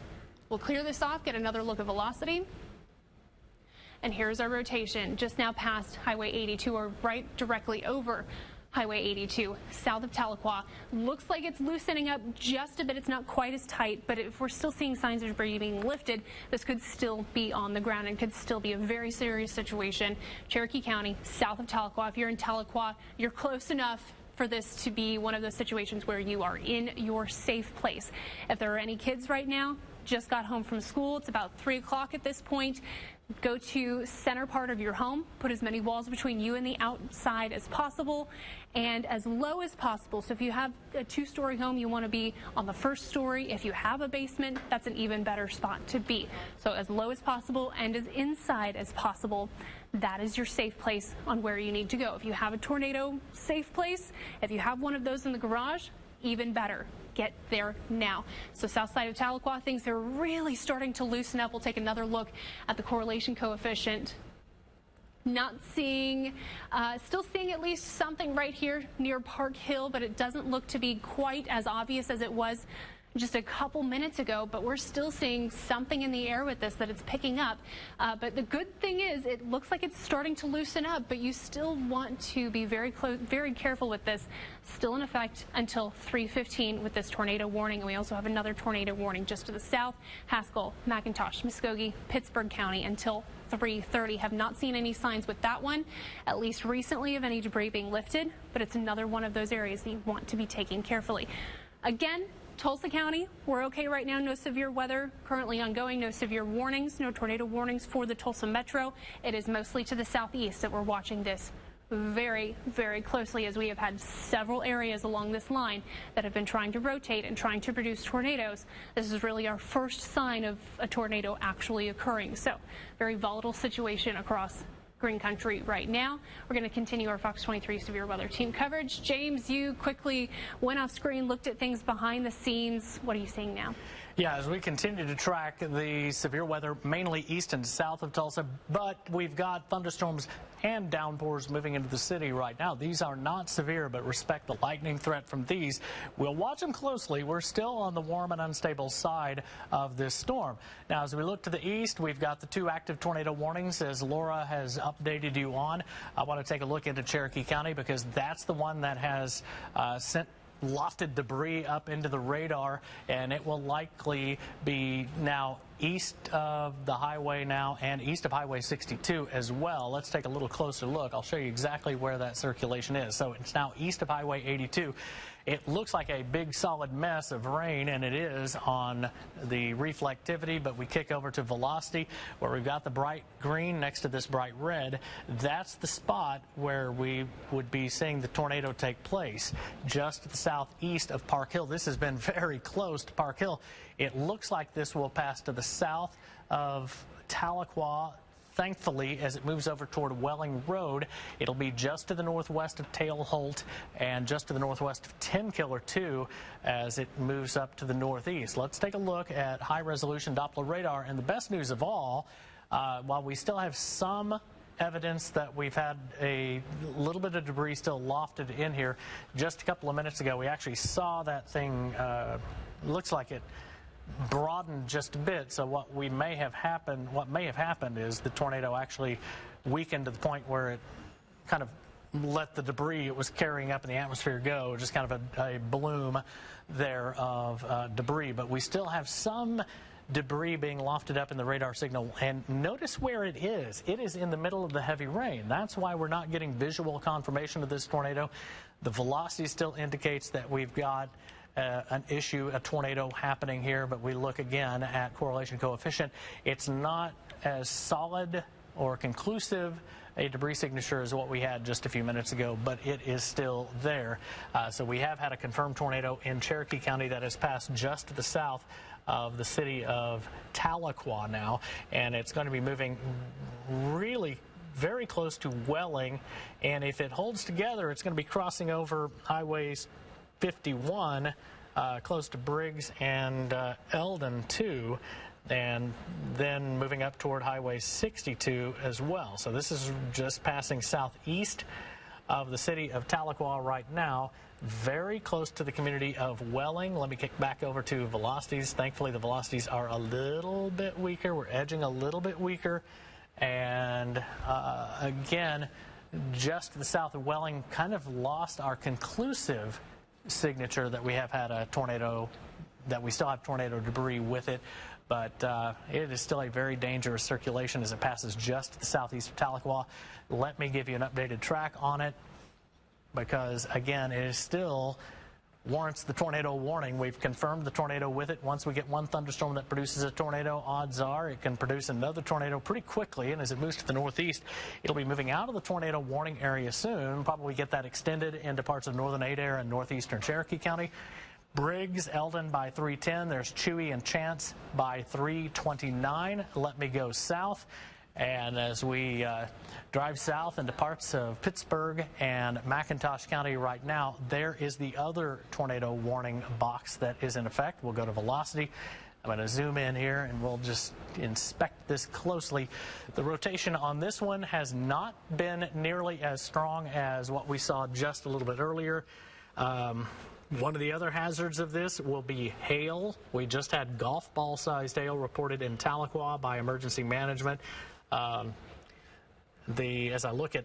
We'll clear this off, get another look at velocity. And here's our rotation, just now past Highway 82, or right directly over Highway 82, south of Tahlequah. Looks like it's loosening up just a bit. It's not quite as tight, but if we're still seeing signs of debris being lifted, this could still be on the ground and could still be a very serious situation. Cherokee County, south of Tahlequah. If you're in Tahlequah, you're close enough for this to be one of those situations where you are in your safe place. If there are any kids right now, just got home from school, it's about 3 o'clock at this point. Go to center part of your home, put as many walls between you and the outside as possible and as low as possible. So if you have a 2-story home, you want to be on the 1st story. If you have a basement, that's an even better spot to be. So as low as possible and as inside as possible, that is your safe place on where you need to go. If you have a tornado safe place, if you have one of those in the garage, even better. Get there now. So south side of Tahlequah, things are really starting to loosen up. We'll take another look at the correlation coefficient. Not seeing, still seeing at least something right here near Park Hill, but it doesn't look to be quite as obvious as it was just a couple minutes ago, but we're still seeing something in the air with this that it's picking up. But the good thing is it looks like it's starting to loosen up, but you still want to be very careful with this. Still in effect until 3:15 with this tornado warning. And we also have another tornado warning just to the south, Haskell, McIntosh, Muskogee, Pittsburgh County until 3:30. Have not seen any signs with that one, at least recently, of any debris being lifted, but it's another one of those areas that you want to be taking carefully. Again, Tulsa County, we're okay right now. No severe weather currently ongoing. No severe warnings, no tornado warnings for the Tulsa Metro. It is mostly to the southeast that we're watching this very, very closely, as we have had several areas along this line that have been trying to rotate and trying to produce tornadoes. This is really our first sign of a tornado actually occurring. So very volatile situation across Green Country right now. We're going to continue our Fox 23 severe weather team coverage. James, you quickly went off screen, looked at things behind the scenes. What are you seeing now? Yeah, as we continue to track the severe weather, mainly east and south of Tulsa, but we've got thunderstorms and downpours moving into the city right now. These are not severe, but respect the lightning threat from these. We'll watch them closely. We're still on the warm and unstable side of this storm. Now, as we look to the east, we've got the 2 active tornado warnings, as Laura has updated you on. I want to take a look into Cherokee County because that's the one that has sent lofted debris up into the radar, and it will likely be now east of the highway now and east of Highway 62 as well. Let's take a little closer look. I'll show you exactly where that circulation is. So it's now east of Highway 82. It looks like a big solid mess of rain, and it is on the reflectivity, but we kick over to velocity where we've got the bright green next to this bright red. That's the spot where we would be seeing the tornado take place, just to the southeast of Park Hill. This has been very close to Park Hill. It looks like this will pass to the south of Tahlequah. Thankfully, as it moves over toward Welling Road, it'll be just to the northwest of Tailholt and just to the northwest of 10 Killer 2 as it moves up to the northeast. Let's take a look at high-resolution Doppler radar. And the best news of all, while we still have some evidence that we've had a little bit of debris still lofted in here, just a couple of minutes ago, we actually saw that thing, looks like it broadened just a bit. So what may have happened is the tornado actually weakened to the point where it kind of let the debris it was carrying up in the atmosphere go, just kind of a bloom there of debris. But we still have some debris being lofted up in the radar signal, and notice where it is. It is in the middle of the heavy rain. That's why we're not getting visual confirmation of this tornado. The velocity still indicates that we've got an issue, a tornado happening here, but we look again at correlation coefficient. It's not as solid or conclusive a debris signature as what we had just a few minutes ago, but it is still there. So we have had a confirmed tornado in Cherokee County that has passed just to the south of the city of Tahlequah now, and it's going to be moving really very close to Welling, and if it holds together, it's going to be crossing over highways 51, close to Briggs and Eldon too, and then moving up toward Highway 62 as well. So this is just passing southeast of the city of Tahlequah right now, very close to the community of Welling. Let me kick back over to velocities. Thankfully, the velocities are a little bit weaker. We're edging a little bit weaker, and again, just to the south of Welling, kind of lost our conclusive signature that we have had a tornado, that we still have tornado debris with it, but it is still a very dangerous circulation as it passes just to the southeast of Tahlequah. Let me give you an updated track on it, because again, it is still warrants the tornado warning. We've confirmed the tornado with it. Once we get one thunderstorm that produces a tornado, odds are it can produce another tornado pretty quickly, and as it moves to the northeast, it'll be moving out of the tornado warning area soon, probably get that extended into parts of northern Adair and northeastern Cherokee County. Briggs, Eldon by 3:10. There's Chewy and Chance by 3:29. Let me go south. And as we drive south into parts of Pittsburgh and McIntosh County right now, there is the other tornado warning box that is in effect. We'll go to velocity. I'm going to zoom in here and we'll just inspect this closely. The rotation on this one has not been nearly as strong as what we saw just a little bit earlier. One of the other hazards of this will be hail. We just had golf ball sized hail reported in Tahlequah by emergency management. As I look at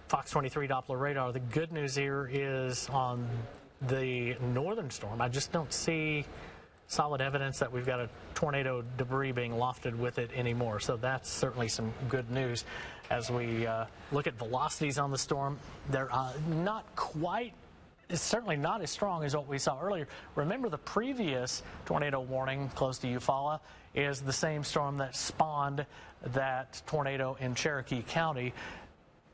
Fox 23 Doppler radar, the good news here is on the northern storm, I just don't see solid evidence that we've got a tornado debris being lofted with it anymore. So that's certainly some good news. As we look at velocities on the storm, they're not quite, it's certainly not as strong as what we saw earlier. Remember, the previous tornado warning close to Eufaula is the same storm that spawned that tornado in Cherokee County.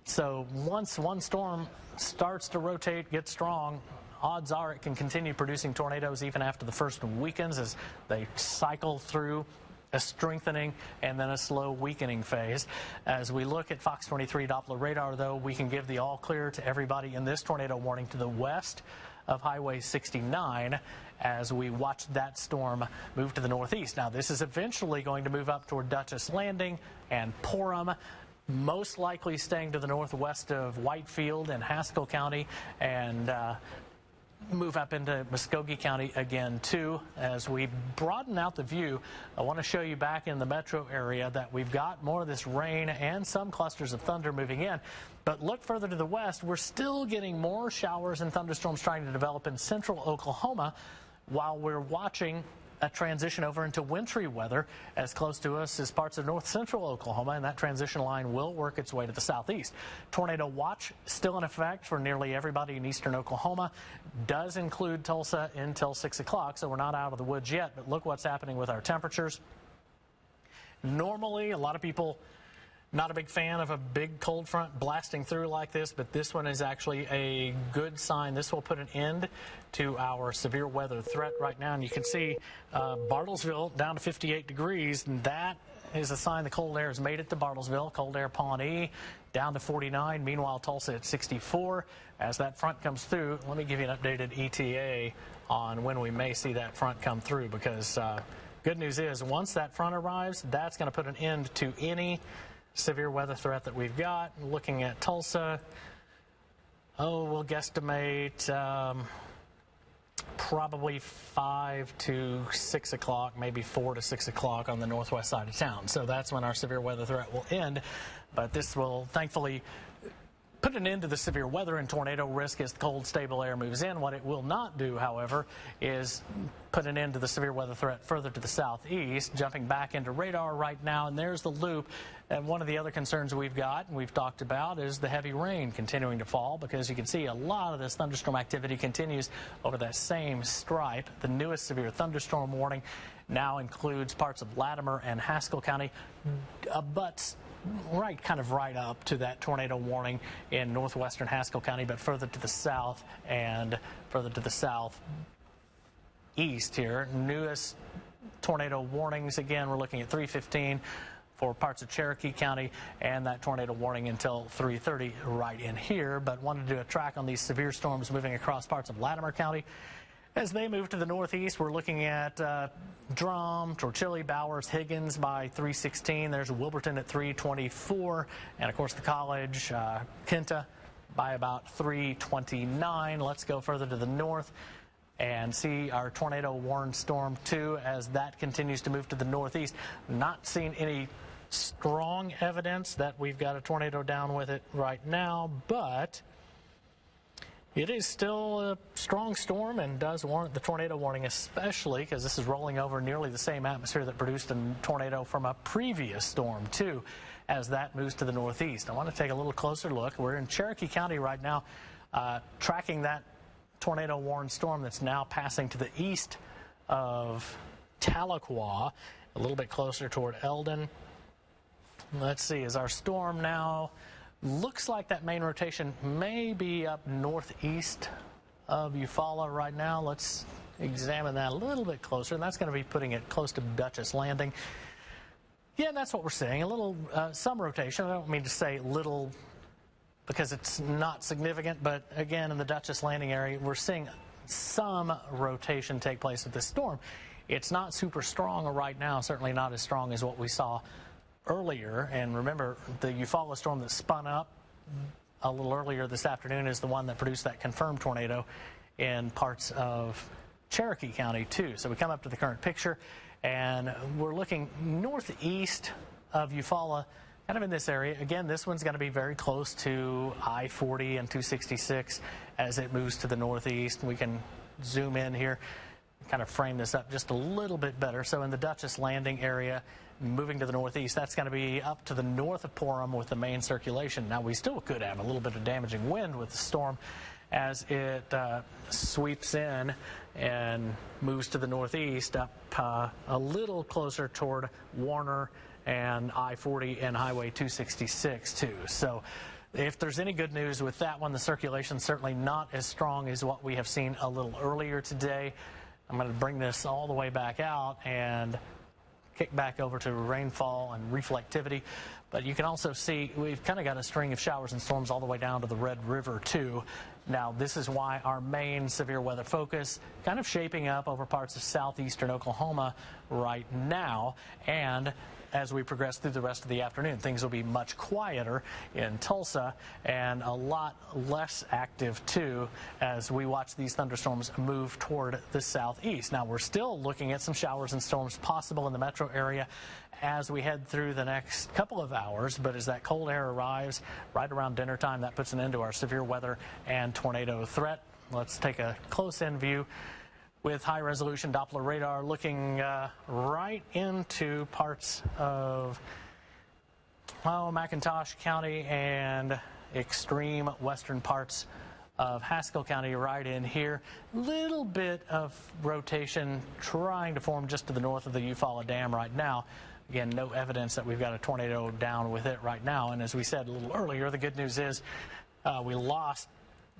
So once one storm starts to rotate, get strong, odds are it can continue producing tornadoes even after the first weekends as they cycle through a strengthening and then a slow weakening phase. As we look at Fox 23 Doppler radar, though, we can give the all clear to everybody in this tornado warning to the west of Highway 69 as we watch that storm move to the northeast. Now, this is eventually going to move up toward Dutchess Landing and Porham, most likely staying to the northwest of Whitefield and Haskell County, and move up into Muskogee County again, too. As we broaden out the view, I want to show you back in the metro area that we've got more of this rain and some clusters of thunder moving in. But look further to the west, we're still getting more showers and thunderstorms trying to develop in central Oklahoma while we're watching a transition over into wintry weather as close to us as parts of north central Oklahoma, and that transition line will work its way to the southeast. Tornado watch still in effect for nearly everybody in eastern Oklahoma. Does include Tulsa until 6 o'clock, so we're not out of the woods yet, but look what's happening with our temperatures. Normally, a lot of people not a big fan of a big cold front blasting through like this, but this one is actually a good sign. This will put an end to our severe weather threat right now. And you can see Bartlesville down to 58 degrees, and that is a sign the cold air has made it to Bartlesville. Cold air Pawnee down to 49. Meanwhile, Tulsa at 64. As that front comes through, let me give you an updated ETA on when we may see that front come through, because good news is once that front arrives, that's going to put an end to any severe weather threat that we've got. Looking at Tulsa, we'll guesstimate probably 5 to 6 o'clock, maybe 4 to 6 o'clock on the northwest side of town. So that's when our severe weather threat will end. But this will thankfully put an end to the severe weather and tornado risk as the cold, stable air moves in. What it will not do, however, is put an end to the severe weather threat further to the southeast. Jumping back into radar right now, and there's the loop. And one of the other concerns we've got, and we've talked about, is the heavy rain continuing to fall, because you can see a lot of this thunderstorm activity continues over that same stripe. The newest severe thunderstorm warning now includes parts of Latimer and Haskell County, but kind of right up to that tornado warning in northwestern Haskell County, but further to the south and further to the southeast here. Newest tornado warnings, again, we're looking at 3:15 for parts of Cherokee County, and that tornado warning until 3:30 right in here. But wanted to do a track on these severe storms moving across parts of Latimer County. As they move to the northeast, we're looking at Drum, Torchilli, Bowers, Higgins by 3:16. There's Wilburton at 3:24. And, of course, the College, Kinta by about 3:29. Let's go further to the north and see our tornado warned storm 2 as that continues to move to the northeast. Not seeing any strong evidence that we've got a tornado down with it right now, but it is still a strong storm and does warrant the tornado warning, especially because this is rolling over nearly the same atmosphere that produced a tornado from a previous storm, too, as that moves to the northeast. I want to take a little closer look. We're in Cherokee County right now, tracking that tornado warned storm that's now passing to the east of Tahlequah, a little bit closer toward Eldon. Let's see, is our storm now... Looks like that main rotation may be up northeast of Eufaula right now. Let's examine that a little bit closer, and that's going to be putting it close to Dutchess Landing. Yeah, that's what we're seeing. A little, some rotation. I don't mean to say little because it's not significant, but again, in the Dutchess Landing area, we're seeing some rotation take place with this storm. It's not super strong right now, certainly not as strong as what we saw earlier. And remember, the Eufaula storm that spun up a little earlier this afternoon is the one that produced that confirmed tornado in parts of Cherokee County too. So we come up to the current picture, and we're looking northeast of Eufaula, kind of in this area. Again, this one's going to be very close to I-40 and 266 as it moves to the northeast. We can zoom in here, kind of frame this up just a little bit better. So in the Dutchess Landing area, moving to the northeast, that's going to be up to the north of Porham with the main circulation. Now, we still could have a little bit of damaging wind with the storm as it sweeps in and moves to the northeast up a little closer toward Warner and I-40 and Highway 266 too. So if there's any good news with that one, the circulation's certainly not as strong as what we have seen a little earlier today. I'm going to bring this all the way back out and kick back over to rainfall and reflectivity. But you can also see we've kind of got a string of showers and storms all the way down to the Red River, too. Now, this is why our main severe weather focus kind of shaping up over parts of southeastern Oklahoma right now. And as we progress through the rest of the afternoon, things will be much quieter in Tulsa and a lot less active, too, as we watch these thunderstorms move toward the southeast. Now, we're still looking at some showers and storms possible in the metro area as we head through the next couple of hours, but as that cold air arrives right around dinner time, that puts an end to our severe weather and tornado threat. Let's take a close-in view with high-resolution Doppler radar looking right into parts of McIntosh County and extreme western parts of Haskell County right in here. Little bit of rotation trying to form just to the north of the Eufaula Dam right now. Again, no evidence that we've got a tornado down with it right now. And as we said a little earlier, the good news is we lost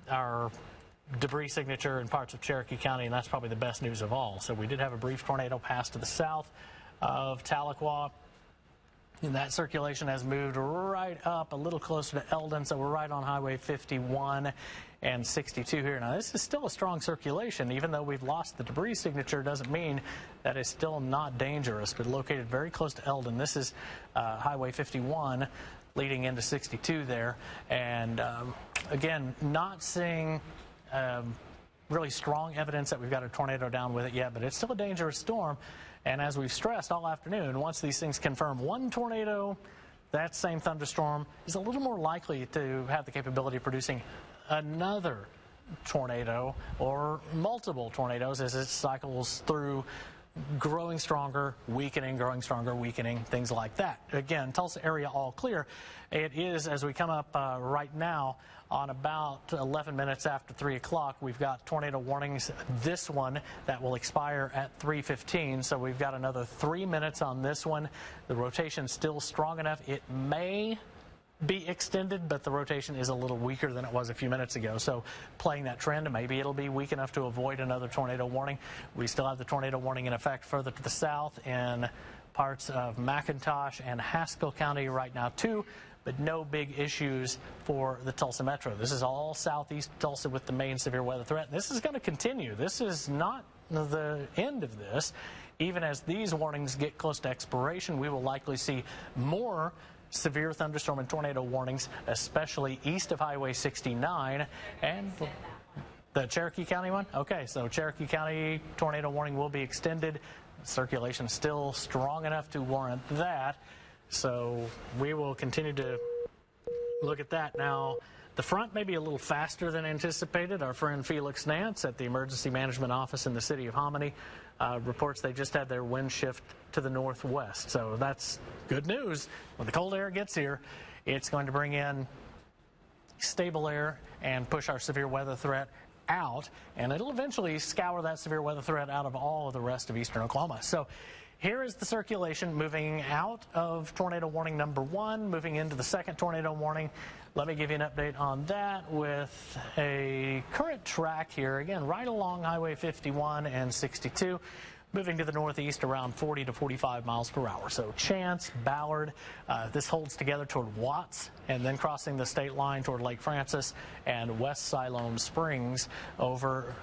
our debris signature in parts of Cherokee County, and that's probably the best news of all. So we did have a brief tornado pass to the south of Tahlequah, and that circulation has moved right up a little closer to Eldon, so we're right on Highway 51 and 62 here. Now, this is still a strong circulation. Even though we've lost the debris signature, doesn't mean that it's still not dangerous, but located very close to Eldon. This is Highway 51 leading into 62 there, and again, not seeing really strong evidence that we've got a tornado down with it yet, but it's still a dangerous storm. And as we've stressed all afternoon, once these things confirm one tornado, that same thunderstorm is a little more likely to have the capability of producing another tornado or multiple tornadoes as it cycles through, growing stronger, weakening, growing stronger, weakening, things like that. Again, Tulsa area all clear. It is, as we come up right now, on about 11 minutes after 3 o'clock, we've got tornado warnings. This one that will expire at 3:15, so we've got another 3 minutes on this one. The rotation's still strong enough. It may be extended, but the rotation is a little weaker than it was a few minutes ago. So playing that trend, maybe it'll be weak enough to avoid another tornado warning. We still have the tornado warning in effect further to the south in parts of McIntosh and Haskell County right now, too, but no big issues for the Tulsa Metro. This is all southeast Tulsa with the main severe weather threat. And this is going to continue. This is not the end of this. Even as these warnings get close to expiration, we will likely see more severe thunderstorm and tornado warnings, especially east of Highway 69 and the Cherokee County one. Okay, so Cherokee County tornado warning will be extended. Circulation still strong enough to warrant that. So we will continue to look at that. Now, the front may be a little faster than anticipated. Our friend Felix Nance at the Emergency Management Office in the city of Hominy reports they just had their wind shift to the northwest. So that's good news. When the cold air gets here, it's going to bring in stable air and push our severe weather threat out, and it'll eventually scour that severe weather threat out of all of the rest of eastern Oklahoma. So here is the circulation moving out of tornado warning number 1, moving into the second tornado warning. Let me give you an update on that with a current track here, again, right along Highway 51 and 62, moving to the northeast around 40 to 45 miles per hour. So Chance, Ballard, this holds together toward Watts, and then crossing the state line toward Lake Francis and West Siloam Springs over.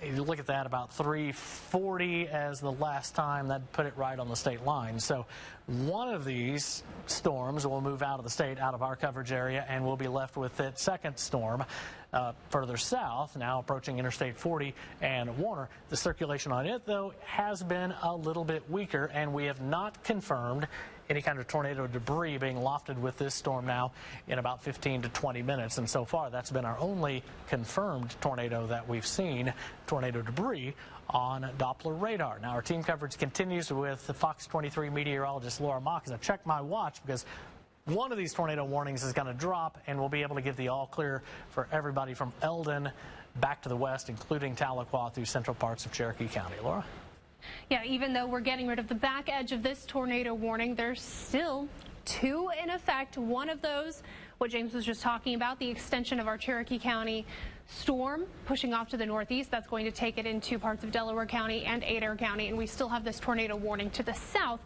You look at that, about 340 as the last time. That put it right on the state line. So one of these storms will move out of the state, out of our coverage area, and we'll be left with its second storm further south, now approaching Interstate 40 and Warner. The circulation on it, though, has been a little bit weaker, and we have not confirmed any kind of tornado debris being lofted with this storm now in about 15 to 20 minutes. And so far, that's been our only confirmed tornado that we've seen, tornado debris, on Doppler radar. Now, our team coverage continues with the Fox 23 meteorologist Laura Mock. As I check my watch, because one of these tornado warnings is going to drop, and we'll be able to give the all clear for everybody from Eldon back to the west, including Tahlequah through central parts of Cherokee County. Laura? Yeah, even though we're getting rid of the back edge of this tornado warning, there's still 2 in effect. One of those what James was just talking about, the extension of our Cherokee County storm pushing off to the northeast. That's going to take it into parts of Delaware County and Adair County, and we still have this tornado warning to the south.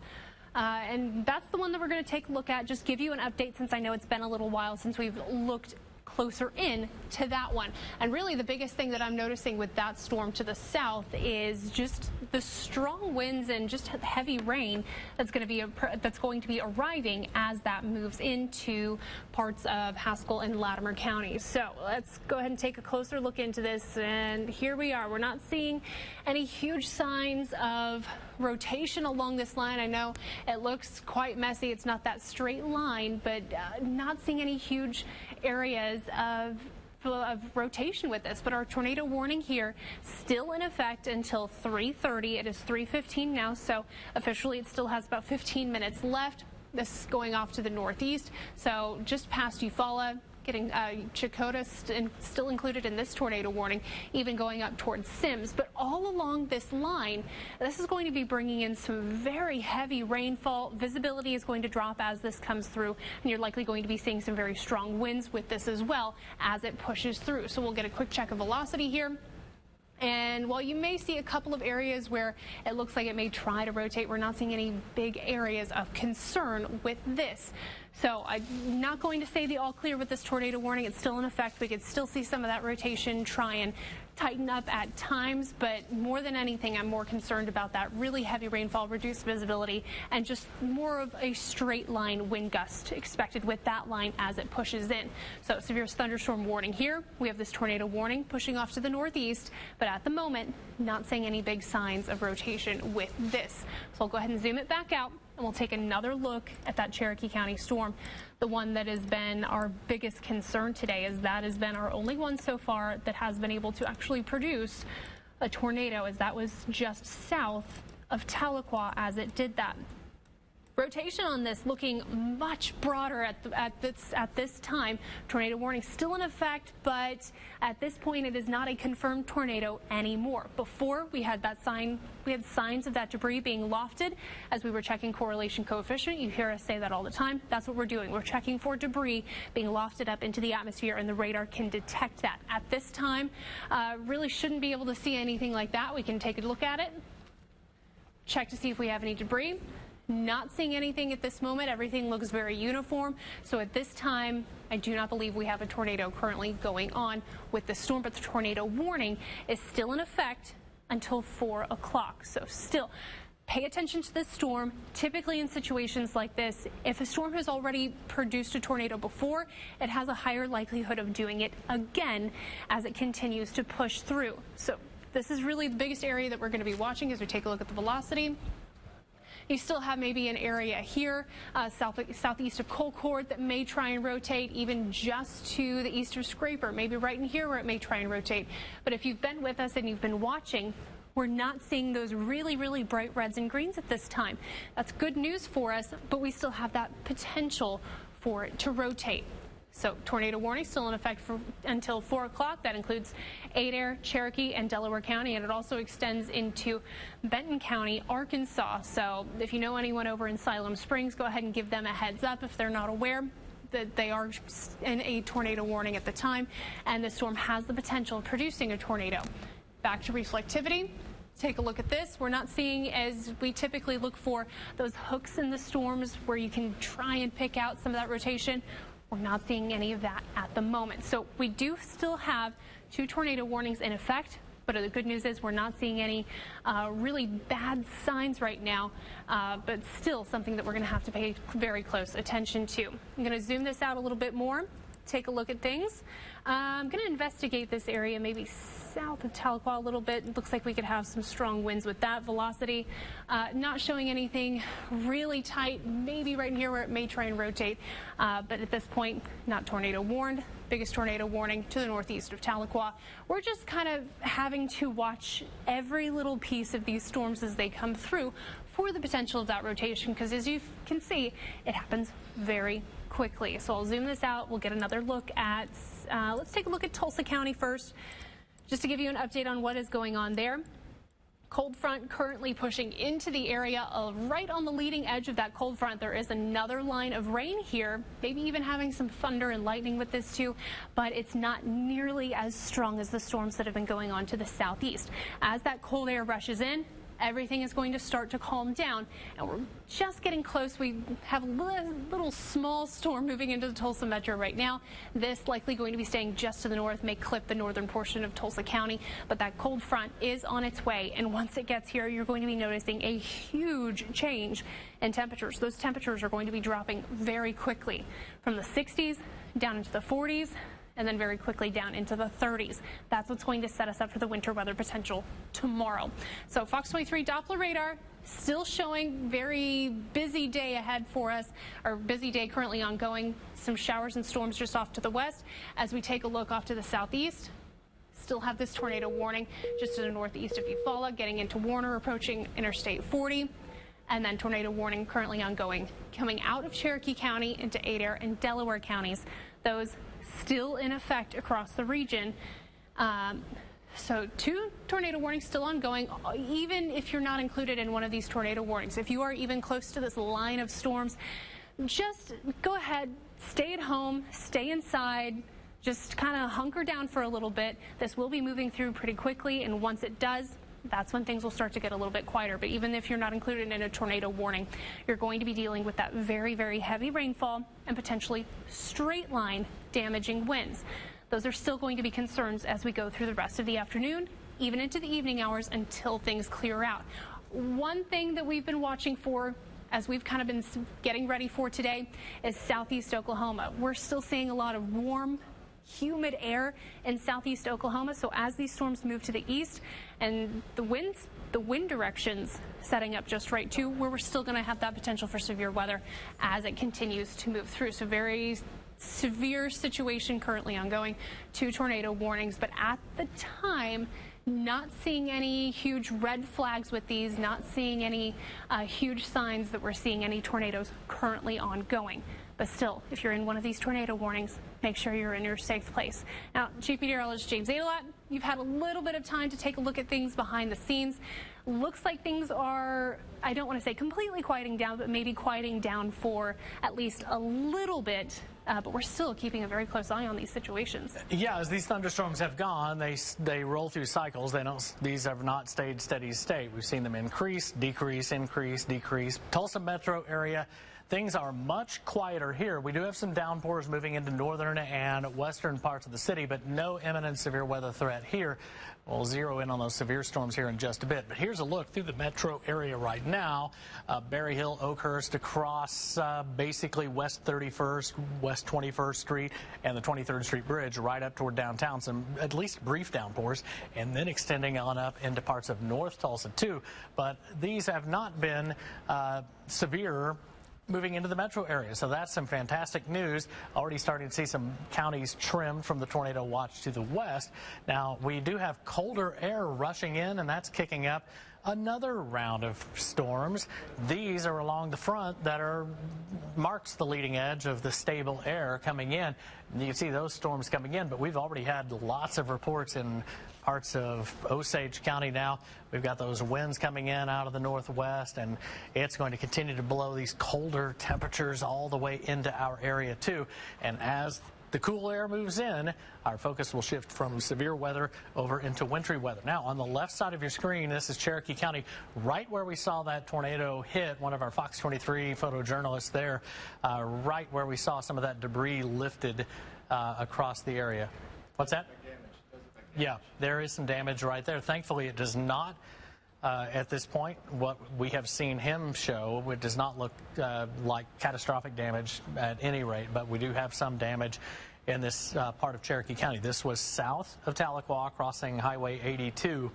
And that's the one that we're going to take a look at, just give you an update since I know it's been a little while since we've looked closer in to that one. And really the biggest thing that I'm noticing with that storm to the south is just the strong winds and just heavy rain that's going to be arriving as that moves into parts of Haskell and Latimer counties. So let's go ahead and take a closer look into this, and here we are. We're not seeing any huge signs of rotation along this line. I know it looks quite messy. It's not that straight line, but not seeing any huge areas of rotation with this. But our tornado warning here still in effect until 3:30. It is 3:15 now, so officially it still has about 15 minutes left. This is going off to the northeast, so just past Eufaula, getting Chakotah still included in this tornado warning, even going up towards Sims. But all along this line, this is going to be bringing in some very heavy rainfall. Visibility is going to drop as this comes through, and you're likely going to be seeing some very strong winds with this as well as it pushes through. So we'll get a quick check of velocity here. And while you may see a couple of areas where it looks like it may try to rotate, we're not seeing any big areas of concern with this. So I'm not going to say the all clear with this tornado warning. It's still in effect. We could still see some of that rotation try and tighten up at times, but more than anything, I'm more concerned about that really heavy rainfall, reduced visibility, and just more of a straight line wind gust expected with that line as it pushes in. So severe thunderstorm warning here. We have this tornado warning pushing off to the northeast, but at the moment, not seeing any big signs of rotation with this. So I'll go ahead and zoom it back out, and we'll take another look at that Cherokee County storm. The one that has been our biggest concern today, is that has been our only one so far that has been able to actually produce a tornado, as that was just south of Tahlequah as it did that. Rotation on this looking much broader at this time. Tornado warning still in effect, but at this point it is not a confirmed tornado anymore. Before we had signs of that debris being lofted as we were checking correlation coefficient. You hear us say that all the time. That's what we're doing. We're checking for debris being lofted up into the atmosphere, and the radar can detect that. At this time, really shouldn't be able to see anything like that. We can take a look at it, check to see if we have any debris. Not seeing anything at this moment. Everything looks very uniform. So at this time, I do not believe we have a tornado currently going on with the storm, but the tornado warning is still in effect until 4 o'clock. So still, pay attention to this storm. Typically in situations like this, if a storm has already produced a tornado before, it has a higher likelihood of doing it again as it continues to push through. So this is really the biggest area that we're going to be watching as we take a look at the velocity. You still have maybe an area here, southeast of Colcord, that may try and rotate, even just to the east of Scraper, maybe right in here where it may try and rotate. But if you've been with us and you've been watching, we're not seeing those really, really bright reds and greens at this time. That's good news for us, but we still have that potential for it to rotate. So tornado warning still in effect until 4 o'clock. That includes Adair, Cherokee, and Delaware County, and it also extends into Benton County, Arkansas. So if you know anyone over in Siloam Springs, go ahead and give them a heads up if they're not aware that they are in a tornado warning at the time, and the storm has the potential of producing a tornado. Back to reflectivity. Take a look at this. We're not seeing, as we typically look for, those hooks in the storms where you can try and pick out some of that rotation. We're not seeing any of that at the moment. So we do still have 2 tornado warnings in effect, but the good news is we're not seeing any really bad signs right now, but still something that we're going to have to pay very close attention to. I'm going to zoom this out a little bit more, take a look at things. I'm going to investigate this area maybe south of Tahlequah a little bit. It looks like we could have some strong winds with that velocity. Not showing anything really tight, maybe right in here where it may try and rotate, but at this point, not tornado warned. Biggest tornado warning to the northeast of Tahlequah. We're just kind of having to watch every little piece of these storms as they come through for the potential of that rotation, because as you can see, it happens very quickly. So I'll zoom this out. We'll get another look at, let's take a look at Tulsa County first, just to give you an update on what is going on there. Cold front currently pushing into the area of right on the leading edge of that cold front. There is another line of rain here, maybe even having some thunder and lightning with this too, but it's not nearly as strong as the storms that have been going on to the southeast. As that cold air rushes in, everything is going to start to calm down, and we're just getting close. We have a little small storm moving into the Tulsa metro right now. This likely going to be staying just to the north, may clip the northern portion of Tulsa County, but that cold front is on its way, and once it gets here, you're going to be noticing a huge change in temperatures. Those temperatures are going to be dropping very quickly from the 60s down into the 40s, and then very quickly down into the 30s. That's what's going to set us up for the winter weather potential tomorrow. So Fox 23 Doppler radar still showing very busy day ahead for us, or busy day currently ongoing. Some showers and storms just off to the west. As we take a look off to the southeast, still have this tornado warning just to the northeast of Eufaula, getting into Warner, approaching Interstate 40. And then tornado warning currently ongoing, coming out of Cherokee County into Adair and Delaware counties. Those still in effect across the region. So 2 tornado warnings still ongoing, even if you're not included in one of these tornado warnings. If you are even close to this line of storms, just go ahead, stay at home, stay inside, just kind of hunker down for a little bit. This will be moving through pretty quickly, and once it does, that's when things will start to get a little bit quieter. But even if you're not included in a tornado warning, you're going to be dealing with that very, very heavy rainfall and potentially straight line damaging winds. Those are still going to be concerns as we go through the rest of the afternoon, even into the evening hours until things clear out. One thing that we've been watching for, as we've kind of been getting ready for today, is southeast Oklahoma. We're still seeing a lot of warm, humid air in southeast Oklahoma. So as these storms move to the east and the wind directions setting up just right too, where we're still going to have that potential for severe weather as it continues to move through. So very severe situation currently ongoing, 2 tornado warnings, but at the time, not seeing any huge red flags with these, not seeing any huge signs that we're seeing any tornadoes currently ongoing. But still, if you're in one of these tornado warnings, make sure you're in your safe place. Now, Chief Meteorologist James Adelot, you've had a little bit of time to take a look at things behind the scenes. Looks like things are, I don't want to say completely quieting down, but maybe quieting down for at least a little bit. But we're still keeping a very close eye on these situations. Yeah, as these thunderstorms have gone, they roll through cycles. These have not stayed steady state. We've seen them increase, decrease, increase, decrease. Tulsa metro area, things are much quieter here. We do have some downpours moving into northern and western parts of the city, but no imminent severe weather threat here. We'll zero in on those severe storms here in just a bit. But here's a look through the metro area right now. Berry Hill, Oakhurst, across basically West 31st, West 21st Street, and the 23rd Street Bridge right up toward downtown. Some at least brief downpours, and then extending on up into parts of North Tulsa too. But these have not been severe moving into the metro area. So that's some fantastic news. Already starting to see some counties trimmed from the tornado watch to the west. Now, we do have colder air rushing in, and that's kicking up another round of storms. These are along the front that marks the leading edge of the stable air coming in. And you can see those storms coming in, but we've already had lots of reports in parts of Osage County now. We've got those winds coming in out of the northwest, and it's going to continue to blow these colder temperatures all the way into our area too. And as the cool air moves in, our focus will shift from severe weather over into wintry weather. Now, on the left side of your screen, this is Cherokee County, right where we saw that tornado hit. One of our Fox 23 photojournalists there, right where we saw some of that debris lifted across the area. What's that? Yeah, there is some damage right there. Thankfully, it does not, at this point, what we have seen him show, it does not look like catastrophic damage at any rate, but we do have some damage in this part of Cherokee County. This was south of Tahlequah, crossing Highway 82.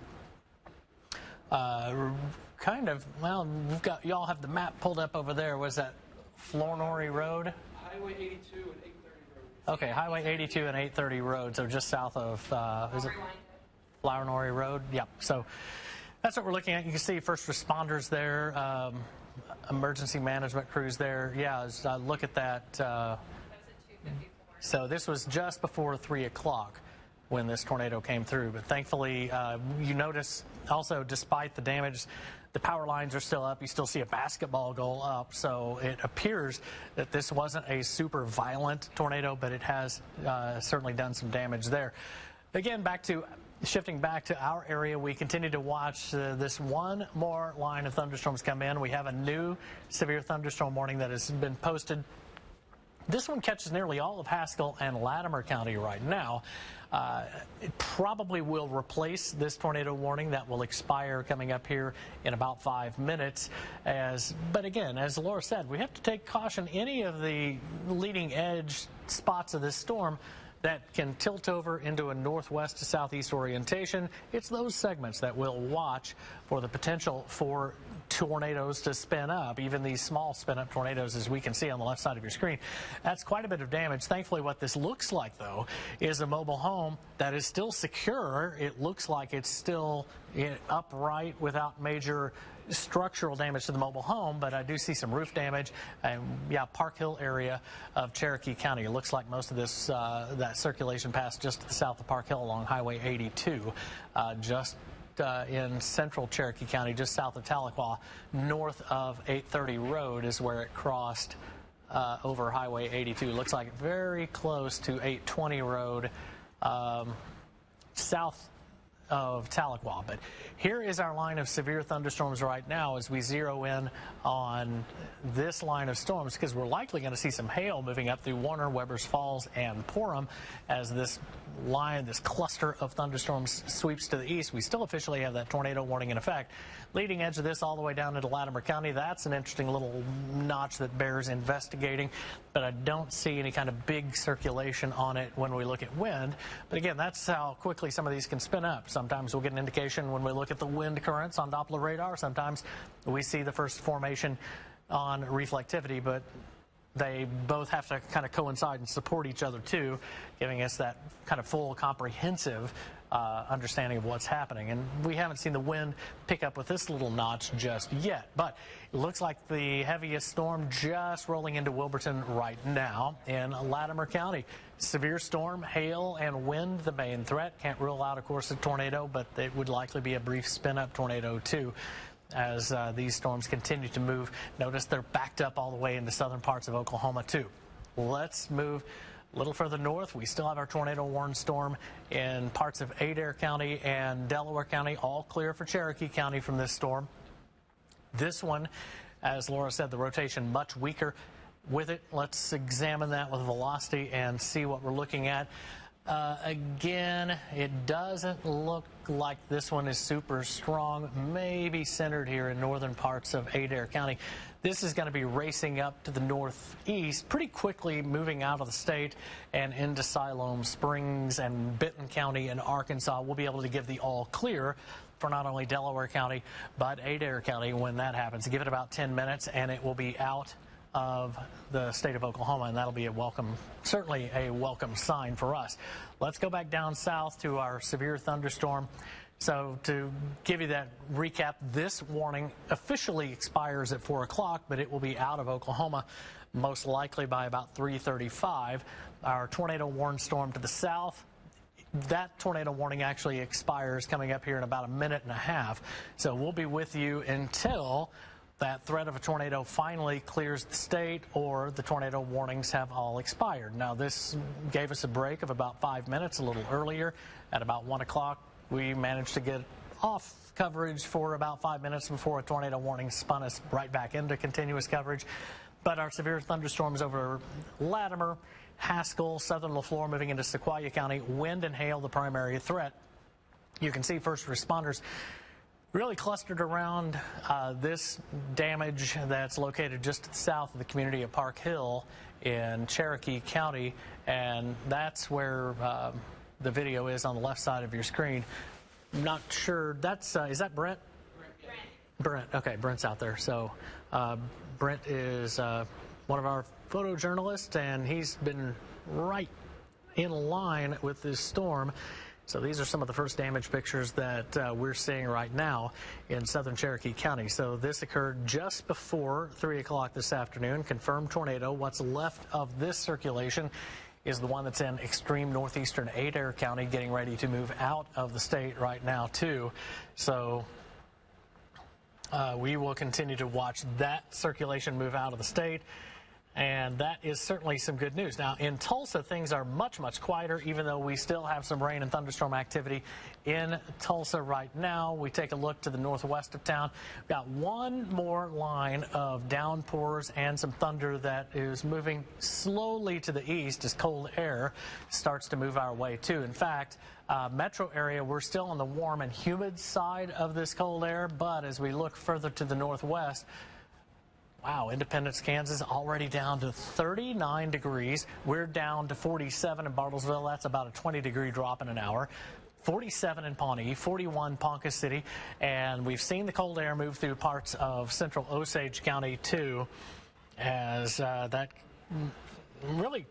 Kind of, well, we've got, y'all have the map pulled up over there. Was that Flournoy Road? Highway 82 and 830 Road. Okay, Highway 82 and 830 Road, so just south of, is it Flournoy Road? Yep, so that's what we're looking at. You can see first responders there, emergency management crews there. Yeah, as I look at that. So this was just before 3 o'clock when this tornado came through. But thankfully, you notice also, despite the damage, the power lines are still up. You still see a basketball goal up. So it appears that this wasn't a super violent tornado, but it has certainly done some damage there. Again, shifting back to our area, we continue to watch this one more line of thunderstorms come in. We have a new severe thunderstorm warning that has been posted. This one catches nearly all of Haskell and Latimer County right now. It probably will replace this tornado warning that will expire coming up here in about 5 minutes. But again, as Laura said, we have to take caution. Any of the leading edge spots of this storm that can tilt over into a northwest to southeast orientation, it's those segments that we'll watch for the potential for tornadoes to spin up, even these small spin up tornadoes, as we can see on the left side of your screen. That's quite a bit of damage. Thankfully, what this looks like, though, is a mobile home that is still secure. It looks like it's still upright without major structural damage to the mobile home, but I do see some roof damage. And yeah, Park Hill area of Cherokee County. It looks like most of this that circulation passed just to the south of Park Hill along Highway 82, just in central Cherokee County, just south of Tahlequah, north of 830 Road is where it crossed over Highway 82. Looks like very close to 820 Road, south of Tahlequah. But here is our line of severe thunderstorms right now as we zero in on this line of storms, because we're likely going to see some hail moving up through Warner, Webbers Falls, and Porham as this cluster of thunderstorms sweeps to the east. We still officially have that tornado warning in effect. Leading edge of this all the way down into Latimer County. That's an interesting little notch that bears investigating, but I don't see any kind of big circulation on it when we look at wind. But again, that's how quickly some of these can spin up. Sometimes we'll get an indication when we look at the wind currents on Doppler radar. Sometimes we see the first formation on reflectivity, but they both have to kind of coincide and support each other too, giving us that kind of full comprehensive understanding of what's happening. And we haven't seen the wind pick up with this little notch just yet, but it looks like the heaviest storm just rolling into Wilburton right now in Latimer County. Severe storm, hail, and wind, the main threat. Can't rule out, of course, a tornado, but it would likely be a brief spin-up tornado too as these storms continue to move. Notice they're backed up all the way into southern parts of Oklahoma too. Let's move a little further north. We still have our tornado warning storm in parts of Adair County and Delaware County, all clear for Cherokee County from this storm. This one, as Laura said, the rotation much weaker with it. Let's examine that with velocity and see what we're looking at. Again, it doesn't look like this one is super strong, maybe centered here in northern parts of Adair County. This is going to be racing up to the northeast pretty quickly, moving out of the state and into Siloam Springs and Benton County and Arkansas. We'll be able to give the all clear for not only Delaware County but Adair County when that happens. Give it about 10 minutes and it will be out of the state of Oklahoma, and that'll be a welcome, certainly a welcome sign for us. Let's go back down south to our severe thunderstorm. So to give you that recap, this warning officially expires at 4 o'clock, but it will be out of Oklahoma most likely by about 3:35. Our tornado warning storm to the south, that tornado warning actually expires coming up here in about a minute and a half. So we'll be with you until that threat of a tornado finally clears the state or the tornado warnings have all expired. Now, this gave us a break of about 5 minutes a little earlier. At about 1 o'clock, we managed to get off coverage for about 5 minutes before a tornado warning spun us right back into continuous coverage. But our severe thunderstorms over Latimer, Haskell, southern LaFleur moving into Sequoia County, wind and hail the primary threat. You can see first responders really clustered around this damage that's located just to the south of the community of Park Hill in Cherokee County, and that's where the video is on the left side of your screen. I'm not sure, that's, is that Brent? Brent, okay, Brent's out there. So Brent is one of our photojournalists, and he's been right in line with this storm. So these are some of the first damage pictures that we're seeing right now in southern Cherokee County. So this occurred just before 3 o'clock this afternoon. Confirmed tornado. What's left of this circulation is the one that's in extreme northeastern Adair County, getting ready to move out of the state right now, too. So we will continue to watch that circulation move out of the state. And that is certainly some good news. Now, in Tulsa, things are much, much quieter, even though we still have some rain and thunderstorm activity in Tulsa right now. We take a look to the northwest of town. We've got one more line of downpours and some thunder that is moving slowly to the east as cold air starts to move our way, too. In fact, metro area, we're still on the warm and humid side of this cold air, but as we look further to the northwest, wow, Independence, Kansas, already down to 39 degrees. We're down to 47 in Bartlesville. That's about a 20-degree drop in an hour. 47 in Pawnee, 41 Ponca City, and we've seen the cold air move through parts of central Osage County, too, as that really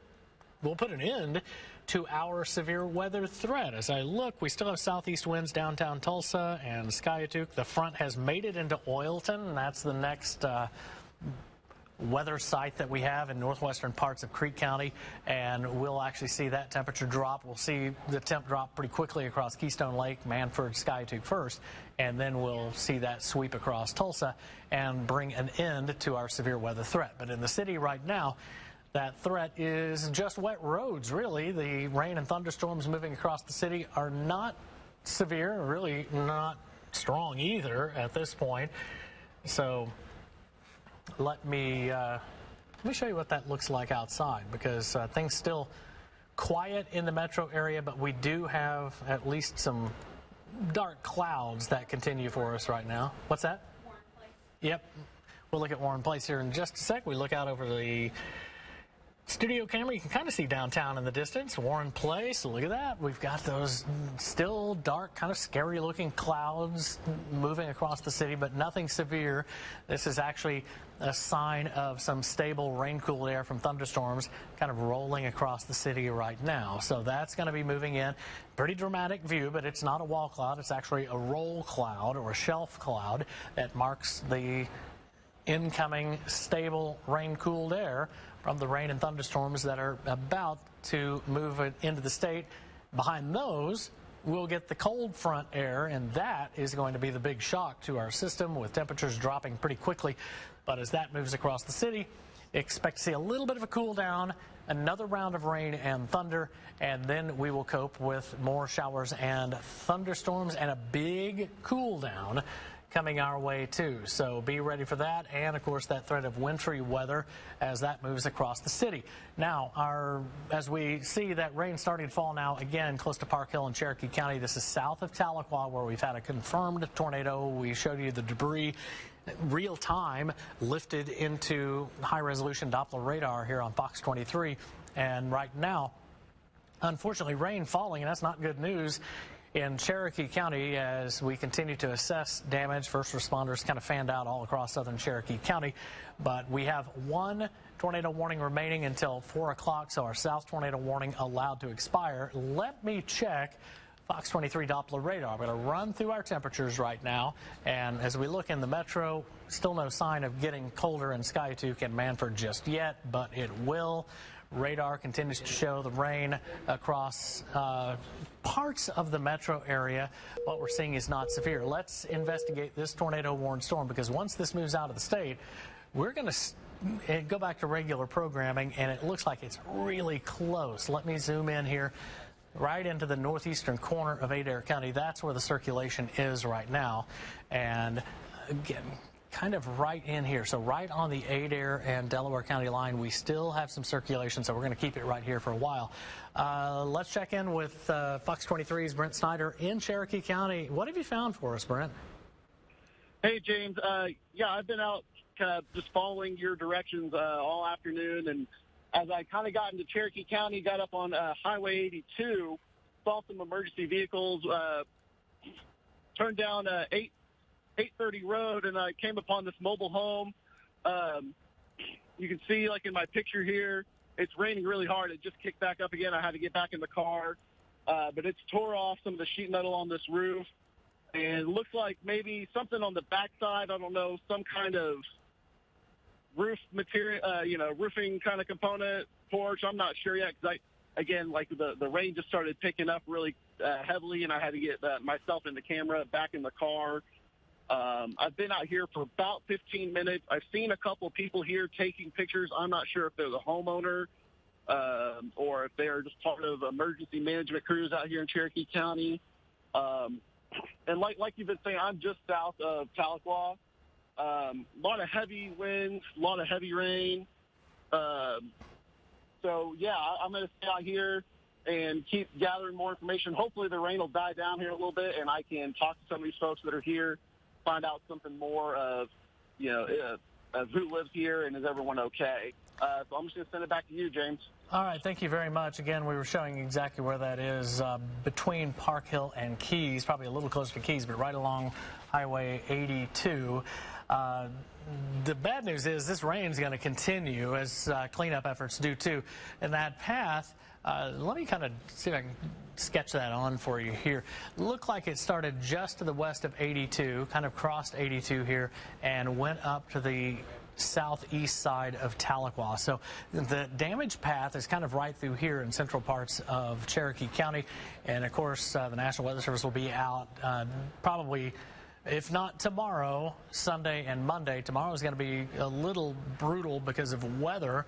will put an end to our severe weather threat. As I look, we still have southeast winds downtown Tulsa and Skiatook. The front has made it into Oilton, and that's the next weather site that we have in northwestern parts of Creek County, and we'll actually see that temperature drop. We'll see the temp drop pretty quickly across Keystone Lake, Manford, Skiatook first, and then we'll see that sweep across Tulsa and bring an end to our severe weather threat. But in the city right now, that threat is just wet roads, really. The rain and thunderstorms moving across the city are not severe, really not strong either at this point. So let me show you what that looks like outside, because things still quiet in the metro area, but we do have at least some dark clouds that continue for us right now. What's that? Warren Place. Yep. We'll look at Warren Place here in just a sec. We look out over the studio camera. You can kind of see downtown in the distance. Warren Place, look at that. We've got those still dark, kind of scary looking clouds moving across the city, but nothing severe. This is actually a sign of some stable rain-cooled air from thunderstorms kind of rolling across the city right now. So that's going to be moving in. Pretty dramatic view, but it's not a wall cloud. It's actually a roll cloud or a shelf cloud that marks the incoming stable rain-cooled air from the rain and thunderstorms that are about to move into the state. Behind those, we'll get the cold front air, and that is going to be the big shock to our system, with temperatures dropping pretty quickly. But as that moves across the city, expect to see a little bit of a cool down, another round of rain and thunder, and then we will cope with more showers and thunderstorms and a big cool down coming our way, too. So be ready for that, and of course that threat of wintry weather as that moves across the city. Now, as we see that rain starting to fall now again close to Park Hill and Cherokee County, this is south of Tahlequah, where we've had a confirmed tornado. We showed you the debris real time lifted into high resolution Doppler radar here on Fox 23, and right now, unfortunately, rain falling, and that's not good news in Cherokee County as we continue to assess damage. First responders kind of fanned out all across southern Cherokee County, but we have one tornado warning remaining until 4 o'clock, so our south tornado warning allowed to expire. Let me check Fox 23 Doppler radar. I'm going to run through our temperatures right now, and as we look in the metro, still no sign of getting colder in Skiatook and Manford just yet, but it will. Radar continues to show the rain across parts of the metro area. What we're seeing is not severe. Let's investigate this tornado-warned storm, because once this moves out of the state, we're going to go back to regular programming, and it looks like it's really close. Let me zoom in here right into the northeastern corner of Adair County. That's where the circulation is right now. And again, kind of right in here. So right on the Adair and Delaware County line, we still have some circulation, so we're going to keep it right here for a while. Let's check in with Fox 23's Brent Snyder in Cherokee County. What have you found for us, Brent? Hey, James. Yeah, I've been out kind of just following your directions all afternoon, and as I kind of got into Cherokee County, got up on Highway 82, saw some emergency vehicles, turned down 830 Road, and I came upon this mobile home. You can see, like in my picture here, it's raining really hard. It just kicked back up again. I had to get back in the car. But it's tore off some of the sheet metal on this roof. And it looks like maybe something on the backside, I don't know, some kind of roof material, roofing kind of component, porch. I'm not sure yet, because again, like the rain just started picking up really heavily, and I had to get myself in the camera, back in the car. I've been out here for about 15 minutes. I've seen a couple people here taking pictures. I'm not sure if they're the homeowner or if they're just part of emergency management crews out here in Cherokee County. And like you've been saying, I'm just south of Tahlequah. A lot of heavy winds, a lot of heavy rain. So, yeah, I'm going to stay out here and keep gathering more information. Hopefully the rain will die down here a little bit, and I can talk to some of these folks that are here, find out something more of, of who lives here and is everyone okay. So I'm just going to send it back to you, James. All right, thank you very much. Again, we were showing exactly where that is between Park Hill and Keys, probably a little closer to Keys, but right along Highway 82. The bad news is this rain is going to continue as cleanup efforts do too. And that path, let me kind of see if I can sketch that on for you here. Looked like it started just to the west of 82, kind of crossed 82 here, and went up to the southeast side of Tahlequah. So the damaged path is kind of right through here in central parts of Cherokee County. And of course, the National Weather Service will be out probably, if not tomorrow, Sunday and Monday. Tomorrow is going to be a little brutal because of weather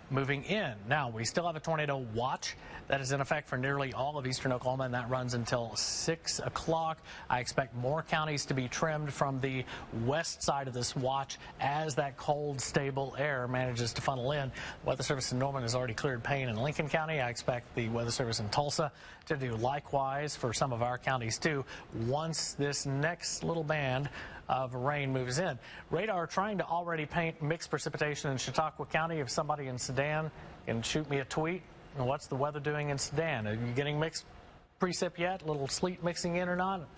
moving in. Now, we still have a tornado watch that is in effect for nearly all of eastern Oklahoma, and that runs until 6 o'clock. I expect more counties to be trimmed from the west side of this watch as that cold, stable air manages to funnel in. Weather Service in Norman has already cleared Payne and Lincoln County. I expect the Weather Service in Tulsa to do likewise for some of our counties too once this next little band of rain moves in. Radar trying to already paint mixed precipitation in Chautauqua County. If somebody in Sedan can shoot me a tweet, what's the weather doing in Sedan? Are you getting mixed precip yet? A little sleet mixing in or not?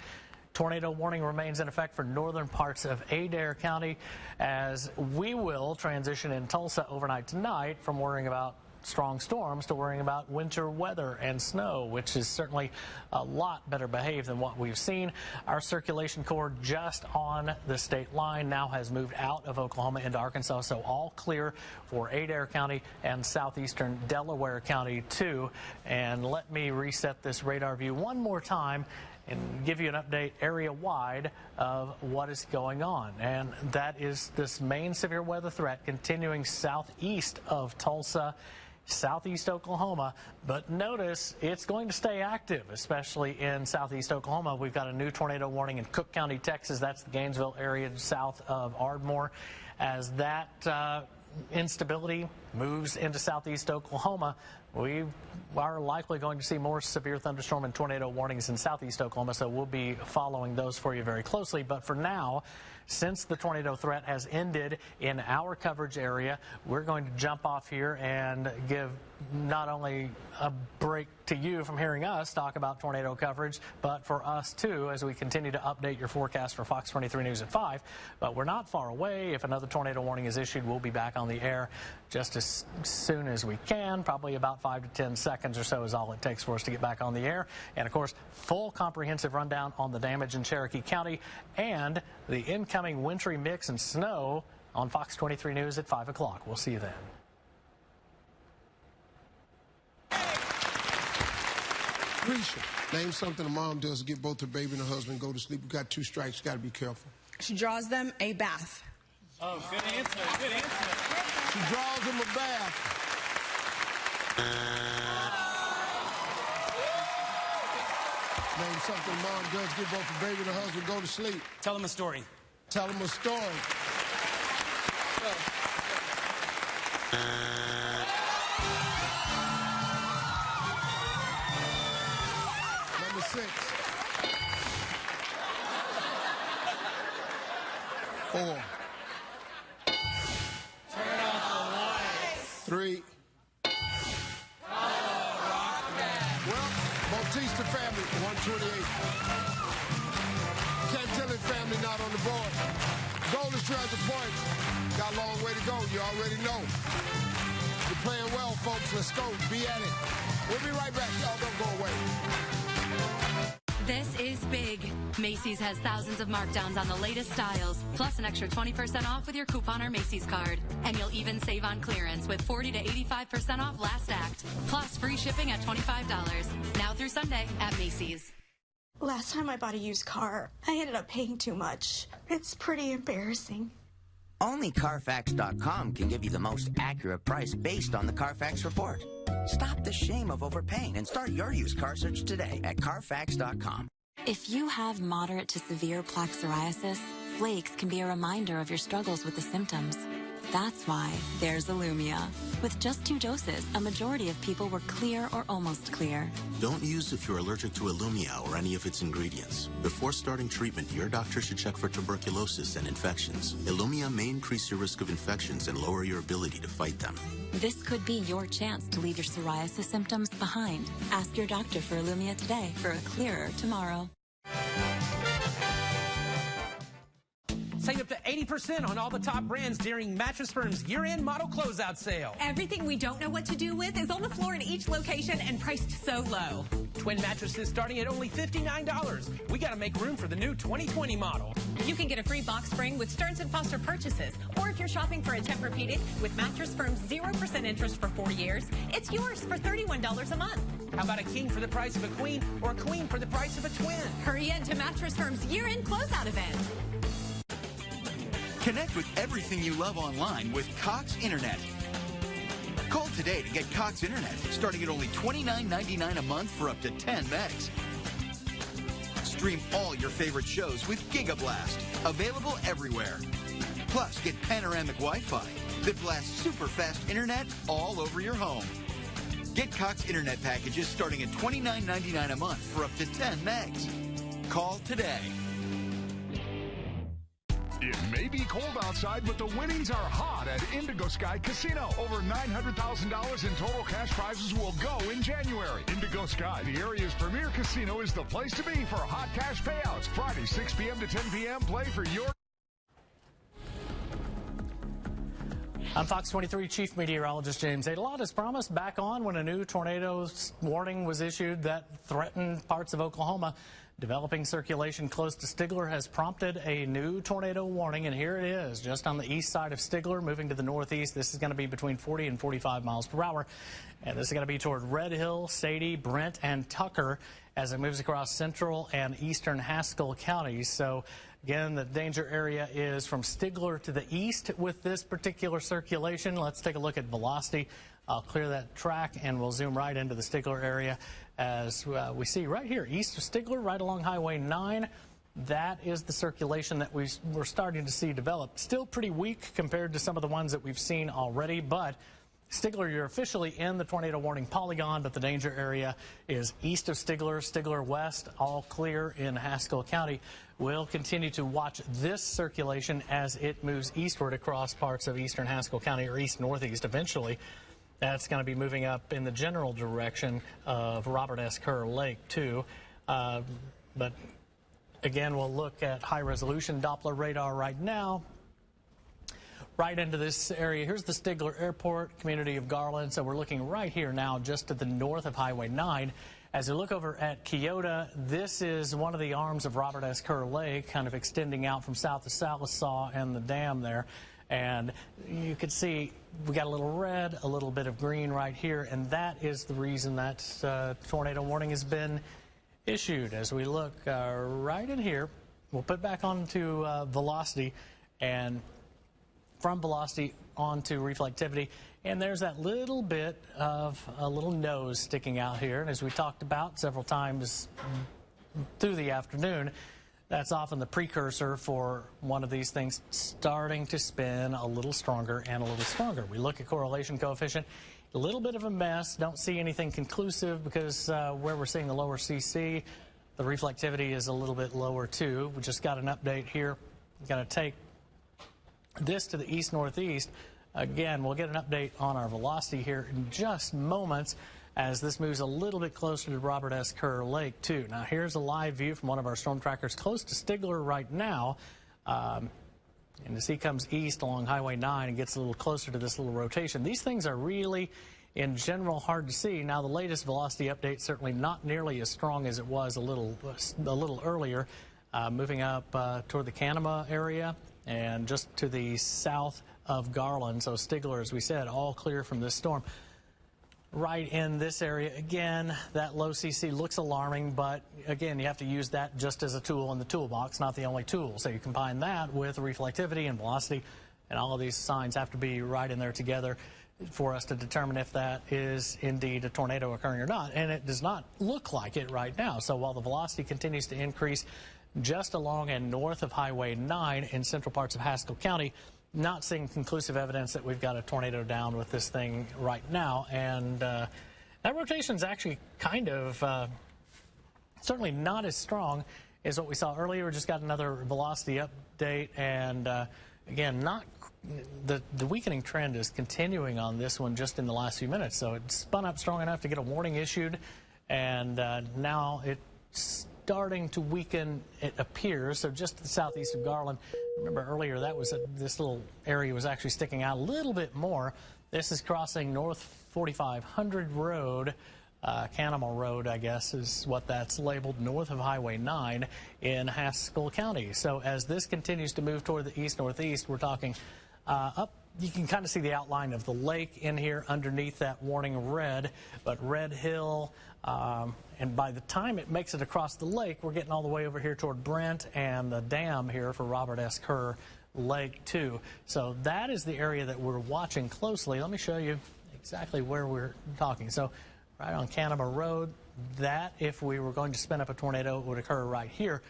Tornado warning remains in effect for northern parts of Adair County as we will transition in Tulsa overnight tonight from worrying about strong storms to worrying about winter weather and snow, which is certainly a lot better behaved than what we've seen. Our circulation core just on the state line now has moved out of Oklahoma into Arkansas, so all clear for Adair County and southeastern Delaware County too. And let me reset this radar view one more time and give you an update area-wide of what is going on. And that is this main severe weather threat continuing southeast of Tulsa, southeast Oklahoma, but notice it's going to stay active, especially in southeast Oklahoma. We've got a new tornado warning in Cook County, Texas. That's the Gainesville area south of Ardmore. As that instability moves into southeast Oklahoma, we are likely going to see more severe thunderstorm and tornado warnings in southeast Oklahoma, so we'll be following those for you very closely. But for now, since the tornado threat has ended in our coverage area, we're going to jump off here and give not only a break to you from hearing us talk about tornado coverage, but for us too as we continue to update your forecast for Fox 23 News at 5. But we're not far away. If another tornado warning is issued, we'll be back on the air just as soon as we can. Probably about 5 to 10 seconds or so is all it takes for us to get back on the air. And of course, full comprehensive rundown on the damage in Cherokee County and the incoming wintry mix and snow on Fox 23 News at 5 o'clock. We'll see you then. Risha, name something a mom does to get both her baby and her husband go to sleep. You got 2 strikes. You got to be careful. She draws them a bath. Oh, good answer. Good answer. She draws them a bath. Name something a mom does to get both her baby and her husband go to sleep. Tell them a story. Tell them a story. Number 6. 4. 3. Well, Bautista family, 128. Cantillion family not on the board. Golden Treasure Point, got a long way to go, you already know. You're playing well, folks, let's go, be at it. We'll be right back, y'all don't go away. This is big. Macy's has thousands of markdowns on the latest styles, plus an extra 20% off with your coupon or Macy's card. And you'll even save on clearance with 40 to 85% off last act, plus free shipping at $25. Now through Sunday at Macy's. Last time I bought a used car, I ended up paying too much. It's pretty embarrassing. Only Carfax.com can give you the most accurate price based on the Carfax report. Stop the shame of overpaying and start your used car search today at Carfax.com. If you have moderate to severe plaque psoriasis, flakes can be a reminder of your struggles with the symptoms. That's why there's Illumia. With just 2 doses, a majority of people were clear or almost clear. Don't use if you're allergic to Illumia or any of its ingredients. Before starting treatment, your doctor should check for tuberculosis and infections. Illumia may increase your risk of infections and lower your ability to fight them. This could be your chance to leave your psoriasis symptoms behind. Ask your doctor for Illumia today for a clearer tomorrow. Save up to 80% on all the top brands during Mattress Firm's year-end model closeout sale. Everything we don't know what to do with is on the floor in each location and priced so low. Twin mattresses starting at only $59. We got to make room for the new 2020 model. You can get a free box spring with Stearns & Foster purchases. Or if you're shopping for a Tempur-Pedic with Mattress Firm's 0% interest for 4 years, it's yours for $31 a month. How about a king for the price of a queen or a queen for the price of a twin? Hurry in to Mattress Firm's year-end closeout event. Connect with everything you love online with Cox Internet. Call today to get Cox Internet, starting at only $29.99 a month for up to 10 megs. Stream all your favorite shows with GigaBlast, available everywhere. Plus, get panoramic Wi-Fi that blasts super fast internet all over your home. Get Cox Internet packages starting at $29.99 a month for up to 10 megs. Call today. It may be cold outside, but the winnings are hot at Indigo Sky Casino. Over $900,000 in total cash prizes will go in January. Indigo Sky, the area's premier casino, is the place to be for hot cash payouts. Friday, 6 p.m. to 10 p.m. Play for your... I'm Fox 23 Chief Meteorologist James Adelot. As promised, back on when a new tornado warning was issued that threatened parts of Oklahoma. Developing circulation close to Stigler has prompted a new tornado warning, and here it is, just on the east side of Stigler, moving to the northeast. This is going to be between 40 and 45 miles per hour, and this is going to be toward Red Hill, Sadie, Brent, and Tucker as it moves across central and eastern Haskell counties. So, again, the danger area is from Stigler to the east with this particular circulation. Let's take a look at velocity. I'll clear that track, and we'll zoom right into the Stigler area as we see right here, east of Stigler, right along Highway 9. That is the circulation that we're starting to see develop. Still pretty weak compared to some of the ones that we've seen already, but Stigler, you're officially in the tornado warning polygon, but the danger area is east of Stigler, Stigler west, all clear in Haskell County. We'll continue to watch this circulation as it moves eastward across parts of eastern Haskell County, or east-northeast eventually. That's going to be moving up in the general direction of Robert S. Kerr Lake, too. But, again, we'll look at high-resolution Doppler radar right now. Right into this area. Here's the Stigler Airport, community of Garland. So we're looking right here now just to the north of Highway 9. As we look over at Keota, this is one of the arms of Robert S. Kerr Lake, kind of extending out from south to Salisaw and the dam there. And you can see we got a little red, a little bit of green right here, and that is the reason that tornado warning has been issued. As we look right in here, we'll put back onto velocity, and from velocity onto reflectivity, and there's that little bit of a little nose sticking out here. And as we talked about several times through the afternoon, that's often the precursor for one of these things starting to spin a little stronger and a little stronger. We look at correlation coefficient, a little bit of a mess. Don't see anything conclusive because where we're seeing the lower CC, the reflectivity is a little bit lower too. We just got an update here. Going to take this to the east-northeast. Again, we'll get an update on our velocity here in just moments as this moves a little bit closer to Robert S. Kerr Lake, too. Now, here's a live view from one of our storm trackers close to Stigler right now. And as he comes east along Highway 9 and gets a little closer to this little rotation, these things are really in general, hard to see. Now, the latest velocity update certainly not nearly as strong as it was a little earlier, moving up toward the Kanema area and just to the south of Garland. So Stigler, as we said, all clear from this storm. Right in this area, again, that low CC looks alarming, but again, you have to use that just as a tool in the toolbox, not the only tool. So you combine that with reflectivity and velocity, and all of these signs have to be right in there together for us to determine if that is indeed a tornado occurring or not. And it does not look like it right now. So while the velocity continues to increase just along and north of Highway 9 in central parts of Haskell County, not seeing conclusive evidence that we've got a tornado down with this thing right now. And that rotation is actually kind of certainly not as strong as what we saw earlier. We just got another velocity update, and again, not the weakening trend is continuing on this one just in the last few minutes. So it spun up strong enough to get a warning issued, and now it's starting to weaken, it appears. So just to the southeast of Garland. Remember earlier that was this little area was actually sticking out a little bit more. This is crossing North 4500 Road, Kanema Road, I guess is what that's labeled, north of Highway 9 in Haskell County. So as this continues to move toward the east-northeast, we're talking up. You can kind of see the outline of the lake in here underneath that warning red, but Red Hill, and by the time it makes it across the lake, we're getting all the way over here toward Brent and the dam here for Robert S. Kerr Lake 2. So that is the area that we're watching closely. Let me show you exactly where we're talking. So right on Kanema Road, that if we were going to spin up a tornado, it would occur right here.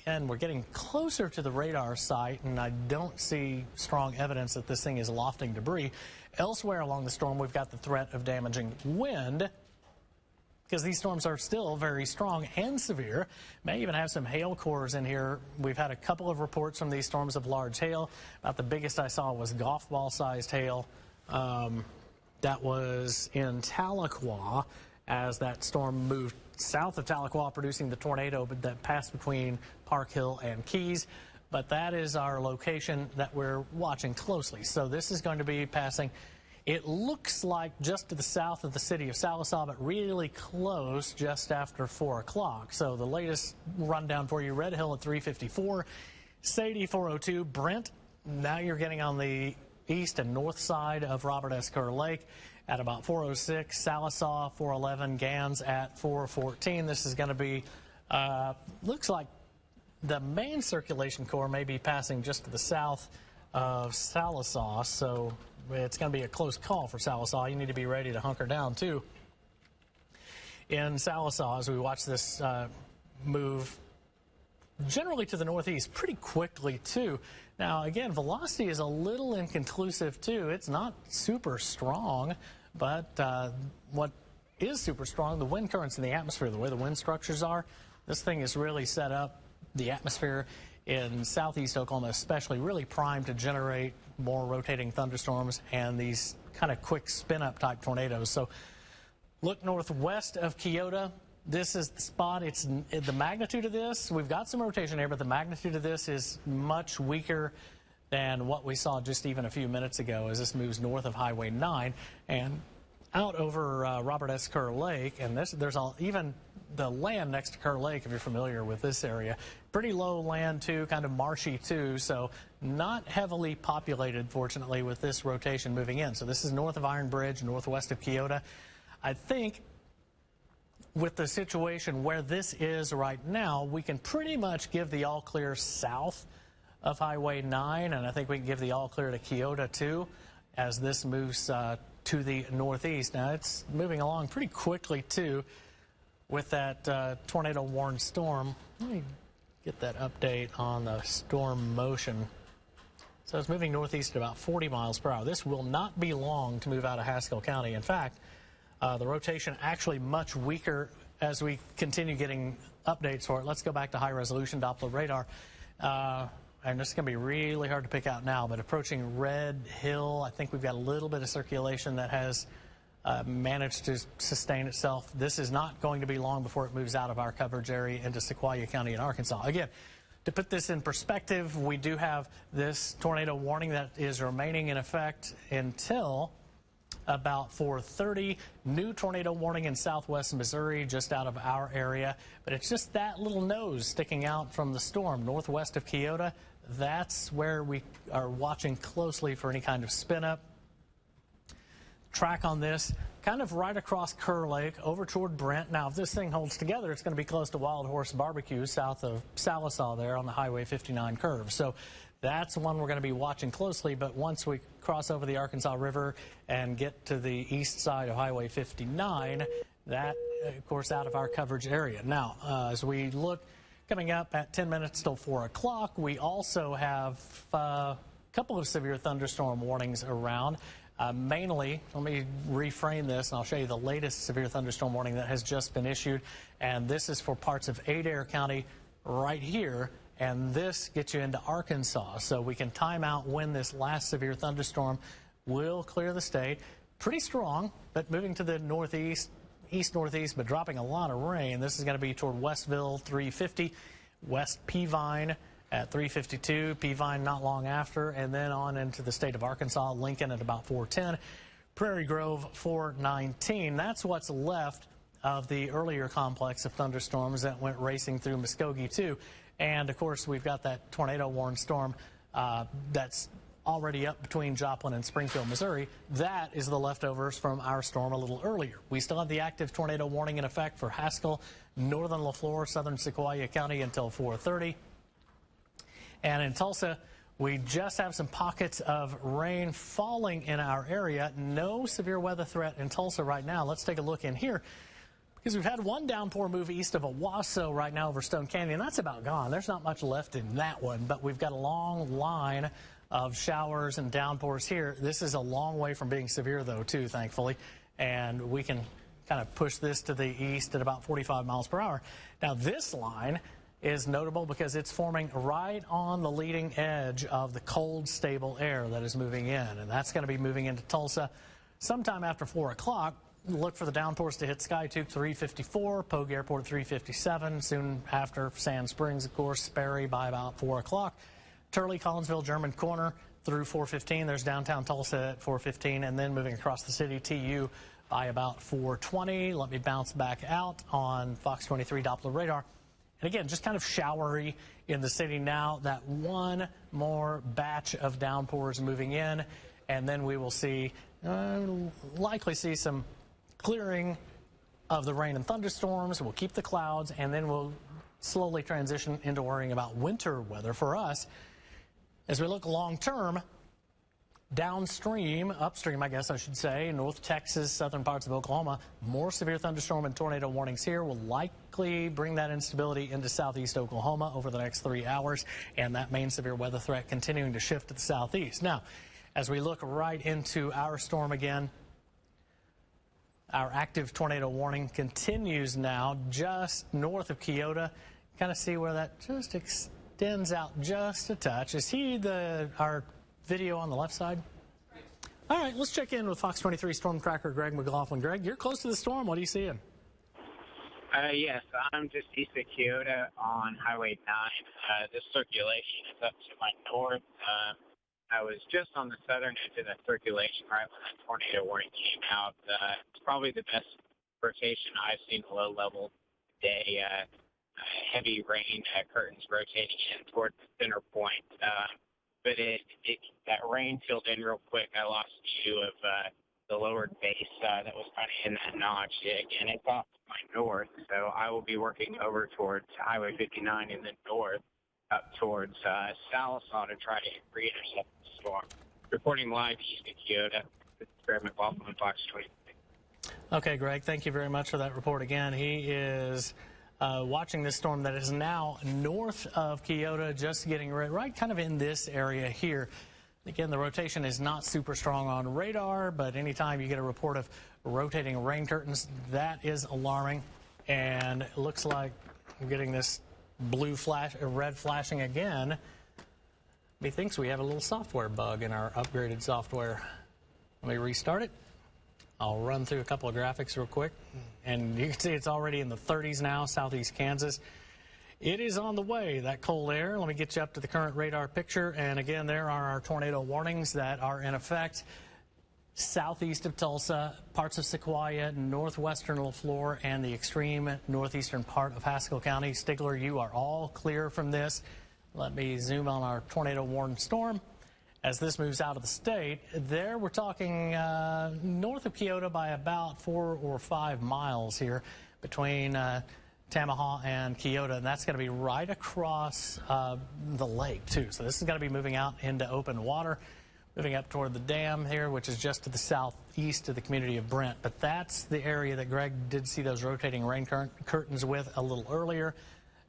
And we're getting closer to the radar site, and I don't see strong evidence that this thing is lofting debris. Elsewhere along the storm, we've got the threat of damaging wind, because these storms are still very strong and severe. May even have some hail cores in here. We've had a couple of reports from these storms of large hail. About the biggest I saw was golf ball-sized hail. That was in Tahlequah as that storm moved south of Tahlequah, producing the tornado that passed between Park Hill and Keys. But that is our location that we're watching closely. So this is going to be passing, it looks like just to the south of the city of Sallisaw, but really close just after 4 o'clock. So the latest rundown for you: Red Hill at 354, Sadie 402, Brent, now you're getting on the east and north side of Robert S. Kerr Lake at about 406, Sallisaw 411, Gans at 414. This is going to be, looks like the main circulation core may be passing just to the south of Sallisaw, so it's going to be a close call for Sallisaw. You need to be ready to hunker down, too. In Sallisaw, as we watch this move generally to the northeast pretty quickly, too. Now, again, velocity is a little inconclusive, too. It's not super strong, but what is super strong, the wind currents in the atmosphere, the way the wind structures are, this thing is really set up, the atmosphere in southeast Oklahoma especially, really primed to generate more rotating thunderstorms and these kind of quick spin-up type tornadoes. So look northwest of Keota. This is the spot. It's the magnitude of this. We've got some rotation here, but the magnitude of this is much weaker than what we saw just even a few minutes ago as this moves north of Highway 9 and out over Robert S. Kerr Lake. And there's even the land next to Kerr Lake, if you're familiar with this area. Pretty low land, too, kind of marshy, too. So not heavily populated, fortunately, with this rotation moving in. So this is north of Iron Bridge, northwest of Keota. I think with the situation where this is right now, we can pretty much give the all clear south of Highway 9, and I think we can give the all clear to Keota, too, as this moves to the northeast. Now, it's moving along pretty quickly, too, with that tornado-warned storm. Let me get that update on the storm motion. So it's moving northeast at about 40 miles per hour. This will not be long to move out of Haskell County. In fact, the rotation actually much weaker as we continue getting updates for it. Let's go back to high-resolution Doppler radar. And this is going to be really hard to pick out now, but approaching Red Hill, I think we've got a little bit of circulation that has managed to sustain itself. This is not going to be long before it moves out of our coverage area into Sequoia County in Arkansas. Again, to put this in perspective, we do have this tornado warning that is remaining in effect until about 4:30. New tornado warning in southwest Missouri, just out of our area. But it's just that little nose sticking out from the storm northwest of Keota. That's where we are watching closely for any kind of spin up. Track on this, kind of right across Kerr Lake over toward Brent. Now, if this thing holds together, it's going to be close to Wild Horse Barbecue south of Tahlequah there on the Highway 59 curve. So that's one we're going to be watching closely. But once we cross over the Arkansas River and get to the east side of Highway 59, that, of course, out of our coverage area. Now, as we look coming up at 10 minutes till 4 o'clock, we also have a couple of severe thunderstorm warnings around. Mainly, let me reframe this, and I'll show you the latest severe thunderstorm warning that has just been issued. And this is for parts of Adair County right here. And this gets you into Arkansas. So we can time out when this last severe thunderstorm will clear the state. Pretty strong, but moving to the northeast, east-northeast, but dropping a lot of rain. This is going to be toward Westville, 350, West Peavine at 352, Peavine not long after, and then on into the state of Arkansas, Lincoln at about 410, Prairie Grove 419. That's what's left of the earlier complex of thunderstorms that went racing through Muskogee too. And of course, we've got that tornado warned storm that's already up between Joplin and Springfield, Missouri. That is the leftovers from our storm a little earlier. We still have the active tornado warning in effect for Haskell, northern LaFleur, southern Sequoia County until 4:30. And in Tulsa, we just have some pockets of rain falling in our area. No severe weather threat in Tulsa right now. Let's take a look in here, because we've had one downpour move east of Owasso right now over Stone Canyon. That's about gone. There's not much left in that one, but we've got a long line of showers and downpours here. This is a long way from being severe, though, too, thankfully. And we can kind of push this to the east at about 45 miles per hour. Now, this line is notable because it's forming right on the leading edge of the cold, stable air that is moving in. And that's going to be moving into Tulsa sometime after 4 o'clock. Look for the downpours to hit Skiatook 354, Pogue Airport 357, soon after Sand Springs, of course, Sperry by about 4 o'clock. Turley, Collinsville, German Corner through 4:15. There's downtown Tulsa at 4:15, and then moving across the city, TU by about 4:20. Let me bounce back out on Fox 23 Doppler radar. And again, just kind of showery in the city now. That one more batch of downpours moving in, and then we will see, likely see some clearing of the rain and thunderstorms. We'll keep the clouds, and then we'll slowly transition into worrying about winter weather for us. As we look long term, downstream, upstream, I guess I should say, North Texas, southern parts of Oklahoma, more severe thunderstorm and tornado warnings here will likely bring that instability into southeast Oklahoma over the next 3 hours, and that main severe weather threat continuing to shift to the southeast. Now, as we look right into our storm again, our active tornado warning continues now just north of Keota. Kind of see where that just extends out just a touch. Is he our video on the left side? All right, let's check in with Fox 23 storm tracker Greg McLaughlin. Greg, you're close to the storm. What are you seeing? Yes, I'm just east of Keota on Highway 9. This circulation is up to my north. I was just on the southern edge of that circulation right when that tornado warning came out. It's probably the best rotation I've seen low level today. Heavy rain, curtains rotating in toward the center point. But that rain filled in real quick. I lost view of the lowered base that was kind of in that notch. Again, it's off to my north, so I will be working over towards Highway 59 in the north, up towards Tahlequah to try to re-intercept the storm. Reporting live east of Keota, this is Greg McLaughlin, Fox 23. Okay, Greg, thank you very much for that report again. He is watching this storm that is now north of Keota, just getting right kind of in this area here. Again, the rotation is not super strong on radar, but anytime you get a report of rotating rain curtains, that is alarming. And it looks like we're getting this blue flash, red flashing again. He thinks we have a little software bug in our upgraded software. Let me restart it. I'll run through a couple of graphics real quick. And you can see it's already in the 30s now, southeast Kansas. It is on the way, that cold air. Let me get you up to the current radar picture. And again, there are our tornado warnings that are in effect. southeast of Tulsa, parts of Sequoia, northwestern LaFleur, and the extreme northeastern part of Haskell County. Stigler, you are all clear from this. Let me zoom on our tornado warned storm. As this moves out of the state, there we're talking north of Keota by about 4 or 5 miles here between Tahlequah and Keota, and that's going to be right across the lake too. So this is going to be moving out into open water, moving up toward the dam here, which is just to the southeast of the community of Brent. But that's the area that Greg did see those rotating rain curtains with a little earlier.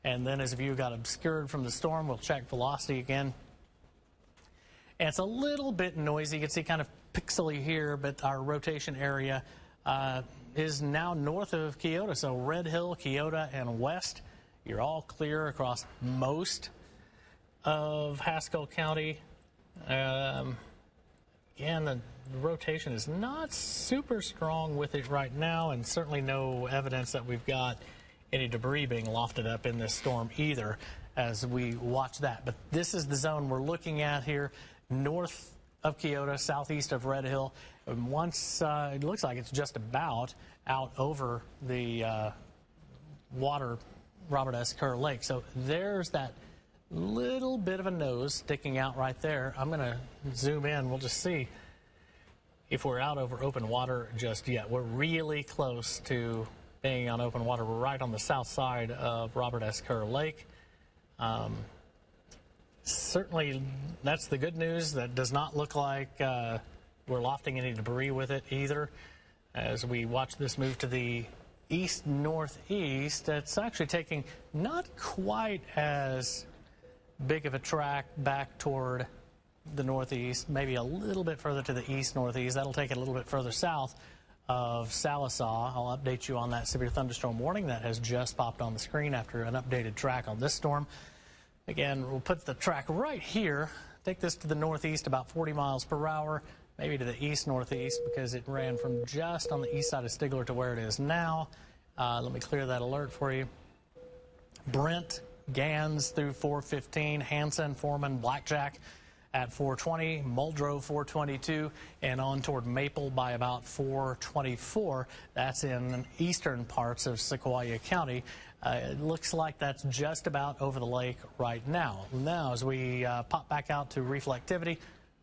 And then as view got obscured from the storm, we'll check velocity again. And it's a little bit noisy. You can see kind of pixely here, but our rotation area is now north of Keota. So Red Hill, Keota, and west, you're all clear across most of Haskell County. Again, the rotation is not super strong with it right now, and certainly no evidence that we've got any debris being lofted up in this storm either as we watch that. But this is the zone we're looking at here, north of Keota, southeast of Red Hill. And once it looks like it's just about out over the water, Robert S. Kerr Lake. So there's that little bit of a nose sticking out right there. I'm going to zoom in. We'll just see if we're out over open water just yet. We're really close to being on open water. We're right on the south side of Robert S. Kerr Lake. Certainly, that's the good news. That does not look like we're lofting any debris with it either. As we watch this move to the east-northeast, it's actually taking not quite as big of a track back toward the northeast, maybe a little bit further to the east-northeast. That'll take it a little bit further south of Salisaw. I'll update you on that severe thunderstorm warning that has just popped on the screen after an updated track on this storm. Again, we'll put the track right here, take this to the northeast about 40 miles per hour, maybe to the east-northeast because it ran from just on the east side of Stigler to where it is now. Let me clear that alert for you. Brent, Gans through 415, Hanson, Foreman, Blackjack at 420, Muldrow 422, and on toward Maple by about 424. That's in eastern parts of Sequoia County. It looks like that's just about over the lake right now. Now, as we pop back out to reflectivity,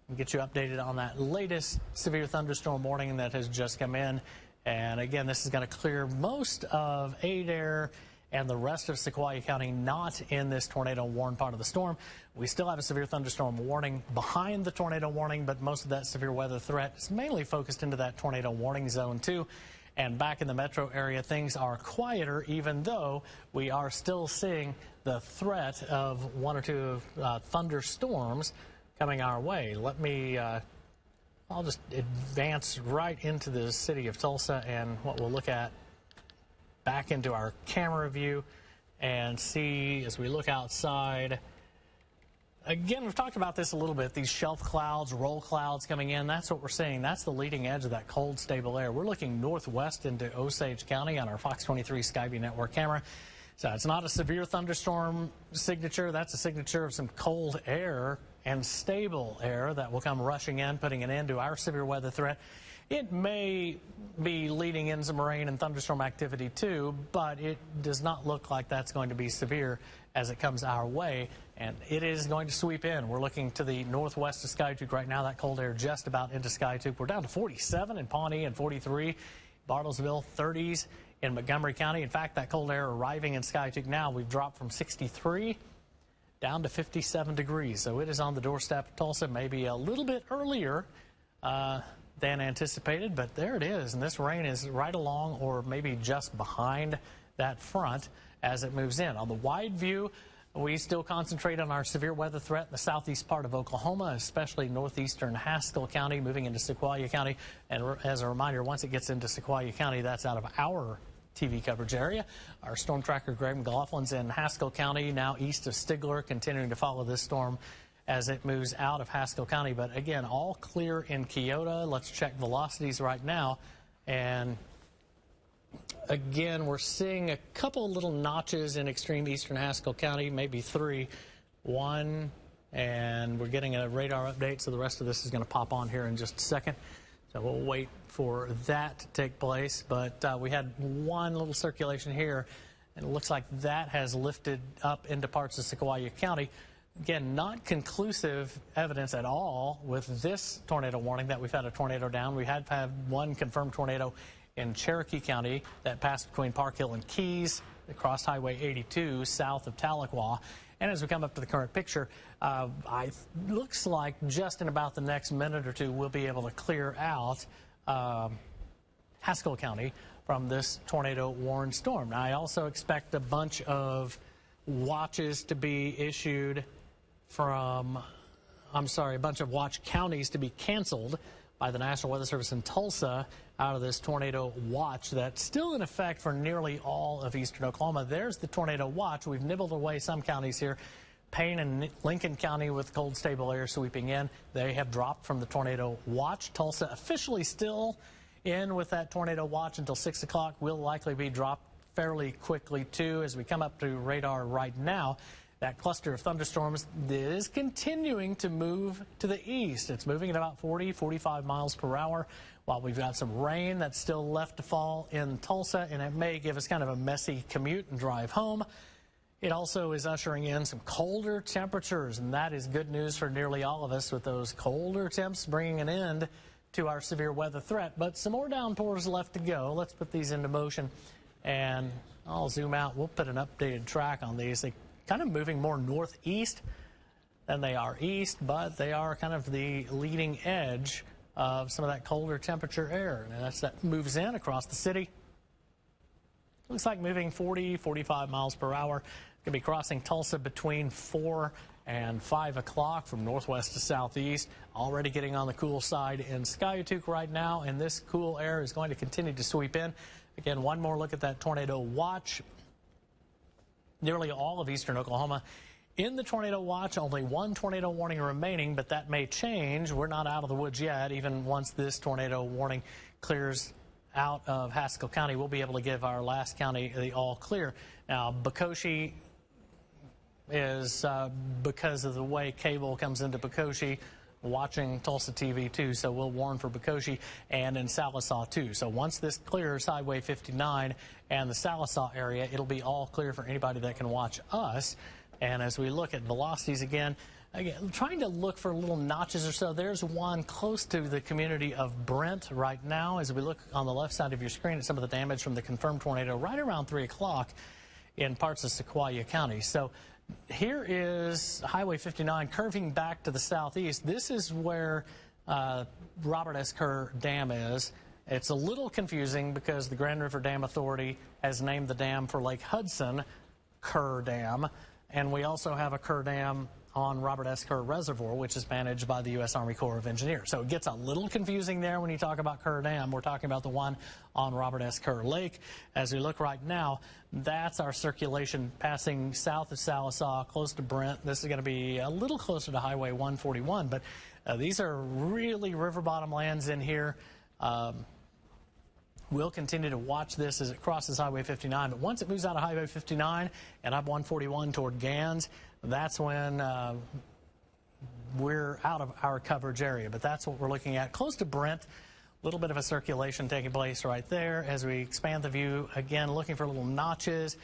we'll get you updated on that latest severe thunderstorm warning that has just come in. And again, this is going to clear most of Adair and the rest of Sequoia County not in this tornado warned part of the storm. We still have a severe thunderstorm warning behind the tornado warning, but most of that severe weather threat is mainly focused into that tornado warning zone too. And back in the metro area, things are quieter, even though we are still seeing the threat of 1 or 2 thunderstorms coming our way. Let me, I'll just advance right into the city of Tulsa and what we'll look at back into our camera view and see as we look outside. Again, we've talked about this a little bit, these shelf clouds, roll clouds coming in. That's what we're seeing. That's the leading edge of that cold, stable air. We're looking northwest into Osage County on our Fox 23 Skyview network camera. So it's not a severe thunderstorm signature. That's a signature of some cold air and stable air that will come rushing in, putting an end to our severe weather threat. It may be leading in some rain and thunderstorm activity too, but it does not look like that's going to be severe as it comes our way, and it is going to sweep in. We're looking to the northwest of Skiatook right now. That cold air just about into Skiatook. We're down to 47 in Pawnee and 43, Bartlesville, 30s in Montgomery County. In fact, that cold air arriving in Skiatook now, we've dropped from 63 down to 57 degrees. So it is on the doorstep of Tulsa, maybe a little bit earlier than anticipated, but there it is. And this rain is right along or maybe just behind that front as it moves in. On the wide view, we still concentrate on our severe weather threat in the southeast part of Oklahoma, especially northeastern Haskell County, moving into Sequoia County. And as a reminder, once it gets into Sequoia County, that's out of our TV coverage area. Our storm tracker, Greg McLaughlin's in Haskell County, now east of Stigler, continuing to follow this storm as it moves out of Haskell County. But again, all clear in Keota. Let's check velocities right now. And again, we're seeing a couple little notches in extreme eastern Haskell County, maybe 3, 1, and we're getting a radar update, so the rest of this is going to pop on here in just a second. So we'll wait for that to take place. But we had one little circulation here, and it looks like that has lifted up into parts of Tahlequah County. Again, not conclusive evidence at all with this tornado warning that we've had a tornado down. We had had one confirmed tornado in Cherokee County that passed between Park Hill and Keys, across Highway 82 south of Tahlequah. And as we come up to the current picture, looks like just in about the next minute or two, we'll be able to clear out Haskell County from this tornado-warned storm. Now, I also expect a bunch of watches to be issued from, a bunch of watch counties to be canceled by the National Weather Service in Tulsa out of this tornado watch that's still in effect for nearly all of eastern Oklahoma. There's the tornado watch. We've nibbled away some counties here. Payne and Lincoln County with cold, stable air sweeping in. They have dropped from the tornado watch. Tulsa officially still in with that tornado watch until 6 o'clock. Will likely be dropped fairly quickly, too, as we come up to radar right now. That cluster of thunderstorms is continuing to move to the east. It's moving at about 40, 45 miles per hour, while we've got some rain that's still left to fall in Tulsa, and it may give us kind of a messy commute and drive home. It also is ushering in some colder temperatures, and that is good news for nearly all of us, with those colder temps bringing an end to our severe weather threat. But some more downpours left to go. Let's put these into motion, and I'll zoom out. We'll put an updated track on these. They kind of moving more northeast than they are east, but they are kind of the leading edge of some of that colder temperature air. And that moves in across the city. Looks like moving 40, 45 miles per hour. Going to be crossing Tulsa between 4 and 5 o'clock from northwest to southeast. Already getting on the cool side in Skiatook right now, and this cool air is going to continue to sweep in. Again, one more look at that tornado watch. Nearly all of eastern Oklahoma in the tornado watch. Only one tornado warning remaining, but that may change. We're not out of the woods yet. Even once this tornado warning clears out of Haskell County, we'll be able to give our last county the all clear. Now, Bekoshi is, because of the way cable comes into Bekoshi, watching Tulsa TV too, so we'll warn for Bekoshi and in Sallisaw too. So once this clears Highway 59 and the Sallisaw area, it'll be all clear for anybody that can watch us. And as we look at velocities again, trying to look for little notches or so. There's one close to the community of Brent right now. As we look on the left side of your screen at some of the damage from the confirmed tornado right around 3 o'clock in parts of Tahlequah County. So here is Highway 59 curving back to the southeast. This is where Robert S. Kerr Dam is. It's a little confusing because the Grand River Dam Authority has named the dam for Lake Hudson Kerr Dam, and we also have a Kerr Dam on Robert S. Kerr Reservoir, which is managed by the U.S. Army Corps of Engineers. So it gets a little confusing there when you talk about Kerr Dam. We're talking about the one on Robert S. Kerr Lake. As we look right now, that's our circulation passing south of Sallisaw, close to Brent. This is going to be a little closer to Highway 141, but these are really river bottom lands in here. We'll continue to watch this as it crosses Highway 59, but once it moves out of Highway 59 and up 141 toward Gans, that's when we're out of our coverage area. But that's what we're looking at. Close to Brent, a little bit of a circulation taking place right there. As we expand the view, again, looking for little notches.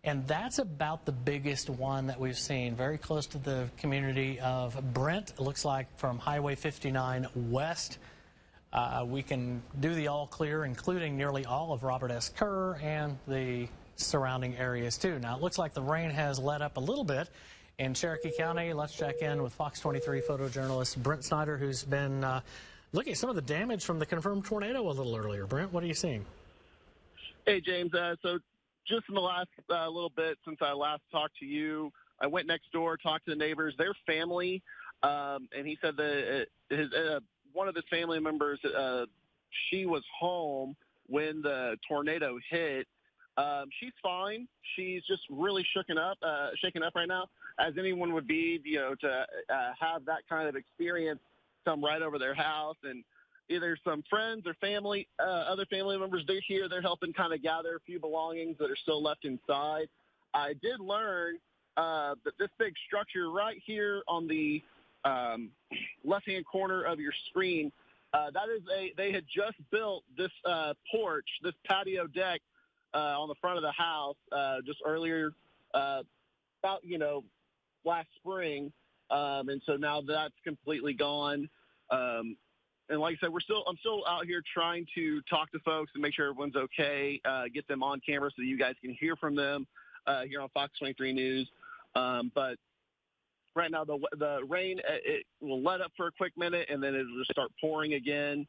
And that's about the biggest one that we've seen, very close to the community of Brent. It looks like from Highway 59 west. We can do the all clear, including nearly all of Robert S. Kerr and the surrounding areas, too. Now, it looks like the rain has let up a little bit in Cherokee County. Let's check in with Fox 23 photojournalist Brent Snyder, who's been looking at some of the damage from the confirmed tornado a little earlier. Brent, what are you seeing? Hey, James. So just in the last little bit since I last talked to you, I went next door, talked to the neighbors, their family, and he said that one of his family members, she was home when the tornado hit. She's fine. She's just really shaken up right now, as anyone would be, to have that kind of experience come right over their house. And either some friends or family, other family members, they're here. They're helping kind of gather a few belongings that are still left inside. I did learn that this big structure right here on the left-hand corner of your screen, They had just built this porch, this patio deck on the front of the house just earlier, about, last spring. And so now that's completely gone. And like I said, I'm still out here trying to talk to folks and make sure everyone's okay, get them on camera so that you guys can hear from them here on Fox 23 News. But right now, the rain, it will let up for a quick minute, and then it'll just start pouring again,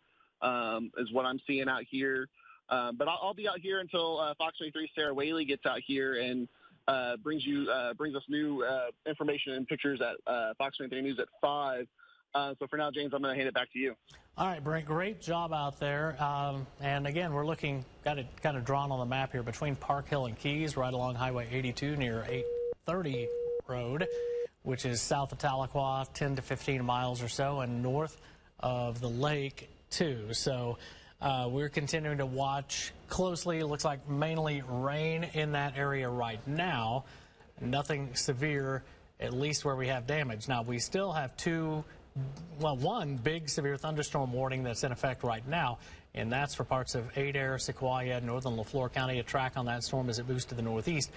is what I'm seeing out here. But I'll be out here until Fox 23 Sarah Whaley gets out here and brings us new information and pictures at Fox 23 News at 5. So for now, James, I'm going to hand it back to you. All right, Brent, great job out there. And again, we're looking, got it kind of drawn on the map here between Park Hill and Keys, right along Highway 82 near 830 Road, which is south of Tahlequah, 10 to 15 miles or so, and north of the lake, too. So we're continuing to watch closely. It looks like mainly rain in that area right now. Nothing severe, at least where we have damage. Now, we still have one big severe thunderstorm warning that's in effect right now, and that's for parts of Adair, Sequoia, northern LaFleur County. A track on that storm as it moves to the northeast.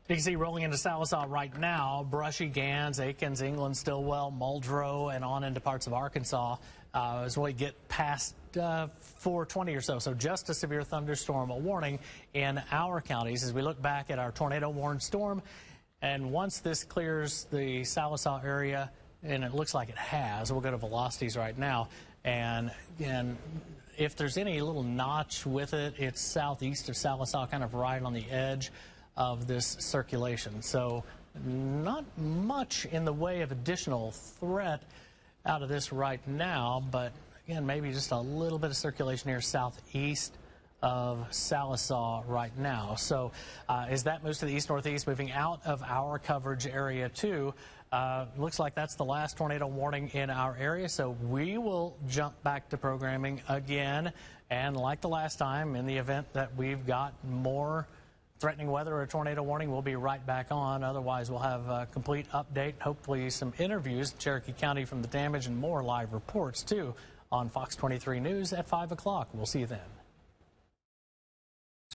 You can see rolling into Sallisaw right now, Brushy, Gans, Aikens, England, Stillwell, Muldrow, and on into parts of Arkansas as we get past 420 or so. So just a severe thunderstorm warning in our counties as we look back at our tornado-warned storm. And once this clears the Sallisaw area, and it looks like it has, we'll go to velocities right now. And if there's any little notch with it, it's southeast of Sallisaw, kind of right on the edge of this circulation. So not much in the way of additional threat out of this right now, but again, maybe just a little bit of circulation here southeast of Sallisaw right now. So as that moves to the east-northeast, moving out of our coverage area too, looks like that's the last tornado warning in our area. So we will jump back to programming again. And like the last time, in the event that we've got more threatening weather or a tornado warning, we'll be right back on. Otherwise, we'll have a complete update, hopefully some interviews in Cherokee County from the damage and more live reports too on Fox 23 News at 5 o'clock. We'll see you then.